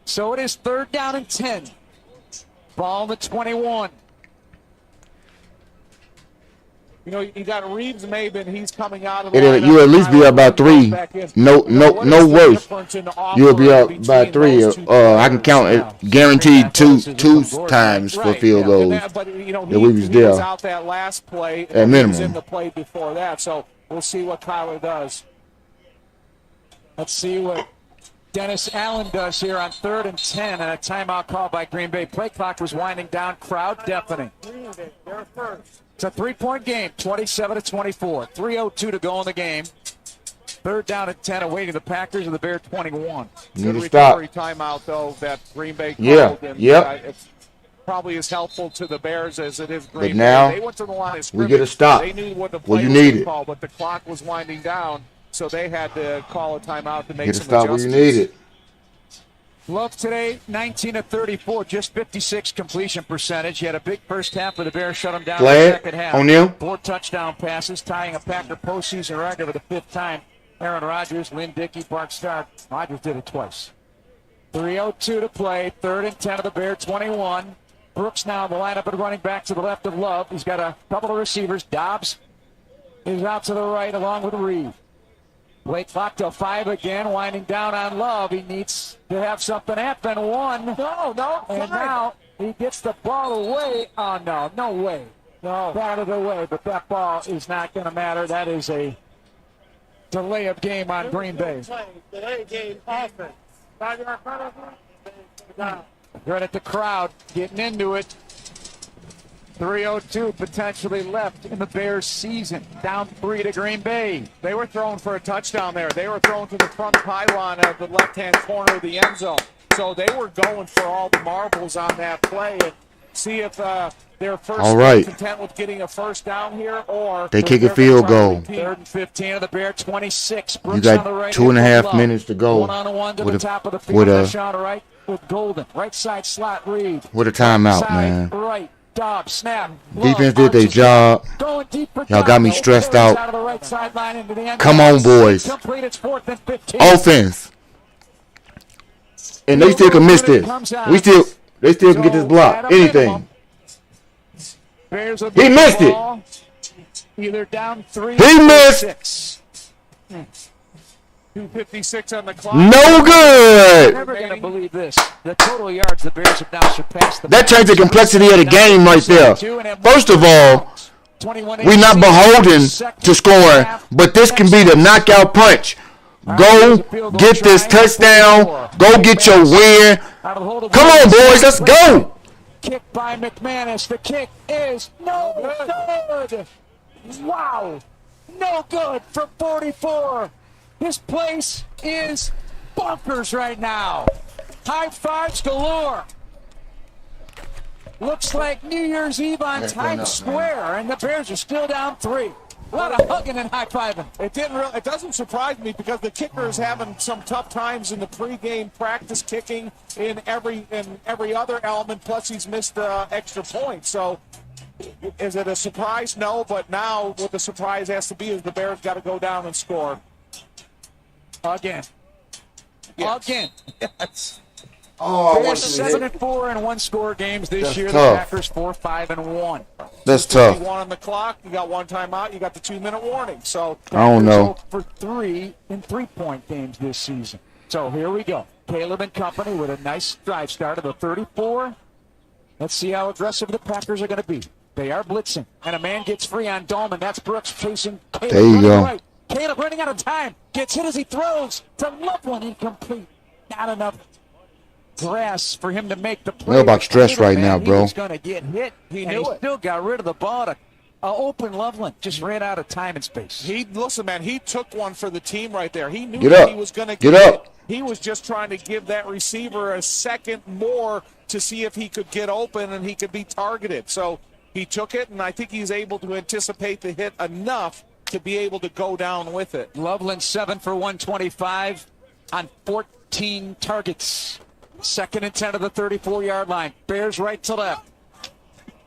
So it is 3rd down and 10. Ball on the 21. You know, you got Reeves Maben. He's coming out of You'll at least be up by 3. No worse. You'll be up by 3. I can count it guaranteed two times for field goals. But you know, we was there. He was out that last play. At minimum. He was in the play before that. So we'll see what Kyler does. Let's see what Dennis Allen does here on 3rd and 10, and a timeout call by Green Bay. Play clock was winding down. Crowd deafening. They're first. It's a 3-point game, 27-24. 3:02 to go in the game. 3rd down and 10, awaiting the Packers and the Bear 21. Good recovery timeout, though, that Green Bay called. Yeah, and, it's probably as helpful to the Bears as it is Green Bay. But now, they went to the line of we get a stop. They knew what the play was called, but the clock was winding down, so they had to call a timeout to make some adjustments. Where you need it. Love today, 19 of 34, just 56 completion percentage. He had a big first half, but the Bears shut him down in the second half. O'Neal. 4 touchdown passes, tying a Packer postseason record for the 5th time. Aaron Rodgers, Lynn Dickey, Bart Starr. Rodgers did it twice. 3:02 to play, 3rd and 10 of the Bear 21. Brooks now in the lineup and running back to the left of Love. He's got a couple of receivers. Dobbs is out to the right along with Reed. Play clock till 5 again, winding down on Love. He needs to have something happen. 1. No. And now he gets the ball away. Oh, no way. No. Out of the way, but that ball is not going to matter. That is a delay of game on Green Bay. Delay game offense. Right at the crowd, getting into it. 3:02 potentially left in the Bears' season. Down 3 to Green Bay. They were throwing for a touchdown there. They were throwing to the front pylon of the left-hand corner of the end zone. So they were going for all the marbles on that play and see if they're content with getting a first down here or they kick a field goal. 3rd and 15 of the Bear 26. You got 2.5 minutes to go. One-on-one to the top of the field. Rashawn right with Golden. Right side slot Reed. With a timeout, man. Right. Dobbs, snap. Defense did their job. Y'all got me stressed out. Come on, boys. Offense. And they still can miss this. They still can get this block. Anything. He missed it. Either down 3. He missed. 2:56 on the clock. No good. I'm never going to believe this. The total yards the Bears have now surpassed the That changed the complexity of the game right there. First of all, we're not beholden to scoring, but this can be the knockout punch. Go get this touchdown. Go get your win. Come on, boys. Let's go. Kick by McManus. The kick is no good. Wow. No good from 44. This place is bonkers right now. High fives galore. Looks like New Year's Eve on Times Square, and the Bears are still down 3. A lot of hugging and high-fiving. It doesn't surprise me because the kicker is having some tough times in the pregame practice kicking in every other element. Plus, he's missed extra points. So, is it a surprise? No, but now what the surprise has to be is the Bears got to go down and score. Again. Yes. Oh, Bears 7-4 in one-score games this That's year. tough. The Packers 4-5-1. That's tough. 1 on the clock. You got 1 timeout. You got the 2-minute warning. So I don't know. For 3 in 3-point games this season. So here we go. Caleb and company with a nice drive start of the 34. Let's see how aggressive the Packers are going to be. They are blitzing, and a man gets free on Dolman. That's Brooks chasing Caleb. There you go. Right. Caleb running out of time. Gets hit as he throws to Loveland. Incomplete. Not enough grass for him to make the play. We're about stress right now, bro. He was going to get hit. He still got rid of the ball to open Loveland. Just ran out of time and space. He took one for the team right there. He knew that he was going to get up. He was just trying to give that receiver a second more to see if he could get open and he could be targeted. So He took it, and I think he's able to anticipate the hit enough to be able to go down with it. Loveland 7 for 125 on 14 targets. 2nd and 10 of the 34-yard line. Bears right to left.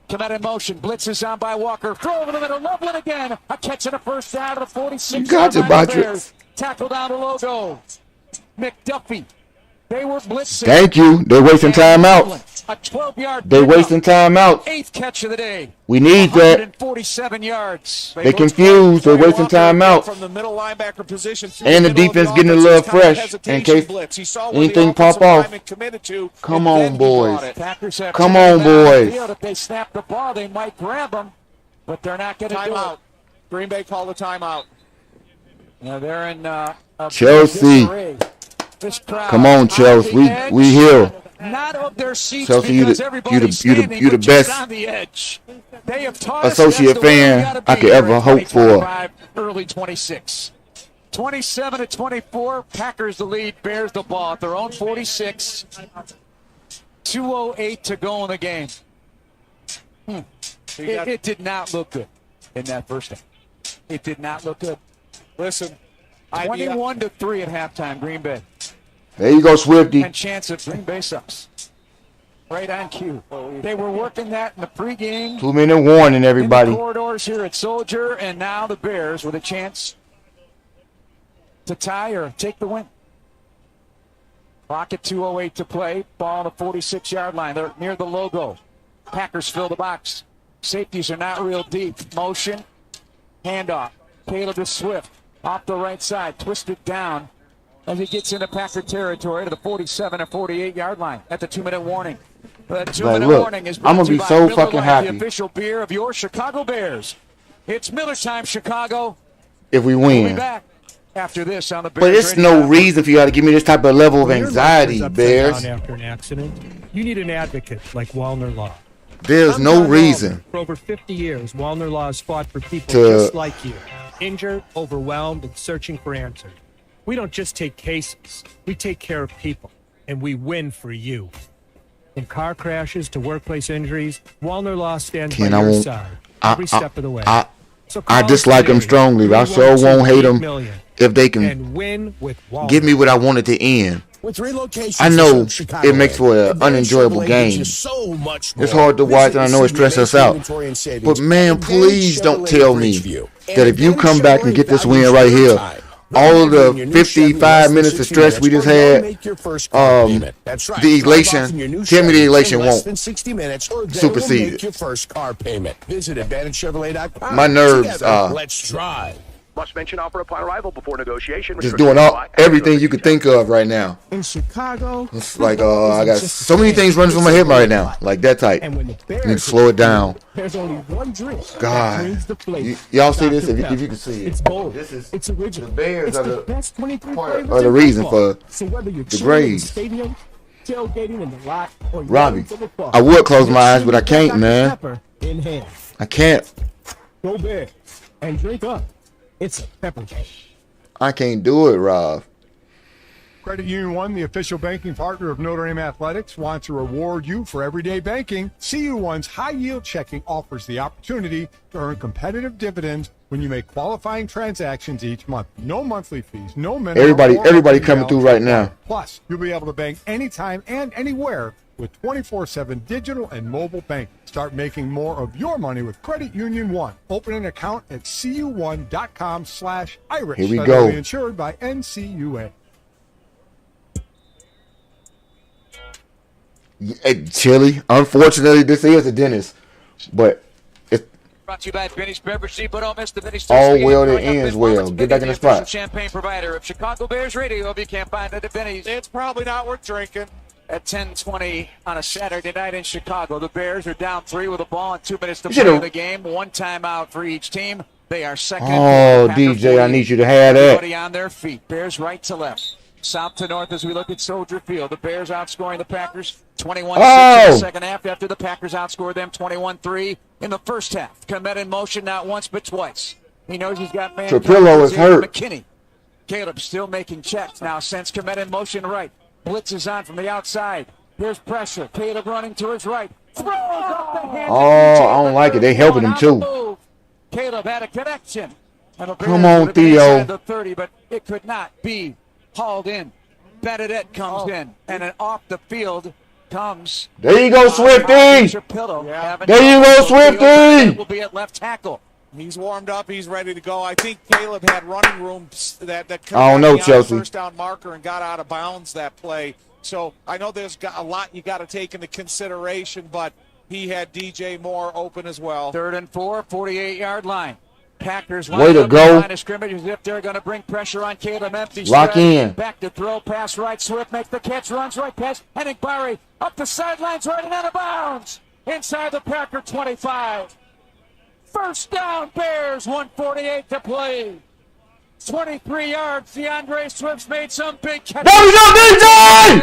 Commit in motion. Blitz is on by Walker. Throw over the middle. Loveland again. A catch and a first down to the 46. Gotcha, Bears. Tackle down to Logo. McDuffie. They were blitzing. Thank you. They're wasting time out. A 12-yard. They're wasting time out. 8th catch of the day. We need that. 147 yards. They confused. They're wasting time out. From the middle linebacker position. And the defense getting a little fresh in case anything pop off. Come on, boys. Come on, boys. If they snap the ball, they might grab them, but they're not going to do it. Green Bay called a timeout. Now they're in Chelsea. Come on, Chelsea. We here. Not of their seats Chelsea, because everybody's standing, you the best on the edge. They have taught associate fan I could ever hope for. Early 26. 27-24. Packers the lead. Bears the ball at their own 46. 2:08 to go in the game. It did not look good in that first half. It did not look good. Listen, 21-3 at halftime, Green Bay. There you go, Swifty. And chance of Green Bay sucks. Right on cue. They were working that in the pregame. 2-minute warning, everybody. In the corridors here at Soldier, and now the Bears with a chance to tie or take the win. Clock at 2:08 to play. Ball on the 46-yard line. They're near the logo. Packers fill the box. Safeties are not real deep. Motion. Handoff. Caleb to Swift. Off the right side. Twisted down as he gets into Packer territory to the 47 or 48-yard line at the 2-minute warning. The 2-minute warning is brought to you by Miller Lite, the official beer of your Chicago Bears. It's Miller time, Chicago. If we We'll be win. back after this on the Bears. But it's no reason for you to give me this type of level of anxiety, Bears. After an accident, you need an advocate like Wallner Law. There's no reason. For over 50 years, Wallner Law has fought for people To- just like you, injured, overwhelmed, and searching for answers. We don't just take cases, we take care of people, and we win for you. From car crashes to workplace injuries, Wallner Law stands by your side every step of the way. So I call dislike today, them strongly. I sure won't hate them if they can and win with Wallner. give me what I wanted to end. With relocation, I know it makes for an unenjoyable game. It's hard to watch, and I know it stresses us out. But man, please don't tell me that if you come back and get this win right here, all of the 55 minutes of stress we just had, the elation, tell me the elation won't supersede it. your first car payment. Visit AdvantageChevrolet.com. My nerves Let's drive. Must mention offer upon arrival before negotiation. just doing everything you could think of right now. In Chicago, It's like I got so many things running through my head right now, like that type. I need to slow it down. there's only one drink that God, brings the flavor. y'all see this? Dr. If you can see it, It's bold. this is It's original. the Bears It's are the the best 23 part flavors or the in reason football. for So whether you're the chilling in the grades. stadium, tailgating in the lot, or Robbie, yelling to the bar, I would close my eyes, but I Dr. can't, man. Pepper in hand. I can't. Go Bears and drink up. It's a pepper game. I can't do it, Rob. Credit Union One, the official banking partner of Notre Dame Athletics, wants to reward you for everyday banking. CU1's high-yield checking offers the opportunity to earn competitive dividends when you make qualifying transactions each month. No monthly fees, no minimum. Everybody coming through right now. Plus, you'll be able to bank anytime and anywhere with 24/7 digital and mobile banking. Start making more of your money with Credit Union One. Open an account at cu1.com/Irish. Here we go. Federally insured by NCUA. Chili. Unfortunately, this is a dentist, but it's Brought to you by Benny's Beverage Depot. Don't miss the Benny's all Thursday well game that coming up ends this month. well. It's Get back in the Benny's, official spot. champagne provider of Chicago Bears Radio. If you can't find it at Benny's. It's probably not worth drinking. At 10:20 on a Saturday night in Chicago, the Bears are down 3 with a ball and 2 minutes to play in the game. One timeout for each team. They are second. Oh, DJ, I need you to have that. Everybody on their feet. Bears right to left. South to north as we look at Soldier Field. The Bears outscoring the Packers 21-6 in the second half after the Packers outscored them 21-3 in the first half. Komet in motion not once but twice. He knows he's got man. Trapillo is hurt. McKinney. Caleb still making checks now. Sends Komet in motion right. Blitz is on from the outside. Here's pressure. Caleb running to his right. Oh, I don't like it. They helping him too. Caleb had a connection. And Come on, Theo. The 30, but it could not be hauled in. Benedette comes in, and then off the field comes. There you go, Swifty. There you go, Swifty. Will be at left tackle. He's warmed up. He's ready to go. I think Caleb had running room that I don't know, Chelsea. First down marker and got out of bounds that play. So I know there's a lot you got to take into consideration, but he had DJ Moore open as well. 3rd and 4, 48-yard line. Packers way to go. Line of scrimmage as if they're going to bring pressure on Caleb. Empty lock in. Back to throw, pass right. Swift makes the catch, runs right past Henning Barry up the sidelines, right and out of bounds inside the Packer 25. First down, Bears. 1:48 to play. 23 yards. DeAndre Swift's made some big catches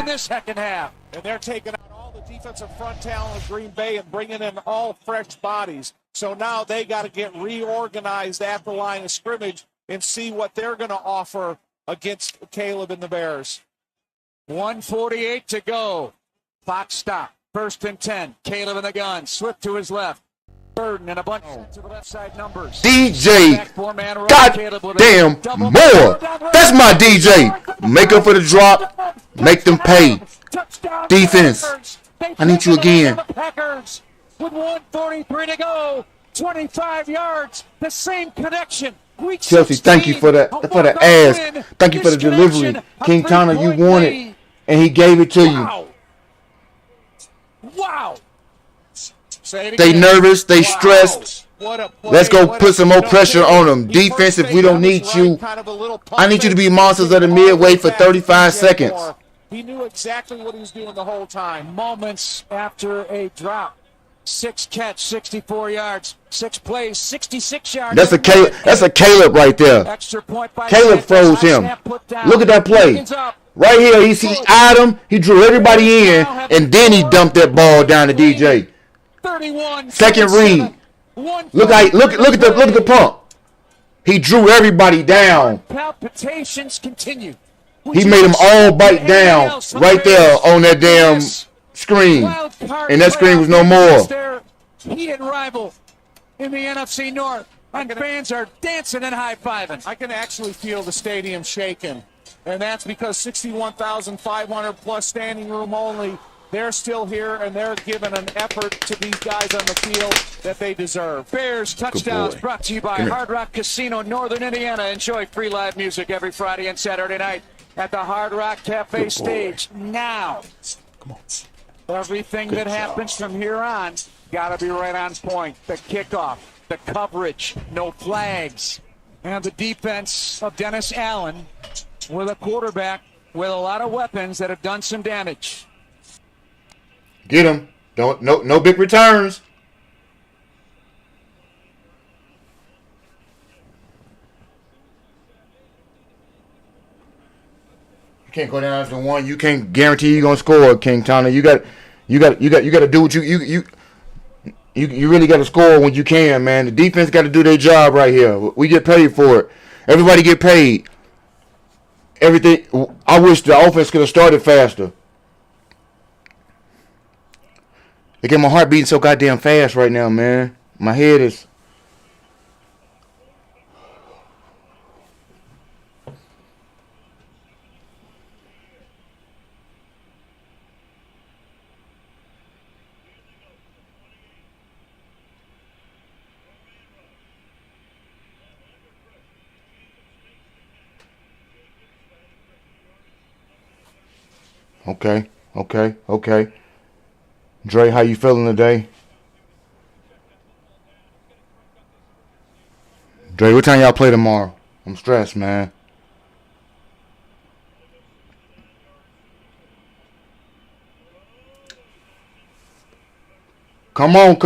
in this second half, and they're taking out all the defensive front talent of Green Bay and bringing in all fresh bodies. So now they got to get reorganized at the line of scrimmage and see what they're going to offer against Caleb and the Bears. 1:48 to go. Clock stop. 1st and 10. Caleb in the gun. Swift to his left. Burden and a bunch to the left side numbers. DJ, goddamn Moore. That's my DJ. Make up for the drop. Make them pay. Defense. I need you again. Packers with 1:43 to go. 25 yards. The same connection. Chelsea, thank you for the ass. Thank you for the delivery. King Tana, you wanted, and he gave it to you. Wow. They nervous. They stressed. Let's go put some more pressure on them. Defense, if we don't need you, I need you to be monsters of the midway for 35 seconds. He knew exactly what he was doing the whole time. Moments after a drop. 6 catch, 64 yards. 6 plays, 66 yards. That's a Caleb right there. Extra point by Caleb froze him. Look at that play. Right here, he eyed him. He drew everybody in, and then he dumped that ball down to DJ. 31. Second read. Look at the pump. He drew everybody down. Palpitations continue. He made them all bite down right there on that damn screen, and that screen was no more. Heated rival in the NFC North, and fans are dancing and high-fiving. I can actually feel the stadium shaking, and that's because 61,500 plus standing room only. They're still here, and they're giving an effort to these guys on the field that they deserve. Bears touchdowns brought to you by Hard Rock Casino, Northern Indiana. Enjoy free live music every Friday and Saturday night at the Hard Rock Cafe stage. Now, everything that happens from here on got to be right on point. The kickoff, the coverage, no flags, and the defense of Dennis Allen with a quarterback with a lot of weapons that have done some damage. Get him. No big returns. You can't go down to one. You can't guarantee you're gonna score, King Tana. You got to do what you really got to score when you can, man. The defense got to do their job right here. We get paid for it. Everybody get paid. Everything. I wish the offense could have started faster. They get my heart beating so goddamn fast right now, man. My head is. Okay. Dre, how you feeling today? Dre, what time y'all play tomorrow? I'm stressed, man. Come on.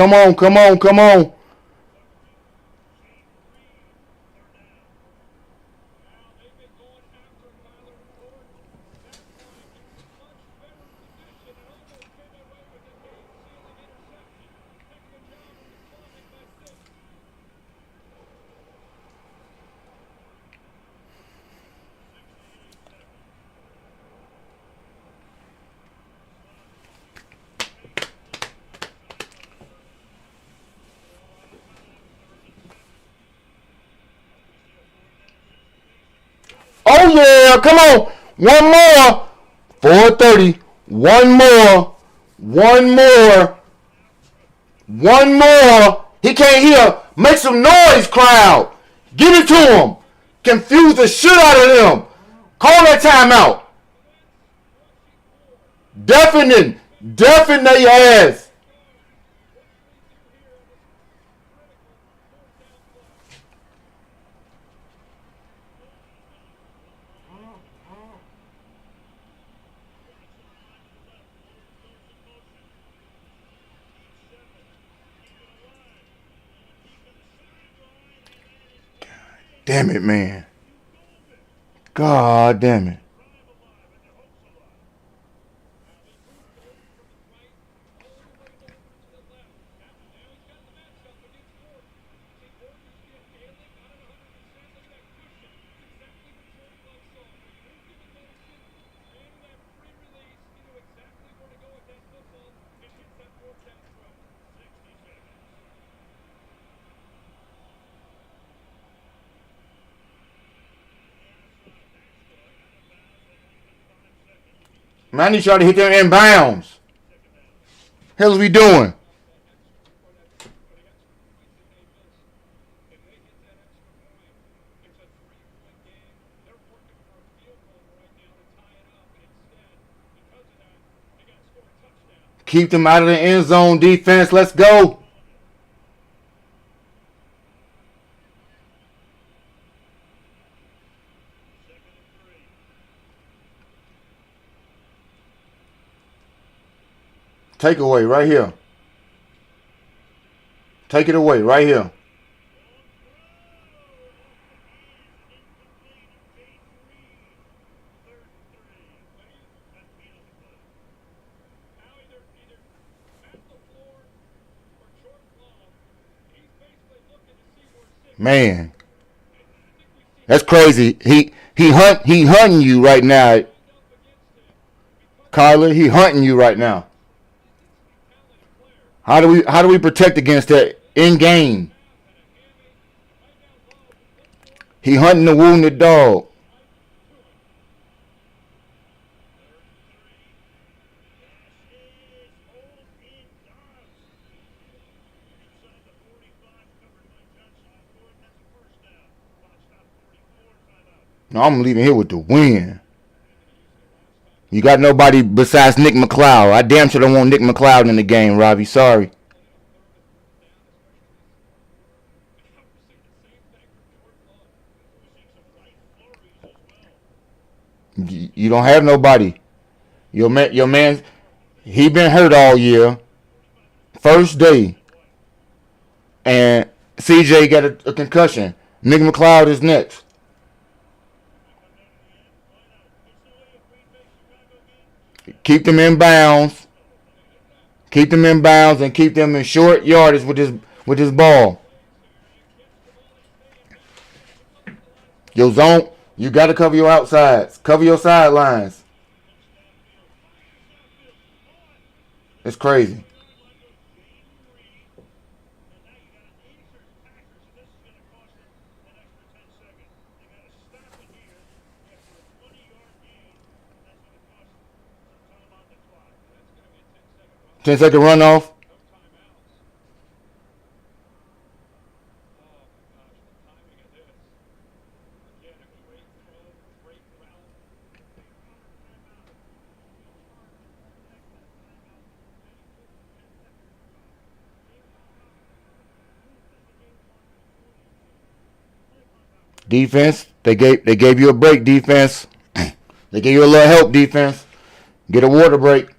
Oh, yeah. Come on. One more. 4:30. One more. One more. One more. He can't hear. Make some noise, crowd. Give it to him. Confuse the shit out of them. Call that timeout. Deafening their ass. Damn it, man. God damn it. Man, he tried to hit them in bounds. Hell is we doing? Keep them out of the end zone, defense. Let's go. Takeaway right here. Take it away right here. Man, that's crazy. He hunting you right now, Kyler. He hunting you right now. How do we protect against that in game? He hunting the wounded dog. No, I'm leaving here with the win. You got nobody besides Nick McLeod. I damn sure don't want Nick McLeod in the game, Robbie. Sorry. You don't have nobody. Your man, he been hurt all year. First day. And CJ got a concussion. Nick McLeod is next. Keep them in bounds. Keep them in bounds and keep them in short yardage with his ball. Your zone, you got to cover your outsides. Cover your sidelines. It's crazy. Ten-second runoff. Defense, they gave you a break, defense. They gave you a little help, defense. Get a water break.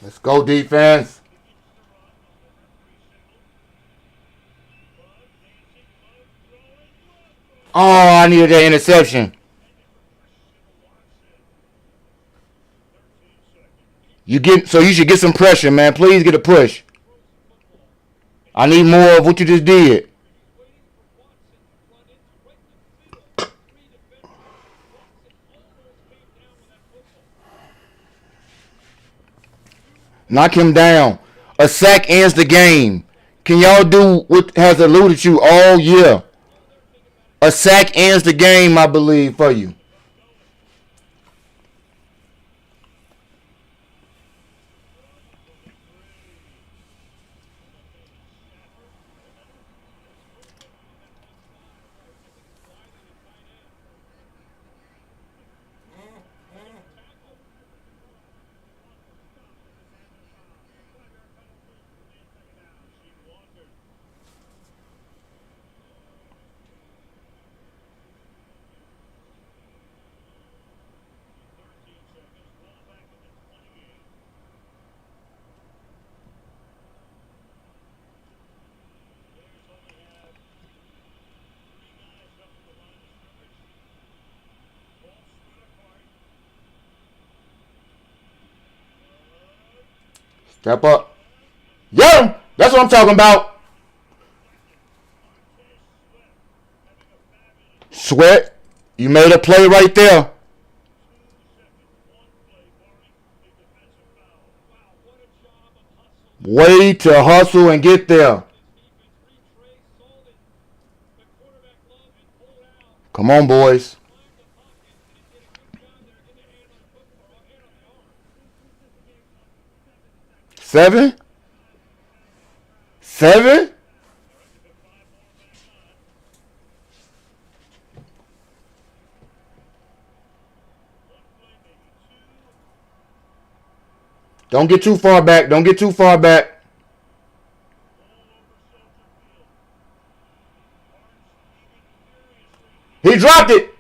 Let's go, defense. Oh, I needed that interception. You should get some pressure, man. Please get a push. I need more of what you just did. Knock him down. A sack ends the game. Can y'all do what has eluded you all year? A sack ends the game, I believe, for you. Step up. Yeah, that's what I'm talking about. Sweat, you made a play right there. Way to hustle and get there. Come on, boys. Seven? Don't get too far back. He dropped it.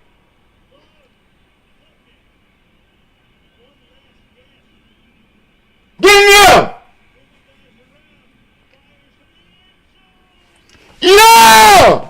Get in here. Yeah!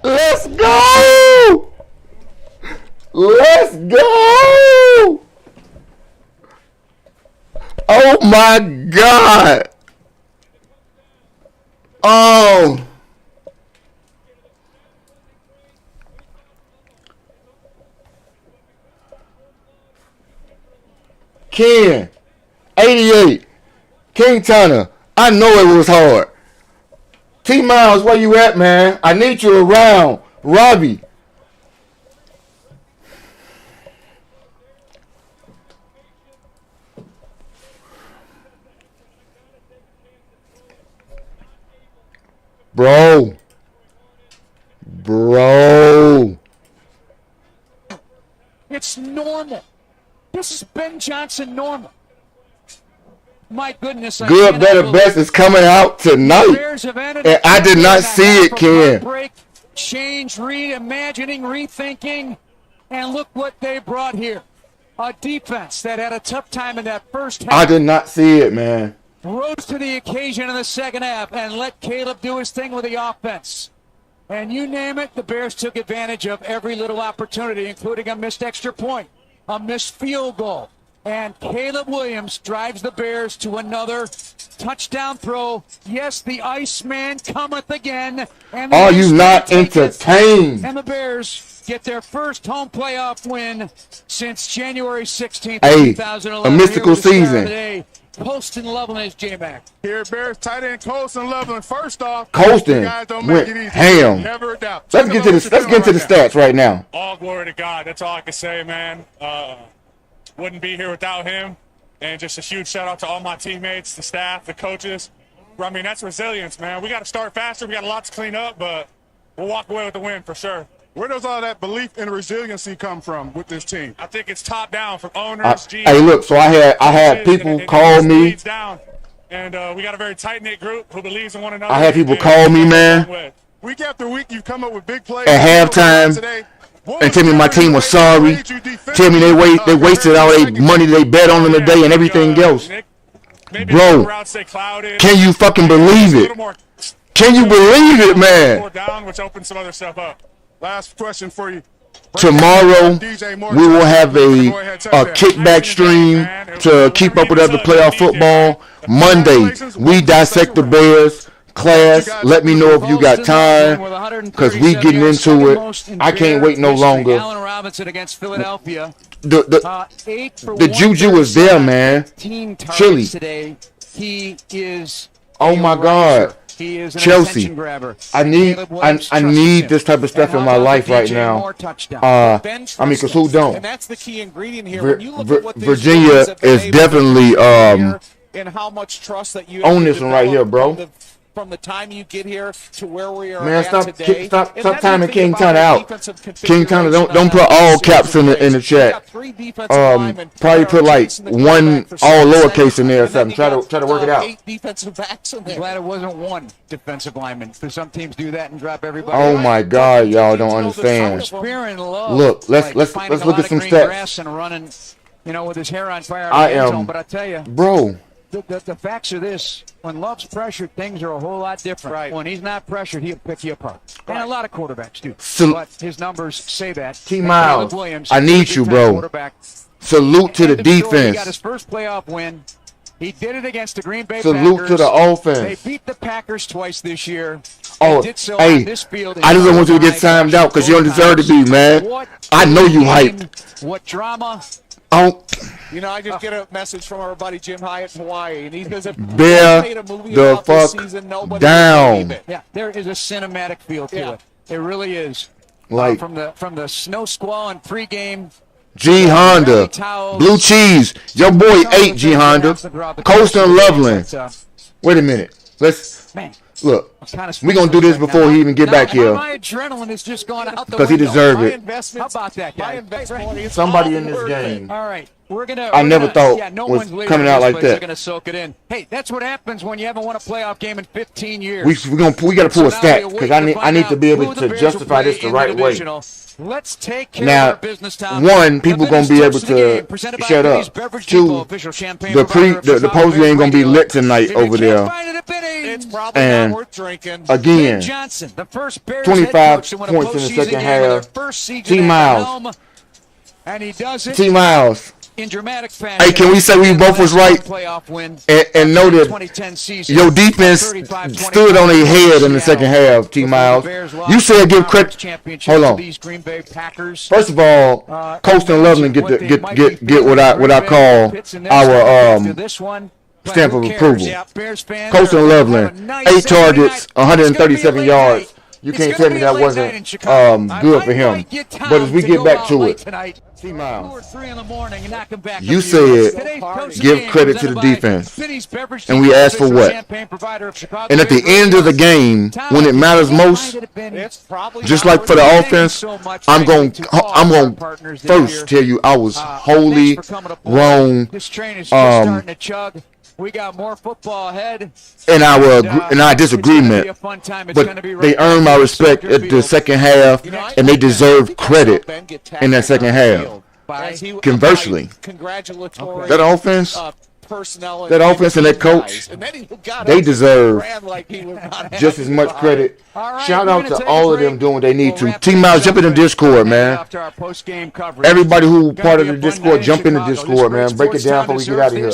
Let's go! Let's go! Oh my God! Oh! Ken, 88, King Turner. I know it was hard. T Miles, where you at, man? I need you around. Robbie. Bro. It's normal. This is Ben Johnson normal. My goodness. Good, better, best is coming out tonight. And I did not see it, Ken. Break, change, reimagining, rethinking. And look what they brought here. A defense that had a tough time in that first half. I did not see it, man. Rose to the occasion in the second half and let Caleb do his thing with the offense. And you name it, the Bears took advantage of every little opportunity, including a missed extra point, a missed field goal. And Caleb Williams drives the Bears to another touchdown throw. Yes, the Iceman cometh again. And are you not entertained? And the Bears get their first home playoff win since January 16th, 2011. A mystical season. Colston Loveland is J-Mac. Here, Bears tight end Colston Loveland. First off, Colston you guys don't make it easy. ham. Never a doubt. Let's get to the stats right now. All glory to God. That's all I can say, man. Wouldn't be here without him. And just a huge shout out to all my teammates, the staff, the coaches. I mean, that's resilience, man. We got to start faster. We got a lot to clean up, but we'll walk away with the win for sure. Where does all that belief and resiliency come from with this team? I think it's top down from owners, GMs. Hey, look, so I had people call me. And we got a very tight-knit group who believes in one another. I had people call me, man. Week after week, you come up with big plays. At halftime, and tell me my team was sorry. Tell me they wasted all their money they bet on them today and everything else. Bro, can you fucking believe it? Can you believe it, man? Which opens some other stuff up. Last question for you. Tomorrow, we will have a kickback stream to keep up with other playoff football. Monday, we dissect the Bears. Class, let me know if you got time, because we getting into it. I can't wait no longer. Allen Robinson against Philadelphia. The juju is there, man. Chili. Today. He is. Oh my God. He is an Chelsea. Grabber. I need this type of stuff in my life right now. I mean, because who don't? And that's the key ingredient here. When you look at what Virginia is definitely and how much trust that you own this one right here, bro. From the time you get here to where we are man, at today. Stop timing King Tanner out. King Tanner, don't put all caps in the chat. Probably put like one all lowercase in there or something. Try to work it out. 8 defensive backs in there. Glad it wasn't one defensive lineman, because some teams do that and drop everybody. Oh my God, y'all don't understand. Look, let's look at some stats. And running, with his hair on fire. I am, zone, but I tell you, bro. The facts are this: when Love's pressured, things are a whole lot different. Right. When he's not pressured, he'll pick you apart. And a lot of quarterbacks do. But his numbers say that. T-Miles, I need you, bro. Salute to the defense. He got his first playoff win. He did it against the Green Bay Salute Packers. to the offense. They beat the Packers twice this year. Oh, did so hey, on this field I just don't want you to get timed out because you don't deserve to be, man. I know you hyped. What drama? Oh. I just get a message from our buddy Jim Hyatt in Hawaii, and he says if bear made a movie the about fuck this season, nobody down. it. Yeah, there is a cinematic feel to it. It really is. Like from the snow squall and pregame. G Honda, Blue Cheese, your boy 8 G Honda, Colston Loveland. Wait a minute, let's look. We're gonna do this before he even get back here. My adrenaline is just going out the because he deserved it. How about that, guy? Somebody in this game. All right, I never thought was coming out like that. They're gonna soak it in. Hey, that's what happens when you haven't won a playoff game in 15 years. We got to pull a stat because I need to be able to justify this the right way. Let's take care now, of our business, Tom. one, people gonna be able to shut up. Two, the post game gonna be lit tonight over there. It's probably and not worth drinking. Again, Johnson, the first Bears 25 points in the second half. T-Miles. And he does it T-Miles. in dramatic fashion. Hey, can we say we both was right and know that your defense stood on their head in the second half, T-Miles? You said give credit. Hold on. First of all, Colston Loveland get what I call our stamp of approval. Colston Loveland, 8 targets, 137 yards. You can't tell me that wasn't good for him. But as we get back to it, T-Miles, you said give credit to the defense, and we asked for what? And at the end of the game, when it matters most, just like for the offense, I'm going first tell you I was wholly wrong. We got more football ahead. In our disagreement, but they earned my respect at the second half, and they deserve credit in that second half. Conversely, that offense, and that coach, they deserve just as much credit. Shout out to all of them doing what they need to. T-Miles, jump in the Discord, man. Everybody who part of the Discord, jump in the Discord, man. Break it down before we get out of here.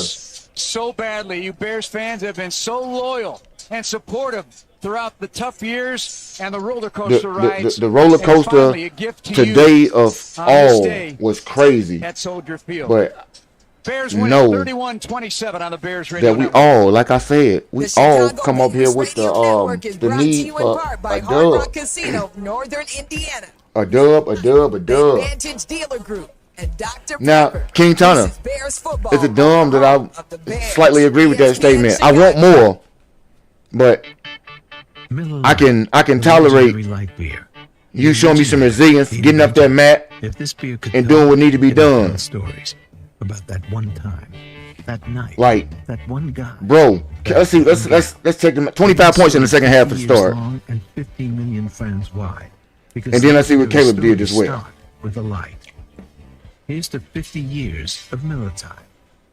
So badly. You Bears fans have been so loyal and supportive throughout the tough years and the roller coaster rides. The roller coaster today of all was crazy. At Soldier Field. But Bears win know 31-27 on the Bears radio that we network. all, like I said, we all come up here with the need for a dub. Casino, Northern Indiana. A dub. Advantage Dealer Group and Dr. Now, Pepper. King Turner, it's a dumb that I slightly agree with that statement. I want more, but I can tolerate you showing me some resilience, getting up that mat, and doing what need to be done. Stories about that one time, that night, like that one guy. Bro, let's see. Let's take them 25 points in the second half of the start, and 15 million friends wide. And then let's see what Caleb did as well. With a light. Here's to 50 years of Miller Time.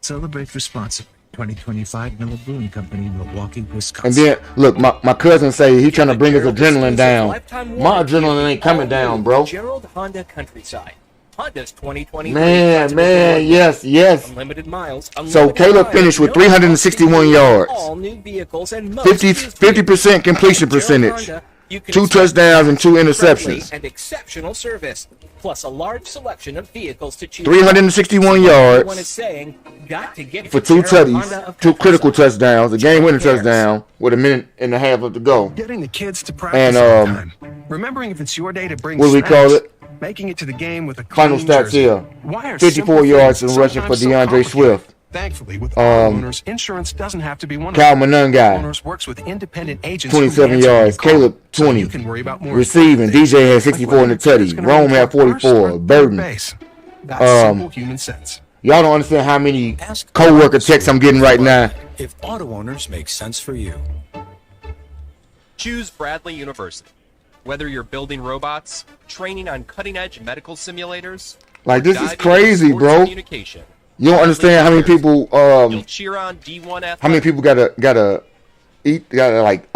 Celebrate responsibly. 2025 Miller Brewing Company, Milwaukee, Wisconsin. And then look, my cousin say he trying to bring his adrenaline down. My adrenaline ain't coming down, bro. Gerald Honda Countryside. Honda's 2020. Man, yes. Unlimited miles. So Caleb finished with 361 yards. All new vehicles and most 50% completion percentage. 2 touchdowns and 2 interceptions. And exceptional service, plus a large selection of vehicles to choose. 361 yards Everyone is saying, got to get for 2 tutties, 2 critical touchdowns, a game-winning touchdown with a minute and a half left to go. Getting the kids to practice on time. Remembering if it's your day to bring what do we call it? Making it to the game with a final stats here. 54 yards in rushing for DeAndre Swift. Thankfully, with owners, insurance doesn't have to be one of Cal Monungai, owners works with independent agents 27 yards. Caleb 20. You can worry about more Receiving. DJ had 64 in the tutty. Rome had 44. Burden. That's simple human sense. Y'all don't understand how many co-worker texts I'm getting right now. If auto owners make sense for you. Choose Bradley University. Whether you're building robots, training on cutting-edge medical simulators, like this is crazy, bro. You don't understand how many people cheer on D1 how many people gotta like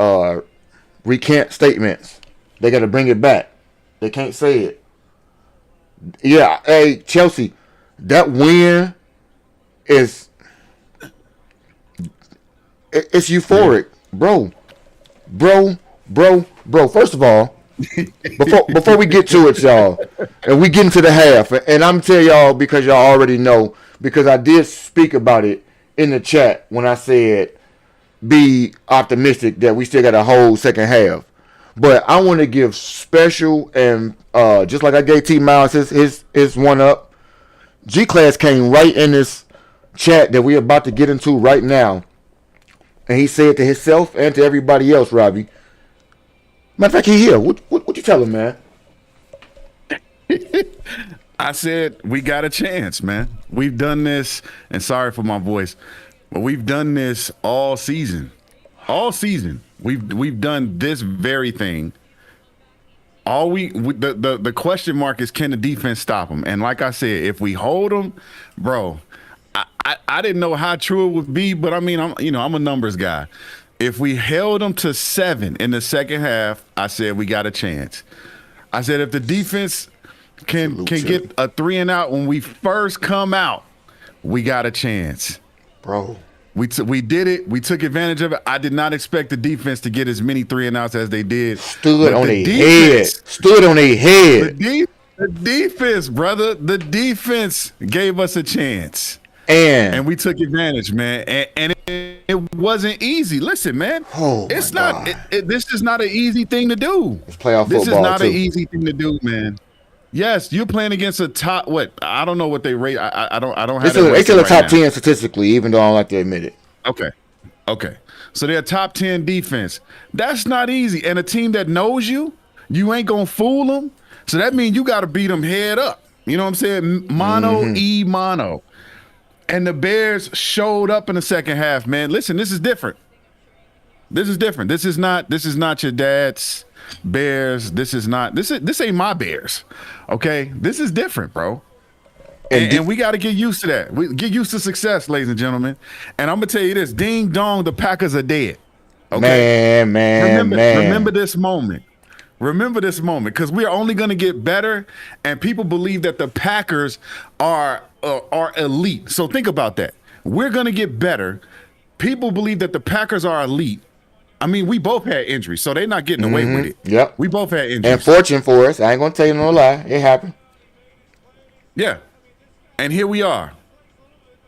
recant statements. They gotta bring it back. They can't say it. Yeah, hey Chelsea, that win is it's euphoric, bro. First of all, before we get to it, y'all, and we get into the half, and I'm telling y'all because y'all already know, because I did speak about it in the chat when I said be optimistic that we still got a whole second half. But I want to give special and just like I gave T Miles his one up. G Class came right in this chat that we're about to get into right now, and he said to himself and to everybody else, Robbie. Matter of fact, he here. What you tell him, man? I said we got a chance, man. We've done this, and sorry for my voice, but we've done this all season. All season, we've done this very thing. The question mark is, can the defense stop them? And like I said, if we hold them, bro, I didn't know how true it would be, but I mean, I'm a numbers guy. If we held them to 7 in the second half, I said we got a chance. I said if the defense can get a 3 and out when we first come out, we got a chance, bro. We did it. We took advantage of it. I did not expect the defense to get as many 3 and outs as they did. Stood on their head. The defense, brother. The defense gave us a chance. And we took advantage, man. And it wasn't easy. Listen, man. It's not. This is not an easy thing to do. It's playoff football. This is not an easy thing to do, man. Yes, you're playing against a top. What? I don't know what they rate. I don't have. They still a top 10 statistically, even though I don't like to admit it. Okay. So they're a top 10 defense. That's not easy. And a team that knows you ain't gonna fool them. So that means you got to beat them head up. You know what I'm saying? Mono. And the Bears showed up in the second half, man. Listen, this is different. This is not your dad's Bears. This ain't my Bears. Okay? This is different, bro. And we got to get used to that. We get used to success, ladies and gentlemen. And I'm gonna tell you this: ding dong, the Packers are dead. Okay? Man. Remember this moment. Remember this moment, because we are only going to get better, and people believe that the Packers are elite. So think about that. We're going to get better. People believe that the Packers are elite. I mean, we both had injuries, so they're not getting away with it. Yep. We both had injuries. And fortune for us. I ain't going to tell you no lie. It happened. Yeah. And here we are.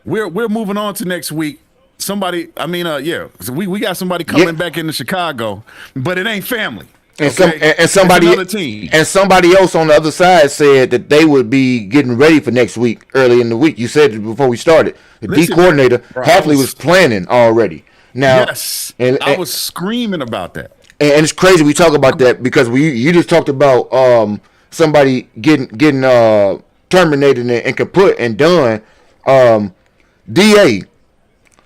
we're moving on to next week. Somebody, so we got somebody coming back into Chicago, but it ain't family. And somebody else on the other side said that they would be getting ready for next week, early in the week. You said it before we started. The D coordinator, Hafley, was planning already. Now, yes, and I was screaming about that. And it's crazy we talk about that because you just talked about somebody getting terminated and kaput and done. DA,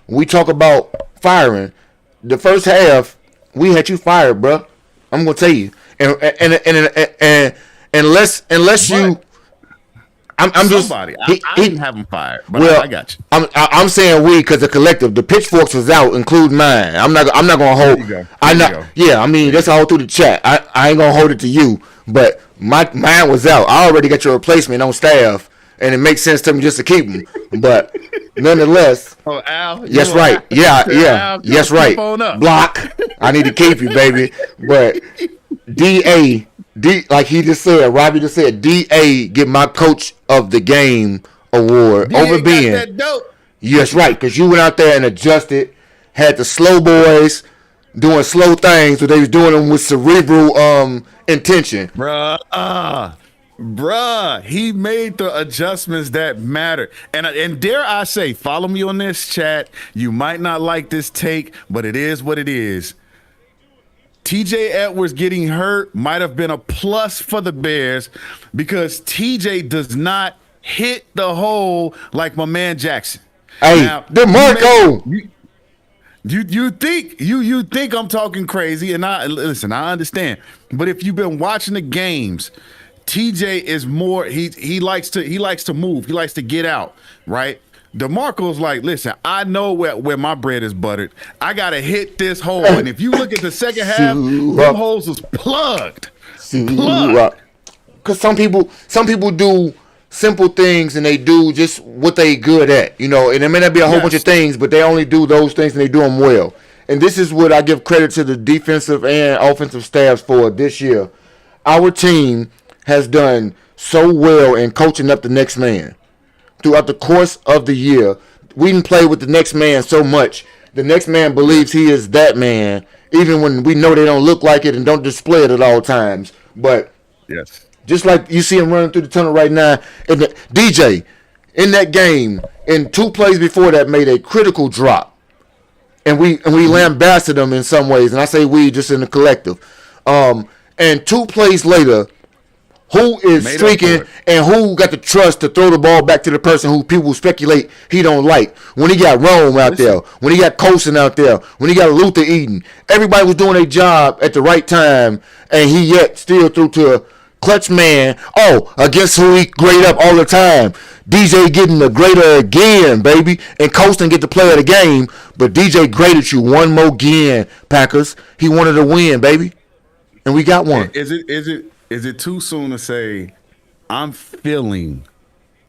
we talk about firing. The first half, we had you fired, bro. I'm gonna tell you, and unless you, I'm just somebody. I didn't have him fired, but well, I got you. I'm saying we because the collective, the pitchforks was out, including mine. I'm not gonna hold. Yeah, I mean that's all through the chat. I ain't gonna hold it to you, but mine was out. I already got your replacement on staff, and it makes sense to me just to keep him. But nonetheless, Al, yes, right. Yeah, yes, right. Block. I need to keep you, baby. But DA, like he just said, Robbie just said, DA get my coach of the game award over being. That dope. Yes, right. Because you went out there and adjusted, had the slow boys doing slow things, so they was doing them with cerebral intention. Bruh, he made the adjustments that matter. And dare I say, follow me on this chat. You might not like this take, but it is what it is. TJ Edwards getting hurt might have been a plus for the Bears because TJ does not hit the hole like my man Jackson. Hey, now, DeMarco. You think I'm talking crazy, and I understand. But if you've been watching the games, TJ is more he likes to move. He likes to get out, right? DeMarco's like, listen, I know where my bread is buttered. I gotta hit this hole. And if you look at the second half, them holes was plugged. Because some people do simple things and they do just what they good at, and it may not be a whole bunch of things, but they only do those things and they do them well. And this is what I give credit to the defensive and offensive staffs for this year. Our team has done so well in coaching up the next man. Throughout the course of the year, we didn't play with the next man so much. The next man believes he is that man, even when we know they don't look like it and don't display it at all times. But yes, just like you see him running through the tunnel right now, and DJ in that game, in 2 plays before that, made a critical drop, and we lambasted him in some ways. And I say we just in the collective. And 2 plays later, who is streaking and who got the trust to throw the ball back to the person who people speculate he don't like? When he got Rome out there, when he got Colson out there, when he got Luther Eden, everybody was doing their job at the right time, and he yet still threw to a clutch man. Oh, against who he grade up all the time. DJ getting the grader again, baby, and Colson get the play of the game, but DJ graded you one more again, Packers. He wanted to win, baby, and we got one. Is it too soon to say I'm feeling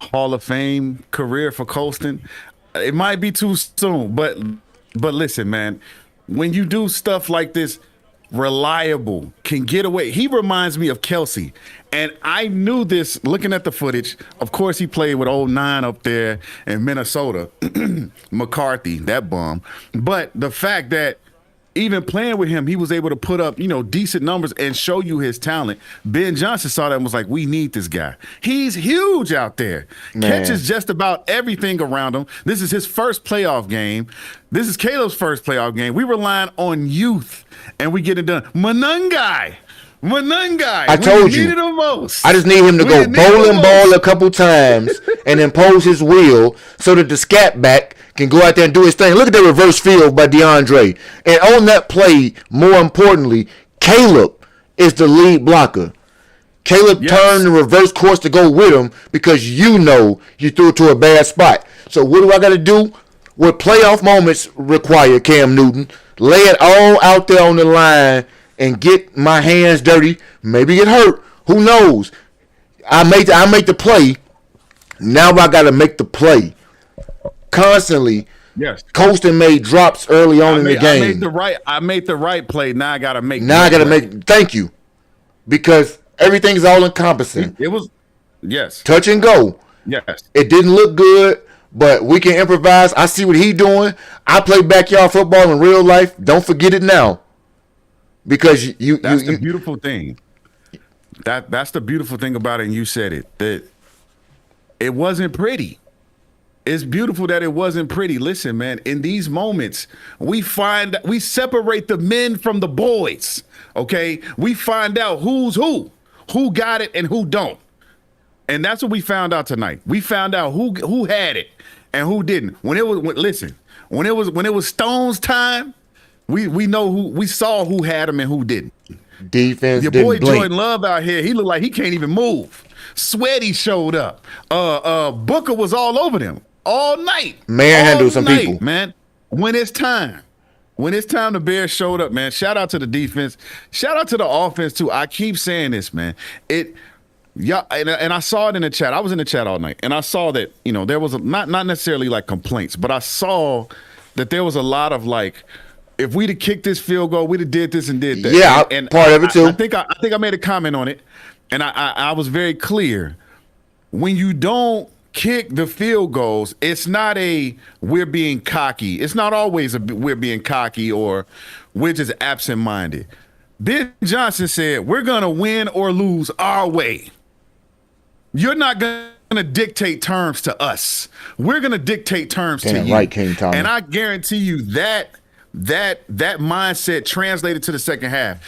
Hall of Fame career for Colston? It might be too soon, but listen, man, when you do stuff like this, reliable, can get away. He reminds me of Kelsey, and I knew this looking at the footage. Of course, he played with 09 up there in Minnesota, McCarthy, that bum. But the fact that even playing with him, he was able to put up, decent numbers and show you his talent. Ben Johnson saw that and was like, we need this guy. He's huge out there. Man. Catches just about everything around him. This is his first playoff game. This is Caleb's first playoff game. We relying on youth, and we get it done. Manungai. I told you. Needed him most. I just need him to go bowling ball a couple times and impose his will so that the scat back can go out there and do his thing. Look at that reverse field by DeAndre. And on that play, more importantly, Caleb is the lead blocker. Caleb turned the reverse course to go with him because you threw it to a bad spot. So what do I got to do? What playoff moments require, Cam Newton? Lay it all out there on the line and get my hands dirty, maybe get hurt. Who knows? I make the play. Now I got to make the play constantly. Yes. Colston made drops early on in the game. I made the right play. Now I got to make. Thank you, because everything's all encompassing. It was, yes. Touch and go. Yes. It didn't look good, but we can improvise. I see what he doing. I play backyard football in real life. Don't forget it now. Because that's the beautiful thing. That's the beautiful thing about it, and you said it, that it wasn't pretty. It's beautiful that it wasn't pretty. Listen, man, in these moments, we separate the men from the boys, okay? We find out who's who got it and who don't. And that's what we found out tonight. We found out who had it and who didn't. When it was Stone's time, we saw who had him and who didn't. Defense. Your boy Jordan Love out here, he looked like he can't even move. Sweaty showed up. Booker was all over them all night. Manhandled some people, man. When it's time, the Bears showed up, man. Shout out to the defense. Shout out to the offense too. I keep saying this, man. And I saw it in the chat. I was in the chat all night, and I saw that there was not necessarily like complaints, but I saw that there was a lot of like, if we'd have kicked this field goal, we'd have did this and did that. Yeah, and part of it too. I think I made a comment on it, and I was very clear. When you don't kick the field goals, it's not we're being cocky. It's not always we're being cocky or we're just absent-minded. Ben Johnson said, we're going to win or lose our way. You're not going to dictate terms to us. We're going to dictate terms to you. Right, King Tommy. And I guarantee you that mindset translated to the second half.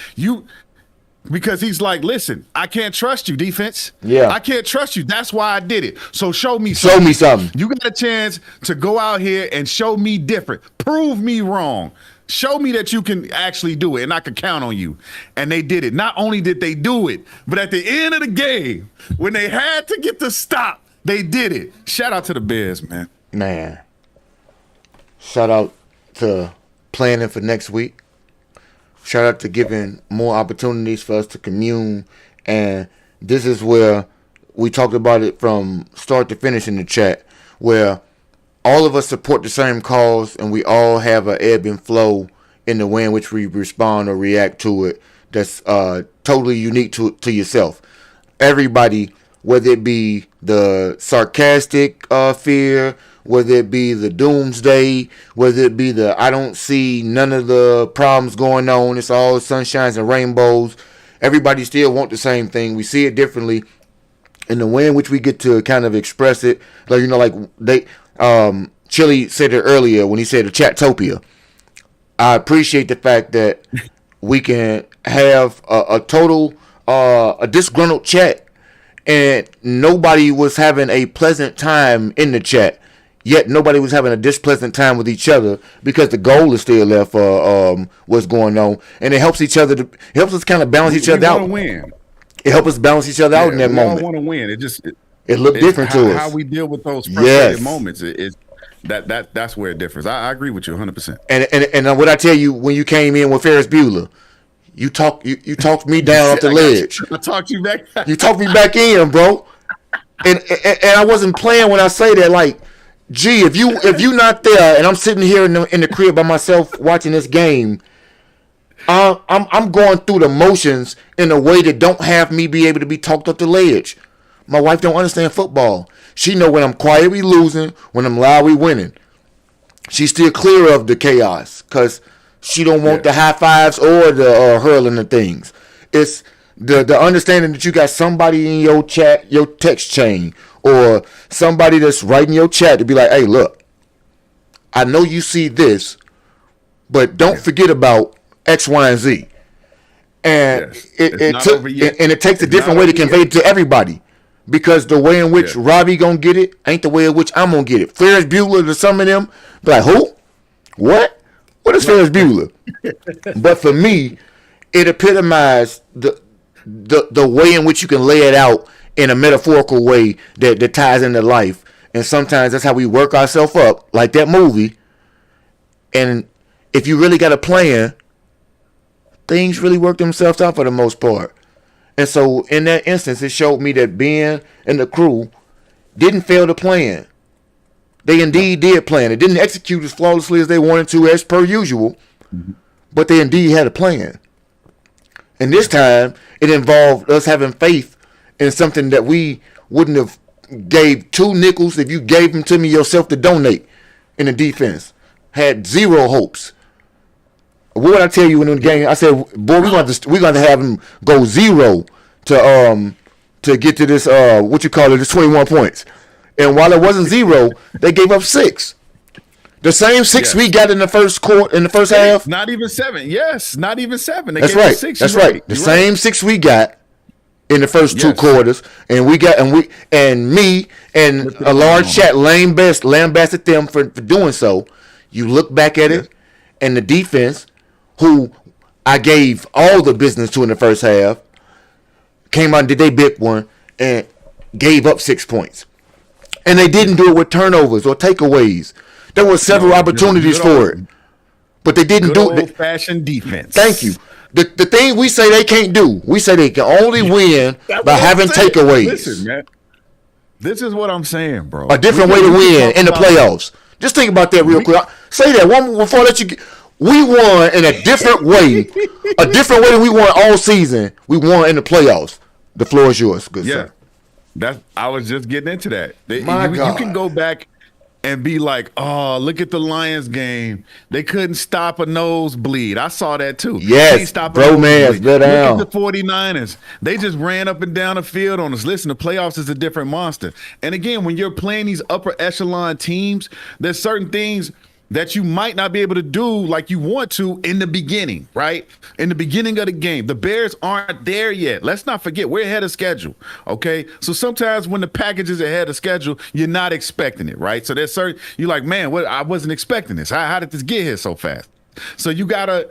Because he's like, listen, I can't trust you, defense. Yeah. I can't trust you. That's why I did it. So show me something. Show me something. You got a chance to go out here and show me different. Prove me wrong. Show me that you can actually do it and I can count on you. And they did it. Not only did they do it, but at the end of the game, when they had to get the stop, they did it. Shout out to the Bears, man. Man. Shout out to planning for next week. Shout out to giving more opportunities for us to commune. And this is where we talked about it from start to finish in the chat, where all of us support the same cause and we all have an ebb and flow in the way in which we respond or react to it that's totally unique to yourself. Everybody, whether it be the sarcastic fear, whether it be the doomsday, whether it be the I don't see none of the problems going on, it's all sunshines and rainbows, everybody still want the same thing. We see it differently in the way in which we get to kind of express it. Like they Chili said it earlier when he said the Chatopia. I appreciate the fact that we can have a total a disgruntled chat and nobody was having a pleasant time in the chat. Yet nobody was having a displeasant time with each other because the goal is still there for what's going on, and it helps each other. It helps us kind of balance each other out. Win. It helps us balance each other out in that moment. We all want to win. It looked different to us. How we deal with those frustrated moments is that's where it differs. I agree with you 100%. And what I tell you when you came in with Ferris Bueller, you talked me down off the ledge. I talked you back. You talked me back in, bro. And I wasn't playing when I say that. Like, gee, if you not there and I'm sitting here in the crib by myself watching this game, I'm going through the motions in a way that don't have me be able to be talked off the ledge. My wife don't understand football. She know when I'm quiet we losing, when I'm loud we winning. She's still clear of the chaos because she don't want the high fives or the hurling of things. It's the understanding that you got somebody in your chat, your text chain, or somebody that's writing your chat to be like, hey, look, I know you see this, but don't forget about X, Y, and Z. And it takes a different way to convey it to everybody. Because the way in which Robbie gonna get it ain't the way in which I'm gonna get it. Ferris Bueller to some of them, be like, who? What? What is Ferris Bueller? But for me, it epitomized the way in which you can lay it out in a metaphorical way that ties into life. And sometimes that's how we work ourselves up, like that movie. And if you really got a plan, things really work themselves out for the most part. And so in that instance, it showed me that Ben and the crew didn't fail to plan. They indeed did plan. It didn't execute as flawlessly as they wanted to, as per usual. Mm-hmm. But they indeed had a plan. And this time, it involved us having faith in something that we wouldn't have gave 2 nickels if you gave them to me yourself to donate in the defense. Had 0 hopes. What did I tell you in the game? I said, boy, we're going to have him go 0 to get to this this 21 points. And while it wasn't 0, they gave up 6. The same 6 we got in the first half. Not even 7. Yes, not even 7. They That's gave right. us 6. That's You're right. The same 6 we got in the first 2 quarters, and me and a large chat lambasted them for doing so. You look back at it, and the defense, who I gave all the business to in the first half, came out and did their big one and gave up 6 points. And they didn't do it with turnovers or takeaways. There were several opportunities for it, but they didn't do it. Old-fashioned defense. Thank you. The thing we say they can't do, we say they can only win by having takeaways. Listen, man. This is what I'm saying, bro. A different way to win in the playoffs. Just think about that real quick. Say that one before I let you get. We won in a different way. A different way than we won all season. We won in the playoffs. The floor is yours, good sir. I was just getting into that. My God. You can go back and be like, oh, look at the Lions game. They couldn't stop a nosebleed. I saw that too. Yes, Can't stop bro, man, Look down. at the 49ers. They just ran up and down the field on us. Listen, the playoffs is a different monster. And again, when you're playing these upper echelon teams, there's certain things that you might not be able to do like you want to in the beginning, right? In the beginning of the game. The Bears aren't there yet. Let's not forget, we're ahead of schedule, okay? So sometimes when the package is ahead of schedule, you're not expecting it, right? So there's certain, you're like, man, I wasn't expecting this. How did this get here so fast? So you gotta,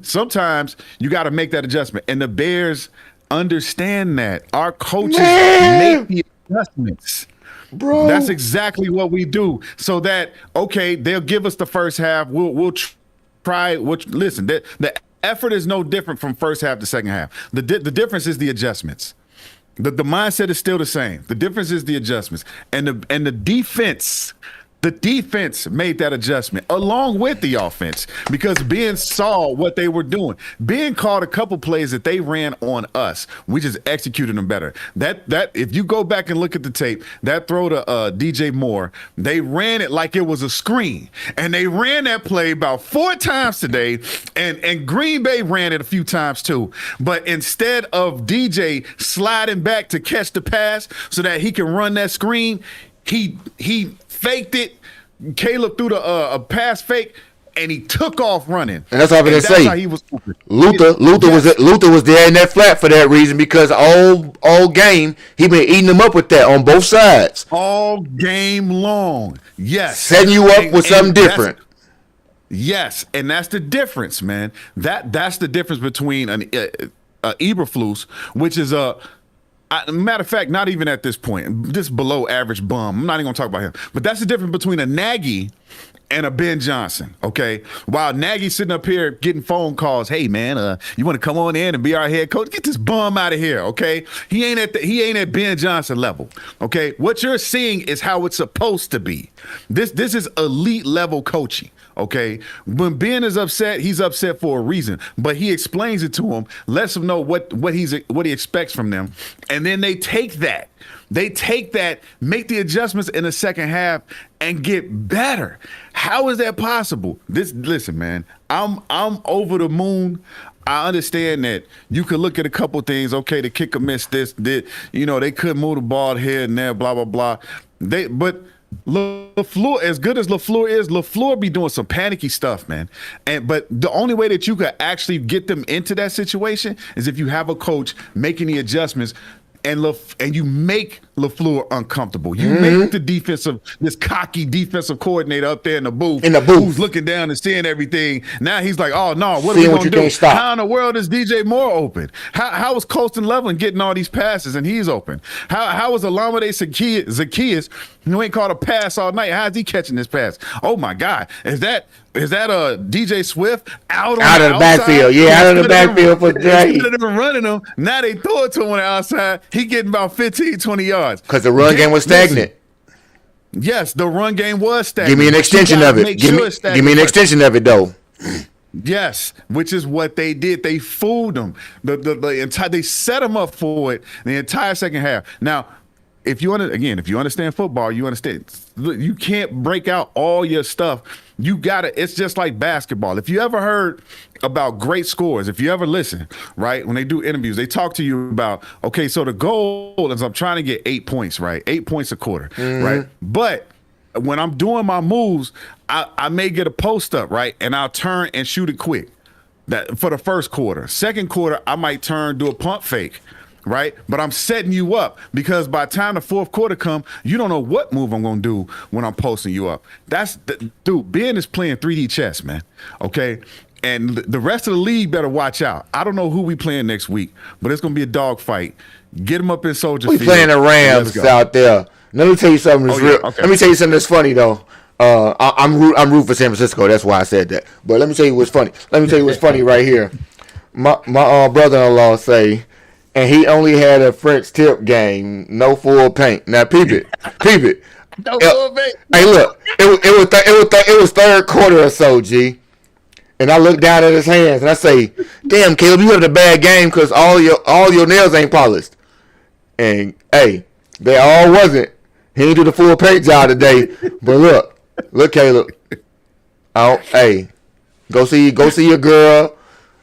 sometimes you gotta make that adjustment. And the Bears understand that. Our coaches make the adjustments. Bro, that's exactly what we do. So that, okay, they'll give us the first half. We'll try. Listen, the effort is no different from first half to second half. The difference is the adjustments. The mindset is still the same. The difference is the adjustments, and the defense. The defense made that adjustment along with the offense because Ben saw what they were doing. Ben called a couple plays that they ran on us. We just executed them better. That if you go back and look at the tape, that throw to DJ Moore, they ran it like it was a screen. And they ran that play about 4 times today, and Green Bay ran it a few times too. But instead of DJ sliding back to catch the pass so that he can run that screen, he faked it. Caleb threw a pass fake, and he took off running. And that's all I'm gonna say. How he was Luther was there in that flat for that reason because all game he been eating them up with that on both sides. All game long, yes. Setting you up with something different. Yes, and that's the difference, man. That's the difference between an Eberflus, which is a. Matter of fact, not even at this point. This below average bum. I'm not even going to talk about him. But that's the difference between a Nagy and a Ben Johnson, okay? While Nagy's sitting up here getting phone calls, hey, man, you want to come on in and be our head coach? Get this bum out of here, okay? He ain't at Ben Johnson level, okay? What you're seeing is how it's supposed to be. This is elite level coaching. Okay, when Ben is upset, he's upset for a reason, but he explains it to him, lets them know what he expects from them, and then they take that, make the adjustments in the second half, and get better. How is that possible? Listen, man, I'm over the moon. I understand that you could look at a couple things. Okay, the kicker missed this. They couldn't move the ball here and there. Blah blah blah. But LaFleur, as good as LaFleur is, LaFleur be doing some panicky stuff, man. But the only way that you could actually get them into that situation is if you have a coach making the adjustments and you make LaFleur uncomfortable. You make this cocky defensive coordinator up there in the booth who's looking down and seeing everything. Now he's like, oh no, what are we gonna do? How in the world is DJ Moore open? How is Colston Loveland getting all these passes and he's open? How is Olamide Zaccheaus, who ain't caught a pass all night? How is he catching this pass? Oh my God, is that DJ Swift out of the backfield? Yeah, out of the backfield for Dre. Instead of them running them, now they throw it to him on the outside. He getting about 15, 20 yards. Because the run game was stagnant. Yes, the run game was stagnant. Give me an extension of it. Give me an extension of it, though. Yes, which is what they did. They fooled them. They set them up for it the entire second half. Now, if you understand football, you understand. You can't break out all your stuff. You gotta. It's just like basketball. If you ever heard about great scores, if you ever listen, right, when they do interviews, they talk to you about, okay, so the goal is I'm trying to get 8 points, right, 8 points a quarter, right, but when I'm doing my moves, I may get a post up, right, and I'll turn and shoot it quick. That for the first quarter. Second quarter, I might do a pump fake, right? But I'm setting you up because by the time the fourth quarter come, you don't know what move I'm gonna do when I'm posting you up. Dude, Ben is playing 3D chess, man. Okay. And the rest of the league better watch out. I don't know who we playing next week, but it's gonna be a dog fight. Get them up in Soldier Field. We playing the Rams out there. Let me tell you something that's real. Okay. Let me tell you something that's funny though. I'm rooting for San Francisco. That's why I said that. But let me tell you what's funny. Let me tell you what's funny right here. My brother-in-law say, and he only had a French tip game, no full paint. Now peep it. No full paint. Hey, look, it was third quarter or so, G. And I look down at his hands and I say, "Damn, Caleb, you had a bad game because all your nails ain't polished." And hey, they all wasn't. He didn't do the full paint job today. But look, Caleb. Oh, hey, go see your girl.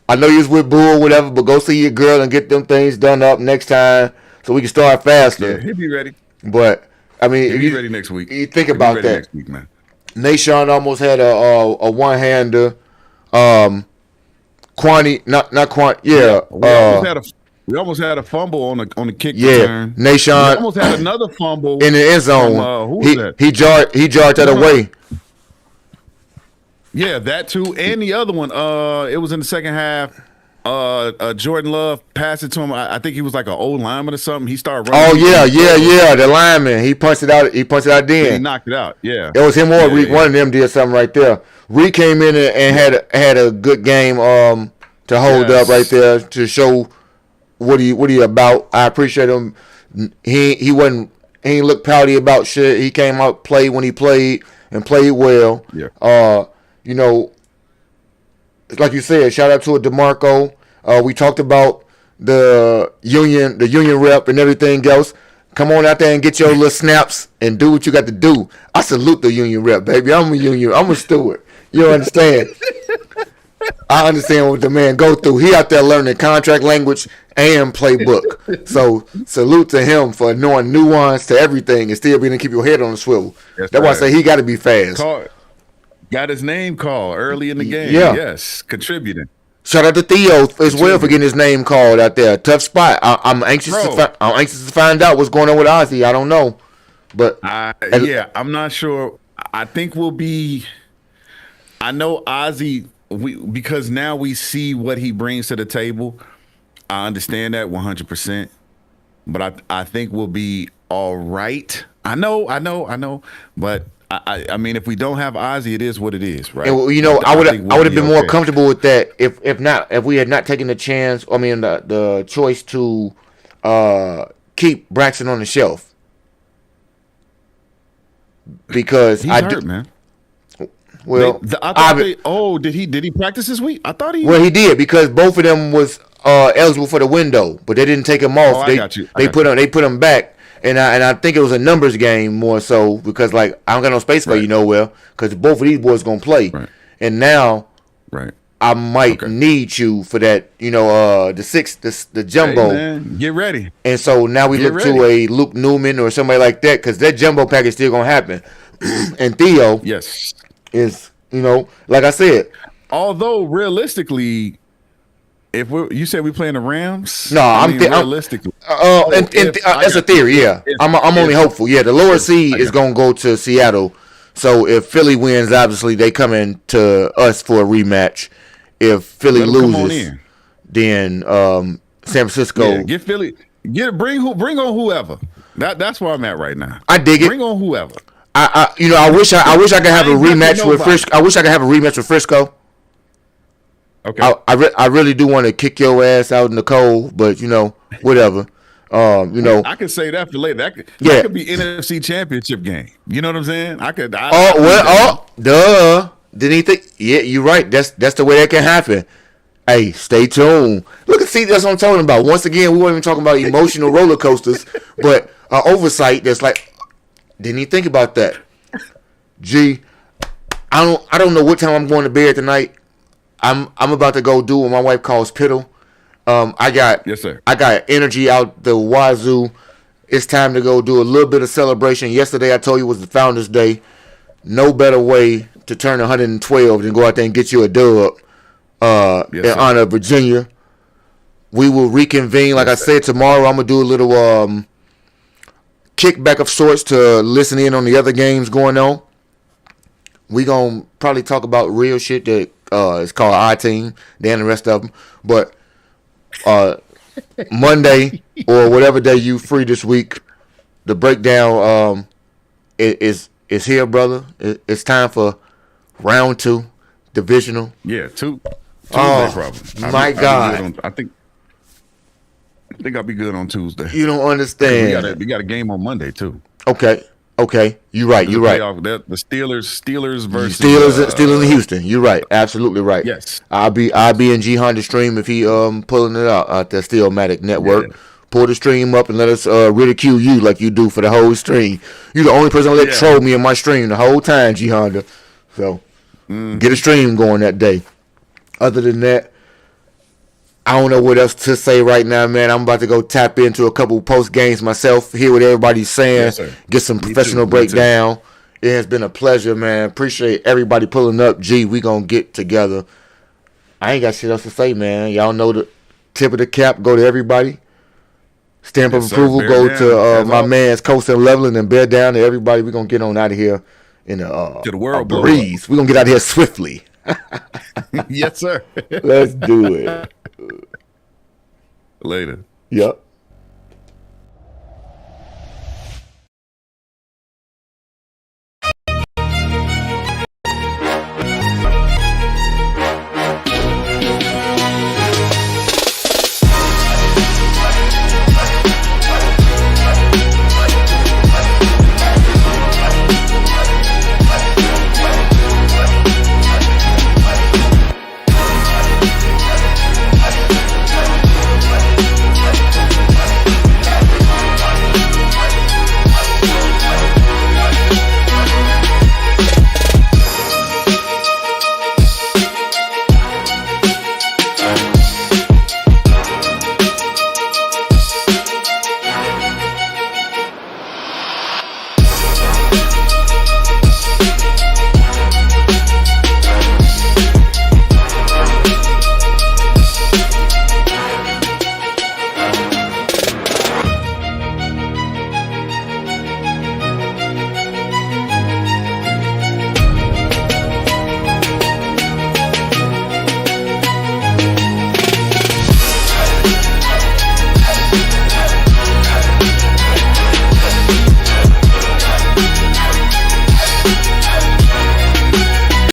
I know you was with Boo or whatever, but go see your girl and get them things done up next time so we can start faster. Yeah, he'll be ready. But I mean, he'll be ready next week. You think about that. Next week, man. Nashawn almost had a one-hander. Quantity, not Quant. Yeah. We almost had a fumble on the kick Yeah, return. Nashawn we almost had another fumble in the end zone. Who was that? He jarred that away. Yeah, that too, and the other one. It was in the second half. Jordan Love passed it to him. I think he was like an old lineman or something. He started running. Oh yeah. The lineman. He punched it out. He He knocked it out. Yeah. It was him or Reek. One of them did something right there. Reek came in and had a good game to hold up right there to show what he about. I appreciate him. He ain't look pouty about shit. He came out, played when he played and played well. Yeah. You know, like you said, shout out to DeMarco. We talked about the union rep and everything else. Come on out there and get your little snaps and do what you got to do. I salute the union rep, baby. I'm a steward. You understand? I understand what the man go through. He out there learning contract language and playbook. So salute to him for knowing nuance to everything and still being able to keep your head on the swivel. That's why I say he got to be fast. Got his name called early in the game. Yeah. Yes, contributing. Shout out to Theo as well for getting his name called out there. Tough spot. I'm anxious to find out what's going on with Ozzy. I don't know, but I'm not sure. I think we'll be. I know Ozzy. Because now we see what he brings to the table. I understand that 100%, but I think we'll be all right. I know, but. I mean, if we don't have Ozzy, it is what it is, right? And, you know, I would have been more comfortable with that if we had not taken the chance. I mean, the choice to keep Braxton on the shelf because he's hurt, man. Well, did he practice this week? I thought he. Well, he did because both of them was eligible for the window, but they didn't take him off. They put him back. And I think it was a numbers game more so because like I don't got no space for you nowhere because both of these boys gonna play, and now I might need you for that the jumbo. Hey, man, get ready. And so now we look to a Luke Newman or somebody like that because that jumbo package still gonna happen. And Theo, is like I said, although realistically. You said we playing the Rams? No, I'm realistically. That's a theory. Yeah, I'm only hopeful. Yeah, the lower seed is gonna go to Seattle. So if Philly wins, obviously they come in to us for a rematch. If Philly loses, then San Francisco. Get Philly. Bring on whoever. That's where I'm at right now. I dig it. Bring on whoever. I wish I could have a rematch with Frisco. I wish I could have a rematch with Frisco. Okay. I really do want to kick your ass out in the cold, but whatever. I could say that for later. That could be NFC Championship game. You know what I'm saying? Duh. Didn't he think? Yeah, you're right. That's the way that can happen. Hey, stay tuned. See, that's what I'm talking about. Once again, we weren't even talking about emotional roller coasters, but oversight that's like, didn't even think about that. G, I don't know what time I'm going to bed tonight. I'm about to go do what my wife calls piddle. Yes, sir. I got energy out the wazoo. It's time to go do a little bit of celebration. Yesterday I told you was the Founders Day. No better way to turn 112 than go out there and get you a dub in honor of Virginia. We will reconvene, like I said, tomorrow. I'm gonna do a little kickback of sorts to listen in on the other games going on. We gonna probably talk about real shit that is called our team, then the rest of them. But Monday or whatever day you free this week, the breakdown is here, brother. It's time for round 2, divisional. Yeah, Tuesday probably. My God. I think I'll be good on Tuesday. You don't understand. We got a game on Monday too. Okay. You're right. The Steelers versus Steelers in Houston. You're right. Absolutely right. Yes. I'll be in G Honda stream if he pulling it out the Steelmatic network. Yeah. Pull the stream up and let us ridicule you like you do for the whole stream. You're the only person that troll me in my stream the whole time, G Honda. So get a stream going that day. Other than that, I don't know what else to say right now, man. I'm about to go tap into a couple post games myself, hear what everybody's saying, get some professional breakdown. It has been a pleasure, man. Appreciate everybody pulling up. G, we gonna get together. I ain't got shit else to say, man. Y'all know the tip of the cap go to everybody. Stamp of approval go to my man's Coast and Leveling, and bear down to everybody. We gonna get on out of here in to the world breeze. We gonna get out of here swiftly. Yes, sir. Let's do it. Later. Yep.